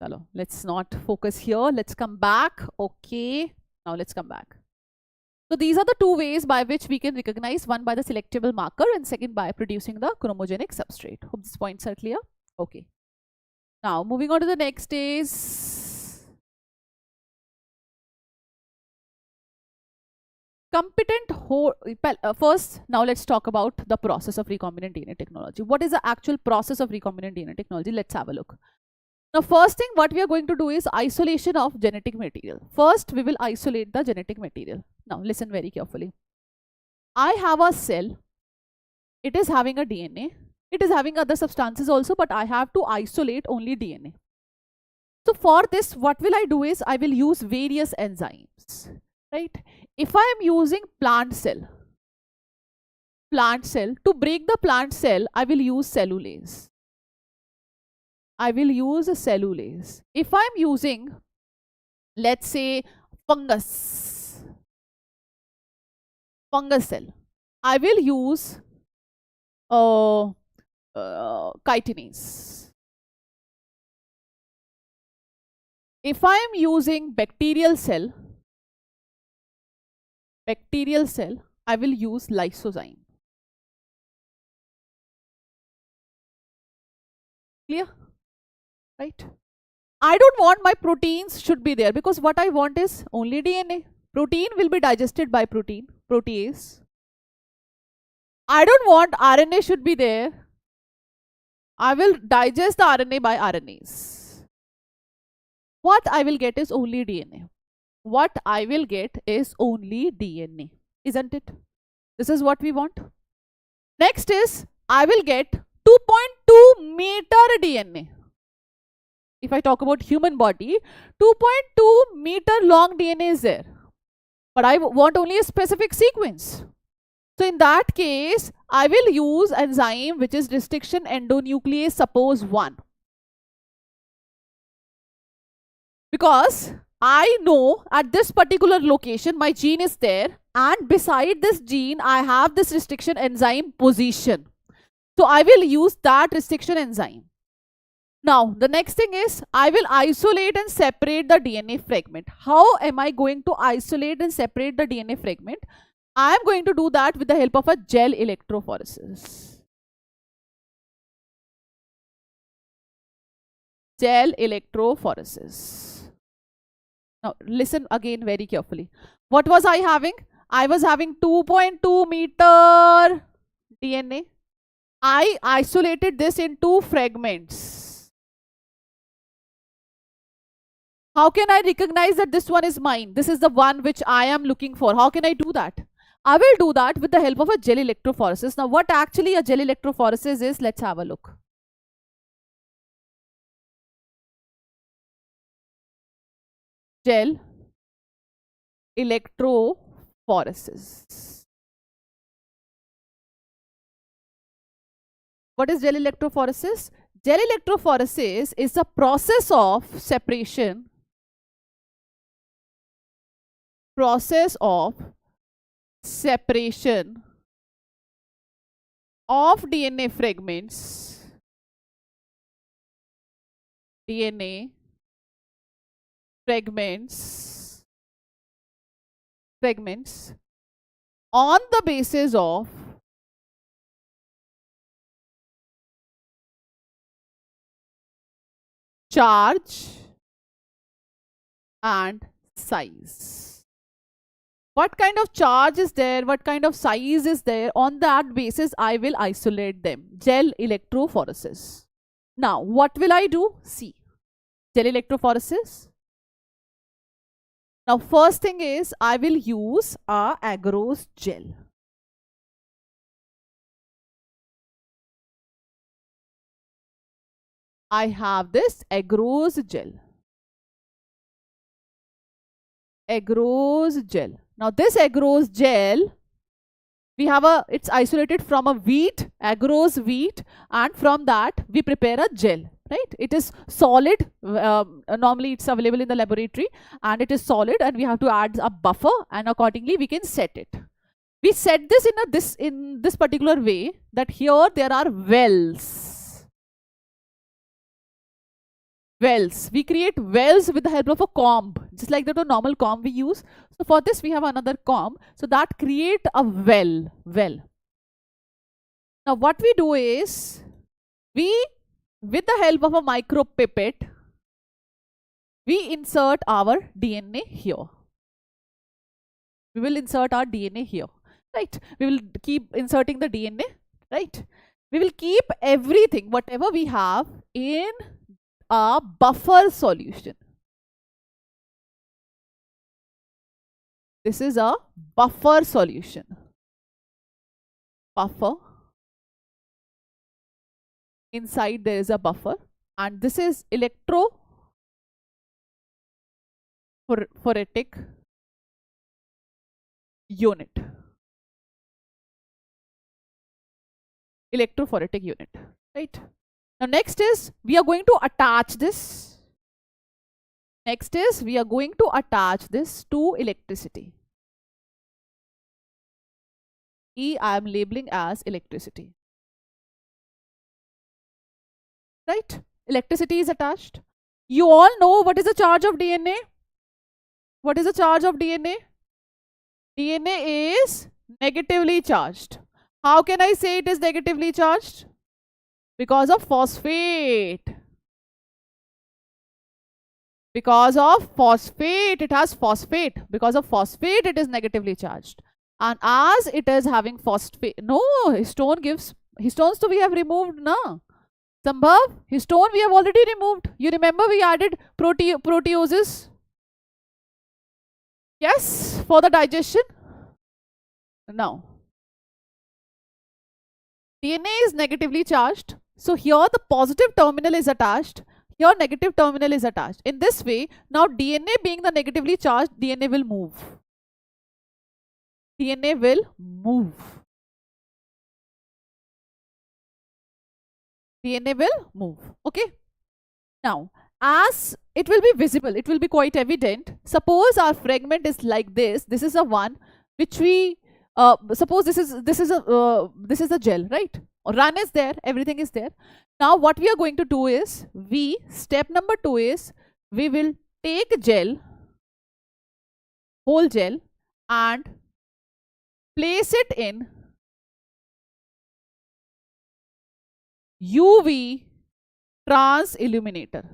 Chalo, let's not focus here. Let's come back. Okay, now let's come back. So these are the two ways by which we can recognize, one by the selectable marker and second by producing the chromogenic substrate. Hope these points are clear. Okay. Now moving on to the next is competent first, now let's talk about the process of recombinant DNA technology. What is the actual process of recombinant DNA technology? Let's have a look. Now first thing what we are going to do is isolation of genetic material. First we will isolate the genetic material. Now listen very carefully. I have a cell. It is having a DNA. It is having other substances also, but I have to isolate only DNA. So for this, what will I do is I will use various enzymes, right? If I am using plant cell, to break the plant cell, I will use cellulase. If I am using, let's say, fungus cell, I will use chitinase. If I am using bacterial cell, I will use lysozyme. Clear? Right? I don't want my proteins should be there, because what I want is only DNA. Protein will be digested by protease. I don't want RNA should be there. I will digest the RNA by RNase. What I will get is only DNA. what I will get is only DNA. Isn't it? This is what we want. Next is I will get 2.2 meter DNA. If I talk about human body, 2.2 meter long DNA is there. But I want only a specific sequence. So in that case, I will use enzyme which is restriction endonuclease suppose 1. Because I know at this particular location my gene is there, and beside this gene I have this restriction enzyme position. So I will use that restriction enzyme. Now the next thing is I will isolate and separate the DNA fragment. How am I going to isolate and separate the DNA fragment? I am going to do that with the help of a gel electrophoresis. Gel electrophoresis. Now listen again very carefully. What was I having? I was having 2.2 meter DNA. I isolated this in 2 fragments. How can I recognize that this one is mine? This is the one which I am looking for. How can I do that? I will do that with the help of a gel electrophoresis. Now what actually a gel electrophoresis is, let's have a look. Gel electrophoresis. What is gel electrophoresis? Gel electrophoresis is the process of separation of DNA fragments on the basis of charge and size. What kind of charge is there? What kind of size is there? On that basis, I will isolate them. Gel electrophoresis. Now, what will I do? See, gel electrophoresis. Now, first thing is I will use a agarose gel. I have this agarose gel. Agarose gel. Now this agarose gel, we have it's isolated from a wheat, agarose wheat, and from that we prepare a gel, right? It is solid. Normally it's available in the laboratory, and it is solid, and we have to add a buffer, and accordingly we can set it. We set this in this particular way, that here there are wells. We create wells with the help of a comb, just like that a normal comb we use. So for this we have another comb, so that create a well. Now what we do is, we, with the help of a micropipette, we insert our DNA here. We will insert our DNA here, right? We will keep inserting the DNA, right? We will keep everything, whatever we have, in a buffer solution. This is a buffer solution. Buffer. Inside there is a buffer, and this is electrophoretic unit. Electrophoretic unit, right? Now next is we are going to attach this. Next is we are going to attach this to electricity. E I am labeling as electricity. Right? Electricity is attached. You all know what is the charge of DNA? What is the charge of DNA? DNA is negatively charged. How can I say it is negatively charged? Because of phosphate. Because of phosphate, it has phosphate. Because of phosphate, it is negatively charged. And as it is having phosphate, no, histone gives, histones to we have removed, na. Sambhav, histone we have already removed. You remember we added proteoses? Yes, for the digestion. Now, DNA is negatively charged. So here the positive terminal is attached. Here negative terminal is attached. In this way, now DNA being the negatively charged, DNA will move. DNA will move. DNA will move. Okay. Now, as it will be visible, it will be quite evident. Suppose our fragment is like this. This is a one which we suppose this is a gel, right? Run is there, everything is there. Now, what we are going to do is step number 2 is we will take gel, whole gel, and place it in UV trans illuminator.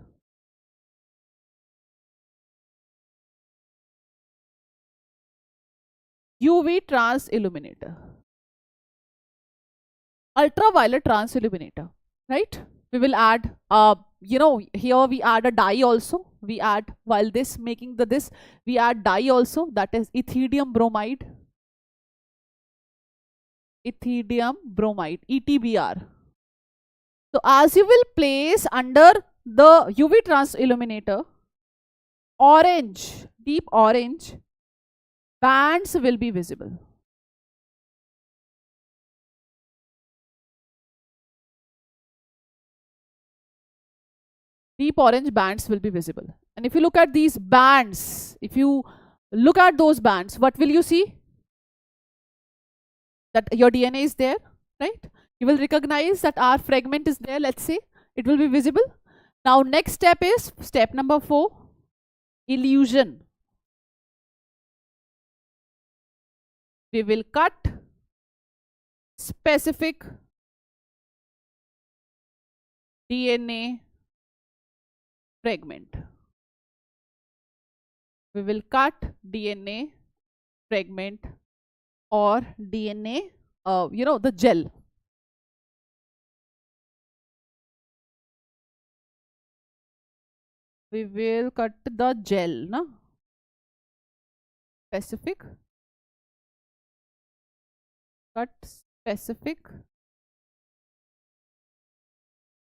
UV trans illuminator. Ultraviolet trans illuminator, right? We will add here we add a dye also. We add, while this making this, we add dye also, that is ethidium bromide. Ethidium bromide, ETBr. So as you will place under the UV trans illuminator, orange, deep orange bands will be visible. Deep orange bands will be visible. And if you look at these bands, if you look at those bands, what will you see? That your DNA is there, right? You will recognize that our fragment is there, let's say. It will be visible. Now, next step is step number 4, illusion. We will cut specific DNA fragment. We will cut DNA fragment or DNA, the gel. We will cut the gel, no? Specific. Cut specific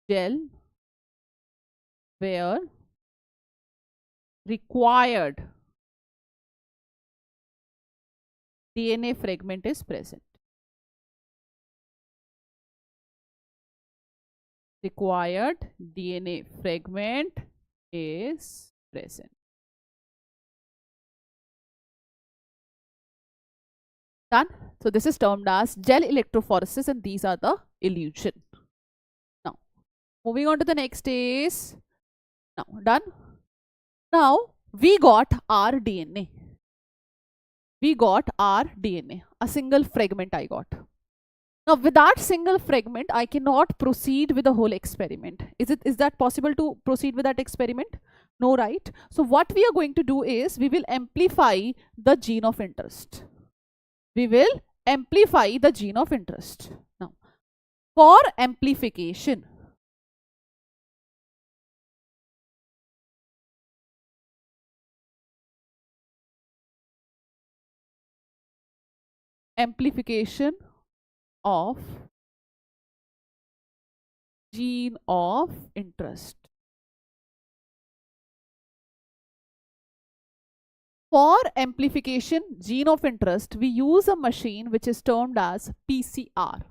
gel where required DNA fragment is present. Required DNA fragment is present. Done. So this is termed as gel electrophoresis, and these are the illusion. Now, moving on to the next is, now done. Now we got our DNA. We got our DNA. A single fragment I got. Now with that single fragment, I cannot proceed with the whole experiment. Is that possible to proceed with that experiment? No, right? So what we are going to do is we will amplify the gene of interest. We will amplify the gene of interest. Now, for amplification, of gene of interest. For amplification gene of interest, we use a machine which is termed as PCR.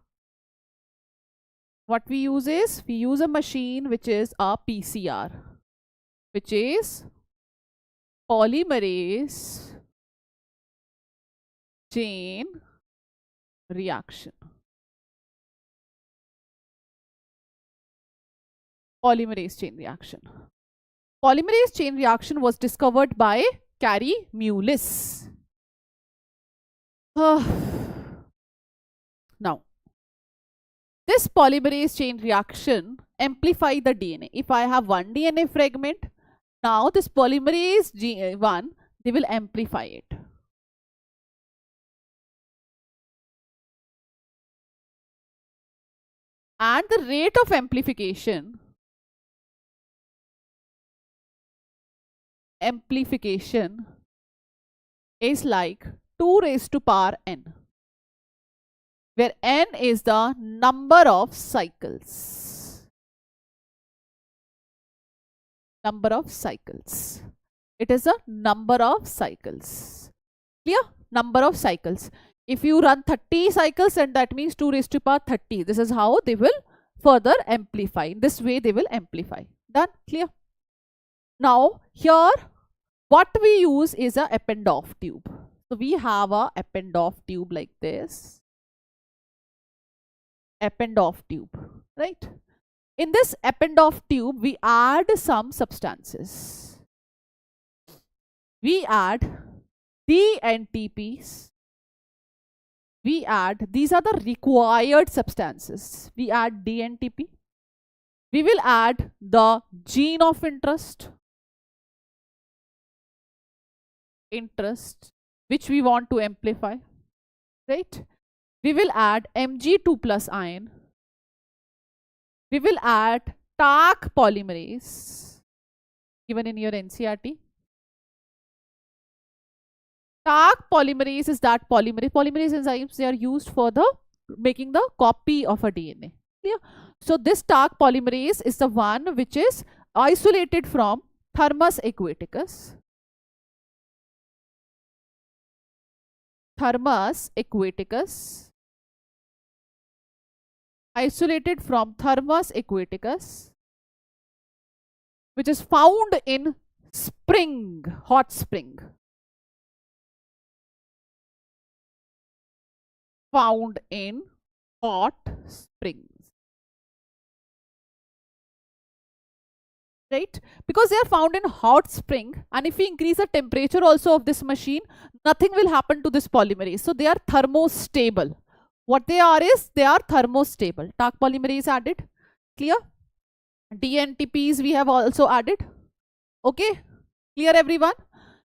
What we use is, we use a machine which is a PCR, which is polymerase chain reaction. Polymerase chain reaction. Polymerase chain reaction was discovered by Carey Mullis. Now, this polymerase chain reaction amplify the DNA. If I have one DNA fragment, now this polymerase one, they will amplify it. And the rate of amplification is like 2 raised to power n, where n is the number of cycles. Number of cycles. It is a number of cycles. Clear? Number of cycles. If you run 30 cycles, and that means 2 raised to power 30. This is how they will further amplify. In this way, they will amplify. Done? Clear? Now, here, what we use is a Eppendorf tube. So, we have a Eppendorf tube like this. Eppendorf tube, right? In this Eppendorf tube, we add some substances. We add DNTPs. We add, these are the required substances. We add DNTP. We will add the gene of interest, which we want to amplify, right? We will add Mg2 plus ion. We will add TARC polymerase, given in your NCERT. TARC polymerase is that polymerase enzymes, they are used for the making the copy of a DNA. Clear? So this TARC polymerase is the one which is isolated from Thermus aquaticus. Thermus aquaticus. Isolated from Thermus aquaticus, which is found in spring, hot spring. Found in hot springs. Right? Because they are found in hot spring, and if we increase the temperature also of this machine, nothing will happen to this polymerase. So they are thermostable. What they are is, they are thermostable. TARC polymerase added. Clear? DNTPs we have also added. Okay? Clear everyone?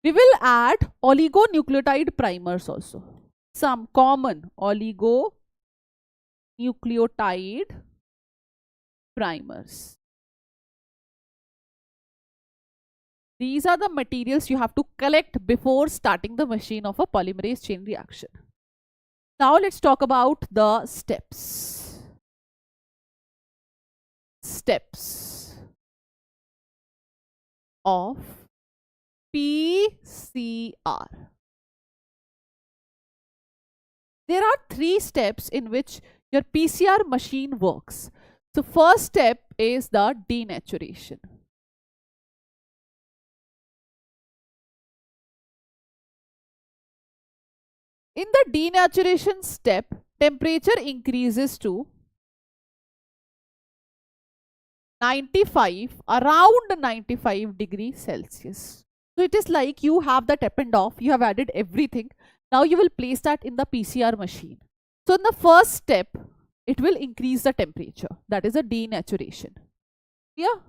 We will add oligonucleotide primers also. Some common oligonucleotide primers. These are the materials you have to collect before starting the machine of a polymerase chain reaction. Now let's talk about the steps. Steps of PCR. There are 3 steps in which your PCR machine works. So first step is the denaturation. In the denaturation step, temperature increases to 95, around 95 degrees Celsius. So it is like you have that Eppendorf, you have added everything. Now you will place that in the PCR machine. So in the first step, it will increase the temperature. That is a denaturation. Clear?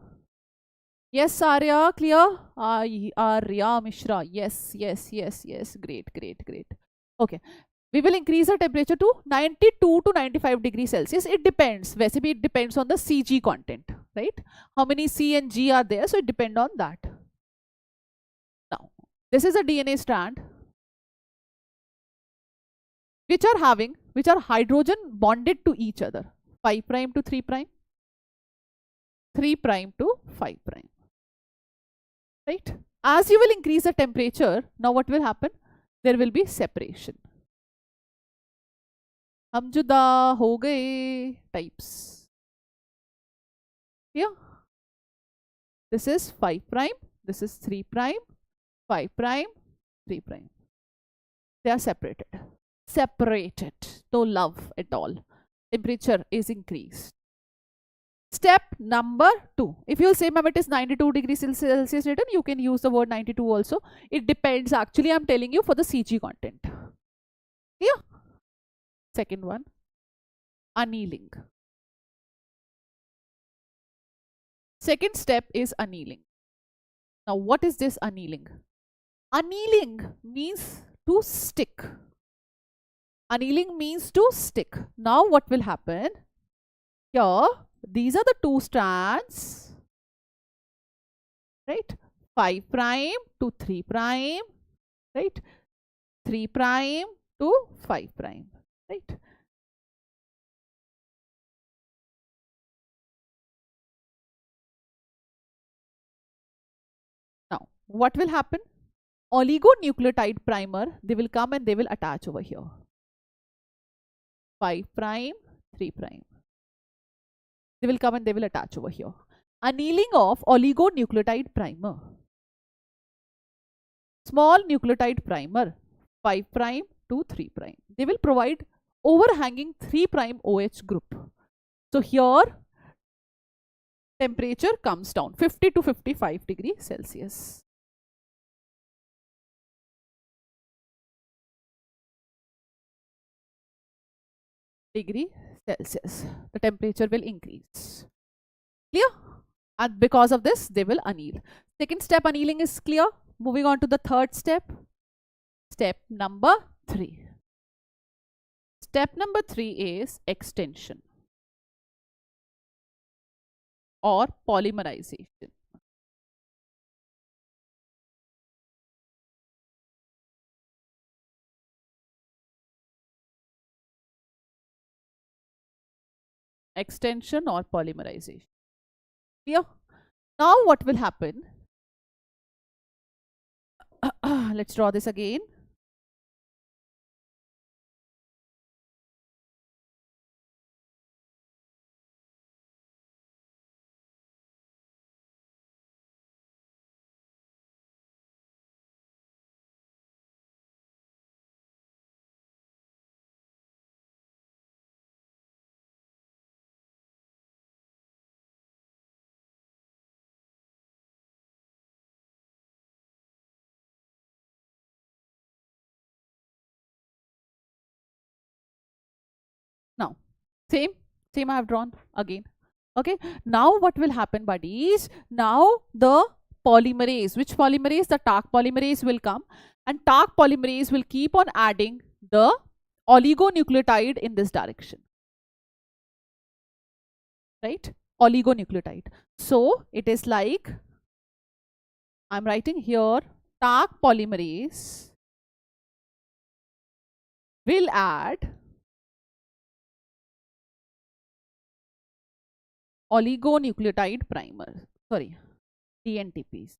Yes, Arya, clear? Arya Mishra. Yes. Great. Okay. We will increase the temperature to 92 to 95 degrees Celsius. It depends. Basically, it depends on the CG content, right? How many C and G are there? So it depends on that. Now, this is a DNA strand which are hydrogen bonded to each other. 5 prime to 3 prime. 3 prime to 5 prime. Right? As you will increase the temperature, now what will happen? There will be separation. हम जुदा हो गए types. Yeah. This is 5 prime. This is 3 prime. 5 prime. 3 prime. They are separated. No love at all. Temperature is increased. Step number 2. If you will say, ma'am, it is 92 degrees Celsius written, you can use the word 92 also. It depends. Actually, I am telling you for the CG content. Yeah. Second one, annealing. Second step is annealing. Now, what is this annealing? Annealing means to stick. Annealing means to stick. Now, what will happen? Here, these are the 2 strands, right? 5 prime to 3 prime, right? 3 prime to 5 prime, right? Now, what will happen? Oligonucleotide primer, they will come and they will attach over here. 5 prime, 3 prime. They will come and they will attach over here. Annealing of oligonucleotide primer. Small nucleotide primer, 5 prime to 3 prime. They will provide overhanging 3 prime OH group. So here temperature comes down 50 to 55 degrees Celsius. Degree Celsius. The temperature will increase. Clear? And because of this, they will anneal. Second step annealing is clear. Moving on to the third step. Step number 3. Step number 3 is extension or polymerization. Extension or polymerization. Clear? Now what will happen? Let's draw this again. Now, same I have drawn again. Okay, now what will happen, buddies? Now the polymerase, which polymerase? The Taq polymerase will come, and Taq polymerase will keep on adding the oligonucleotide in this direction, right? Oligonucleotide. So it is like, I'm writing here, Taq polymerase will add oligonucleotide primer, sorry, DNTPs.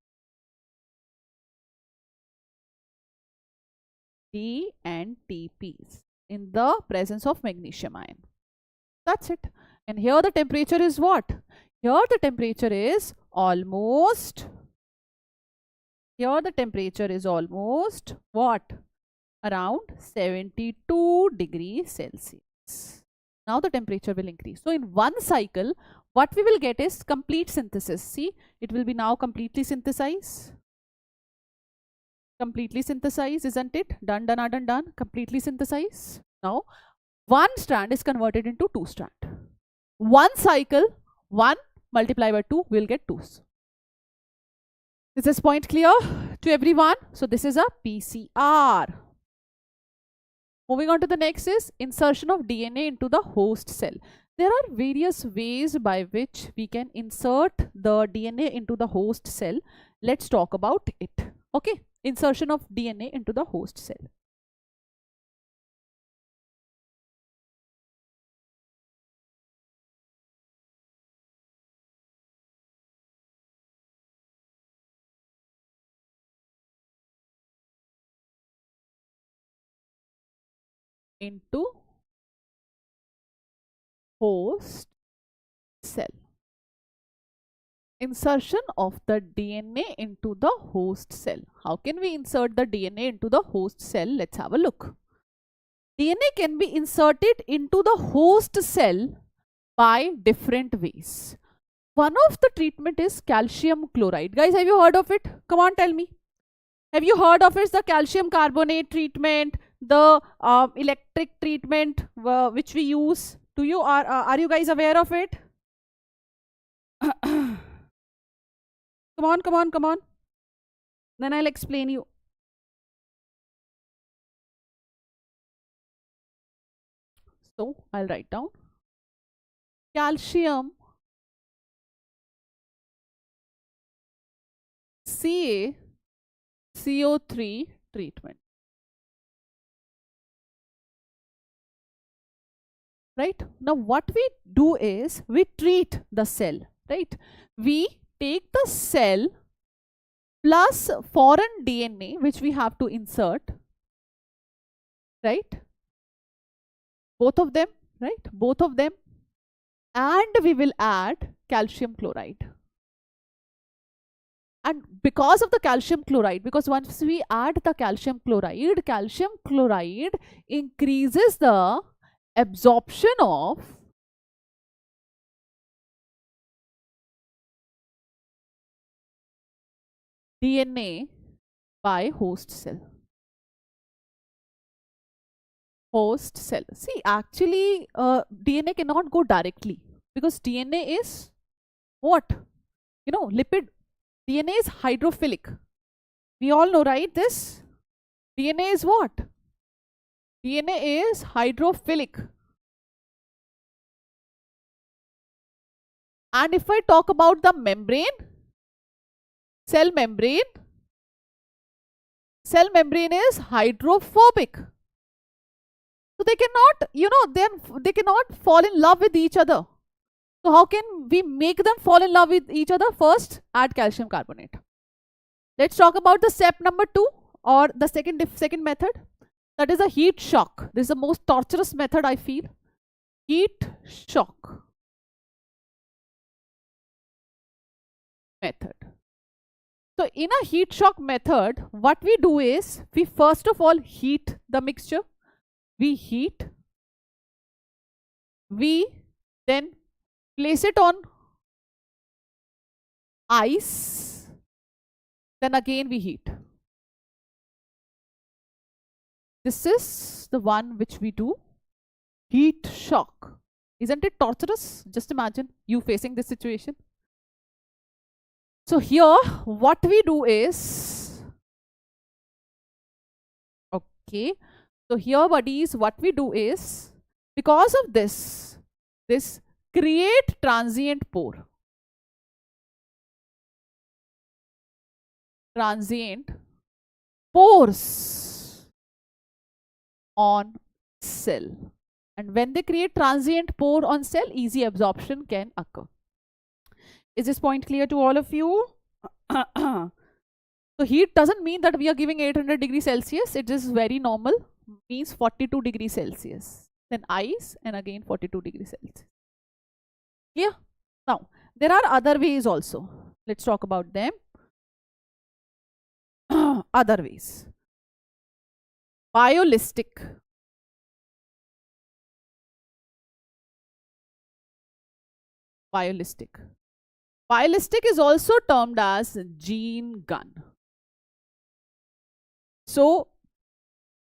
DNTPs in the presence of magnesium ion. That's it. And here the temperature is what? Here the temperature is almost, here the temperature is almost what? Around 72 degrees Celsius. Now the temperature will increase. So in one cycle, what we will get is complete synthesis. See, it will be now completely synthesized. Completely synthesized, isn't it? Done, done, done, done. Completely synthesized. Now, one strand is converted into two strand. One cycle, 1 multiplied by 2, we'll get 2s. Is this point clear to everyone? So this is a PCR. Moving on to the next is insertion of DNA into the host cell. There are various ways by which we can insert the DNA into the host cell. Let's talk about it. Okay, insertion of DNA into the host cell. Into host cell. Insertion of the DNA into the host cell. How can we insert the DNA into the host cell? Let's have a look. DNA can be inserted into the host cell by different ways. One of the treatment is calcium chloride. Guys, have you heard of it? Come on, tell me. Have you heard of it? The calcium carbonate treatment, the electric treatment which we use. Are you guys aware of it? Come on, come on, come on. Then I'll explain you. So I'll write down calcium CaCO3 treatment. right? Now what we do is we treat the cell, right? We take the cell plus foreign DNA which we have to insert, right? Both of them, right? Both of them, and we will add calcium chloride. And because of the calcium chloride, because once we add the calcium chloride increases the absorption of DNA by host cell. Host cell. See, actually, DNA cannot go directly because DNA is what? Lipid. DNA is hydrophilic. We all know, right? This DNA is what? DNA is hydrophilic. And if I talk about the membrane, cell membrane is hydrophobic. So they cannot, then they cannot fall in love with each other. So how can we make them fall in love with each other? First, add calcium carbonate. Let's talk about the step number 2, or the second method. That is a heat shock. This is the most torturous method, I feel. Heat shock method. So in a heat shock method, what we do is, we first of all heat the mixture. We heat. We then place it on ice. Then again we heat. This is the one which we do. Heat shock. Isn't it torturous? Just imagine you facing this situation. So here what we do is, okay, so here buddies, what we do is, because of this create transient pore. Transient pores on cell. And when they create transient pore on cell, easy absorption can occur. Is this point clear to all of you? So heat doesn't mean that we are giving 800 degrees Celsius. It is very normal. Means 42 degrees Celsius. Then ice and again 42 degrees Celsius. Clear? Now, there are other ways also. Let's talk about them. Other ways. Biolistic. Biolistic. Biolistic is also termed as gene gun. So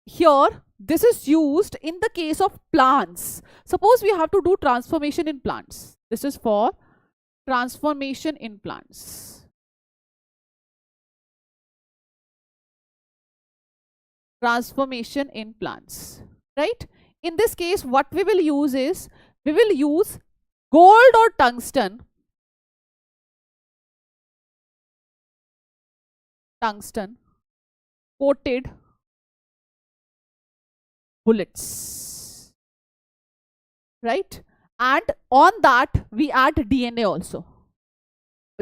here this is used in the case of plants. Suppose we have to do transformation in plants. This is for transformation in plants. Transformation in plants, right? In this case, what we will use is, we will use gold or tungsten coated bullets, right? And on that we add DNA also.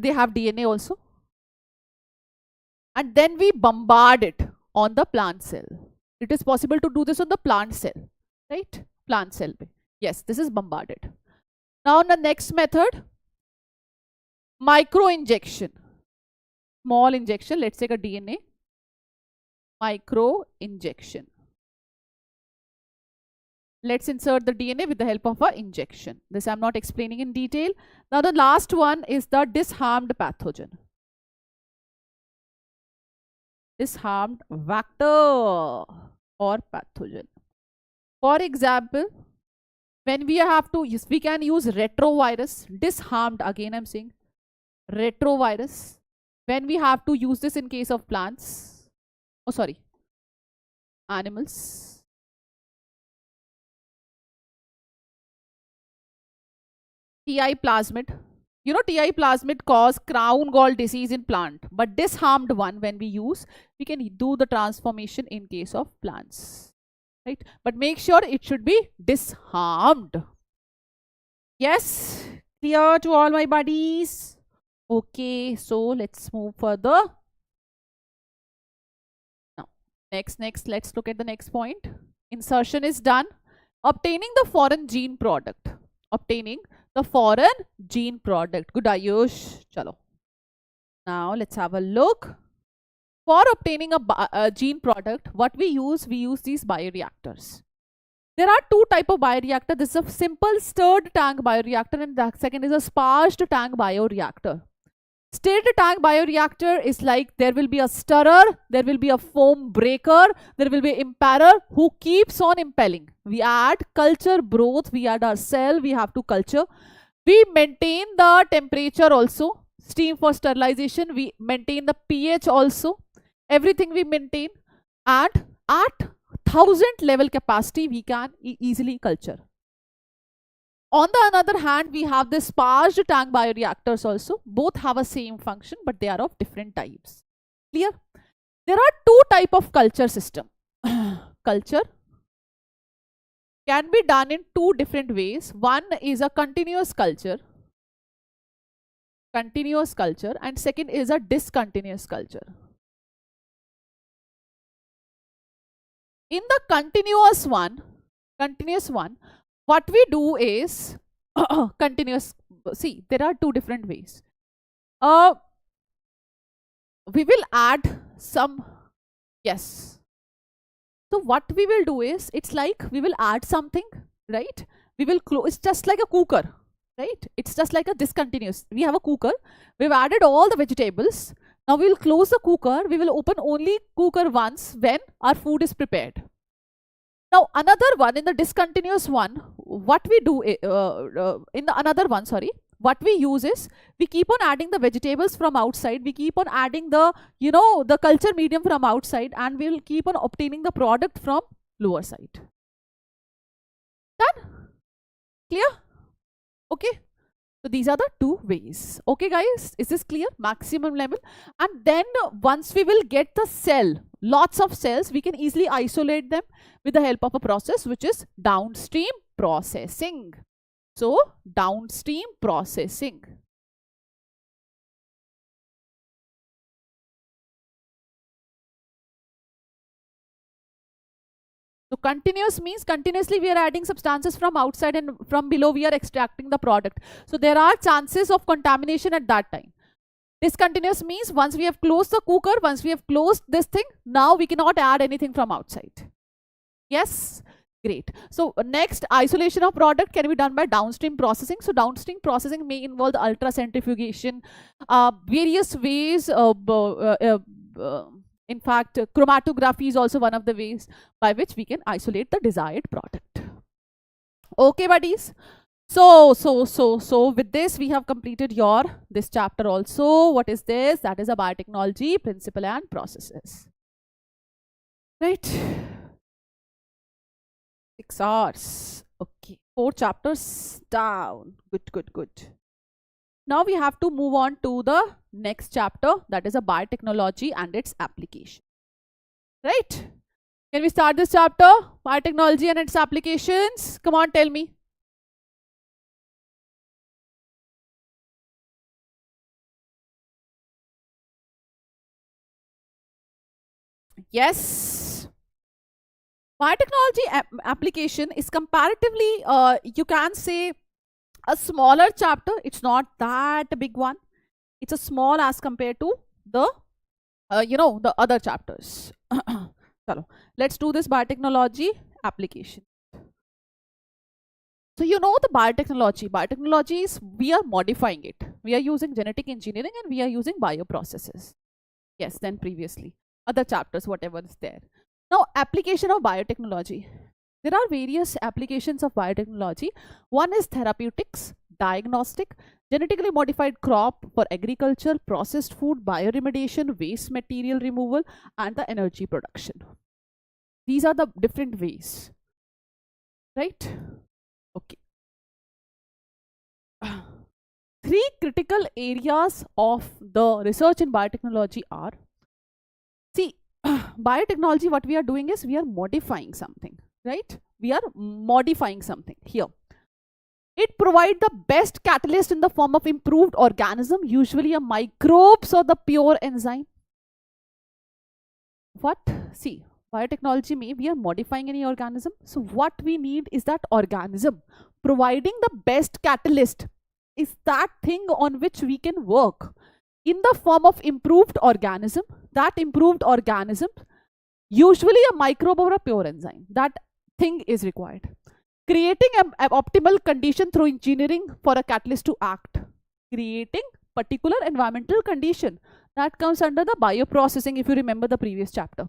They have DNA also. And then we bombard it on the plant cell. It is possible to do this on the plant cell, right? Plant cell. Yes, this is bombarded. Now the next method, micro injection. Small injection. Let's take a DNA. Micro injection. Let's insert the DNA with the help of an injection. This I'm not explaining in detail. Now the last one is the disarmed pathogen. Disarmed vector or pathogen. For example, when we have to use, we can use retrovirus. Disarmed, again I'm saying retrovirus. When we have to use this in case of plants, animals. TI plasmid. You know, TI plasmid cause crown gall disease in plant, but disarmed one, when we use, we can do the transformation in case of plants. right? But make sure it should be disarmed. Yes, clear to all my buddies? Okay, so let's move further. Now, next, let's look at the next point. Insertion is done. Obtaining the foreign gene product. Obtaining the foreign gene product. Good, Ayush. Chalo. Now, let's have a look. For obtaining a gene product, what we use these bioreactors. There are two type of bioreactor. This is a simple stirred tank bioreactor, and the second is a sparged tank bioreactor. Stirred tank bioreactor is like there will be a stirrer, there will be a foam breaker, there will be an impeller who keeps on impelling. We add culture broth, we add our cell, we have to culture. We maintain the temperature also, steam for sterilization, we maintain the pH also. Everything we maintain, and at 1000 level capacity we can easily culture. On the other hand, we have the sparged tank bioreactors also. Both have a same function, but they are of different types. Clear? There are two type of culture system. Culture can be done in two different ways. One is a continuous culture, and second is a discontinuous culture. In the continuous one, what we do is continuous. See, there are two different ways. We will add some. Yes. So what we will do is, it's like we will add something, right? We will close. It's just like a cooker, right? It's just like a discontinuous. We have a cooker. We've added all the vegetables. Now we will close the cooker. We will open only cooker once when our food is prepared. Now another one, in the discontinuous one, what we do what we use is, we keep on adding the vegetables from outside, we keep on adding the the culture medium from outside, and we will keep on obtaining the product from lower side. Done? Clear? Okay. So these are the two ways. Okay guys, is this clear? Maximum level. And then once we will get the cell, lots of cells, we can easily isolate them with the help of a process which is downstream processing. So downstream processing. So continuous means continuously we are adding substances from outside, and from below we are extracting the product. So there are chances of contamination at that time. Discontinuous means once we have closed the cooker, once we have closed this thing, now we cannot add anything from outside. Yes? Great. So next, isolation of product can be done by downstream processing. So downstream processing may involve the ultracentrifugation, various ways. In fact, chromatography is also one of the ways by which we can isolate the desired product. Okay, buddies. So with this, we have completed this chapter also. What is this? That is a biotechnology, principle and processes. Right? 6 hours. Okay. 4 chapters down. Good. Now we have to move on to the next chapter, that is a biotechnology and its application. Right? Can we start this chapter? Biotechnology and its applications. Come on, tell me. Yes. Biotechnology application is comparatively, you can say, a smaller chapter. It's not that big one. It's a small as compared to the the other chapters. So let's do this biotechnology application. So the biotechnology is, we are modifying it. We are using genetic engineering and we are using bioprocesses. Yes, then previously other chapters, whatever is there. Now application of biotechnology. There are various applications of biotechnology. One is therapeutics, diagnostic, genetically modified crop for agriculture, processed food, bioremediation, waste material removal, and the energy production. These are the different ways. Right? Okay. 3 critical areas of the research in biotechnology are, see, biotechnology, what we are doing is we are modifying something. right? We are modifying something here. It provides the best catalyst in the form of improved organism, usually a microbes or the pure enzyme. What? See, biotechnology may we are modifying any organism. So what we need is that organism providing the best catalyst is that thing on which we can work in the form of improved organism. That improved organism, usually a microbe or a pure enzyme, that thing is required. Creating an optimal condition through engineering for a catalyst to act. Creating particular environmental condition, that comes under the bioprocessing, if you remember the previous chapter.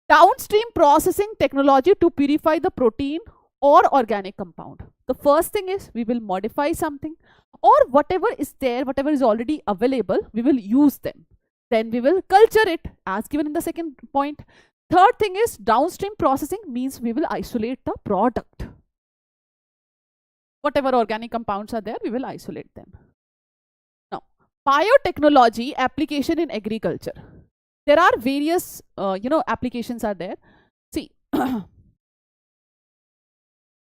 Downstream processing technology to purify the protein or organic compound. The first thing is we will modify something, or whatever is there, whatever is already available, we will use them. Then we will culture it as given in the second point. Third thing is downstream processing means we will isolate the product. Whatever organic compounds are there, we will isolate them. Now, biotechnology application in agriculture. There are various applications are there. See,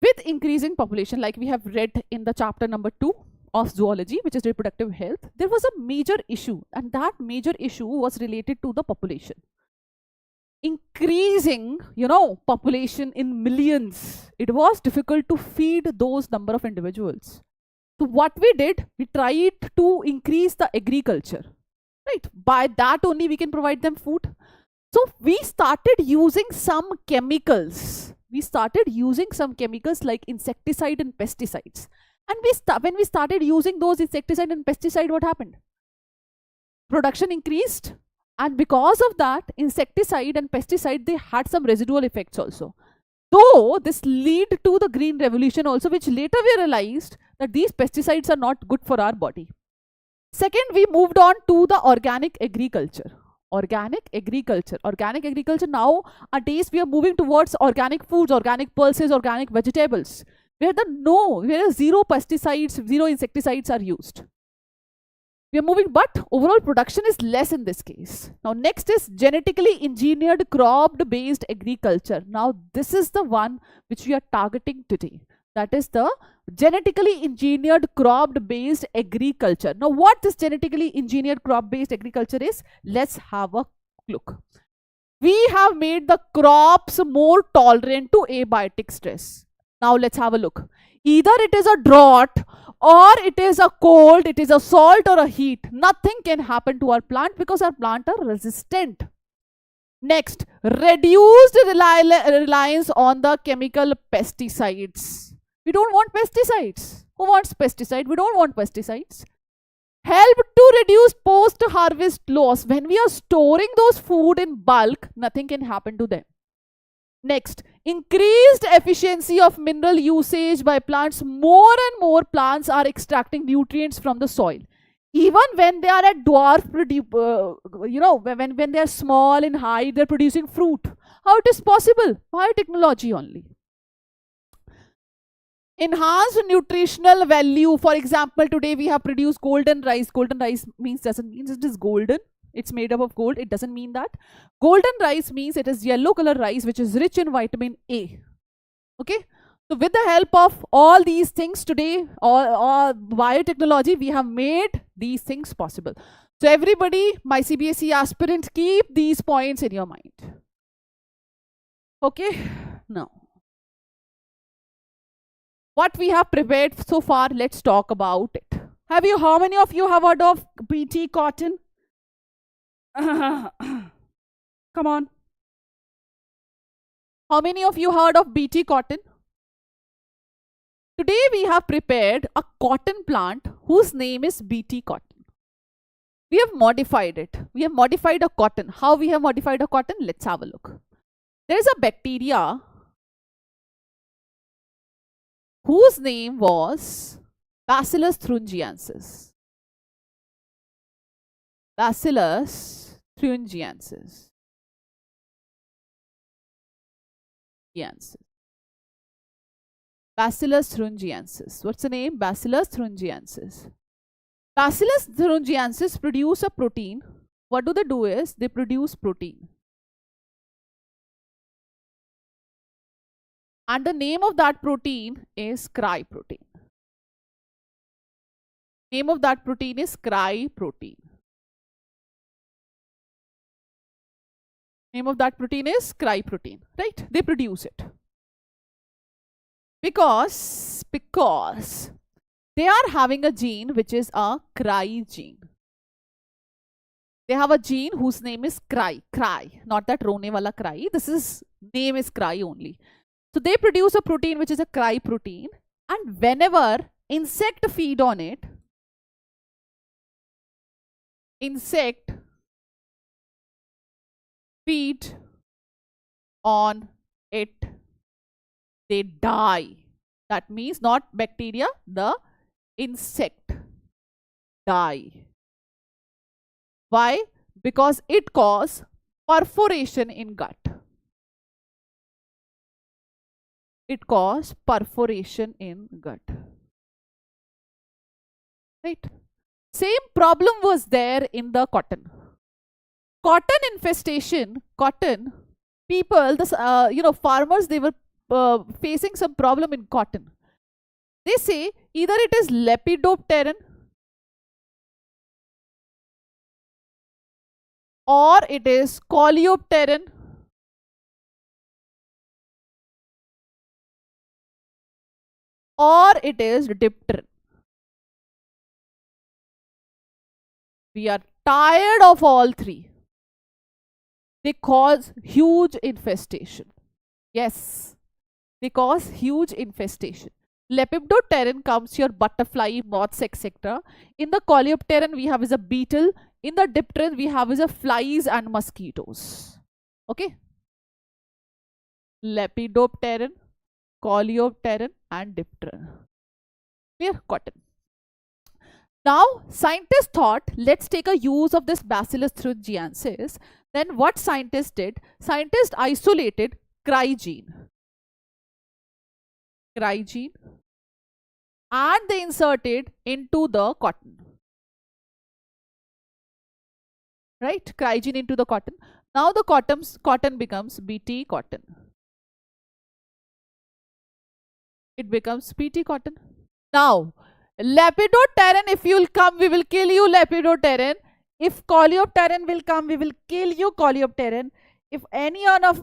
with increasing population, like we have read in the chapter number 2 of zoology, which is reproductive health, there was a major issue, and that major issue was related to the population. Increasing population in millions, it was difficult to feed those number of individuals. So what we did, we tried to increase the agriculture, right? By that only we can provide them food. So we started using some chemicals. Like insecticide and pesticides. And when we started using those insecticide and pesticide, what happened? Production increased. And because of that, insecticide and pesticide, they had some residual effects also. Though this lead to the green revolution also, which later we realized that these pesticides are not good for our body. Second, we moved on to the organic agriculture. Organic agriculture nowadays we are moving towards organic foods, organic pulses, organic vegetables, where zero pesticides, zero insecticides are used. We are moving, but overall production is less in this case. Now next is genetically engineered cropped based agriculture. Now this is the one which we are targeting today. That is the genetically engineered cropped based agriculture. Now what this genetically engineered crop based agriculture is, let's have a look. We have made the crops more tolerant to abiotic stress. Now let's have a look. Either it is a drought, or it is a cold, it is a salt or a heat. Nothing can happen to our plant because our plant are resistant. Next, reduced reliance on the chemical pesticides. We don't want pesticides. Who wants pesticide? We don't want pesticides. Help to reduce post-harvest loss. When we are storing those food in bulk, nothing can happen to them. Next, increased efficiency of mineral usage by plants. More and more plants are extracting nutrients from the soil. Even when they are at dwarf, when they are small in height, they are producing fruit. How it is possible? Biotechnology only. Enhanced nutritional value. For example, today we have produced golden rice. Golden rice doesn't mean it is golden. It's made up of gold. It doesn't mean that. Golden rice means it is yellow color rice which is rich in vitamin A. Okay. So with the help of all these things today, or biotechnology, we have made these things possible. So everybody, my CBSE aspirants, keep these points in your mind. Okay. Now, what we have prepared so far, let's talk about it. How many of you have heard of BT cotton? Come on. How many of you heard of BT cotton? Today we have prepared a cotton plant whose name is BT cotton. We have modified it. We have modified a cotton. How we have modified a cotton? Let's have a look. There is a bacteria whose name was Bacillus thuringiensis. Bacillus thuringiensis. Bacillus thuringiensis. What's the name? Bacillus thuringiensis. Bacillus thuringiensis produce a protein. What do they do is they produce protein. And the name of that protein is cry protein. Name of that protein is cry protein. Name of that protein is cry protein, right? They produce it. Because they are having a gene which is a cry gene. They have a gene whose name is cry, not that rone wala cry. This is name is cry only. So they produce a protein which is a cry protein, and whenever insect feed on it, insect feed on it, they die. That means not bacteria, the insect die. Why? Because it causes perforation in gut. It causes perforation in gut. Right? Same problem was there in the cotton. Cotton infestation, cotton, people, farmers, they were facing some problem in cotton. They say either it is lepidopteran or it is coleopteran or it is dipteran. We are tired of all three. They cause huge infestation. Yes, they cause huge infestation. Lepidopteran comes your butterfly, moths, etc. In the coleopteran, we have is a beetle. In the dipteran, we have is a flies and mosquitoes. Okay. Lepidopteran, coleopteran, and dipteran. Clear? Cotton. Now, scientists thought, let's take a use of this Bacillus thuringiensis. Then what scientists did? Scientists isolated cry gene, and they inserted into the cotton. Right? Cry gene into the cotton. Now the cotton becomes BT cotton. It becomes BT cotton. Now, lepidopteran, if you will come, we will kill you, lepidopteran. If coleopteran will come, we will kill you, coleopteran. If any one of,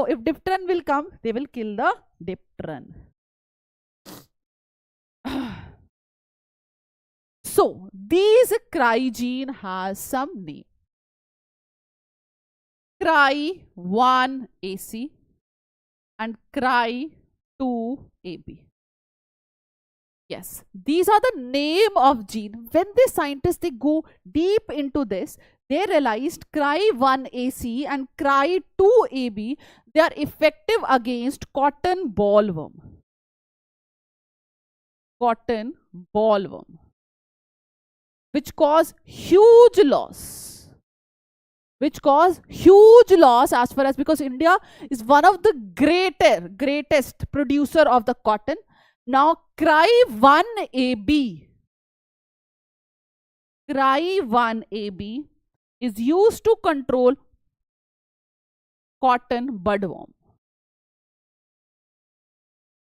if dipteran will come, they will kill the dipteran. So, these cry gene has some name. Cry 1 AC and cry 2 AB. Yes, these are the name of gene. When the scientists, they go deep into this, they realized cry 1 AC and cry 2 AB, they are effective against cotton bollworm. Cotton bollworm, which cause huge loss. As far as, because India is one of the greatest producer of the cotton. Now, cry 1 AB is used to control cotton budworm.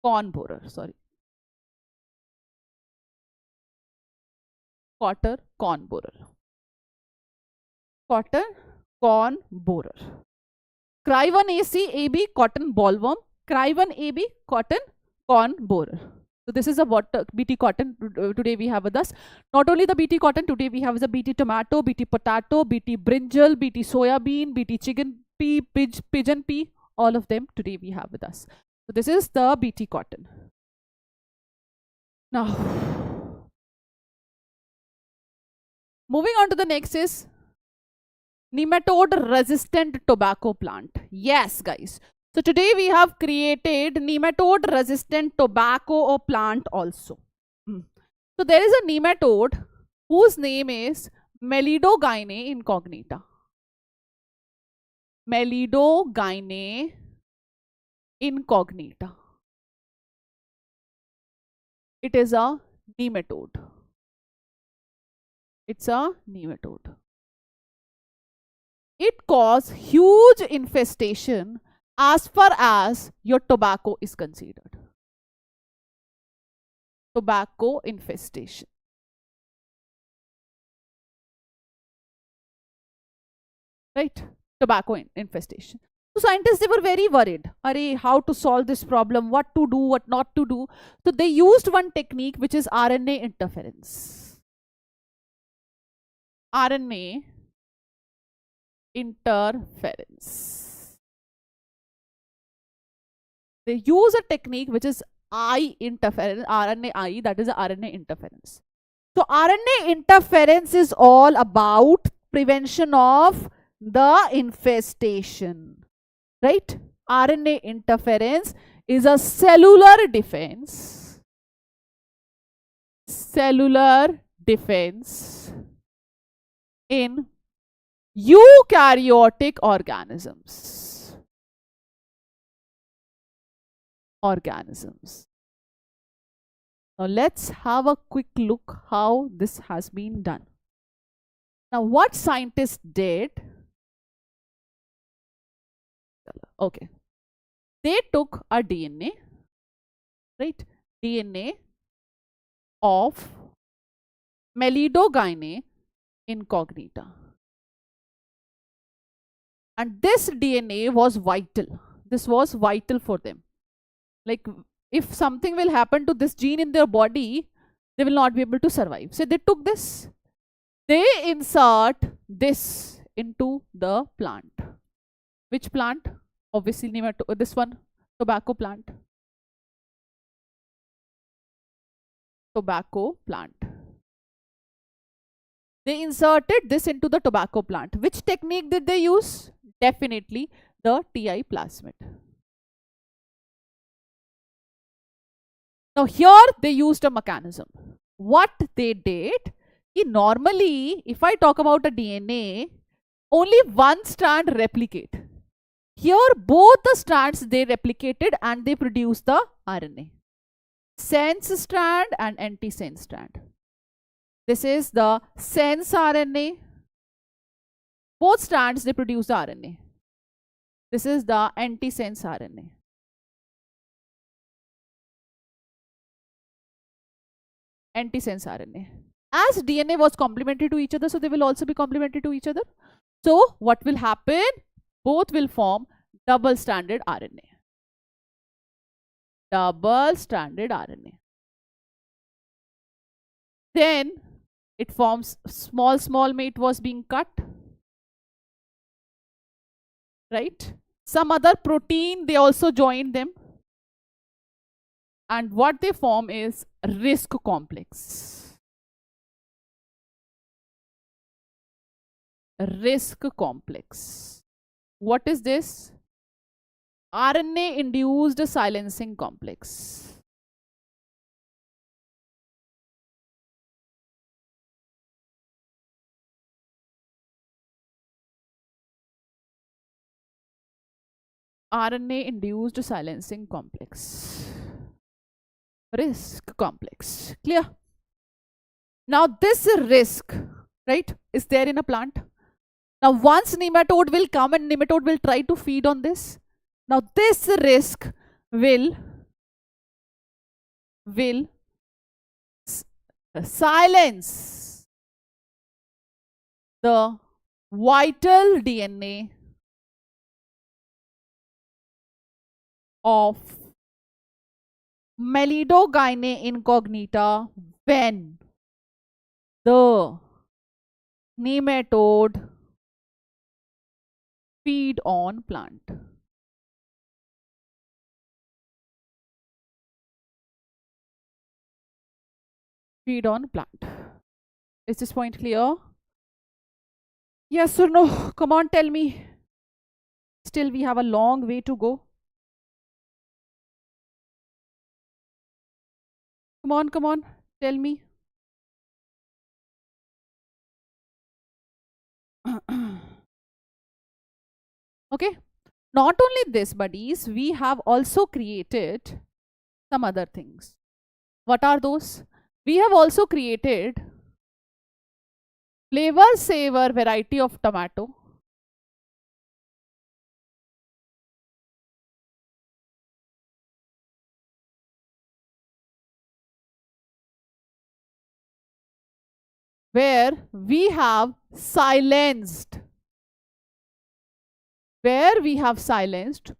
Corn borer. Corn borer. Cry 1 AC, AB, cotton bollworm. Cry 1 AB, corn borer. So this is a BT cotton today we have with us. Not only the BT cotton, today we have is a BT tomato, BT potato, BT brinjal, BT soya bean, BT chicken pea, pigeon pea, all of them today we have with us. So this is the BT cotton. Now, moving on to the next is nematode resistant tobacco plant. Yes, guys. So today we have created nematode resistant tobacco plant also. So there is a nematode whose name is Melidogyne incognita. Melidogyne incognita. It is a nematode. It's a nematode. It causes huge infestation as far as your tobacco is considered. Tobacco infestation. Right? Tobacco infestation. So scientists, they were very worried. Arey, how to solve this problem? What to do? What not to do? So they used one technique, which is RNA interference. RNA interference. They use a technique which is I interference, RNAi, that is RNA interference. So RNA interference is all about prevention of the infestation, right? RNA interference is a cellular defense. Cellular defense in eukaryotic organisms. Now let's have a quick look how this has been done. Now what scientists did, okay, they took a DNA, right? DNA of Melidogyne incognita. And this DNA was vital. This was vital for them. Like, if something will happen to this gene in their body, they will not be able to survive. So they took this, they insert this into the plant. Which plant? Obviously this one, tobacco plant. Tobacco plant. They inserted this into the tobacco plant. Which technique did they use? Definitely the TI plasmid. Now here they used a mechanism. What they did, normally if I talk about a DNA, only one strand replicate. Here both the strands they replicated and they produced the RNA. Sense strand and antisense strand. This is the sense RNA. Both strands they produce the RNA. This is the antisense RNA. Antisense RNA. As DNA was complementary to each other, so they will also be complementary to each other. So what will happen? Both will form double-stranded RNA. Double-stranded RNA. Then it forms small mate was being cut. Right? Some other protein, they also joined them. And what they form is risk complex. Risk complex. What is this? RNA induced silencing complex. RNA induced silencing complex. Risk complex. Clear? Now this risk, right, is there in a plant. Now once nematode will come and nematode will try to feed on this. Now this risk will silence the vital DNA of Melidogyne incognita when the nematode feed on plant. Feed on plant. Is this point clear? Yes or no? Come on, tell me. Still we have a long way to go. Come on, tell me. Okay. Not only this, buddies, we have also created some other things. What are those? We have also created flavor savor variety of tomato. where we have silenced, where we have silenced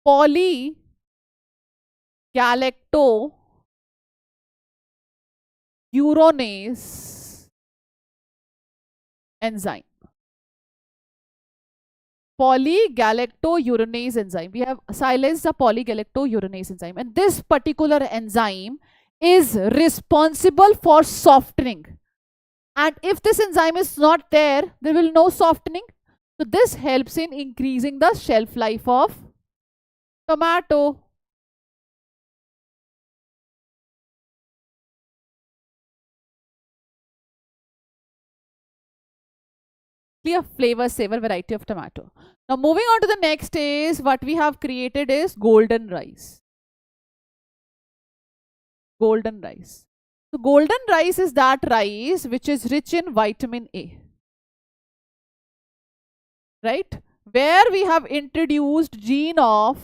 polygalacto-uronase enzyme. Polygalacto-uronase enzyme. We have silenced the polygalacto-uronase enzyme, and this particular enzyme is responsible for softening. And if this enzyme is not there, there will no softening. So this helps in increasing the shelf life of tomato. Clear? Flavor, savor, variety of tomato. Now moving on to the next is what we have created is golden rice. Golden rice. So golden rice is that rice which is rich in vitamin A. Right? Where we have introduced gene of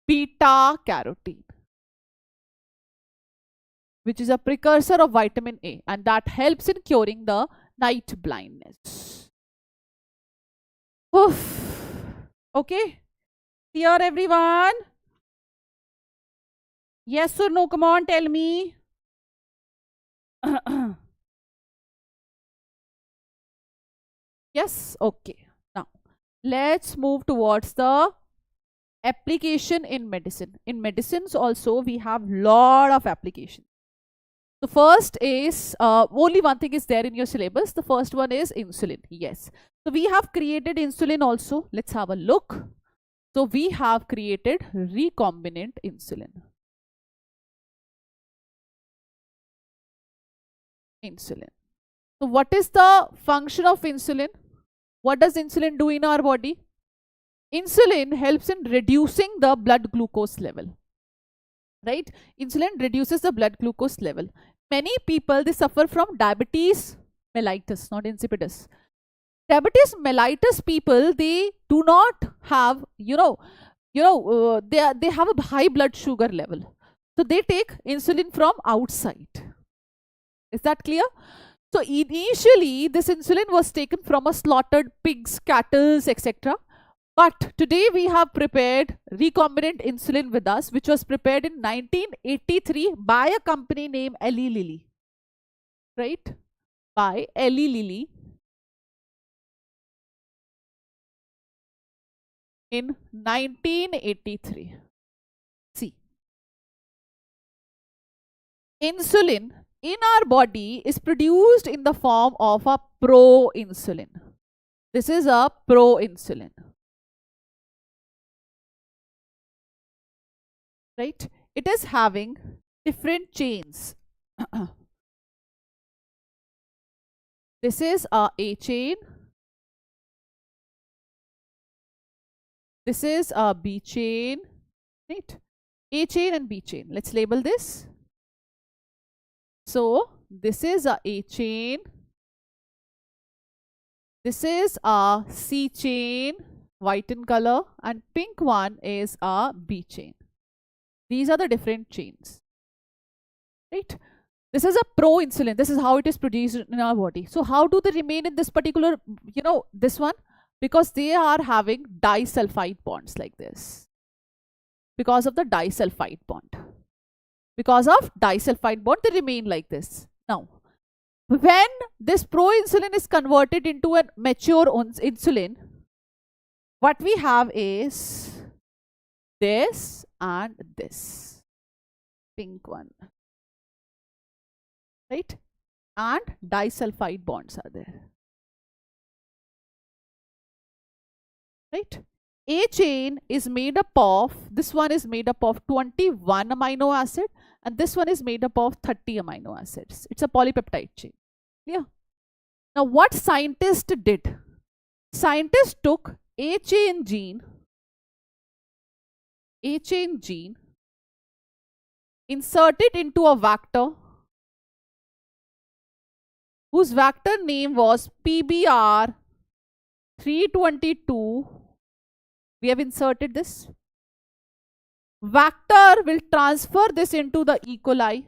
beta carotene, which is a precursor of vitamin A, and that helps in curing the night blindness. Oof. Okay, clear everyone? Yes or no? Come on, tell me. Yes, okay. Now let's move towards the application in medicine. In medicines also we have lot of applications. The first is only one thing is there in your syllabus. The first one is insulin. Yes. So we have created insulin also. Let's have a look. So we have created recombinant insulin. Insulin. So what is the function of insulin? What does insulin do in our body? Insulin helps in reducing the blood glucose level. Right? Insulin reduces the blood glucose level. Many people, they suffer from diabetes mellitus, not insipidus. Diabetes mellitus people, they do not have, they have a high blood sugar level. So they take insulin from outside. Is that clear? So initially, this insulin was taken from a slaughtered pigs, cattle, etc. But today we have prepared recombinant insulin with us, which was prepared in 1983 by a company named Eli Lilly. Right? By Eli Lilly in 1983. See, insulin in our body is produced in the form of a proinsulin. This is a proinsulin. Right? It is having different chains. This is a A chain. This is a B chain. Right? A chain and B chain. Let's label this. So this is a A chain. This is a C chain, white in color, and pink one is a B chain. These are the different chains. Right? This is a proinsulin. This is how it is produced in our body. So how do they remain in this particular, this one? Because they are having disulfide bonds like this. Because of the disulfide bond. Because of disulfide bond, they remain like this. Now, when this proinsulin is converted into a mature insulin, what we have is this and this pink one. Right? And disulfide bonds are there. Right? A chain is made up of, this one is made up of 21 amino acid and this one is made up of 30 amino acids. It's a polypeptide chain. Yeah. Now what scientists did? Scientists took A chain gene, inserted into a vector whose vector name was PBR 322. We have inserted this. Vector will transfer this into the E. coli.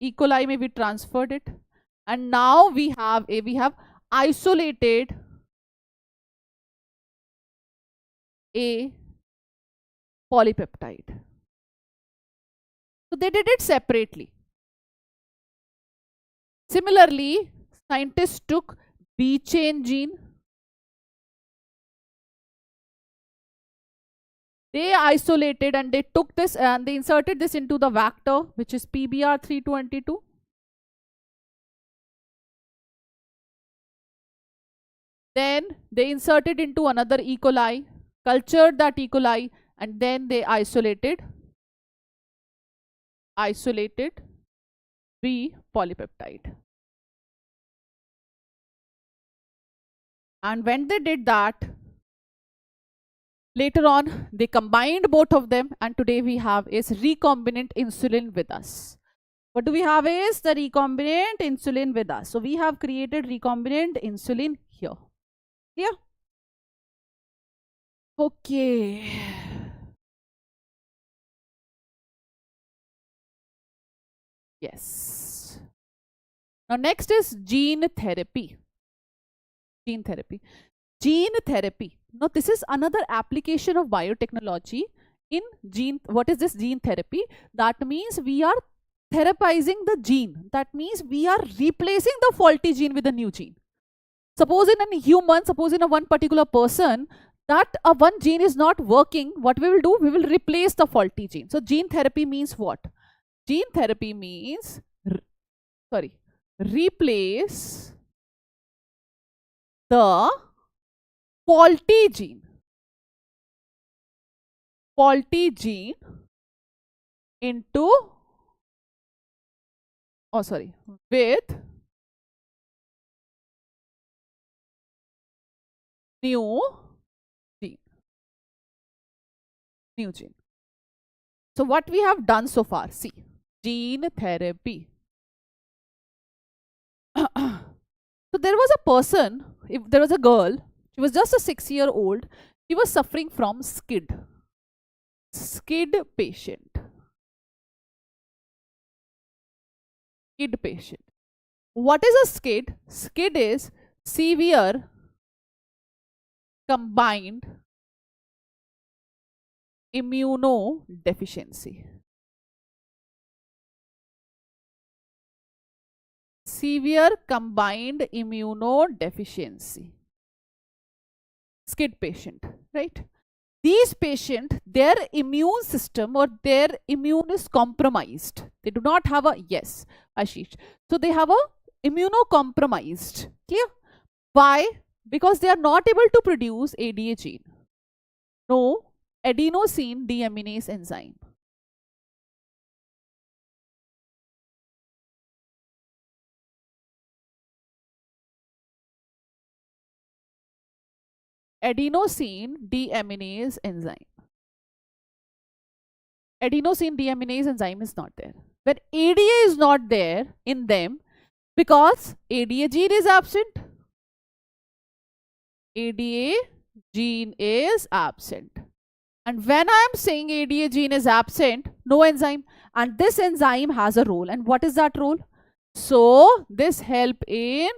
E. coli may be transferred it. And now we have isolated a polypeptide. So they did it separately. Similarly, scientists took B chain gene. They isolated and they took this and they inserted this into the vector, which is PBR322. Then they inserted into another E. coli, cultured that E. coli, and then they isolated B polypeptide. And when they did that, later on they combined both of them, and today we have is recombinant insulin with us. What do we have is the recombinant insulin with us. So we have created recombinant insulin here. Clear? Okay. Yes. Now next is gene therapy. Gene therapy. Gene therapy. Now this is another application of biotechnology in gene. What is this gene therapy? That means we are therapizing the gene. That means we are replacing the faulty gene with a new gene. Suppose in a human, suppose in a one particular person, that one gene is not working, what we will do? We will replace the faulty gene. So gene therapy means what? Gene therapy means, replace the faulty gene. Faulty gene into, with new gene. So what we have done so far, see, gene therapy. So there was a person, if there was a girl, she was just a 6-year-old, she was suffering from SCID patient. SCID patient. What is a SCID? SCID is severe combined immunodeficiency. Severe combined immunodeficiency. SCID patient, right? These patients, their immune system or their immune is compromised. They do not have a, yes, Ashish. So they have a immunocompromised. Clear? Why? Because they are not able to produce ADA gene. No adenosine deaminase enzyme. Adenosine deaminase enzyme. Adenosine deaminase enzyme is not there. But ADA is not there in them because ADA gene is absent. ADA gene is absent. And when I am saying ADA gene is absent, no enzyme. And this enzyme has a role. And what is that role? So, this help in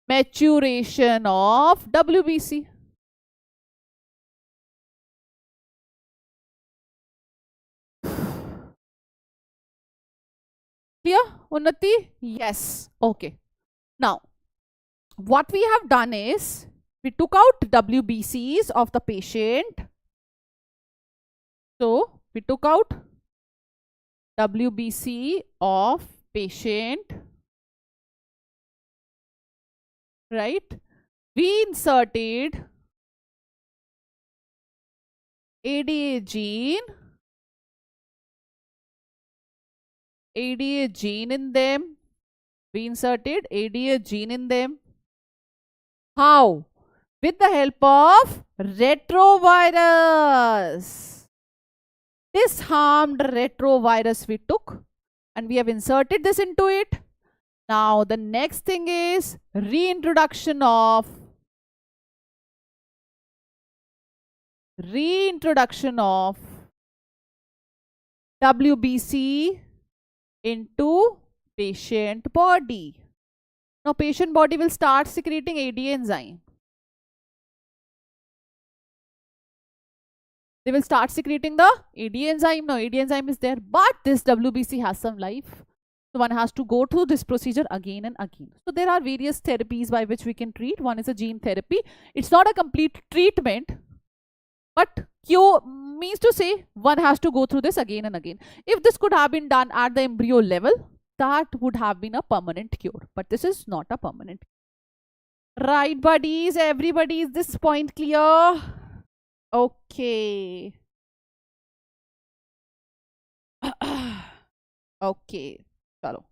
maturation of WBC. Clear, Unnati? Yes. Okay. Now, what we have done is, we took out WBCs of the patient. So, we took out WBC of patient, right? We inserted ADA gene in them. We inserted ADA gene in them. How? With the help of retrovirus. Disarmed retrovirus we took and we have inserted this into it. Now the next thing is reintroduction of reintroduction of WBC into patient body. Now patient body will start secreting ADA enzyme. They will start secreting the ADA enzyme. Now ADA enzyme is there, but this WBC has some life. So one has to go through this procedure again and again. So there are various therapies by which we can treat. One is a gene therapy. It's not a complete treatment, but cure means to say one has to go through this again and again. If this could have been done at the embryo level, that would have been a permanent cure. But this is not a permanent. Right, buddies? Everybody, is this point clear? Okay. Okay. Chalo.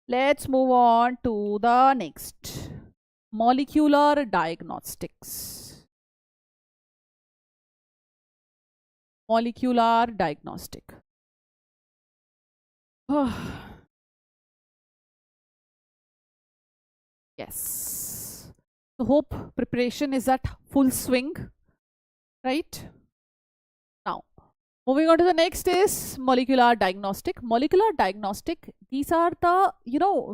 Let's move on to the next. Molecular diagnostics. Molecular diagnostic. Yes. So hope preparation is at full swing. Right? Now, moving on to the next is molecular diagnostic. Molecular diagnostic, these are the,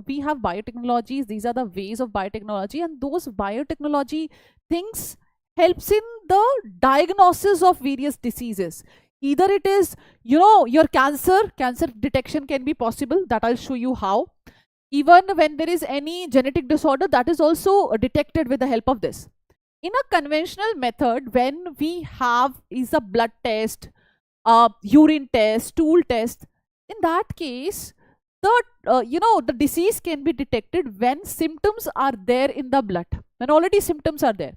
we have biotechnologies, these are the ways of biotechnology, and those biotechnology things helps in the diagnosis of various diseases. Either it is, your cancer detection can be possible, that I'll show you how. Even when there is any genetic disorder, that is also detected with the help of this. In a conventional method, when we have is a blood test, urine test, stool test, in that case, the disease can be detected when symptoms are there in the blood, when already symptoms are there.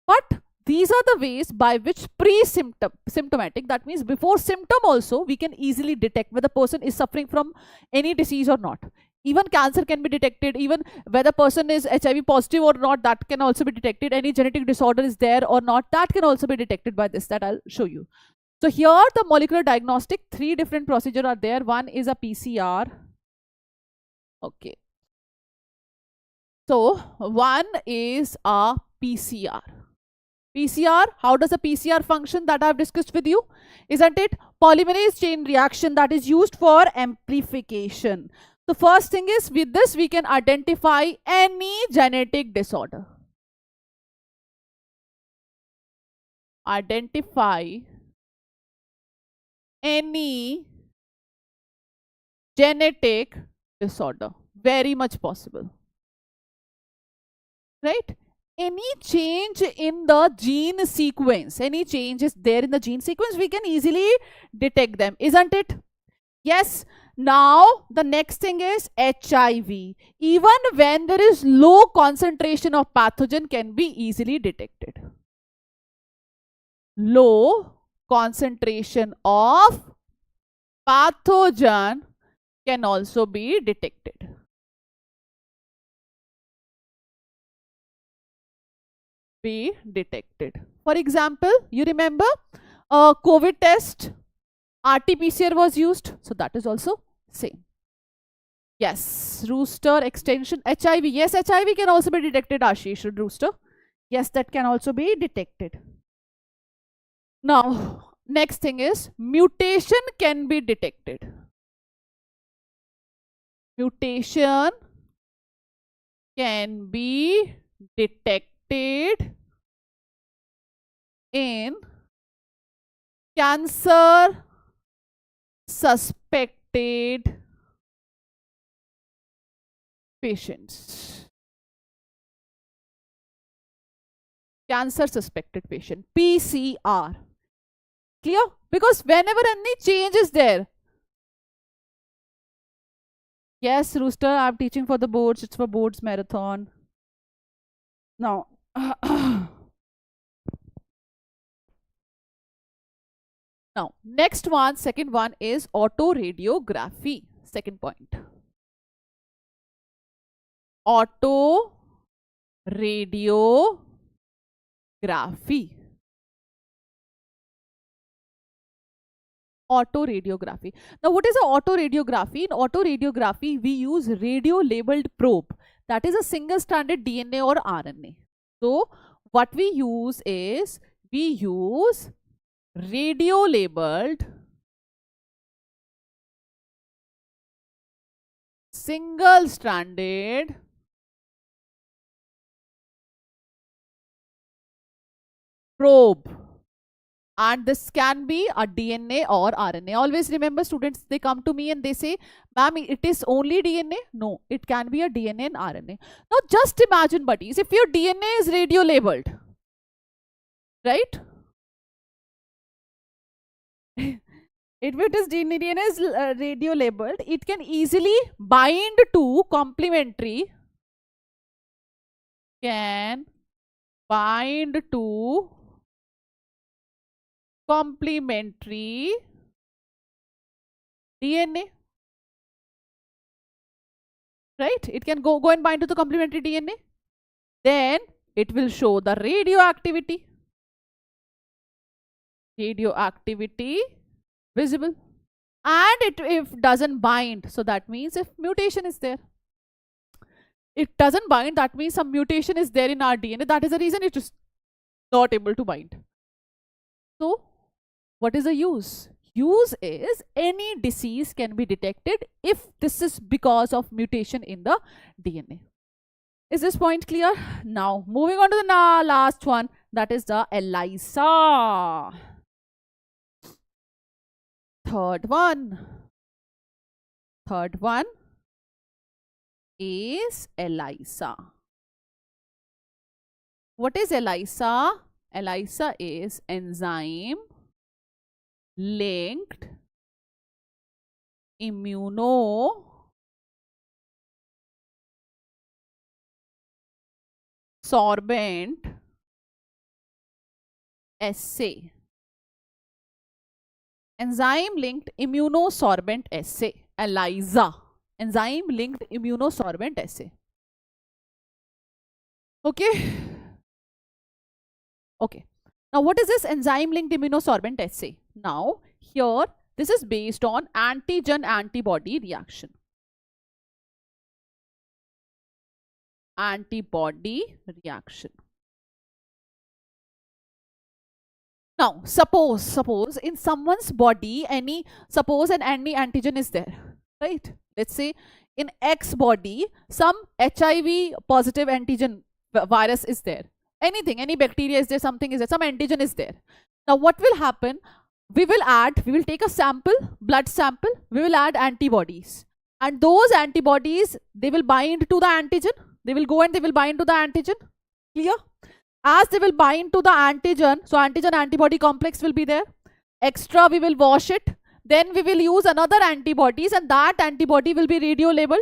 But these are the ways by which symptomatic, that means before symptom also, we can easily detect whether the person is suffering from any disease or not. Even cancer can be detected, even whether person is HIV positive or not, that can also be detected. Any genetic disorder is there or not, that can also be detected by this, that I'll show you. So here the molecular diagnostic, 3 different procedures are there. One is a PCR. Okay. So one is a PCR. PCR, how does a PCR function, that I have discussed with you? Isn't it? Polymerase chain reaction that is used for amplification. The first thing is, with this we can identify any genetic disorder. Identify any genetic disorder. Very much possible. Right? Any change in the gene sequence, any change is there in the gene sequence, we can easily detect them. Isn't it? Yes. Now the next thing is HIV. Even when there is low concentration of pathogen, can be easily detected. Low concentration of pathogen can also be detected. For example, you remember COVID test, RT-PCR was used, so that is also same. Yes, rooster extension, HIV. Yes, HIV can also be detected, Ashish, rooster. Yes, that can also be detected. Now, next thing is mutation can be detected. Mutation can be detected in cancer suspected patients. Cancer suspected patient, PCR. Clear? Because whenever any change is there. Yes, Rooster, I'm teaching for the boards. It's for boards marathon. Now, now, next one, second one is autoradiography. Second point. Autoradiography. Autoradiography. Now, what is an autoradiography? In autoradiography, we use radio-labeled probe. That is a single-stranded DNA or RNA. So, what we use is We use radio labeled single stranded probe, and this can be a DNA or RNA. Always remember, students, they come to me and they say, ma'am, it is only DNA. No, it can be a DNA and RNA. Now just imagine, buddies, if your DNA is radio labeled, right? If it is DNA is radio labeled, it can easily bind to complementary, can bind to complementary DNA, right? It can go and bind to the complementary DNA. Then it will show the radioactivity. Radioactivity visible. And if doesn't bind, so that means if mutation is there. It doesn't bind, that means some mutation is there in our DNA. That is the reason it is not able to bind. So what is the use? Use is any disease can be detected if this is because of mutation in the DNA. Is this point clear? Now moving on to the last one, that is the ELISA. Third one is ELISA. What is ELISA? ELISA is enzyme linked immunosorbent assay. Enzyme linked immunosorbent assay, ELISA. Enzyme linked immunosorbent assay. Okay. Now what is this enzyme linked immunosorbent assay? Now here this is based on antigen antibody reaction. Antibody reaction. Now suppose in someone's body suppose an antigen is there, right? Let's say in X body some HIV positive antigen virus is there. Anything, any bacteria is there, something is there, some antigen is there. Now what will happen? We will take a sample, blood sample, we will add antibodies. And those antibodies, they will bind to the antigen. They will go and they will bind to the antigen. Clear? As they will bind to the antigen, so antigen antibody complex will be there. Extra we will wash it. Then we will use another antibodies, and that antibody will be radio labeled.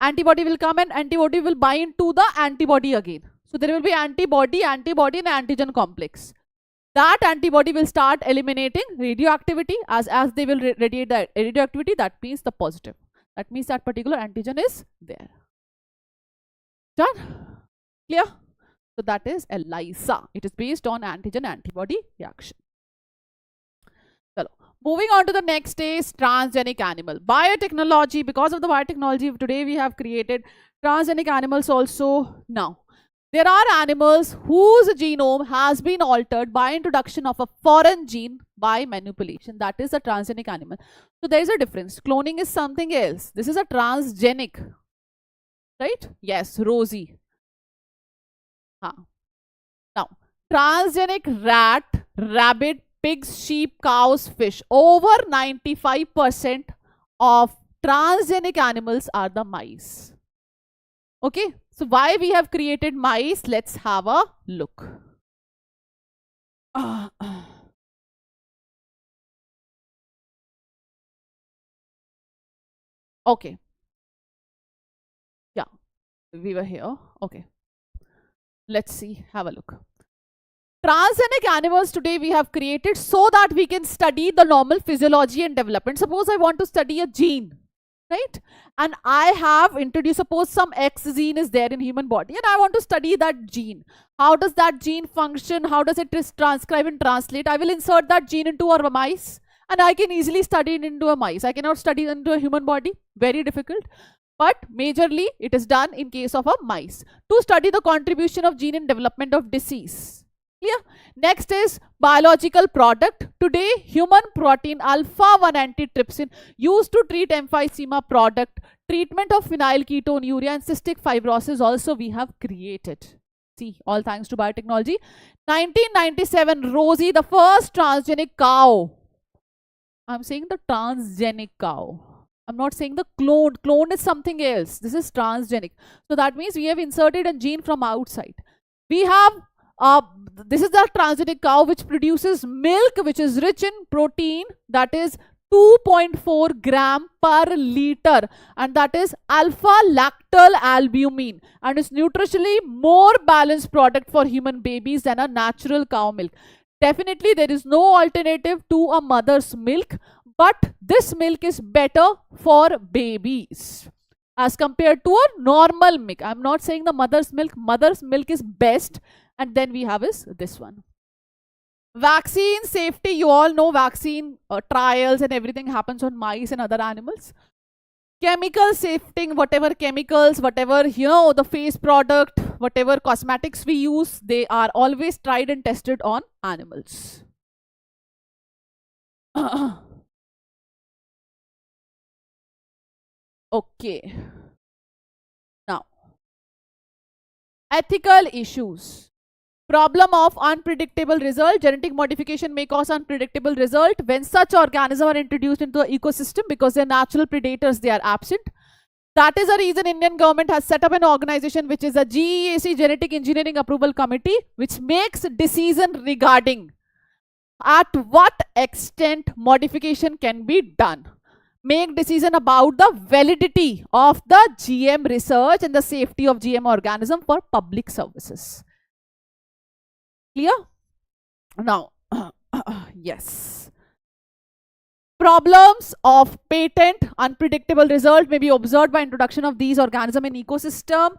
Antibody will come and antibody will bind to the antibody again. So there will be antibody and antigen complex. That antibody will start eliminating radioactivity. As they will radiate the radioactivity, that means the positive. That means that particular antigen is there. Done? Clear? So that is ELISA. It is based on antigen antibody reaction. Moving on to the next is transgenic animal. Biotechnology. Because of the biotechnology today we have created transgenic animals also. Now there are animals whose genome has been altered by introduction of a foreign gene by manipulation. That is a transgenic animal. So there is a difference. Cloning is something else. This is a transgenic. Right? Yes, Rosie. Now, transgenic rat, rabbit, pigs, sheep, cows, fish. Over 95% of transgenic animals are the mice. Okay, so why we have created mice? Let's have a look. Okay. Yeah, we were here. Okay. Let's see, have a look. Transgenic animals today we have created so that we can study the normal physiology and development. Suppose I want to study a gene, right? And I have introduced, suppose some X gene is there in human body and I want to study that gene. How does that gene function? How does it transcribe and translate? I will insert that gene into a mice and I can easily study it into a mice. I cannot study it into a human body. Very difficult. But majorly it is done in case of a mice to study the contribution of gene in development of disease. Clear? Next is biological product. Today, human protein alpha 1 antitrypsin used to treat emphysema product, treatment of phenylketonuria and cystic fibrosis also we have created. See, all thanks to biotechnology. 1997, Rosie, the first transgenic cow. I'm saying the transgenic cow. I'm not saying the cloned. Cloned is something else. This is transgenic. So that means we have inserted a gene from outside. We have uh, this is the transgenic cow which produces milk which is rich in protein, that is 2.4 gram per liter, and that is alpha lactal albumin, and is nutritionally more balanced product for human babies than a natural cow milk. Definitely there is no alternative to a mother's milk, but this milk is better for babies as compared to a normal milk. I'm not saying the mother's milk. Mother's milk is best, and then we have is this one. Vaccine safety, you all know vaccine trials and everything happens on mice and other animals. Chemical safety, whatever chemicals, whatever, the face product, whatever cosmetics we use, they are always tried and tested on animals. Okay. Now, ethical issues. Problem of unpredictable result. Genetic modification may cause unpredictable result when such organisms are introduced into the ecosystem because their natural predators, they are absent. That is the reason Indian government has set up an organization which is a GEAC, Genetic Engineering Approval Committee, which makes decision regarding at what extent modification can be done. Make decision about the validity of the GM research and the safety of GM organism for public services. Clear? Now, yes. Problems of patent unpredictable result may be observed by introduction of these organisms in ecosystem.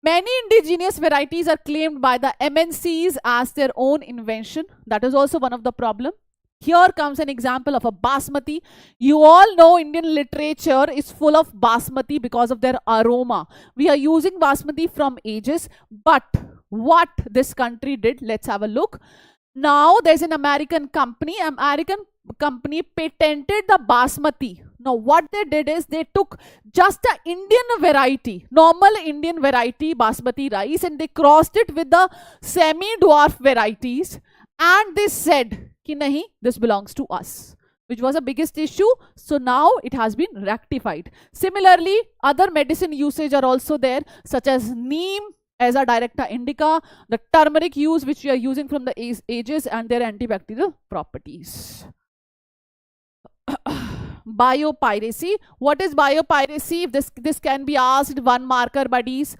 Many indigenous varieties are claimed by the MNCs as their own invention. That is also one of the problem. Here comes an example of a basmati. You all know Indian literature is full of basmati because of their aroma. We are using basmati from ages, but what this country did, let's have a look. Now there's an American company patented the basmati. Now what they did is they took just the Indian variety, normal Indian variety basmati rice, and they crossed it with the semi-dwarf varieties, and they said ki nahi, this belongs to us, which was the biggest issue. So now it has been rectified. Similarly, other medicine usage are also there, such as neem as a directa indica, the turmeric use which we are using from the ages, and their antibacterial properties. Biopiracy. What is biopiracy? This can be asked, one marker, buddies.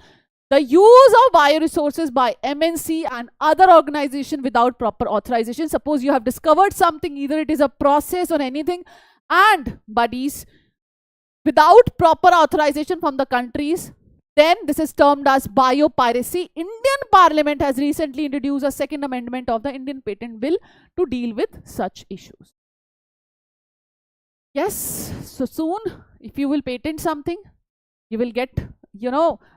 The use of bioresources by MNC and other organization without proper authorization. Suppose you have discovered something, either it is a process or anything, and buddies, without proper authorization from the countries, then this is termed as biopiracy. Indian Parliament has recently introduced a second amendment of the Indian Patent Bill to deal with such issues. Yes, so soon, if you will patent something, you will get,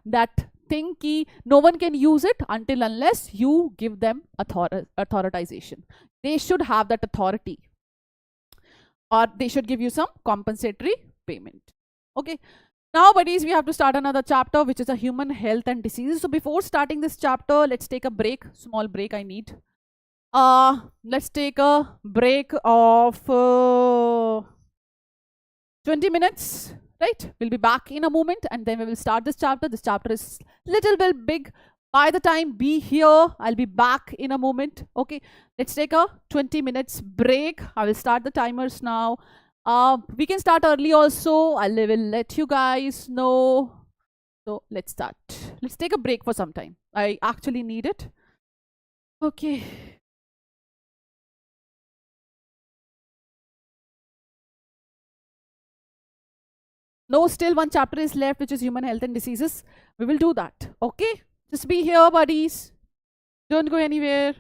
that thing key, no one can use it until unless you give them authorization. They should have that authority, or they should give you some compensatory payment. Okay. Now, buddies, we have to start another chapter, which is a human health and diseases. So before starting this chapter, let's take a break. Small break I need. Let's take a break of 20 minutes. Right? We'll be back in a moment, and then we will start this chapter. This chapter is little bit big. By the time be here, I'll be back in a moment. Okay. Let's take a 20 minutes break. I will start the timers now. We can start early also. I will let you guys know. So let's start. Let's take a break for some time. I actually need it. Okay. No, still one chapter is left, which is human health and diseases. We will do that. Okay. Just be here, buddies. Don't go anywhere.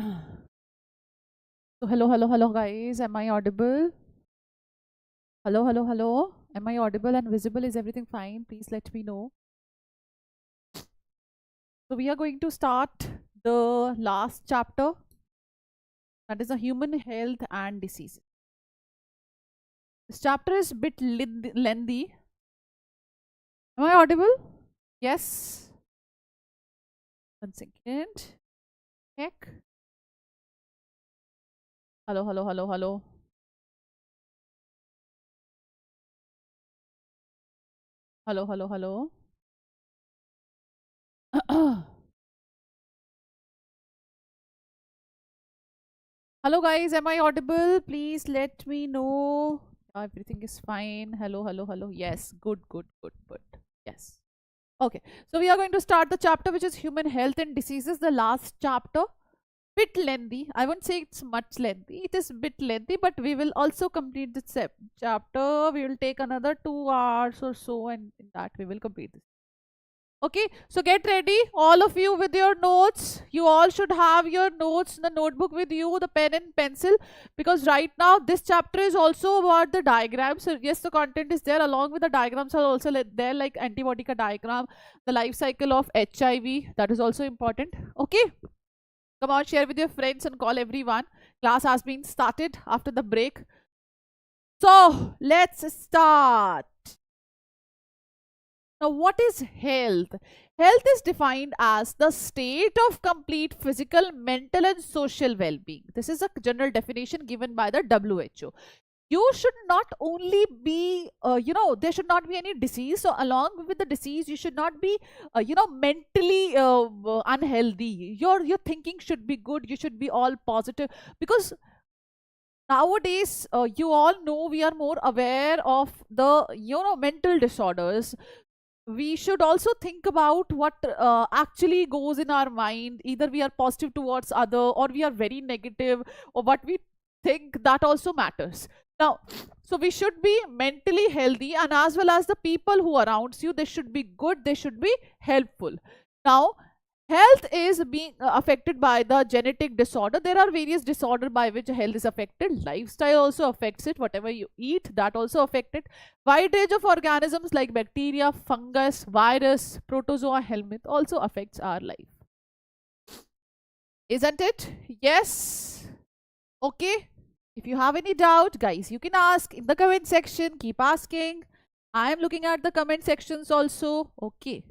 So hello, hello, hello, guys. Am I audible? Hello, hello, hello. Am I audible and visible? Is everything fine? Please let me know. So we are going to start the last chapter, that is the human health and diseases. This chapter is a bit lengthy. Am I audible? Yes. One second. Check. Hello, hello, hello, hello. Hello, hello, hello. Hello, guys. Am I audible? Please let me know. Everything is fine. Hello, hello, hello. Yes. Good, good, good, good. Yes. Okay. So we are going to start the chapter which is human health and diseases. The last chapter. Bit lengthy. I won't say it's much lengthy. It is a bit lengthy, but we will also complete this chapter. We will take another 2 hours or so, and in that we will complete this. Okay, so get ready, all of you, with your notes. You all should have your notes, the notebook with you, the pen and pencil, because right now this chapter is also about the diagrams. So yes, the content is there, along with the diagrams are also there, like antibody ka diagram, the life cycle of HIV, that is also important. Okay, come on, share with your friends and call everyone. Class has been started after the break. So let's start. Now, what is health? Health is defined as the state of complete physical, mental, and social well being. This is a general definition given by the WHO. You should not only be, there should not be any disease. So, along with the disease, you should not be, mentally unhealthy. Your thinking should be good. You should be all positive, because nowadays, you all know, we are more aware of the mental disorders. We should also think about what actually goes in our mind. Either we are positive towards other, or we are very negative, or what we think, that also matters. Now, so we should be mentally healthy, and as well as the people who are around you, they should be good, they should be helpful. Now, health is being affected by the genetic disorder. There are various disorders by which health is affected. Lifestyle also affects it. Whatever you eat, that also affects it. Wide range of organisms like bacteria, fungus, virus, protozoa, helminth also affects our life, isn't it? Yes. Okay, if you have any doubt, guys, you can ask in the comment section. Keep asking. I am looking at the comment sections also. Okay,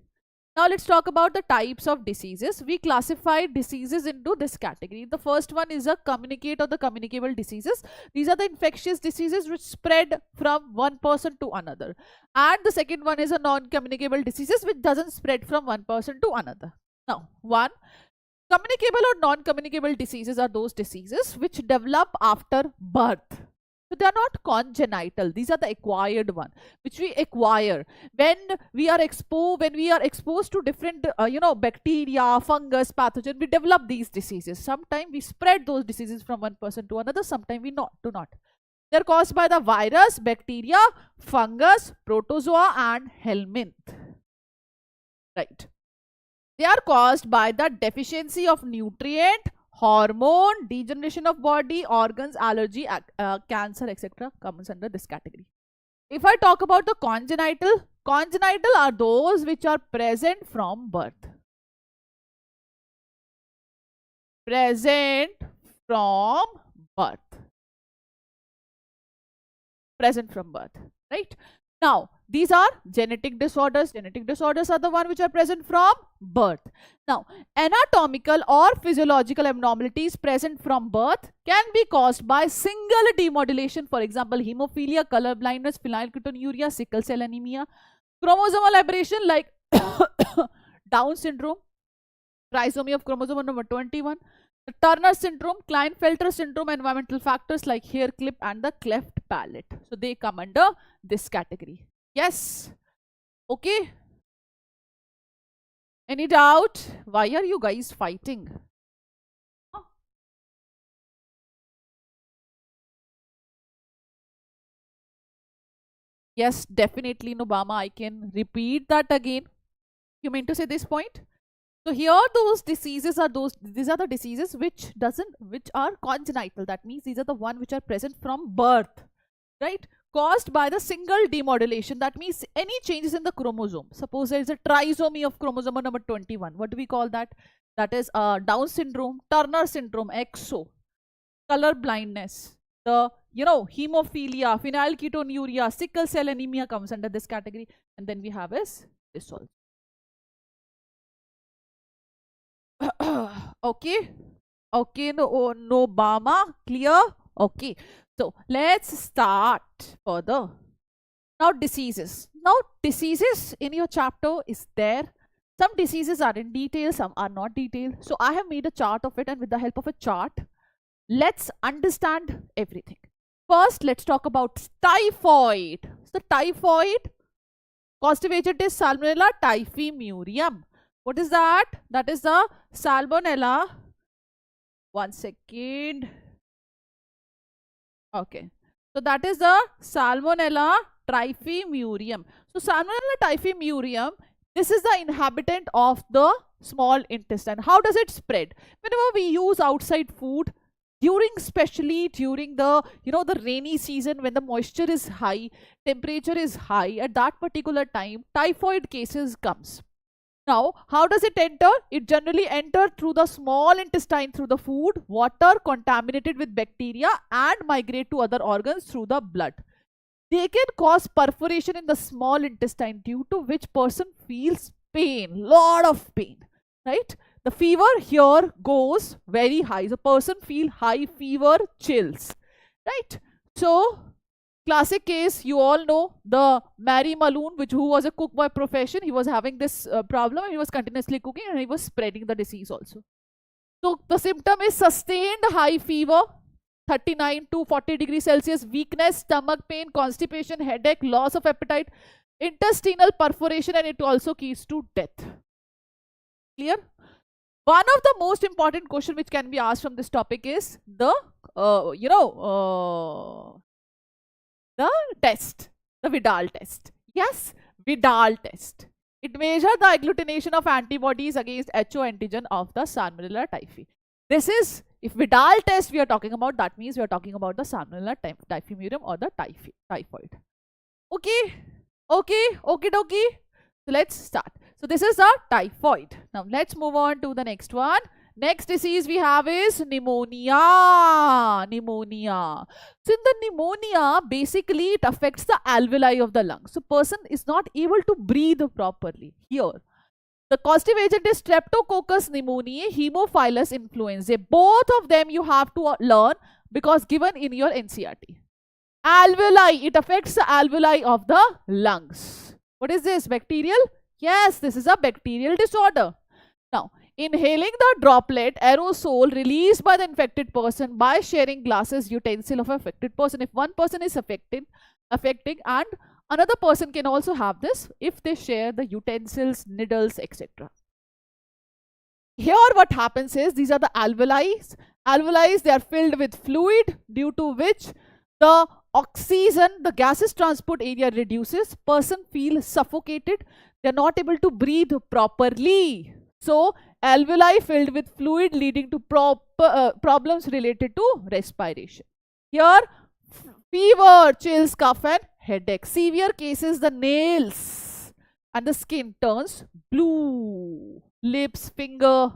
now let's talk about the types of diseases. We classify diseases into this category. The first one is a communicate or the communicable diseases. These are the infectious diseases which spread from one person to another. And the second one is a non-communicable diseases which doesn't spread from one person to another. Now, one, communicable or non-communicable diseases are those diseases which develop after birth. So they are not congenital. These are the acquired one, which we acquire when we are exposed to different bacteria, fungus, pathogen. We develop these diseases. Sometimes we spread those diseases from one person to another. Sometimes we do not. They are caused by the virus, bacteria, fungus, protozoa, and helminth. Right. They are caused by the deficiency of nutrient, hormone, degeneration of body, organs, allergy, cancer, etc. comes under this category. If I talk about the congenital, congenital are those which are present from birth. Present from birth. Present from birth. Right? Now, these are genetic disorders. Genetic disorders are the one which are present from birth. Now, anatomical or physiological abnormalities present from birth can be caused by single demodulation. For example, hemophilia, color blindness, phenylketonuria, sickle cell anemia. Chromosomal aberration like Down syndrome, trisomy of chromosome number 21, the Turner syndrome, Klinefelter syndrome, environmental factors like hair clip and the cleft palate. So they come under this category. Yes. Okay. Any doubt? Why are you guys fighting? Huh? Yes, definitely, Nobama. I can repeat that again. You mean to say this point? So here those diseases are these are the diseases which are congenital. That means these are the one which are present from birth, right? Caused by the single demodulation. That means any changes in the chromosome. Suppose there is a trisomy of chromosome number 21. What do we call that? That is Down syndrome, Turner syndrome, XO, color blindness, the hemophilia, phenylketonuria, sickle cell anemia comes under this category, and then we have is this also. Okay, okay, no, oh, no, Bama, clear? Okay, so let's start further. Now diseases. Now diseases in your chapter is there. Some diseases are in detail, some are not detailed. So I have made a chart of it, and with the help of a chart, let's understand everything. First, let's talk about typhoid. So typhoid, Constivated Salmonella typhimurium. What is that? That is the Salmonella. One second. Okay. So that is the Salmonella typhimurium. So Salmonella typhimurium, this is the inhabitant of the small intestine. How does it spread? Whenever we use outside food, especially during the the rainy season, when the moisture is high, temperature is high, at that particular time typhoid cases comes. Now how does it enter? It generally enter through the small intestine, through the food, water contaminated with bacteria, and migrate to other organs through the blood. They can cause perforation in the small intestine, due to which person feels pain, lot of pain, right? The fever here goes very high. The person feel high fever, chills, right? So classic case, you all know the Mary Maloon, who was a cook by profession. He was having this problem, and he was continuously cooking, and he was spreading the disease also. So the symptom is sustained high fever, 39 to 40 degrees Celsius, weakness, stomach pain, constipation, headache, loss of appetite, intestinal perforation, and it also leads to death. Clear? One of the most important question which can be asked from this topic is the the test, the Vidal test. Yes, Vidal test. It measures the agglutination of antibodies against HO antigen of the Salmonella typhi. This is, if Vidal test we are talking about, that means we are talking about the Salmonella typhimurium or the typhoid. Okay, okay, okie dokie. So let's start. So this is a typhoid. Now let's move on to the next one. Next disease we have is pneumonia. Pneumonia. So in the pneumonia, basically it affects the alveoli of the lungs. So person is not able to breathe properly. Here, the causative agent is Streptococcus pneumoniae, Haemophilus influenzae. Both of them you have to learn, because given in your NCERT. Alveoli, it affects the alveoli of the lungs. What is this? Bacterial? Yes, this is a bacterial disorder. Now, inhaling the droplet aerosol released by the infected person by sharing glasses, utensil of affected person. If one person is affecting, and another person can also have this if they share the utensils, needles, etc. Here what happens is, these are the alveoli. Alveoli, they are filled with fluid, due to which the oxygen, the gases transport area reduces. Person feels suffocated. They are not able to breathe properly. So alveoli filled with fluid, leading to problems related to respiration. Here, fever, chills, cough, and headache. Severe cases, the nails and the skin turns blue. Lips, finger,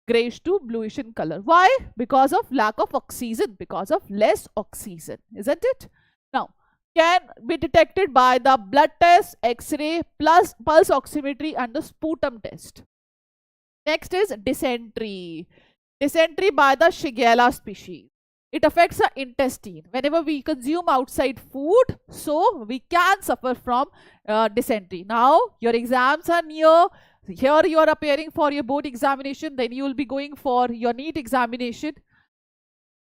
grayish to bluish in color. Why? Because of lack of oxygen, because of less oxygen, isn't it? Now, can be detected by the blood test, X-ray, plus pulse oximetry, and the sputum test. Next is dysentery. Dysentery by the Shigella species. It affects the intestine. Whenever we consume outside food, so we can suffer from dysentery. Now, your exams are near. Here you are appearing for your board examination, then you will be going for your NEET examination.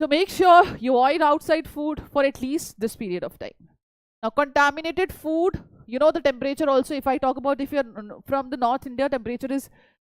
So make sure you avoid outside food for at least this period of time. Now contaminated food, the temperature also, if I talk about, if you're from the North India, temperature is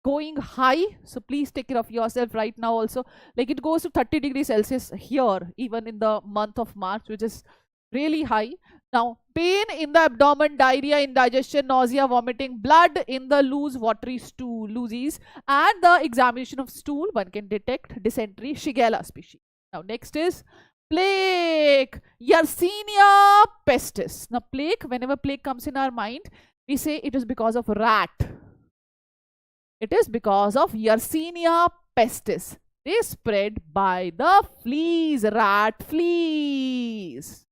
going high. So please take care of yourself right now also. Like it goes to 30 degrees Celsius here, even in the month of March, which is really high. Now, pain in the abdomen, diarrhea, indigestion, nausea, vomiting, blood in the loose watery stool, loosies, and the examination of stool, one can detect dysentery, Shigella species. Now, next is plague, Yersinia pestis. Now, plague, whenever plague comes in our mind, we say it is because of rat. It is because of Yersinia pestis. They spread by the fleas, rat fleas.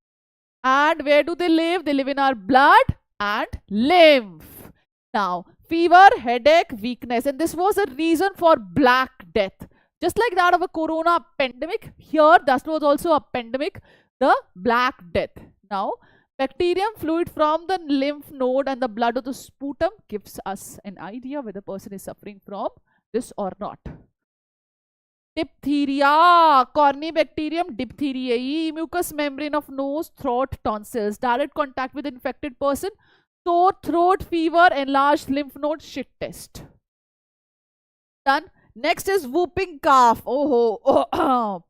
And where do they live? They live in our blood and lymph. Now, fever, headache, weakness. And this was a reason for Black Death. Just like that of a corona pandemic, here that was also a pandemic, the Black Death. Now, bacterium fluid from the lymph node and the blood of the sputum gives us an idea whether the person is suffering from this or not. Diphtheria, Corynebacterium diphtheriae, mucous membrane of nose, throat, tonsils, direct contact with infected person, sore throat, fever, enlarged lymph node, shit test. Done. Next is whooping cough.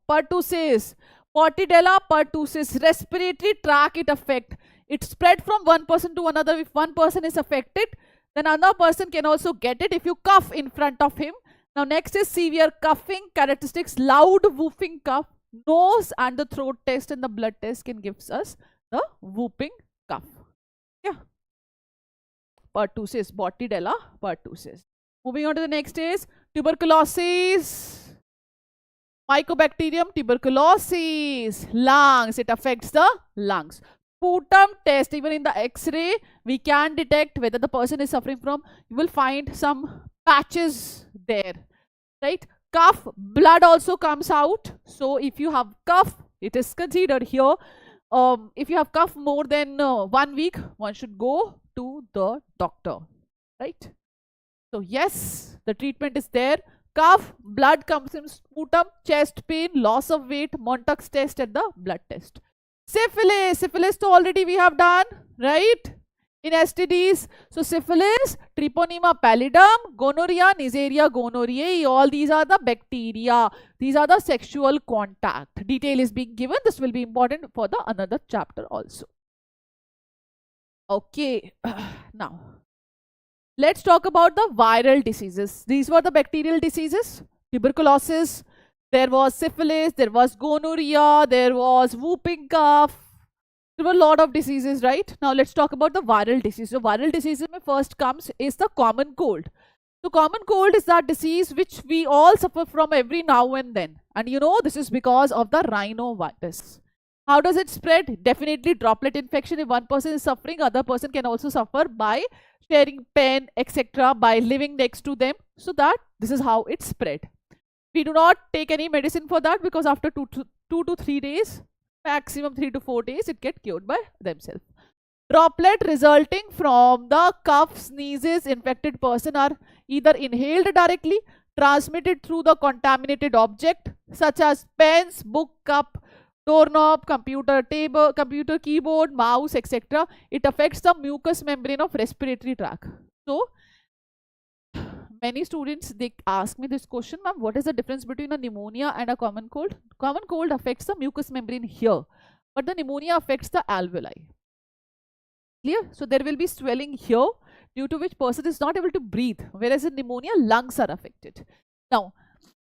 Pertussis, Portidella pertussis, respiratory tract it affect. It spread from one person to another. If one person is affected, then another person can also get it if you cough in front of him. Now, next is severe coughing characteristics, loud whooping cough, nose and the throat test and the blood test can give us the whooping cough. Yeah. Pertussis, Botidella pertussis. Moving on to the next is tuberculosis. Mycobacterium tuberculosis, lungs, it affects the lungs. Sputum test, even in the X-ray, we can detect whether the person is suffering from, you will find some patches there, right? Cough, blood also comes out. So if you have cough, it is considered here. If you have cough more than 1 week, one should go to the doctor, right? So yes, the treatment is there. Cough, blood comes in sputum, chest pain, loss of weight, Montauk's test and the blood test. Syphilis, syphilis to already we have done, right? In STDs, so syphilis, Treponema pallidum, gonorrhea, Neisseria gonorrhoeae, all these are the bacteria. These are the sexual contact. Detail is being given. This will be important for the another chapter also. Okay, now let's talk about the viral diseases. These were the bacterial diseases. Tuberculosis, there was syphilis, there was gonorrhea, there was whooping cough. There were a lot of diseases, right? Now let's talk about the viral disease. So viral diseases mein first comes is the common cold. So common cold is that disease which we all suffer from every now and then. And you know this is because of the rhinovirus. How does it spread? Definitely droplet infection. If one person is suffering, other person can also suffer by sharing pen, etc., by living next to them. So that this is how it spread. We do not take any medicine for that because after 2 to 3 days, maximum 3 to 4 days, it get cured by themselves. Droplet resulting from the cough, sneezes, infected person are either inhaled directly, transmitted through the contaminated object such as pens, book, cup, doorknob, computer table, computer keyboard, mouse, etc. It affects the mucous membrane of respiratory tract. So many students, they ask me this question, ma'am, what is the difference between a pneumonia and a common cold? Common cold affects the mucous membrane here, but the pneumonia affects the alveoli. Clear? So there will be swelling here, due to which person is not able to breathe, whereas in pneumonia, lungs are affected. Now,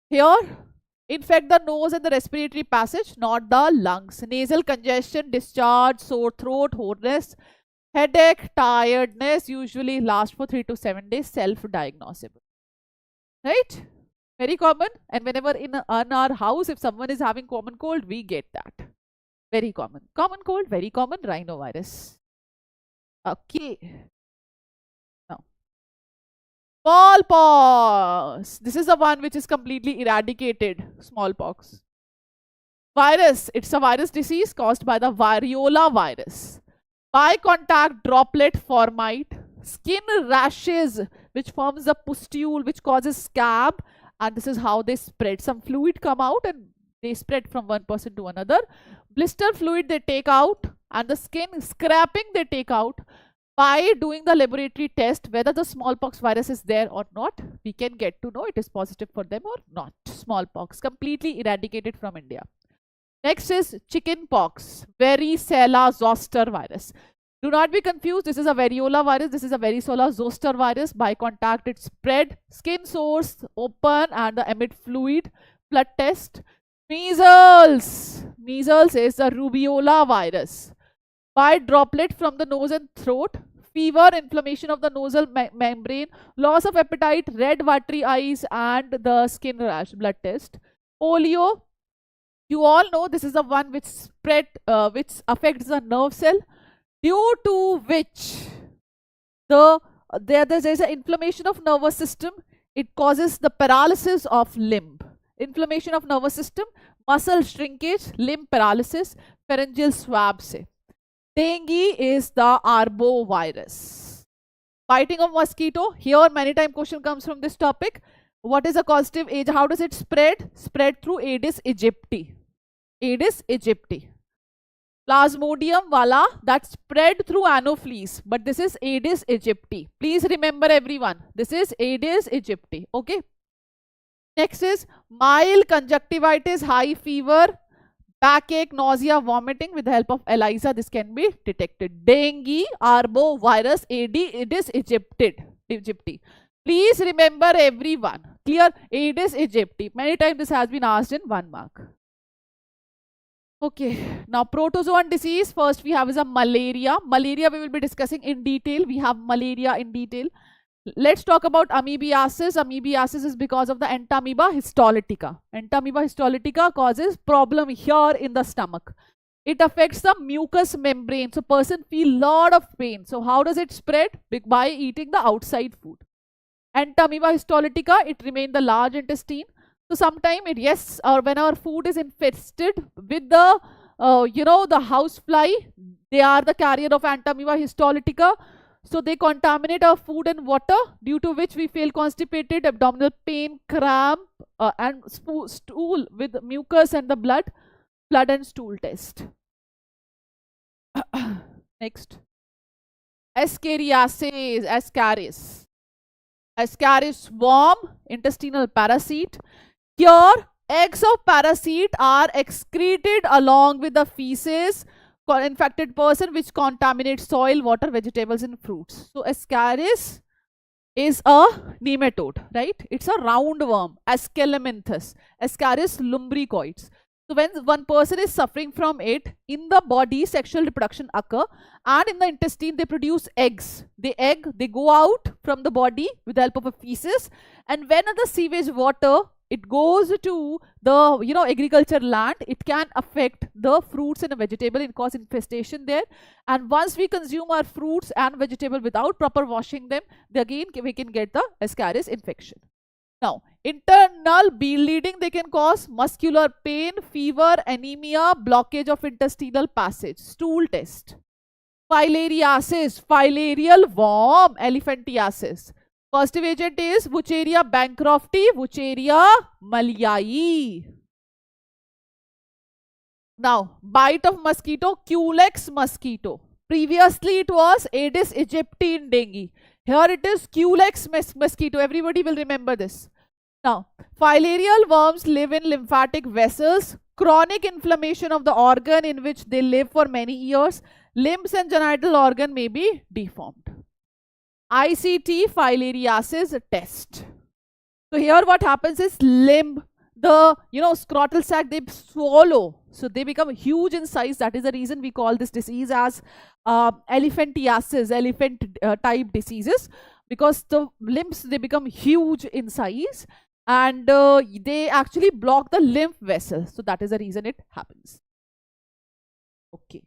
here, infect the nose and the respiratory passage, not the lungs. Nasal congestion, discharge, sore throat, hoarseness, headache, tiredness usually last for 3 to 7 days, self-diagnosable. Right? Very common. And whenever in our house, if someone is having common cold, we get that. Very common. Common cold, very common, rhinovirus. Okay. Now, smallpox. This is the one which is completely eradicated. Smallpox. Virus. It's a virus disease caused by the variola virus. By contact droplet formite, skin rashes which forms a pustule which causes scab, and this is how they spread. Some fluid come out and they spread from one person to another. Blister fluid they take out, and the skin scraping they take out. By doing the laboratory test whether the smallpox virus is there or not, we can get to know it is positive for them or not. Smallpox completely eradicated from India. Next is chicken pox, varicella zoster virus. Do not be confused. This is a variola virus. This is a varicella zoster virus. By contact, it spread. Skin sores open and the emit fluid. Blood test. Measles. Measles is a rubeola virus. By droplet from the nose and throat. Fever, inflammation of the nasal membrane, loss of appetite, red watery eyes, and the skin rash. Blood test. Polio. You all know this is the one which spread, which affects the nerve cell, due to which there's an inflammation of nervous system. It causes the paralysis of limb. Inflammation of nervous system, muscle shrinkage, limb paralysis, pharyngeal swab se. Dengue is the arbovirus. Biting of mosquito. Here many times question comes from this topic. What is a causative agent? How does it spread? Spread through Aedes aegypti. Aedes aegypti. Plasmodium Wallah, that spread through anopheles, but this is Aedes aegypti. Please remember everyone, this is Aedes aegypti. Okay. Next is mild conjunctivitis, high fever, backache, nausea, vomiting. With the help of ELISA, this can be detected. Dengue, arbovirus, Aedes aegypti. Please remember everyone. Clear? Aedes aegypti. Many times this has been asked in 1 mark. Okay, now protozoan disease. First we have is a malaria. Malaria we will be discussing in detail. We have malaria in detail. Let's talk about amoebiasis. Amoebiasis is because of the entamoeba histolytica. Entamoeba histolytica causes problem here in the stomach. It affects the mucous membrane. So person feel lot of pain. So how does it spread? By eating the outside food. Entamoeba histolytica, it remains the large intestine. So sometime it, yes, or when our food is infested with the, the housefly, they are the carrier of entamoeba histolytica. So they contaminate our food and water, due to which we feel constipated, abdominal pain, cramp, and stool with mucus and the blood and stool test. Next. Ascariasis, ascaris. Ascaris worm, intestinal parasite. Here, eggs of parasite are excreted along with the feces infected person, which contaminates soil, water, vegetables and fruits. So ascaris is a nematode, right? It's a roundworm, Ascalaminthus, Ascaris lumbricoides. So when one person is suffering from it, in the body sexual reproduction occur, and in the intestine they produce eggs. They go out from the body with the help of a feces, and when the sewage water it goes to the agriculture land, it can affect the fruits and the vegetable and cause infestation there. And once we consume our fruits and vegetable without proper washing them, again we can get the ascaris infection. Now, internal bleeding, they can cause muscular pain, fever, anemia, blockage of intestinal passage. Stool test. Filariasis, filarial worm, elephantiasis. Causative agent is Wucheria bancrofti, Wucheria maliai. Now, bite of mosquito, Culex mosquito. Previously it was Aedes aegypti in dengue. Here it is Culex mosquito. Everybody will remember this. Now, filarial worms live in lymphatic vessels. Chronic inflammation of the organ in which they live for many years. Limbs and genital organ may be deformed. ICT filariasis test. So here what happens is limb, the scrotal sac, they swallow. So they become huge in size. That is the reason we call this disease as elephantiasis, elephant type diseases, because the limbs, they become huge in size, and they actually block the lymph vessels. So that is the reason it happens. Okay.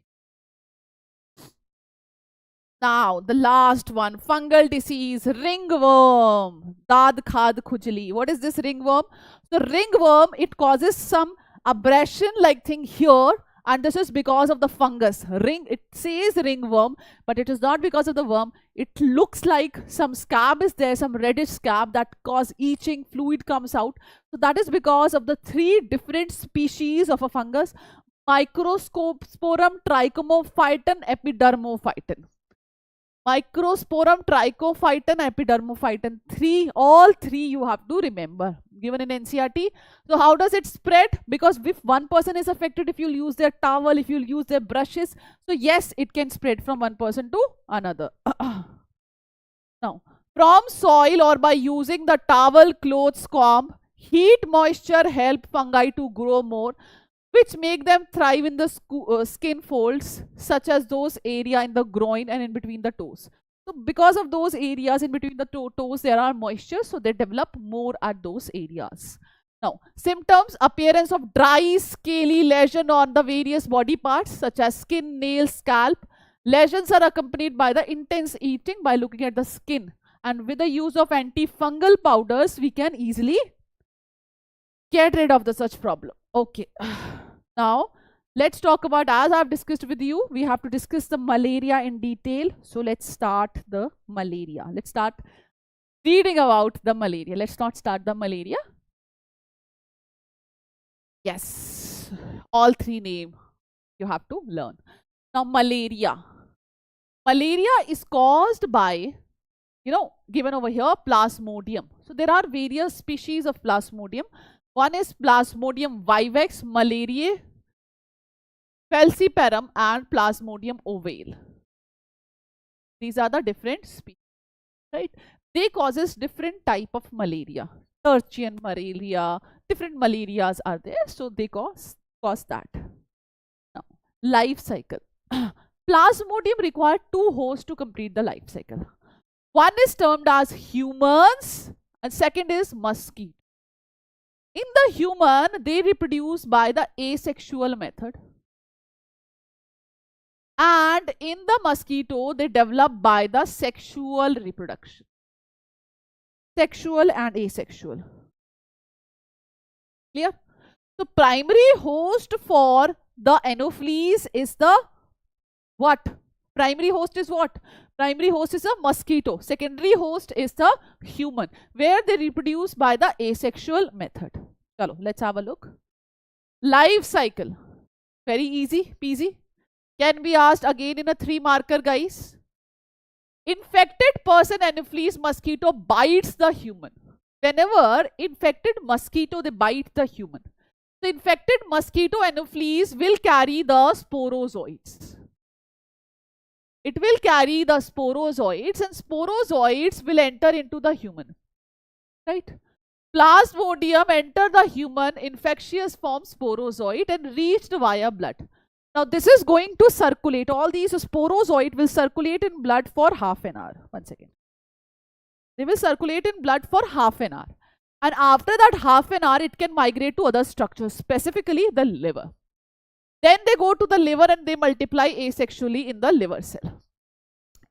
Now, the last one, fungal disease, ringworm, Dad Khad Khujli. What is this ringworm? So, ringworm, it causes some abrasion like thing here, and this is because of the fungus. It says ringworm, but it is not because of the worm. It looks like some scab is there, some reddish scab that cause itching, fluid comes out. So, that is because of the 3 different species of a fungus: Microscoposporum, Trichomophyton, Epidermophyton. Microsporum, trichophyton, epidermophyton. All three you have to remember. Given in NCERT. So how does it spread? Because if one person is affected, if you'll use their towel, if you'll use their brushes, so yes, it can spread from one person to another. Now, from soil or by using the towel, clothes, comb, heat, moisture help fungi to grow more, which make them thrive in the skin folds, such as those area in the groin and in between the toes. So because of those areas in between the toes, there are moisture, so they develop more at those areas. Now, symptoms: appearance of dry, scaly lesion on the various body parts, such as skin, nails, scalp. Lesions are accompanied by the intense eating by looking at the skin. And with the use of antifungal powders, we can easily get rid of the such problem. Okay. Now, let's talk about, as I've discussed with you, we have to discuss the malaria in detail. So let's start the malaria. Let's start reading about the malaria. Let's not start the malaria. Yes, all three names you have to learn. Now, malaria. Malaria is caused by, given over here, Plasmodium. So there are various species of Plasmodium. One is Plasmodium vivax, malariae, falciparum, and Plasmodium ovale. These are the different species, right? They causes different type of malaria. Tertian malaria, different malarias are there, so they cause that. Now, life cycle. Plasmodium require 2 hosts to complete the life cycle. One is termed as humans and second is mosquito. In the human, they reproduce by the asexual method. And in the mosquito, they develop by the sexual reproduction. Sexual and asexual. Clear? So, primary host for the Anopheles is the what? Primary host is what? Primary host is a mosquito. Secondary host is the human, where they reproduce by the asexual method. Chalo, let's have a look. Life cycle. Very easy, peasy. Can be asked again in a 3-marker, guys. Infected person Anopheles mosquito bites the human. Whenever infected mosquito, they bite the human. The infected mosquito Anopheles will carry the sporozoids. It will carry the sporozoids and sporozoids will enter into the human. Right? Plasmodium enter the human infectious form sporozoid and reached via blood. Now this is going to circulate. All these sporozoid will circulate in blood for half an hour. One second. They will circulate in blood for half an hour. And after that half an hour, it can migrate to other structures, specifically the liver. Then they go to the liver and they multiply asexually in the liver cell.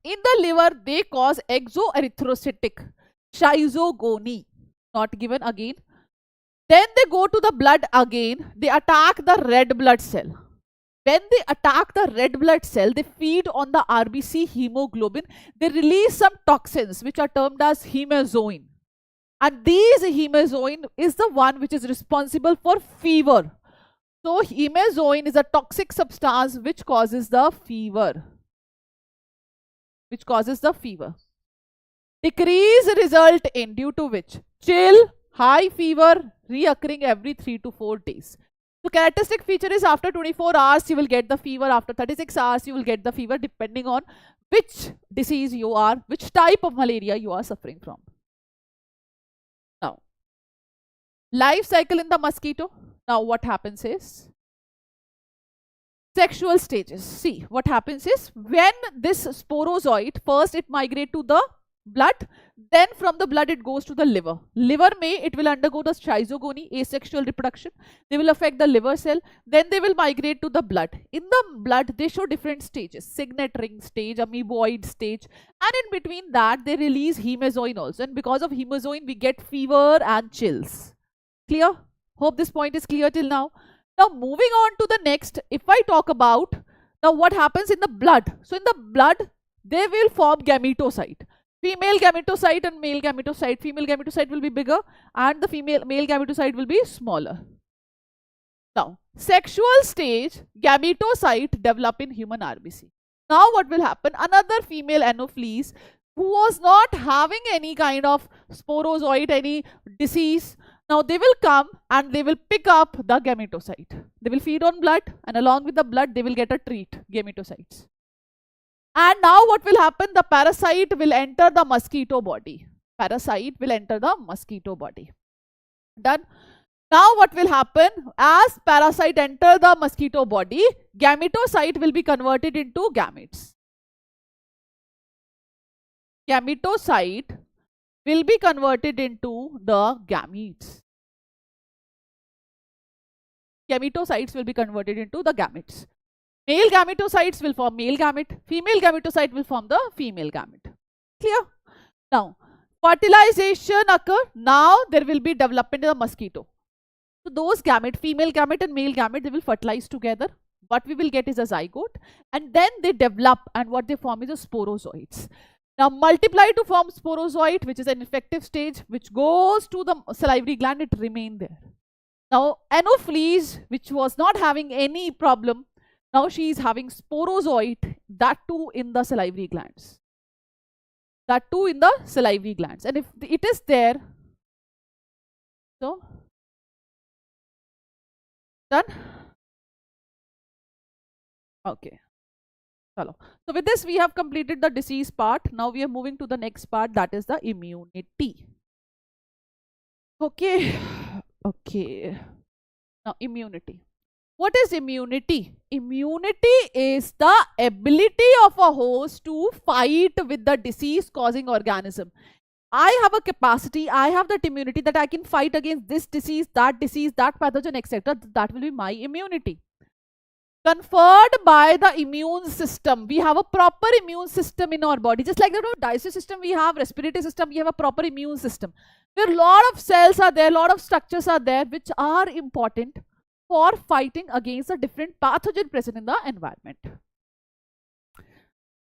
In the liver, they cause exoerythrocytic schizogony. Not given again. Then they go to the blood again. They attack the red blood cell. When they attack the red blood cell, they feed on the RBC hemoglobin. They release some toxins which are termed as hemazoin. And these hemazoin is the one which is responsible for fever. So hemazoin is a toxic substance which causes the fever. Decrease result in due to which chill, high fever, reoccurring every 3 to 4 days. So characteristic feature is after 24 hours you will get the fever, after 36 hours you will get the fever, depending on which disease you are, which type of malaria you are suffering from. Now, life cycle in the mosquito. Now what happens is, sexual stages. See, what happens is, when this sporozoid, first it migrates to the blood, then from the blood it goes to the liver. Liver it will undergo the schizogony, asexual reproduction. They will affect the liver cell. Then they will migrate to the blood. In the blood, they show different stages. Signet ring stage, amoeboid stage. And in between that, they release hemazoin also. And because of hemazoin, we get fever and chills. Clear? Hope this point is clear till now. Now moving on to the next, if I talk about now what happens in the blood. So in the blood, they will form gametocyte. Female gametocyte and male gametocyte. Female gametocyte will be bigger and the male gametocyte will be smaller. Now, sexual stage, gametocyte develop in human RBC. Now what will happen? Another female anopheles who was not having any kind of sporozoite, any disease, now they will come and they will pick up the gametocyte. They will feed on blood, and along with the blood they will get a treat, gametocytes. And now what will happen? The parasite will enter the mosquito body. Parasite will enter the mosquito body. Done. Now what will happen? As parasite enter the mosquito body, gametocyte will be converted into gametes. Gametocyte will be converted into the gametes. Gametocytes will be converted into the gametes. Male gametocytes will form male gamete. Female gametocyte will form the female gamete. Clear? Now, fertilization occur. Now there will be development in the mosquito. So those gamete, female gamete and male gamete, they will fertilize together. What we will get is a zygote, and then they develop, and what they form is a sporozoites. Now multiply to form sporozoite, which is an infective stage, which goes to the salivary gland, it remain there. Now anopheles, which was not having any problem, now she is having sporozoite, that too in the salivary glands. That too in the salivary glands. And if it is there, so done? Okay. Chalo. So with this we have completed the disease part. Now we are moving to the next part, that is the immunity. Okay. Okay. Now immunity. What is immunity? Immunity is the ability of a host to fight with the disease causing organism. I have a capacity, I have that immunity that I can fight against this disease, that pathogen, etc. That will be my immunity. Conferred by the immune system. We have a proper immune system in our body. Just like the digestive system we have, respiratory system, we have a proper immune system. Where a lot of cells are there, a lot of structures are there which are important for fighting against the different pathogen present in the environment.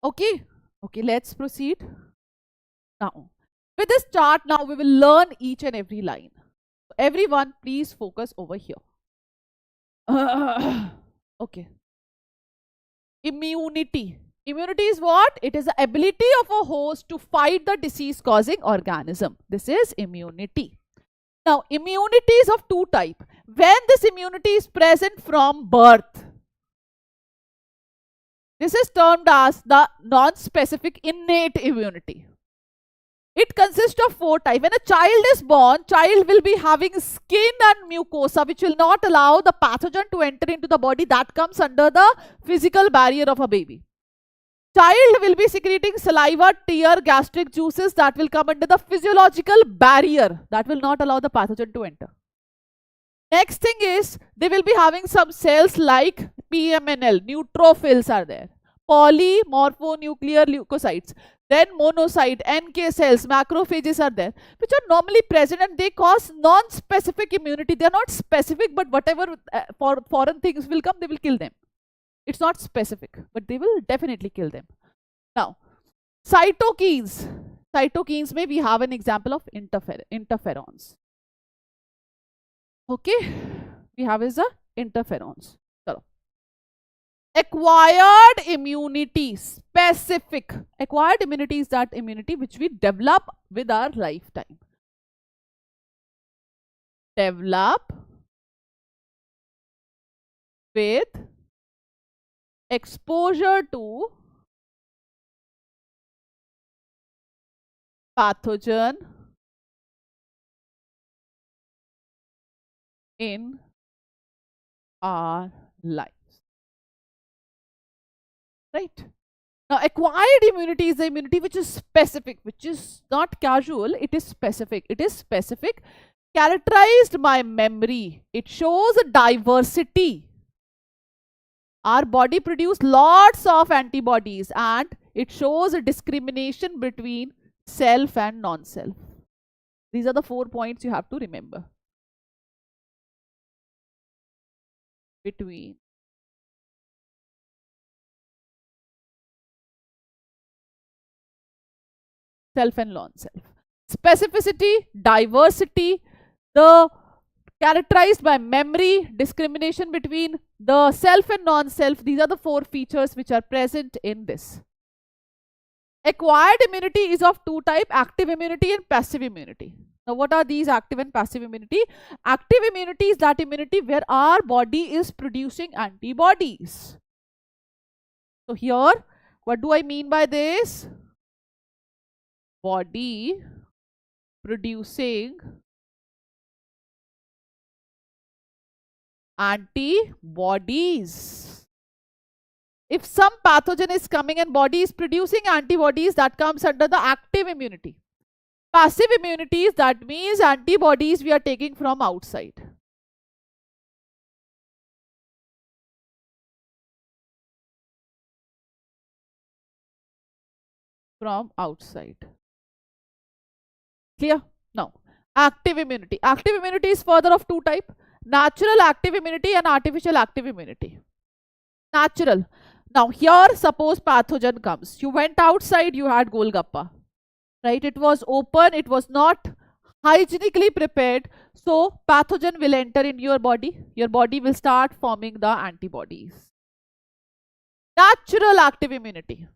Okay, okay, let's proceed. Now, with this chart, now we will learn each and every line. So everyone, please focus over here. Okay. Immunity. Immunity is what? It is the ability of a host to fight the disease causing organism. This is immunity. Now, immunity is of two types. When this immunity is present from birth, this is termed as the non-specific innate immunity. It consists of four types. When a child is born, child will be having skin and mucosa which will not allow the pathogen to enter into the body. That comes under the physical barrier of a baby. Child will be secreting saliva, tear, gastric juices that will come under the physiological barrier that will not allow the pathogen to enter. Next thing is, they will be having some cells like PMNL, neutrophils are there. Polymorphonuclear leukocytes. Then monocyte, NK cells, macrophages are there, which are normally present and they cause non-specific immunity. They are not specific, but whatever foreign things will come, they will kill them. It's not specific, but they will definitely kill them. Now, cytokines. Cytokines may we have an example of interferons. Okay, we have is the interferons. So, acquired immunity, specific. Acquired immunity is that immunity which we develop with our lifetime. Develop with exposure to pathogen in our lives. Right? Now, acquired immunity is the immunity which is specific, which is not casual, it is specific. It is specific, characterized by memory. It shows a diversity. Our body produces lots of antibodies and it shows a discrimination between self and non-self. These are the 4 points you have to remember. Between self and non-self. Specificity, diversity, the characterized by memory, discrimination between the self and non-self. These are the four features which are present in this. Acquired immunity is of two types: active immunity and passive immunity. Now, what are these active and passive immunity? Active immunity is that immunity where our body is producing antibodies. So here, what do I mean by this? Body producing antibodies. If some pathogen is coming and body is producing antibodies, that comes under the active immunity. Passive immunity, that means antibodies we are taking from outside. From outside. Clear? Now, active immunity. Active immunity is further of two types: natural active immunity and artificial active immunity. Natural. Now, here suppose pathogen comes. You went outside, you had Golgappa. Right? It was open, it was not hygienically prepared. So, pathogen will enter in your body. Your body will start forming the antibodies. Natural active immunity.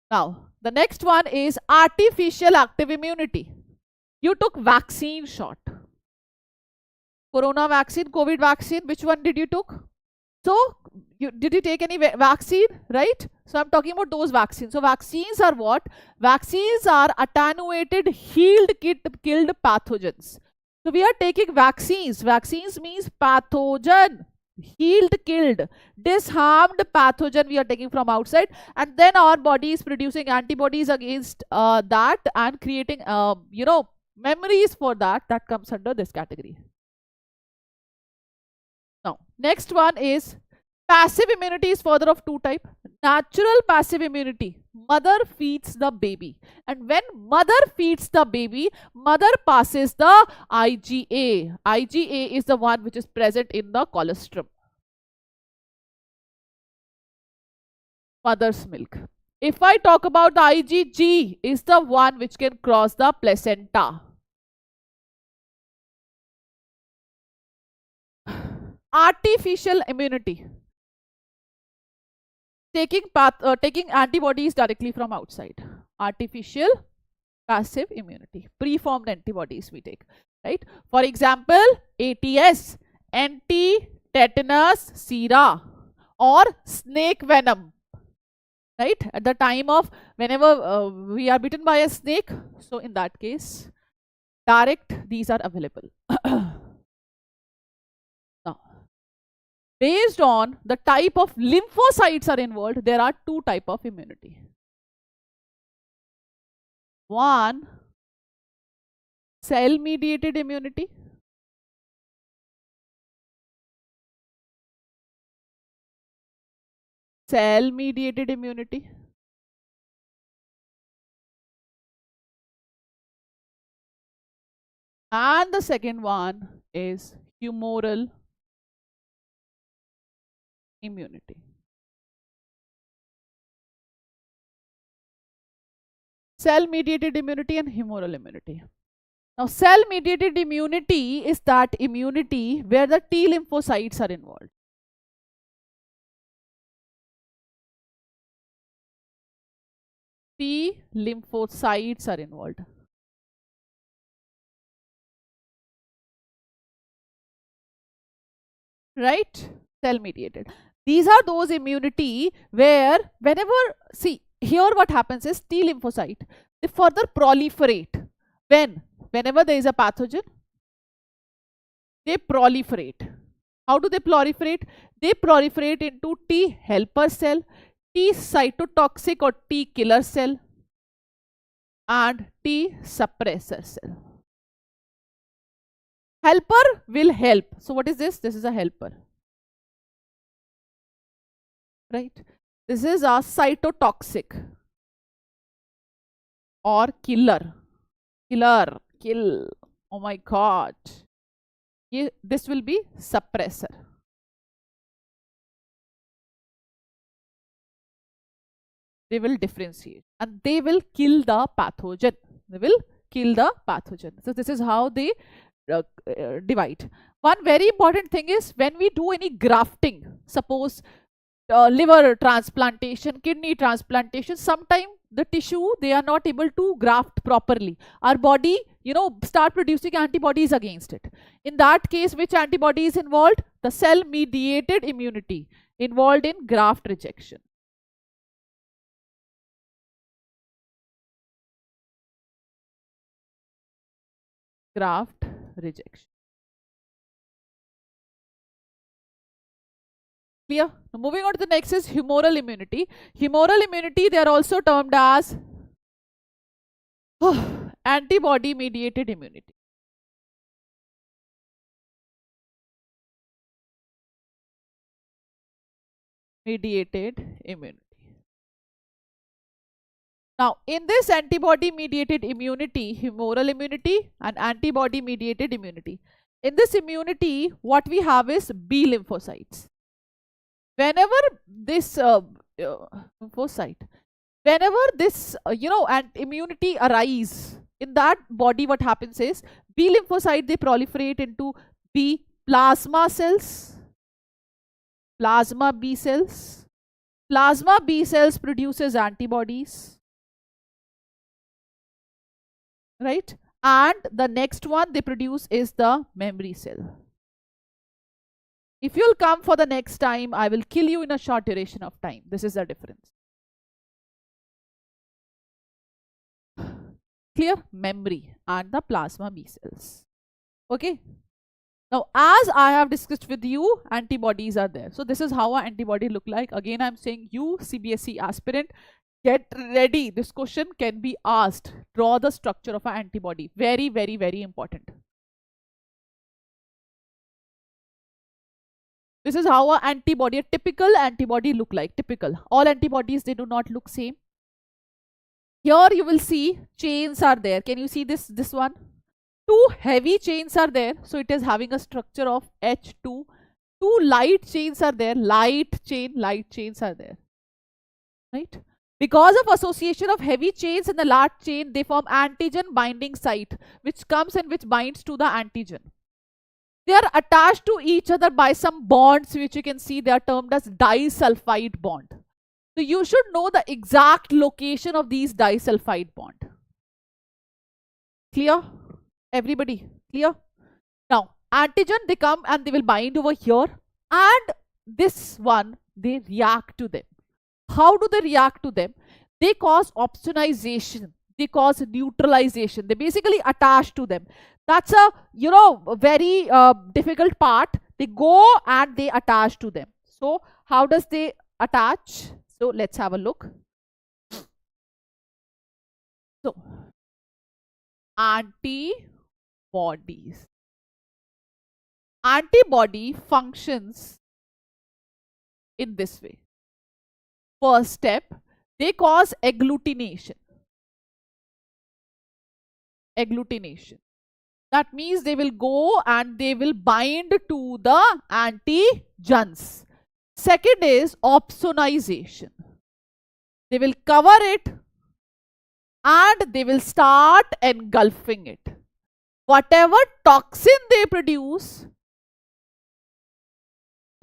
Now, the next one is artificial active immunity. You took vaccine shot. Corona vaccine, COVID vaccine, which one did you took? So, did you take any vaccine, right? So, I'm talking about those vaccines. So, vaccines are what? Vaccines are attenuated, healed, killed pathogens. So, we are taking vaccines. Vaccines means pathogen. Healed, killed, disarmed pathogen we are taking from outside, and then our body is producing antibodies against that and creating memories for that. That comes under this category. Now, next one is passive immunity is further of two types. Natural passive immunity. Mother feeds the baby. And when mother feeds the baby, mother passes the IgA. IgA is the one which is present in the colostrum. Mother's milk. If I talk about the IgG, is the one which can cross the placenta. Artificial immunity. Taking antibodies directly from outside. Artificial passive immunity. Preformed antibodies we take. Right? For example, ATS, anti-tetanus sera, or snake venom. Right? At the time of whenever we are bitten by a snake, so in that case, direct these are available. Now, based on the type of lymphocytes are involved, there are two types of immunity. One, cell mediated immunity. Cell mediated immunity. And the second one is humoral immunity. Cell mediated immunity and humoral immunity. Now, cell mediated immunity is that immunity where the T lymphocytes are involved. T lymphocytes are involved. Right? Cell mediated. These are those immunity where whenever, see, here what happens is T lymphocyte, they further proliferate. Whenever there is a pathogen, they proliferate. How do they proliferate? They proliferate into T helper cell, T cytotoxic or T killer cell, and T suppressor cell. Helper will help. So what is this? This is a helper. Right? This is a cytotoxic or killer. Kill. Oh my God. This will be suppressor. They will differentiate and they will kill the pathogen. So this is how they divide. One very important thing is when we do any grafting, suppose liver transplantation, kidney transplantation, sometimes the tissue they are not able to graft properly. Our body, start producing antibodies against it. In that case, which antibody is involved? The cell mediated immunity involved in graft rejection. Graft rejection. Clear? Now moving on to the next is humoral immunity. Humoral immunity, they are also termed as antibody mediated immunity. Mediated immunity. Now, in this antibody mediated immunity, humoral immunity and antibody mediated immunity, in this immunity, what we have is B lymphocytes. Whenever this lymphocyte, whenever this, and immunity arise in that body, what happens is B lymphocyte, they proliferate into B plasma cells, plasma B cells. Plasma B cells produces antibodies, right? And the next one they produce is the memory cell. If you'll come for the next time, I will kill you in a short duration of time. This is the difference. Clear? Memory and the plasma B cells. Okay. Now, as I have discussed with you, antibodies are there. So this is how an antibody look like. Again, I'm saying you, CBSE aspirant, get ready. This question can be asked. Draw the structure of an antibody. Very, very, very important. This is how an antibody, a typical antibody look like. Typical. All antibodies, they do not look same. Here you will see chains are there. Can you see this one? Two heavy chains are there, so it is having a structure of H2. Two light chains are there, light chains are there, right? Because of association of heavy chains in the large chain, they form antigen binding site, which comes and which binds to the antigen. They are attached to each other by some bonds, which you can see they are termed as disulfide bond. So you should know the exact location of these disulfide bond. Clear? Everybody clear? Now, antigen, they come and they will bind over here, and this one, they react to them. How do they react to them? They cause opsonization, they cause neutralization, they basically attach to them. That's a very difficult part. They go and they attach to them. So how does they attach? So let's have a look. So antibodies. Antibody functions in this way. First step, they cause agglutination. Agglutination. That means they will go and they will bind to the antigens. Second is opsonization. They will cover it and they will start engulfing it. Whatever toxin they produce,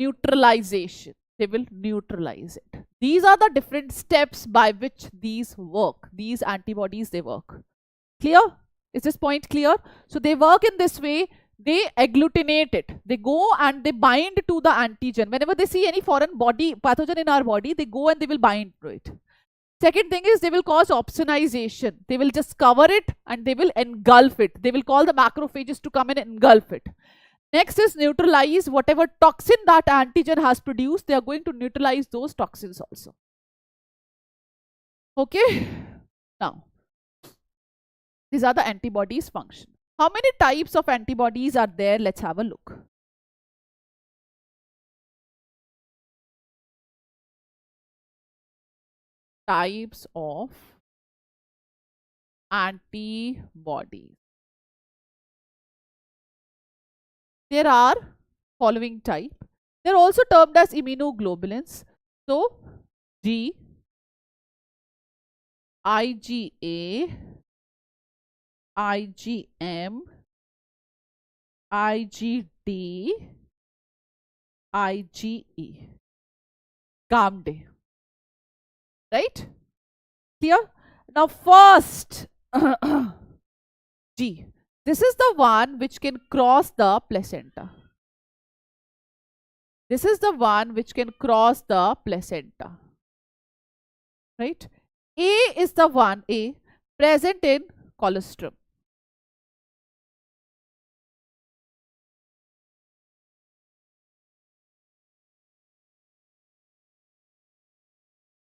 neutralization, they will neutralize it. These are the different steps by which these work. These antibodies, they work. Clear? Is this point clear? So they work in this way. They agglutinate it. They go and they bind to the antigen. Whenever they see any foreign body pathogen in our body, they go and they will bind to it. Second thing is they will cause opsonization. They will just cover it and they will engulf it. They will call the macrophages to come and engulf it. Next is neutralize. Whatever toxin that antigen has produced, they are going to neutralize those toxins also. Okay. Now, these are the antibodies function. How many types of antibodies are there? Let's have a look. Types of antibodies. There are following type. They are also termed as immunoglobulins. So, G, IgA, IgM, IgD, IgE. Calm day. Right? Clear? Now, first, G. This is the one which can cross the placenta. This is the one which can cross the placenta. Right? A is the one, A, present in colostrum.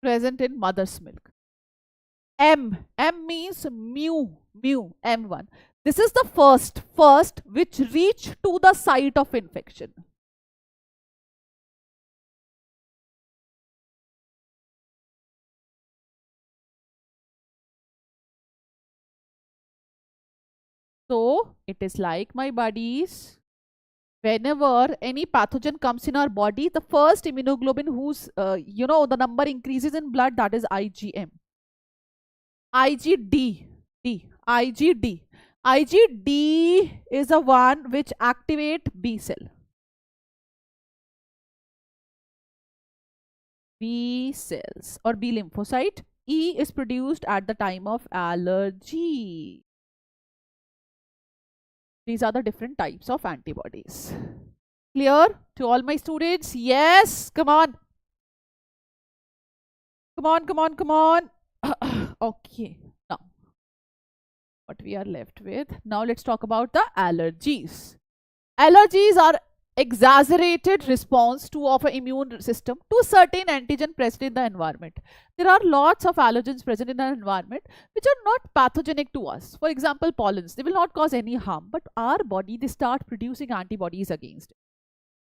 Present in mother's milk. M means M1. This is the first which reach to the site of infection. So it is like, my buddies, whenever any pathogen comes in our body, the first immunoglobulin whose the number increases in blood, that is IgM. IgD, IgD. IgD is the one which activate B cell. B cells or B lymphocyte. E is produced at the time of allergy. These are the different types of antibodies. Clear to all my students? Yes, come on. Come on. Okay, now what we are left with. Now let's talk about the allergies. Allergies are exaggerated response to of an immune system to certain antigen present in the environment. There are lots of allergens present in the environment which are not pathogenic to us. For example, pollens, they will not cause any harm, but our body, they start producing antibodies against it.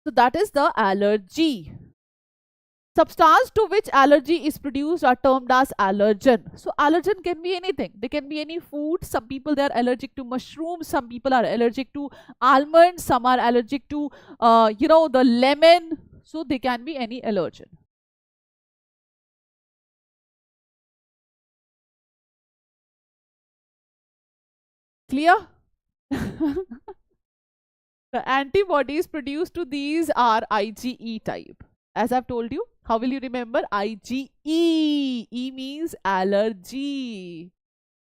So that is the allergy. Substance to which allergy is produced are termed as allergen. So allergen can be anything. They can be any food. Some people, they are allergic to mushrooms. Some people are allergic to almonds. Some are allergic to the lemon. So they can be any allergen. Clear? The antibodies produced to these are IgE type. As I've told you, how will you remember? IgE. E means allergy.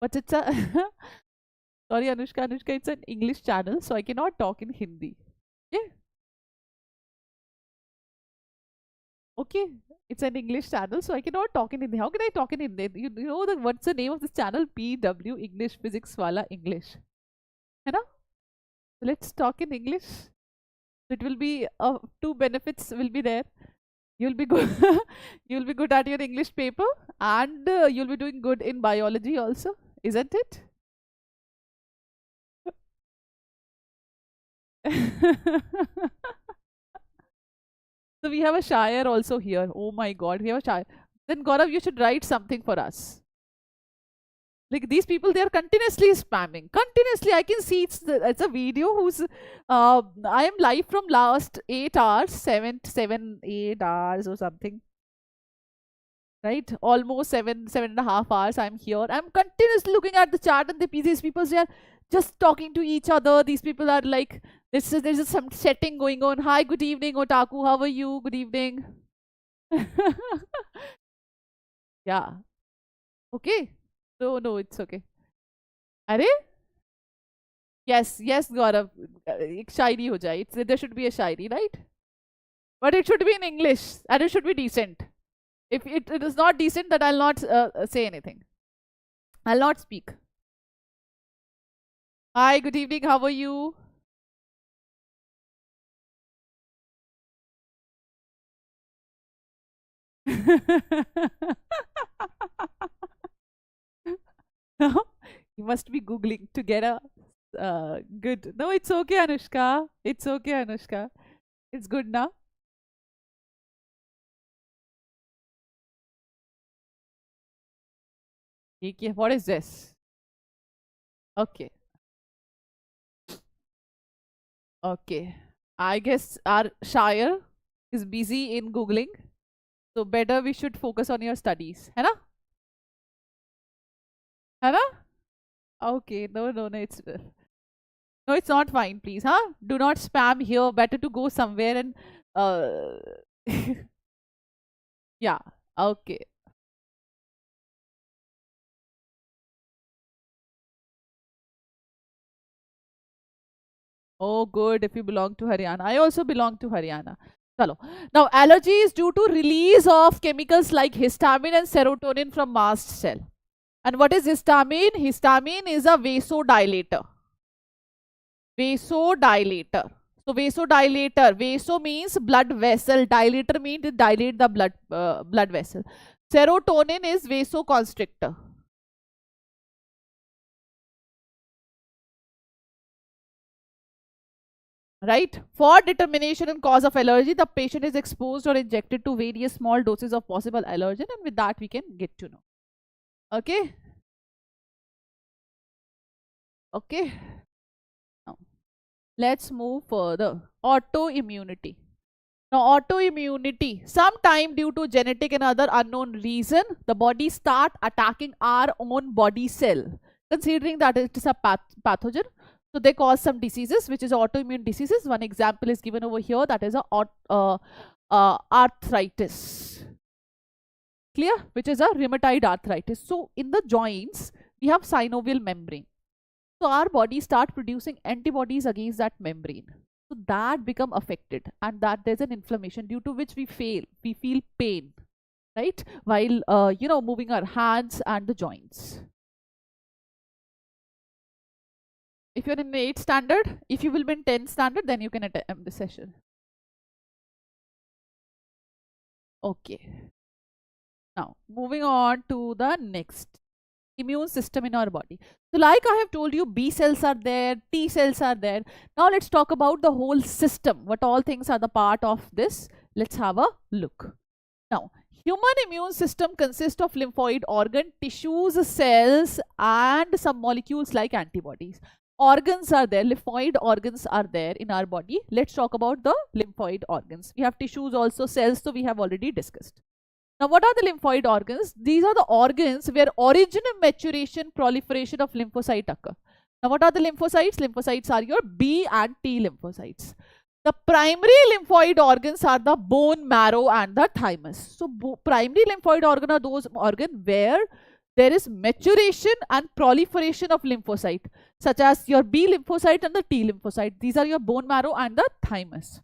But it's a sorry, Anushka, it's an English channel, so I cannot talk in Hindi. Okay? Okay, it's an English channel, so I cannot talk in Hindi. How can I talk in Hindi? You know what's the name of this channel? PW English Physics Wallah English. You know? So let's talk in English. It will be two benefits will be there. You'll be good. You'll be good at your English paper, and you'll be doing good in biology also, isn't it? So we have a Shire also here. Oh my God, we have a Shire. Then Gaurav, you should write something for us. Like these people, they are continuously spamming. Continuously, I can see it's a video who's I am live from last 8 hours, 8 hours or something. Right, almost 7.5 hours. I'm here. I'm continuously looking at the chat, and these people, they are just talking to each other. These people are like, there's some setting going on. Hi, good evening, Otaku. How are you? Good evening. Yeah. Okay. No, it's okay. Are? Yes, Gaurav. एक शायरी हो जाए. There should be a Shayari, right? But it should be in English, and it should be decent. If it is not decent, then I'll not say anything. I'll not speak. Hi, good evening. How are you? No, you must be googling to get a good. No, it's okay, Anushka. It's okay, Anushka. It's good now. What is this? Okay, okay. I guess our Shire is busy in googling, so better we should focus on your studies, है ना? है ना? Okay, no, it's No, it's not fine, please, huh? Do not spam here. Better to go somewhere and uh yeah. Okay. Oh, good if you belong to Haryana. I also belong to Haryana. Chalo. Now, allergy is due to release of chemicals like histamine and serotonin from mast cell. And what is histamine? Histamine is a vasodilator. Vasodilator. So, vasodilator. Vaso means blood vessel. Dilator means to dilate the blood vessel. Serotonin is vasoconstrictor. Right? For determination and cause of allergy, the patient is exposed or injected to various small doses of possible allergen, and with that we can get to know. Okay? Okay. Now, let's move further. Autoimmunity. Now, autoimmunity, sometime due to genetic and other unknown reason, the body start attacking our own body cell, considering that it is a pathogen. So they cause some diseases, which is autoimmune diseases. One example is given over here, that is arthritis. Clear? Which is a rheumatoid arthritis. So in the joints, we have synovial membrane. So our body start producing antibodies against that membrane. So that become affected, and that there's an inflammation due to which we feel pain, right? While moving our hands and the joints. If you're in 8th standard, if you will be in 10th standard, then you can attend the session. Okay. Now, moving on to the next. Immune system in our body. So like I have told you, B cells are there, T cells are there. Now let's talk about the whole system. What all things are the part of this? Let's have a look. Now, human immune system consists of lymphoid organ, tissues, cells, and some molecules like antibodies. Organs are there, lymphoid organs are there in our body. Let's talk about the lymphoid organs. We have tissues also, cells, so we have already discussed. Now, what are the lymphoid organs? These are the organs where origin, maturation, proliferation of lymphocyte occur. Now, what are the lymphocytes? Lymphocytes are your B and T lymphocytes. The primary lymphoid organs are the bone marrow and the thymus. So, primary lymphoid organ are those organs where there is maturation and proliferation of lymphocyte, such as your B lymphocyte and the T lymphocyte. These are your bone marrow and the thymus.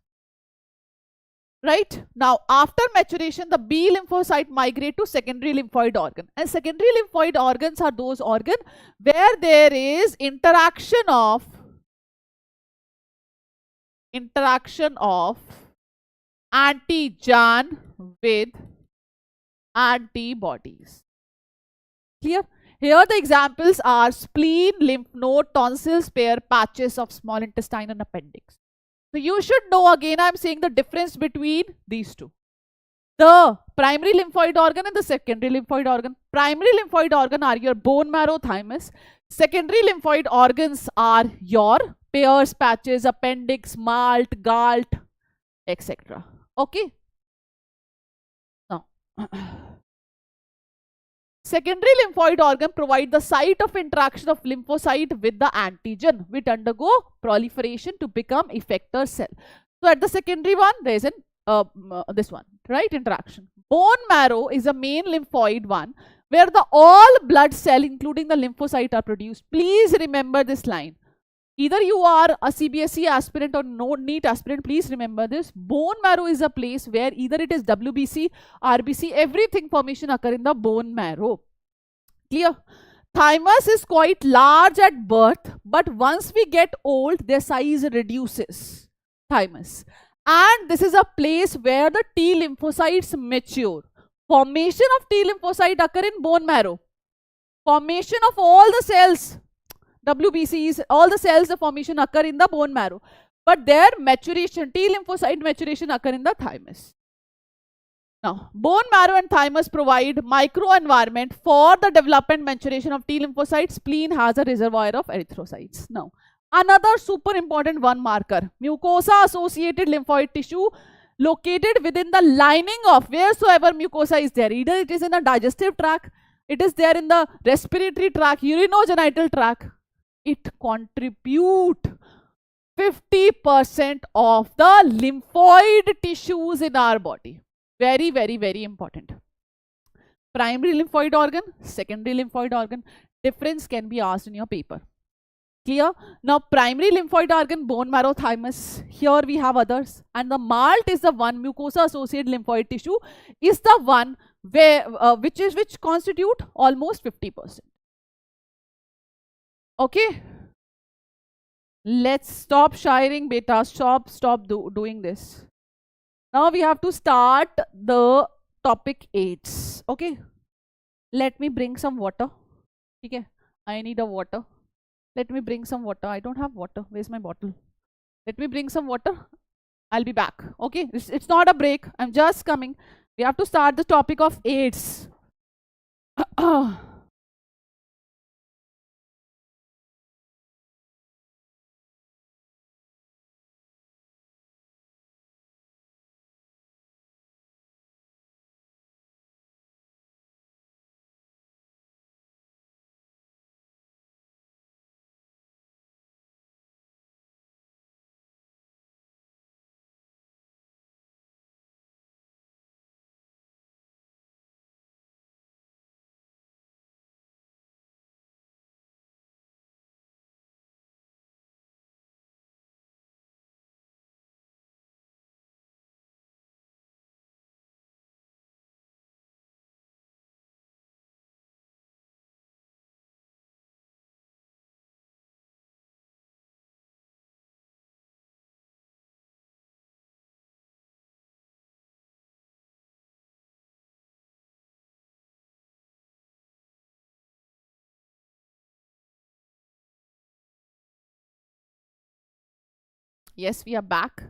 Right? Now, after maturation, the B lymphocyte migrate to secondary lymphoid organ. And secondary lymphoid organs are those organs where there is interaction of antigen with antibodies. Clear? Here the examples are spleen, lymph node, tonsils, pair, patches of small intestine and appendix. So you should know, again I am saying the difference between these two. The primary lymphoid organ and the secondary lymphoid organ. Primary lymphoid organ are your bone marrow, thymus. Secondary lymphoid organs are your pairs, patches, appendix, malt, galt, etc. Okay. Now, secondary lymphoid organ provide the site of interaction of lymphocyte with the antigen, which undergo proliferation to become effector cell. So at the secondary one, there is an this one, right, interaction. Bone marrow is a main lymphoid one, where the all blood cell, including the lymphocyte, are produced. Please remember this line. Either you are a CBSE aspirant or no NEET aspirant, please remember this. Bone marrow is a place where either it is WBC, RBC, everything formation occur in the bone marrow. Clear? Thymus is quite large at birth, but once we get old, their size reduces. Thymus. And this is a place where the T lymphocytes mature. Formation of T lymphocyte occur in bone marrow. Formation of all the cells, WBCs, all the cells, the formation occur in the bone marrow. But their maturation, T lymphocyte maturation occur in the thymus. Now, bone marrow and thymus provide microenvironment for the development maturation of T lymphocytes. Spleen has a reservoir of erythrocytes. Now, another super important one marker, mucosa associated lymphoid tissue located within the lining of wheresoever mucosa is there. Either it is in the digestive tract, it is there in the respiratory tract, urinogenital tract. It contribute 50% of the lymphoid tissues in our body. Very, very, very important. Primary lymphoid organ, secondary lymphoid organ. Difference can be asked in your paper. Clear? Now, primary lymphoid organ, bone marrow, thymus. Here we have others. And the malt is the one, mucosa-associated lymphoid tissue is the one where which constitute almost 50%. Okay? Let's stop sharing, beta. Stop doing this. Now we have to start the topic 8. Okay? Let me bring some water. Okay? I need a water. Let me bring some water. I don't have water. Where's my bottle? Let me bring some water. I'll be back. Okay? It's not a break. I'm just coming. We have to start the topic of AIDS. Yes, we are back.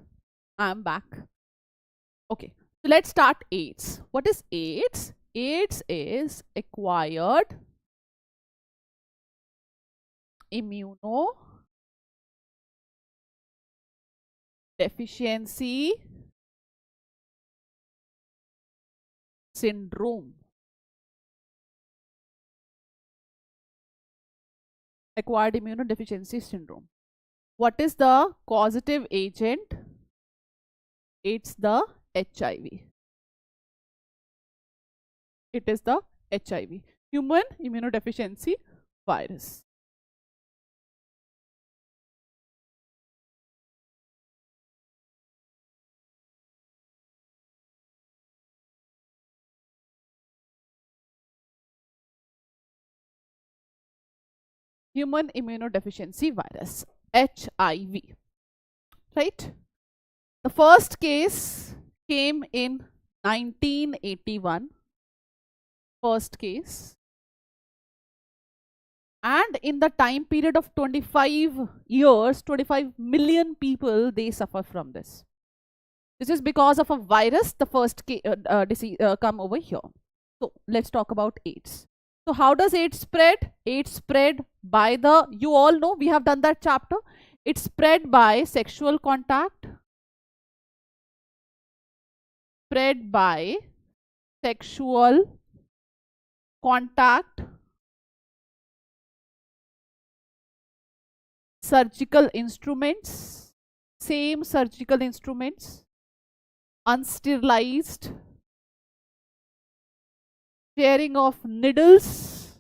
I'm back. Okay, so let's start AIDS. What is AIDS? AIDS is acquired immunodeficiency syndrome. Acquired immunodeficiency syndrome. What is the causative agent? It's the HIV. It is the HIV, human immunodeficiency virus. Human immunodeficiency virus, HIV. Right? The first case came in 1981. First case. And in the time period of 25 years, 25 million people, they suffer from this. This is because of a virus, the first disease come over here. So let's talk about AIDS. So how does AIDS spread? AIDS spread by the, you all know, we have done that chapter. It's spread by sexual contact. Spread by sexual contact. Surgical instruments. Same surgical instruments. Unsterilized. Sharing of needles,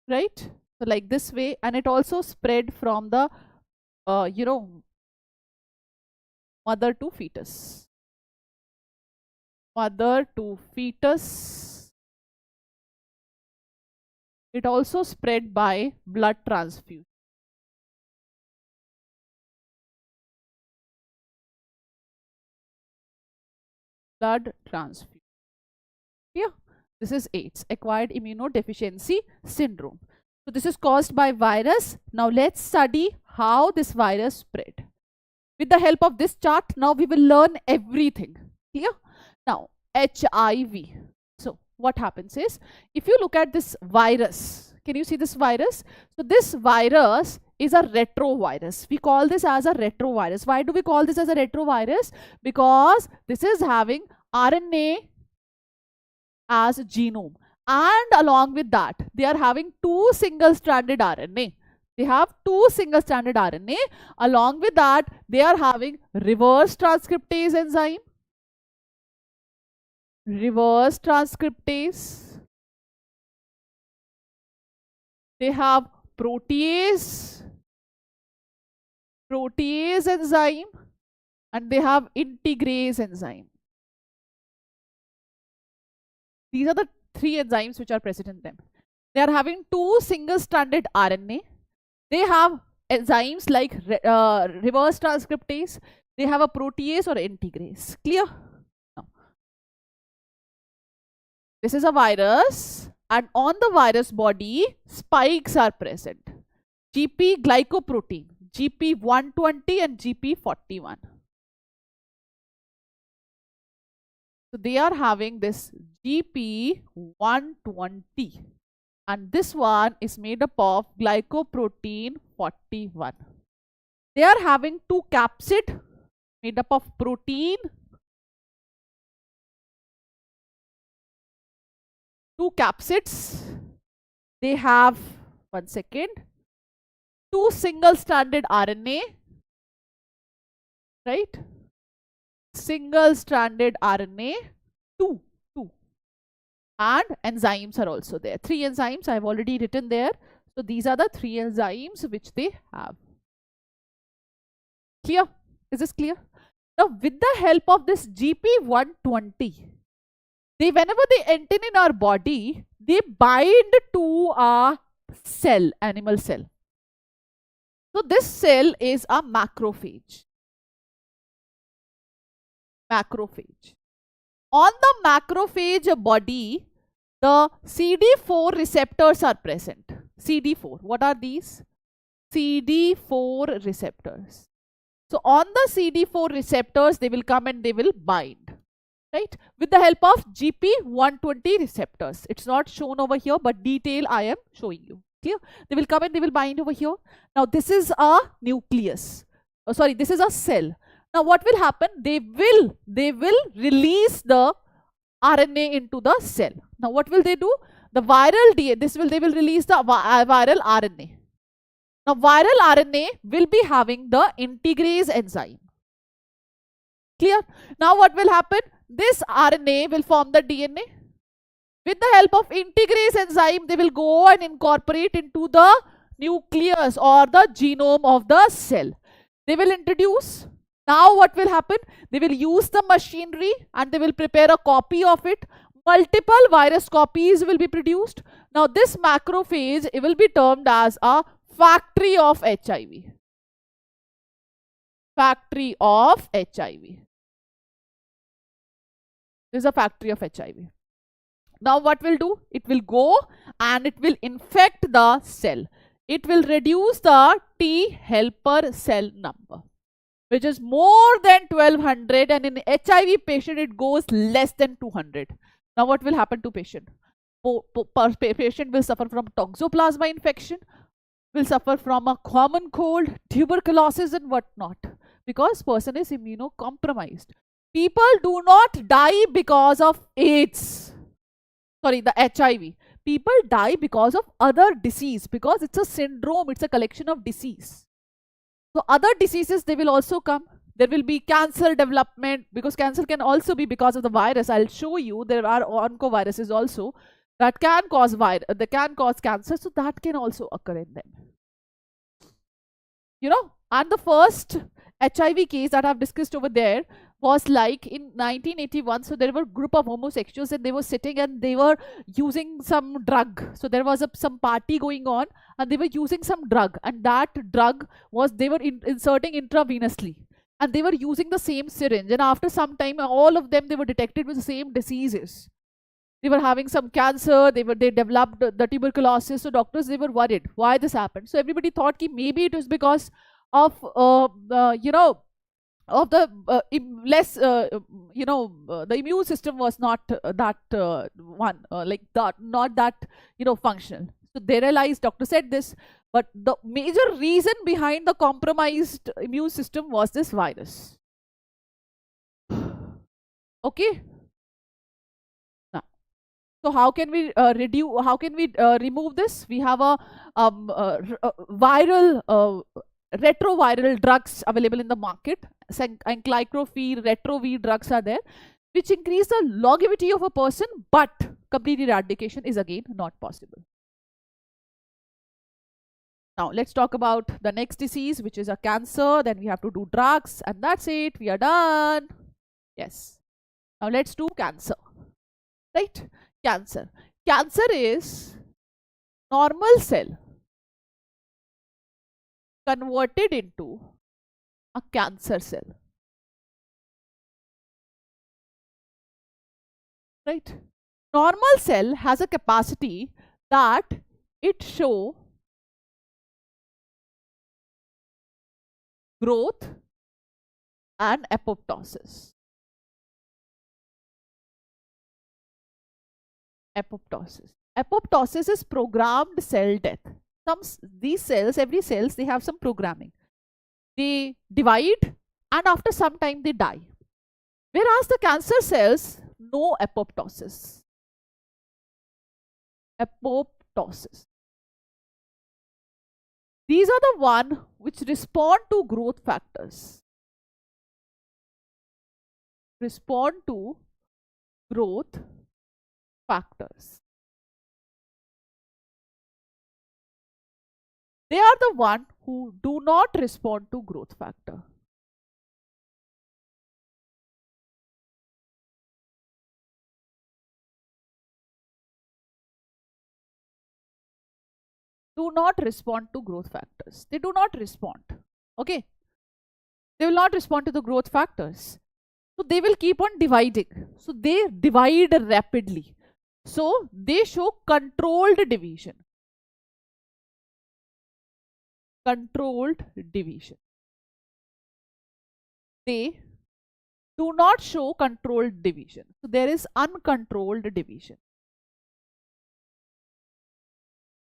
right? So like this way, and it also spread from the mother to fetus. Mother to fetus. It also spread by blood transfusion. Blood transfusion. Yeah, this is AIDS, acquired immunodeficiency syndrome. So this is caused by virus. Now let's study how this virus spread. With the help of this chart, now we will learn everything. Clear? Now, HIV. So what happens is, if you look at this virus, can you see this virus? So this virus is a retrovirus. We call this as a retrovirus. Why do we call this as a retrovirus? Because this is having RNA as genome, and along with that they are having two single stranded RNA. They have two single stranded RNA. Along with that, they are having reverse transcriptase enzyme. Reverse transcriptase. They have protease enzyme, and they have integrase enzyme. These are the three enzymes which are present in them. They are having two single stranded RNA. They have enzymes like reverse transcriptase. They have a protease or integrase. Clear? Now, this is a virus, and on the virus body, spikes are present. GP glycoprotein, GP120 and GP41. So they are having this GP120, and this one is made up of glycoprotein 41. They are having two capsid made up of protein, two capsids. They have, one second, two single stranded RNA, right? Single stranded RNA, two, and enzymes are also there. Three enzymes I have already written there. So these are the three enzymes which they have. Clear? Is this clear? Now, with the help of this GP120, whenever they enter in our body, they bind to a cell, animal cell. So this cell is a macrophage. On the macrophage body, the CD4 receptors are present. CD4, what are these? CD4 receptors. So on the CD4 receptors, they will come and they will bind, right? With the help of GP120 receptors. It's not shown over here, but detail I am showing you. Clear? They will come and they will bind over here. Now this is a nucleus. Oh, sorry, this is a cell. Now what will happen? They will release the RNA into the cell. Now what will they do? The viral DNA, they will release the viral RNA. Now viral RNA will be having the integrase enzyme. Clear? Now what will happen? This RNA will form the DNA. With the help of integrase enzyme, they will go and incorporate into the nucleus or the genome of the cell. They will introduce. Now what will happen? They will use the machinery and they will prepare a copy of it. Multiple virus copies will be produced. Now this macrophage, it will be termed as a factory of HIV. Factory of HIV. This is a factory of HIV. Now what will do? It will go and it will infect the cell. It will reduce the T helper cell number, which is more than 1200, and in HIV patient it goes less than 200. Now what will happen to patient? Patient will suffer from toxoplasma infection, will suffer from a common cold, tuberculosis and whatnot, because person is immunocompromised. People do not die because of AIDS. Sorry, the HIV. People die because of other disease, because it's a syndrome, it's a collection of disease. So other diseases, they will also come. There will be cancer development, because cancer can also be because of the virus. I'll show you, there are oncoviruses also that can cause cancer, so that can also occur in them. And the first HIV case that I've discussed over there was like in 1981. So there were a group of homosexuals and they were sitting and they were using some drug. So there was some party going on and they were using some drug, and that drug was they were inserting intravenously, and they were using the same syringe, and after some time all of them, they were detected with the same diseases. They were having some cancer, they developed the tuberculosis. So doctors, they were worried why this happened. So everybody thought that maybe it was because of the immune system was not not that functional. So they realized, doctor said this, but the major reason behind the compromised immune system was this virus. Okay. So how can we reduce? How can we remove this? We have a viral retroviral drugs available in the market. Enclycoprid, retrovir drugs are there, which increase the longevity of a person, but complete eradication is again not possible. Now let's talk about the next disease, which is a cancer. Then we have to do drugs, and that's it. We are done. Yes. Now let's do cancer. Right? Cancer. Cancer is normal cell converted into a cancer cell. Right? Normal cell has a capacity that it show growth and apoptosis. Apoptosis is programmed cell death. These cells, every cells, they have some programming. They divide and after some time they die. Whereas the cancer cells, no apoptosis. Apoptosis. These are the one which respond to growth factors. Respond to growth factors. They are the one who do not respond to growth factor. Do not respond to growth factors. They do not respond. Okay. They will not respond to the growth factors. So they will keep on dividing. So they divide rapidly. So they show controlled division. Controlled division. They do not show controlled division. So there is uncontrolled division.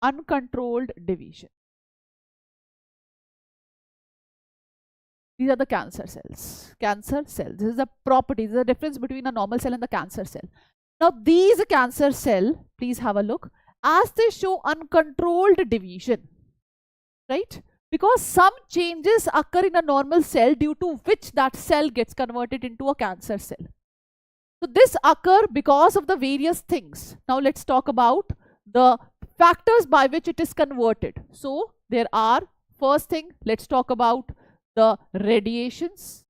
Uncontrolled division. These are the cancer cells. Cancer cells. This is the property. This is the difference between a normal cell and the cancer cell. Now these cancer cell, please have a look, as they show uncontrolled division, right? Because some changes occur in a normal cell due to which that cell gets converted into a cancer cell. So this occur because of the various things. Now let's talk about the factors by which it is converted. So there are, first thing, let's talk about the radiations.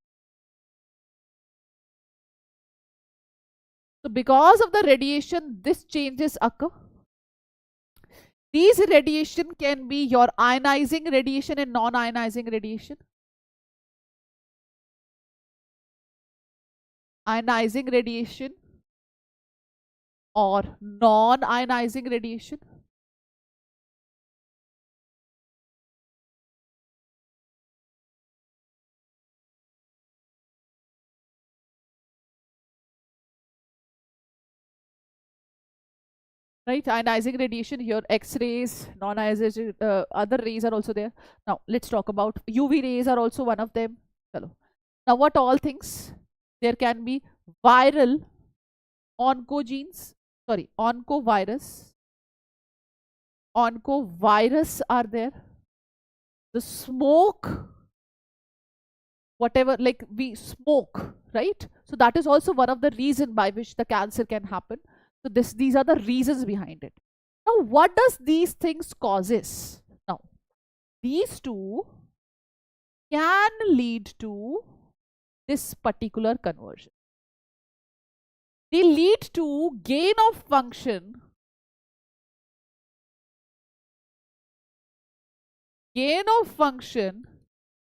So because of the radiation, these changes occur. These radiation can be your ionizing radiation and non-ionizing radiation. Ionizing radiation or non-ionizing radiation. Right, ionizing radiation here, X-rays, non-ionizing, other rays are also there. Now let's talk about UV rays are also one of them. Hello. Now what all things? There can be viral oncogenes, sorry, oncovirus. Oncovirus are there. The smoke, whatever, like we smoke, right? So that is also one of the reason by which the cancer can happen. So these are the reasons behind it. Now, what does these things causes? Now, these two can lead to this particular conversion. They lead to gain of function,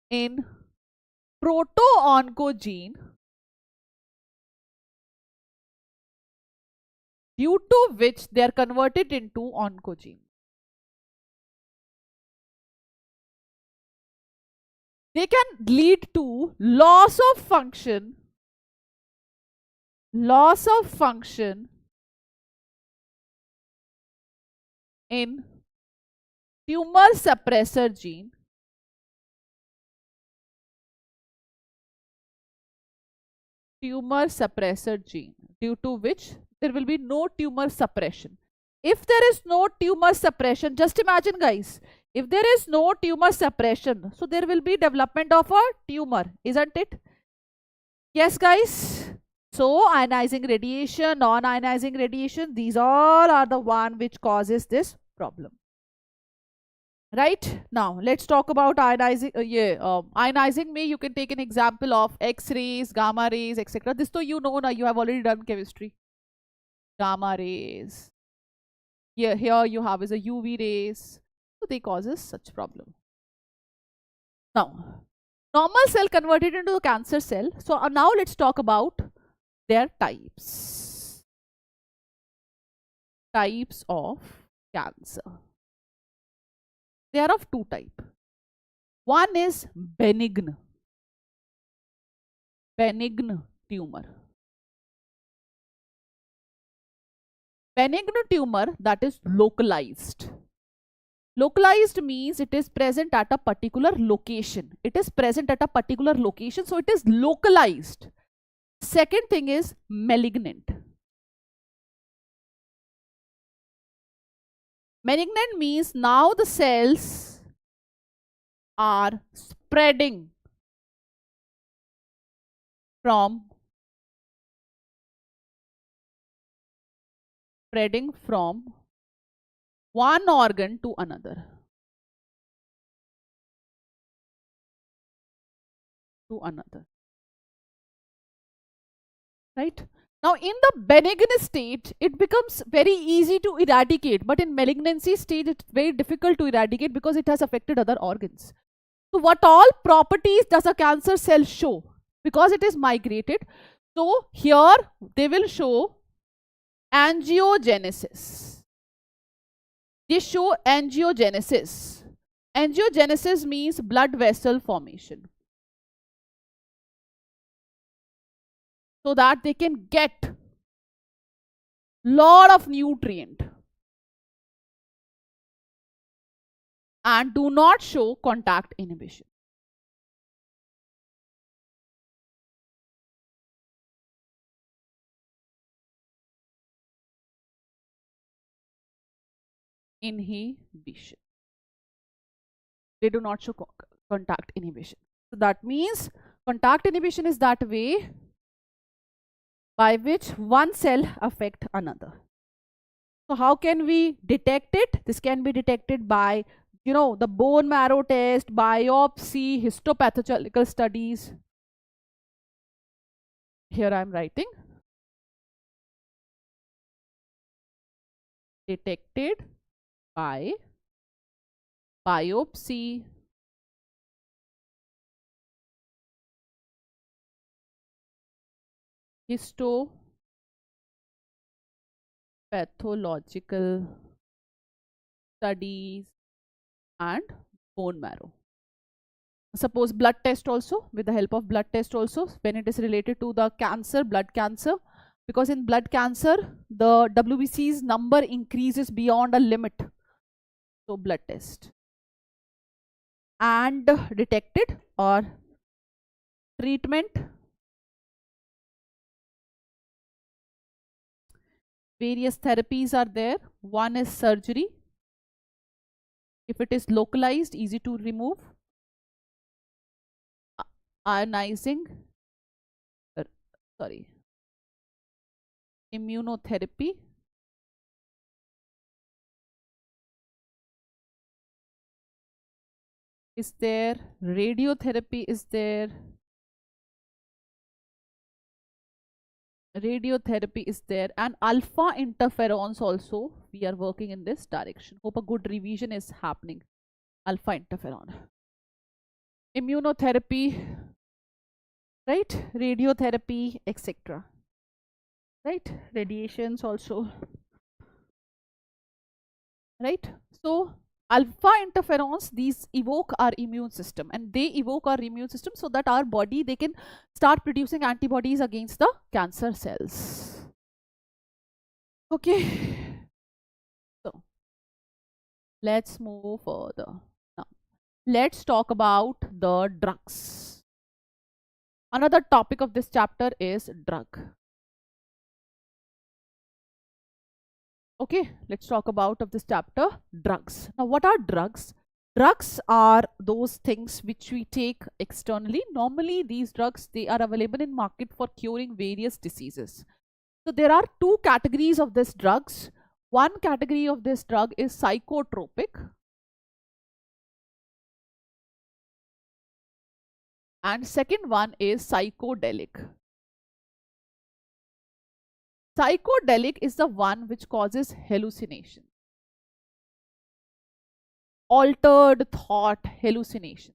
in proto-oncogene, due to which they are converted into oncogene. They can lead to loss of function in tumor suppressor gene, due to which there will be no tumor suppression. If there is no tumor suppression, just imagine guys, if there is no tumor suppression, so there will be development of a tumor, isn't it? Yes guys. So ionizing radiation, non-ionizing radiation, these all are the one which causes this problem. Right, now let's talk about ionizing. Ionizing me, you can take an example of X-rays, gamma rays, etc. This though you know now, you have already done chemistry. Gamma rays. Here you have is a UV rays. So they causes such problem. Now, normal cell converted into a cancer cell. So now let's talk about their types. Types of cancer. They are of two types. One is benign. Benign tumor. Benign tumor, that is localized. Localized means it is present at a particular location. It is present at a particular location, so it is localized. Second thing is malignant. Malignant means now the cells are spreading from one organ to another. Right? Now, in the benign state, it becomes very easy to eradicate, but in malignancy stage, it's very difficult to eradicate because it has affected other organs. So, what all properties does a cancer cell show? Because it is migrated. So, here they will show angiogenesis. They show angiogenesis. Angiogenesis means blood vessel formation, so that they can get lot of nutrient and do not show contact inhibition. Inhibition. They do not show contact inhibition. So that means contact inhibition is that way by which one cell affect another. So how can we detect it? This can be detected by, the bone marrow test, biopsy, histopathological studies. Here I am writing. Detected by biopsy, histopathological studies, and bone marrow. Suppose blood test also, with the help of blood test also, when it is related to the cancer, blood cancer, because in blood cancer, the WBC's number increases beyond a limit. So blood test. And detected or treatment. Various therapies are there. One is surgery. If it is localized, easy to remove. Ionizing, immunotherapy, is there, radiotherapy is there, and alpha interferons also we are working in this direction. Hope a good revision is happening. Alpha interferon, immunotherapy, right, radiotherapy, etc. Right, radiations also, right. So alpha interferons, these evoke our immune system, and they evoke our immune system so that our body, they can start producing antibodies against the cancer cells. Okay, so let's move further. Now let's talk about the drugs. Another topic of this chapter is drug. Okay, let's talk about of this chapter, drugs. Now, what are drugs? Drugs are those things which we take externally. Normally, these drugs, they are available in market for curing various diseases. So there are two categories of this drugs. One category of this drug is psychotropic, and second one is psychedelic. Psychedelic is the one which causes hallucination, altered thought, hallucination.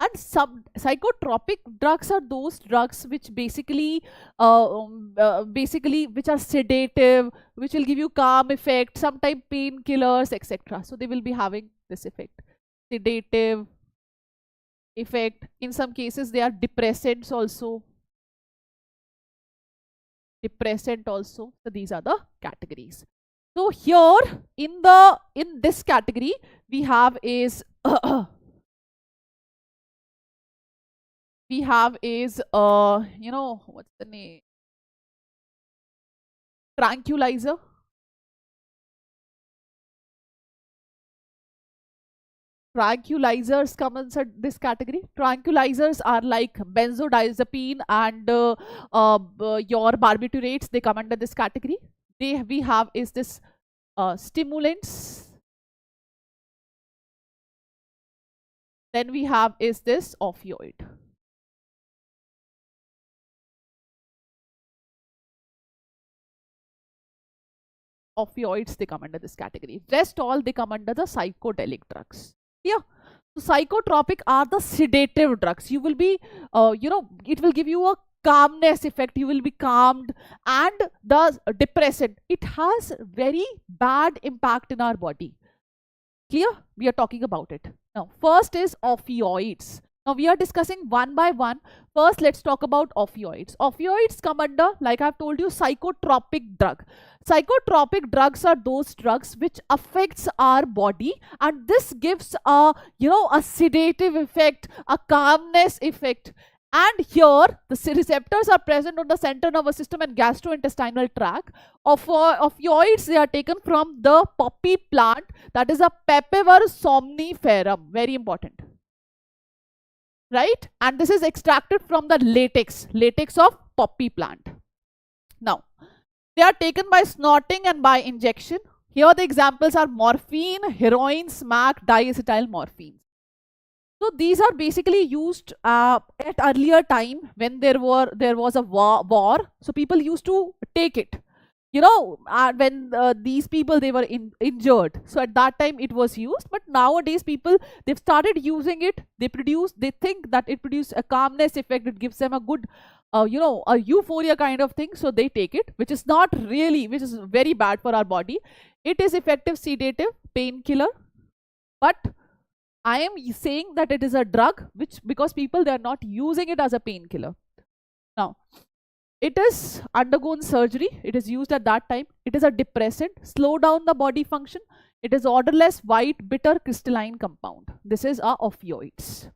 And some psychotropic drugs are those drugs which basically which are sedative, which will give you calm effect, sometimes painkillers, etc. So they will be having this effect, sedative effect. In some cases, they are depressants also. So these are the categories. So here in this category we have is you know, what's the name, tranquilizer. Tranquilizers come inside this category. Tranquilizers are like benzodiazepine and your barbiturates, they come under this category. We have is this stimulants. Then we have is this opioid. Opioids, they come under this category. Rest all, they come under the psychedelic drugs. Yeah. So psychotropic are the sedative drugs. You will be, you know, it will give you a calmness effect. You will be calmed. And the depressant, it has very bad impact in our body. Clear? We are talking about it. Now, first is opioids. Now, we are discussing one by one. First, let's talk about opioids. Opioids come under, like I've told you, psychotropic drug. Psychotropic drugs are those drugs which affects our body, and this gives a, you know, a sedative effect, a calmness effect. And here the receptors are present on the central nervous system and gastrointestinal tract. Opioids, they are taken from the poppy plant, that is a Papaver somniferum, very important, right? And this is extracted from the latex of poppy plant. Now, they are taken by snorting and by injection. Here the examples are morphine, heroin, smack, diacetylmorphine. So these are basically used at earlier time when there was a war. So people used to take it. You know, when these people, they were injured. So at that time it was used. But nowadays people, they've started using it. They think that it produces a calmness effect. It gives them a good, you know, a euphoria kind of thing. So they take it, which is not really, which is very bad for our body. It is effective sedative, painkiller. But I am saying that it is a drug which, because people, they are not using it as a painkiller. Now, it is undergone surgery. It is used at that time. It is a depressant, slow down the body function. It is odorless, white, bitter, crystalline compound. This is our opioids.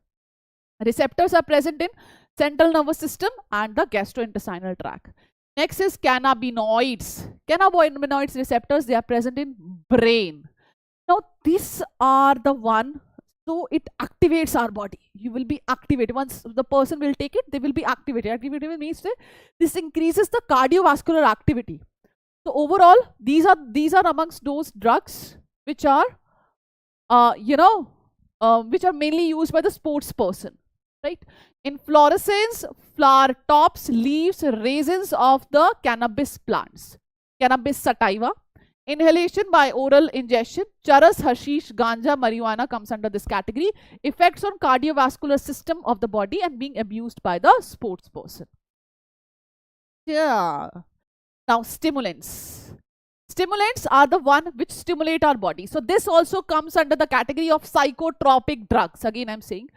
Receptors are present in central nervous system and the gastrointestinal tract. Next is cannabinoids. Cannabinoids receptors, they are present in brain. Now, these are the one, so it activates our body. You will be activated. Once the person will take it, they will be activated. Activated means this increases the cardiovascular activity. So overall, these are amongst those drugs which are, you know, which are mainly used by the sports person, right? Inflorescence, flower tops, leaves, raisins of the cannabis plants, cannabis sativa. Inhalation by oral ingestion, charas, hashish, ganja, marijuana comes under this category. Effects on cardiovascular system of the body and being abused by the sports person. Yeah. Now, stimulants. Stimulants are the one which stimulate our body. So this also comes under the category of psychotropic drugs. Again, I'm saying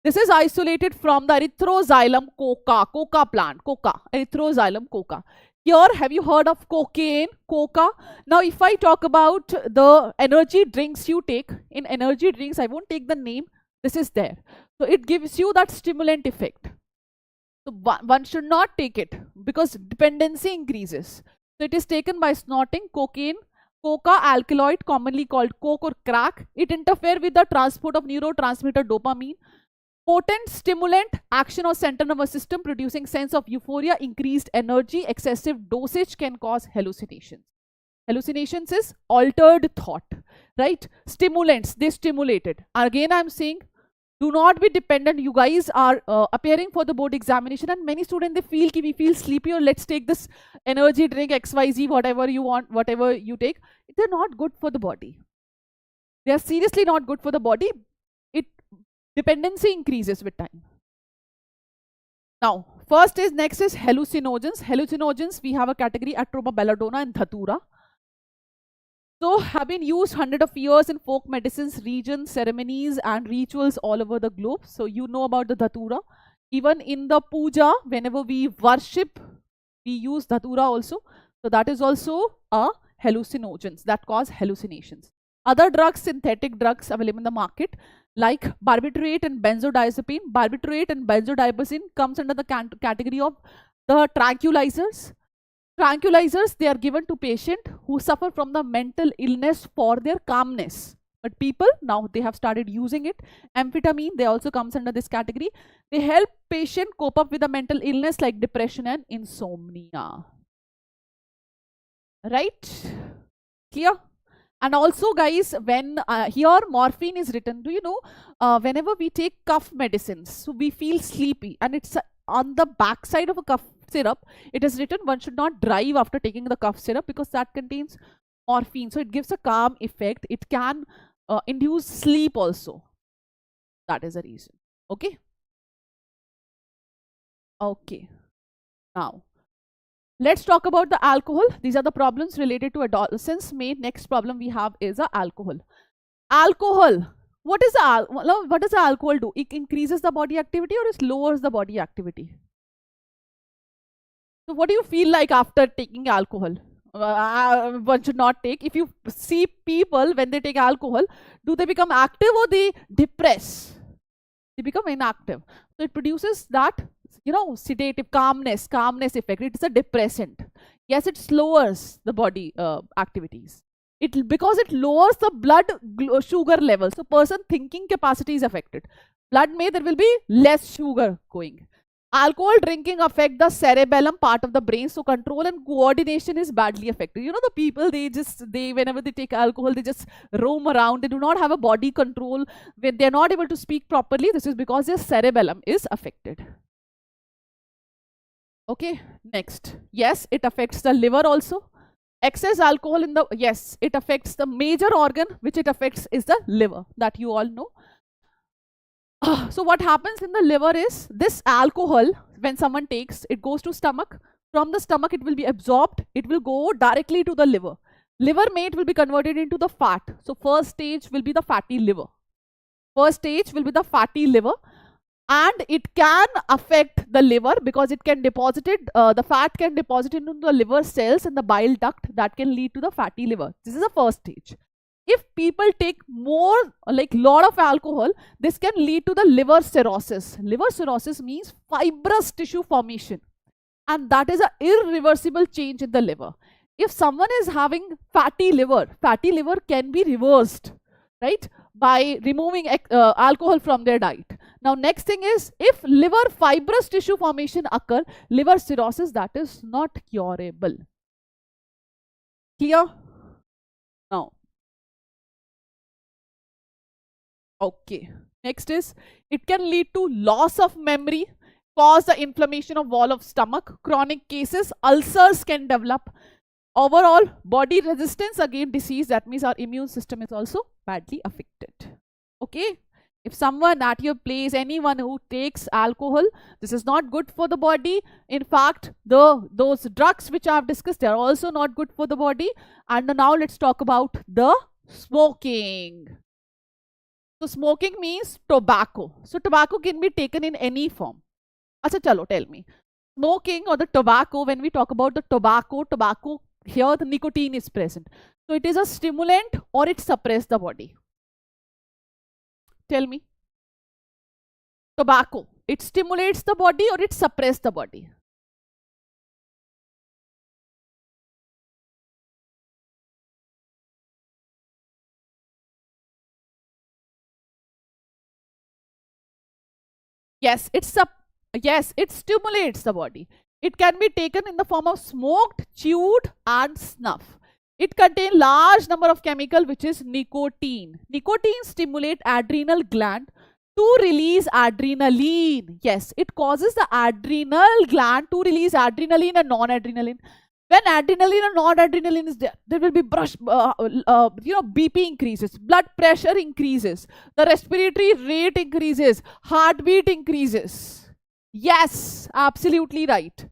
this is isolated from the erythroxylum coca plant. Erythroxylum coca. Here, have you heard of cocaine, coca? Now, if I talk about the energy drinks you take, in energy drinks, I won't take the name, this is there. So, it gives you that stimulant effect. So, one should not take it because dependency increases. So, it is taken by snorting cocaine Coca alkaloid, commonly called coke or crack. It interferes with the transport of neurotransmitter dopamine. Potent stimulant, action of central nervous system, producing sense of euphoria, increased energy. Excessive dosage can cause hallucinations. Hallucinations is altered thought, right? Stimulants, they stimulate it. Again, I'm saying, do not be dependent. You guys are appearing for the board examination, and many students, they feel ki we feel sleepy, or let's take this energy drink XYZ, whatever you want, whatever you take. They're not good for the body. They are seriously not good for the body. It dependency increases with time. Now, next is hallucinogens. Hallucinogens, we have a category atropa, belladonna, and dhatura. So, have been used hundreds of years in folk medicines, regions, ceremonies, and rituals all over the globe. So, you know about the dhatura. Even in the puja, whenever we worship, we use dhatura also. So, that is also a hallucinogens that cause hallucinations. Other drugs, synthetic drugs available in the market, like barbiturate and benzodiazepine. Barbiturate and benzodiazepine comes under the category of the tranquilizers. Tranquilizers, they are given to patients who suffer from the mental illness for their calmness. But people, now they have started using it. Amphetamine, they also comes under this category. They help patient cope up with a mental illness like depression and insomnia. Right? Clear? And also, guys, when here morphine is written, do you know, whenever we take cough medicines, so we feel sleepy, and it's on the back side of a cough syrup, it is written one should not drive after taking the cough syrup because that contains morphine. So it gives a calm effect. It can induce sleep also. That is the reason. Okay. Okay. Now, let's talk about the alcohol. These are the problems related to adolescence. Main next problem we have is the alcohol. Alcohol. What does the alcohol do? It increases the body activity or it lowers the body activity? So what do you feel like after taking alcohol? One should not take. If you see people when they take alcohol, do they become active or they depress? They become inactive. So it produces that, you know, sedative calmness effect. It is a depressant. Yes, it lowers the body activities. Because it lowers the blood sugar level. So person thinking capacity is affected. Blood there will be less sugar going. Alcohol drinking affect the cerebellum part of the brain, so control and coordination is badly affected. You know, the people, they whenever they take alcohol, they just roam around. They do not have a body control. When they're not able to speak properly, this is because their cerebellum is affected. Okay, next. Yes, it affects the liver also. Excess alcohol in the, yes, it affects the major organ which it affects is the liver, that you all know. So what happens in the liver is this alcohol, when someone takes, it goes to stomach. From the stomach, it will be absorbed. It will go directly to the liver. Liver it will be converted into the fat. So first stage will be the fatty liver. First stage will be the fatty liver. And it can affect the liver because it can deposit it, the fat can deposit into the liver cells and the bile duct that can lead to the fatty liver. This is the first stage. If people take more, like lot of alcohol, this can lead to the liver cirrhosis. Liver cirrhosis means fibrous tissue formation. And that is an irreversible change in the liver. If someone is having fatty liver can be reversed, right, by removing alcohol from their diet. Now, next thing is, if liver fibrous tissue formation occur, liver cirrhosis, that is not curable. Clear? Now, okay. Next is, it can lead to loss of memory, cause the inflammation of wall of stomach, chronic cases, ulcers can develop. Overall, body resistance against disease, that means our immune system is also badly affected. Okay. If someone at your place, anyone who takes alcohol, this is not good for the body. In fact, those drugs which I have discussed, they are also not good for the body. And now let's talk about the smoking. So smoking means tobacco. So tobacco can be taken in any form. Acha, chalo, tell me. Smoking or the tobacco, when we talk about the tobacco, here the nicotine is present. So it is a stimulant or it suppresses the body. Tell me. Tobacco, it stimulates the body or it suppresses the body? Yes, it stimulates the body. It can be taken in the form of smoked, chewed, and snuff. It contains large number of chemical which is nicotine. Nicotine stimulate adrenal gland to release adrenaline. Yes, it causes the adrenal gland to release adrenaline and non-adrenaline. When adrenaline and non-adrenaline is there, there will be BP increases, blood pressure increases, the respiratory rate increases, heartbeat increases. Yes, absolutely right.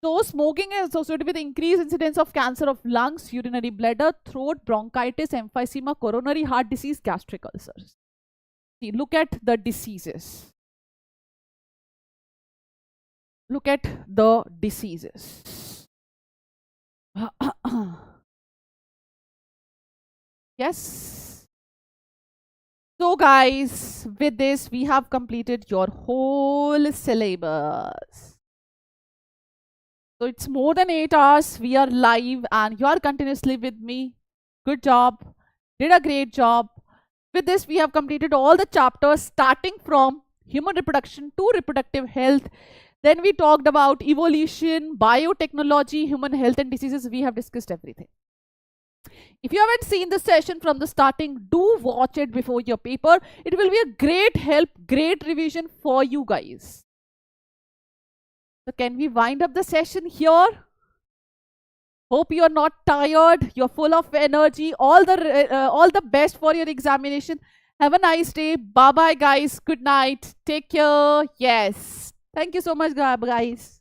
So smoking is associated with increased incidence of cancer of lungs, urinary bladder, throat, bronchitis, emphysema, coronary heart disease, gastric ulcers. See, look at the diseases. Look at the diseases. Yes. So guys, with this we have completed your whole syllabus. So it's more than 8 hours. We are live and you are continuously with me. Good job. Did a great job. With this we have completed all the chapters starting from human reproduction to reproductive health. Then we talked about evolution, biotechnology, human health and diseases. We have discussed everything. If you haven't seen the session from the starting, do watch it before your paper. It will be a great help, great revision for you guys. So can we wind up the session here? Hope you are not tired. You're full of energy. All the best for your examination. Have a nice day. Bye bye guys. Good night. Take care. Yes. Thank you so much guys.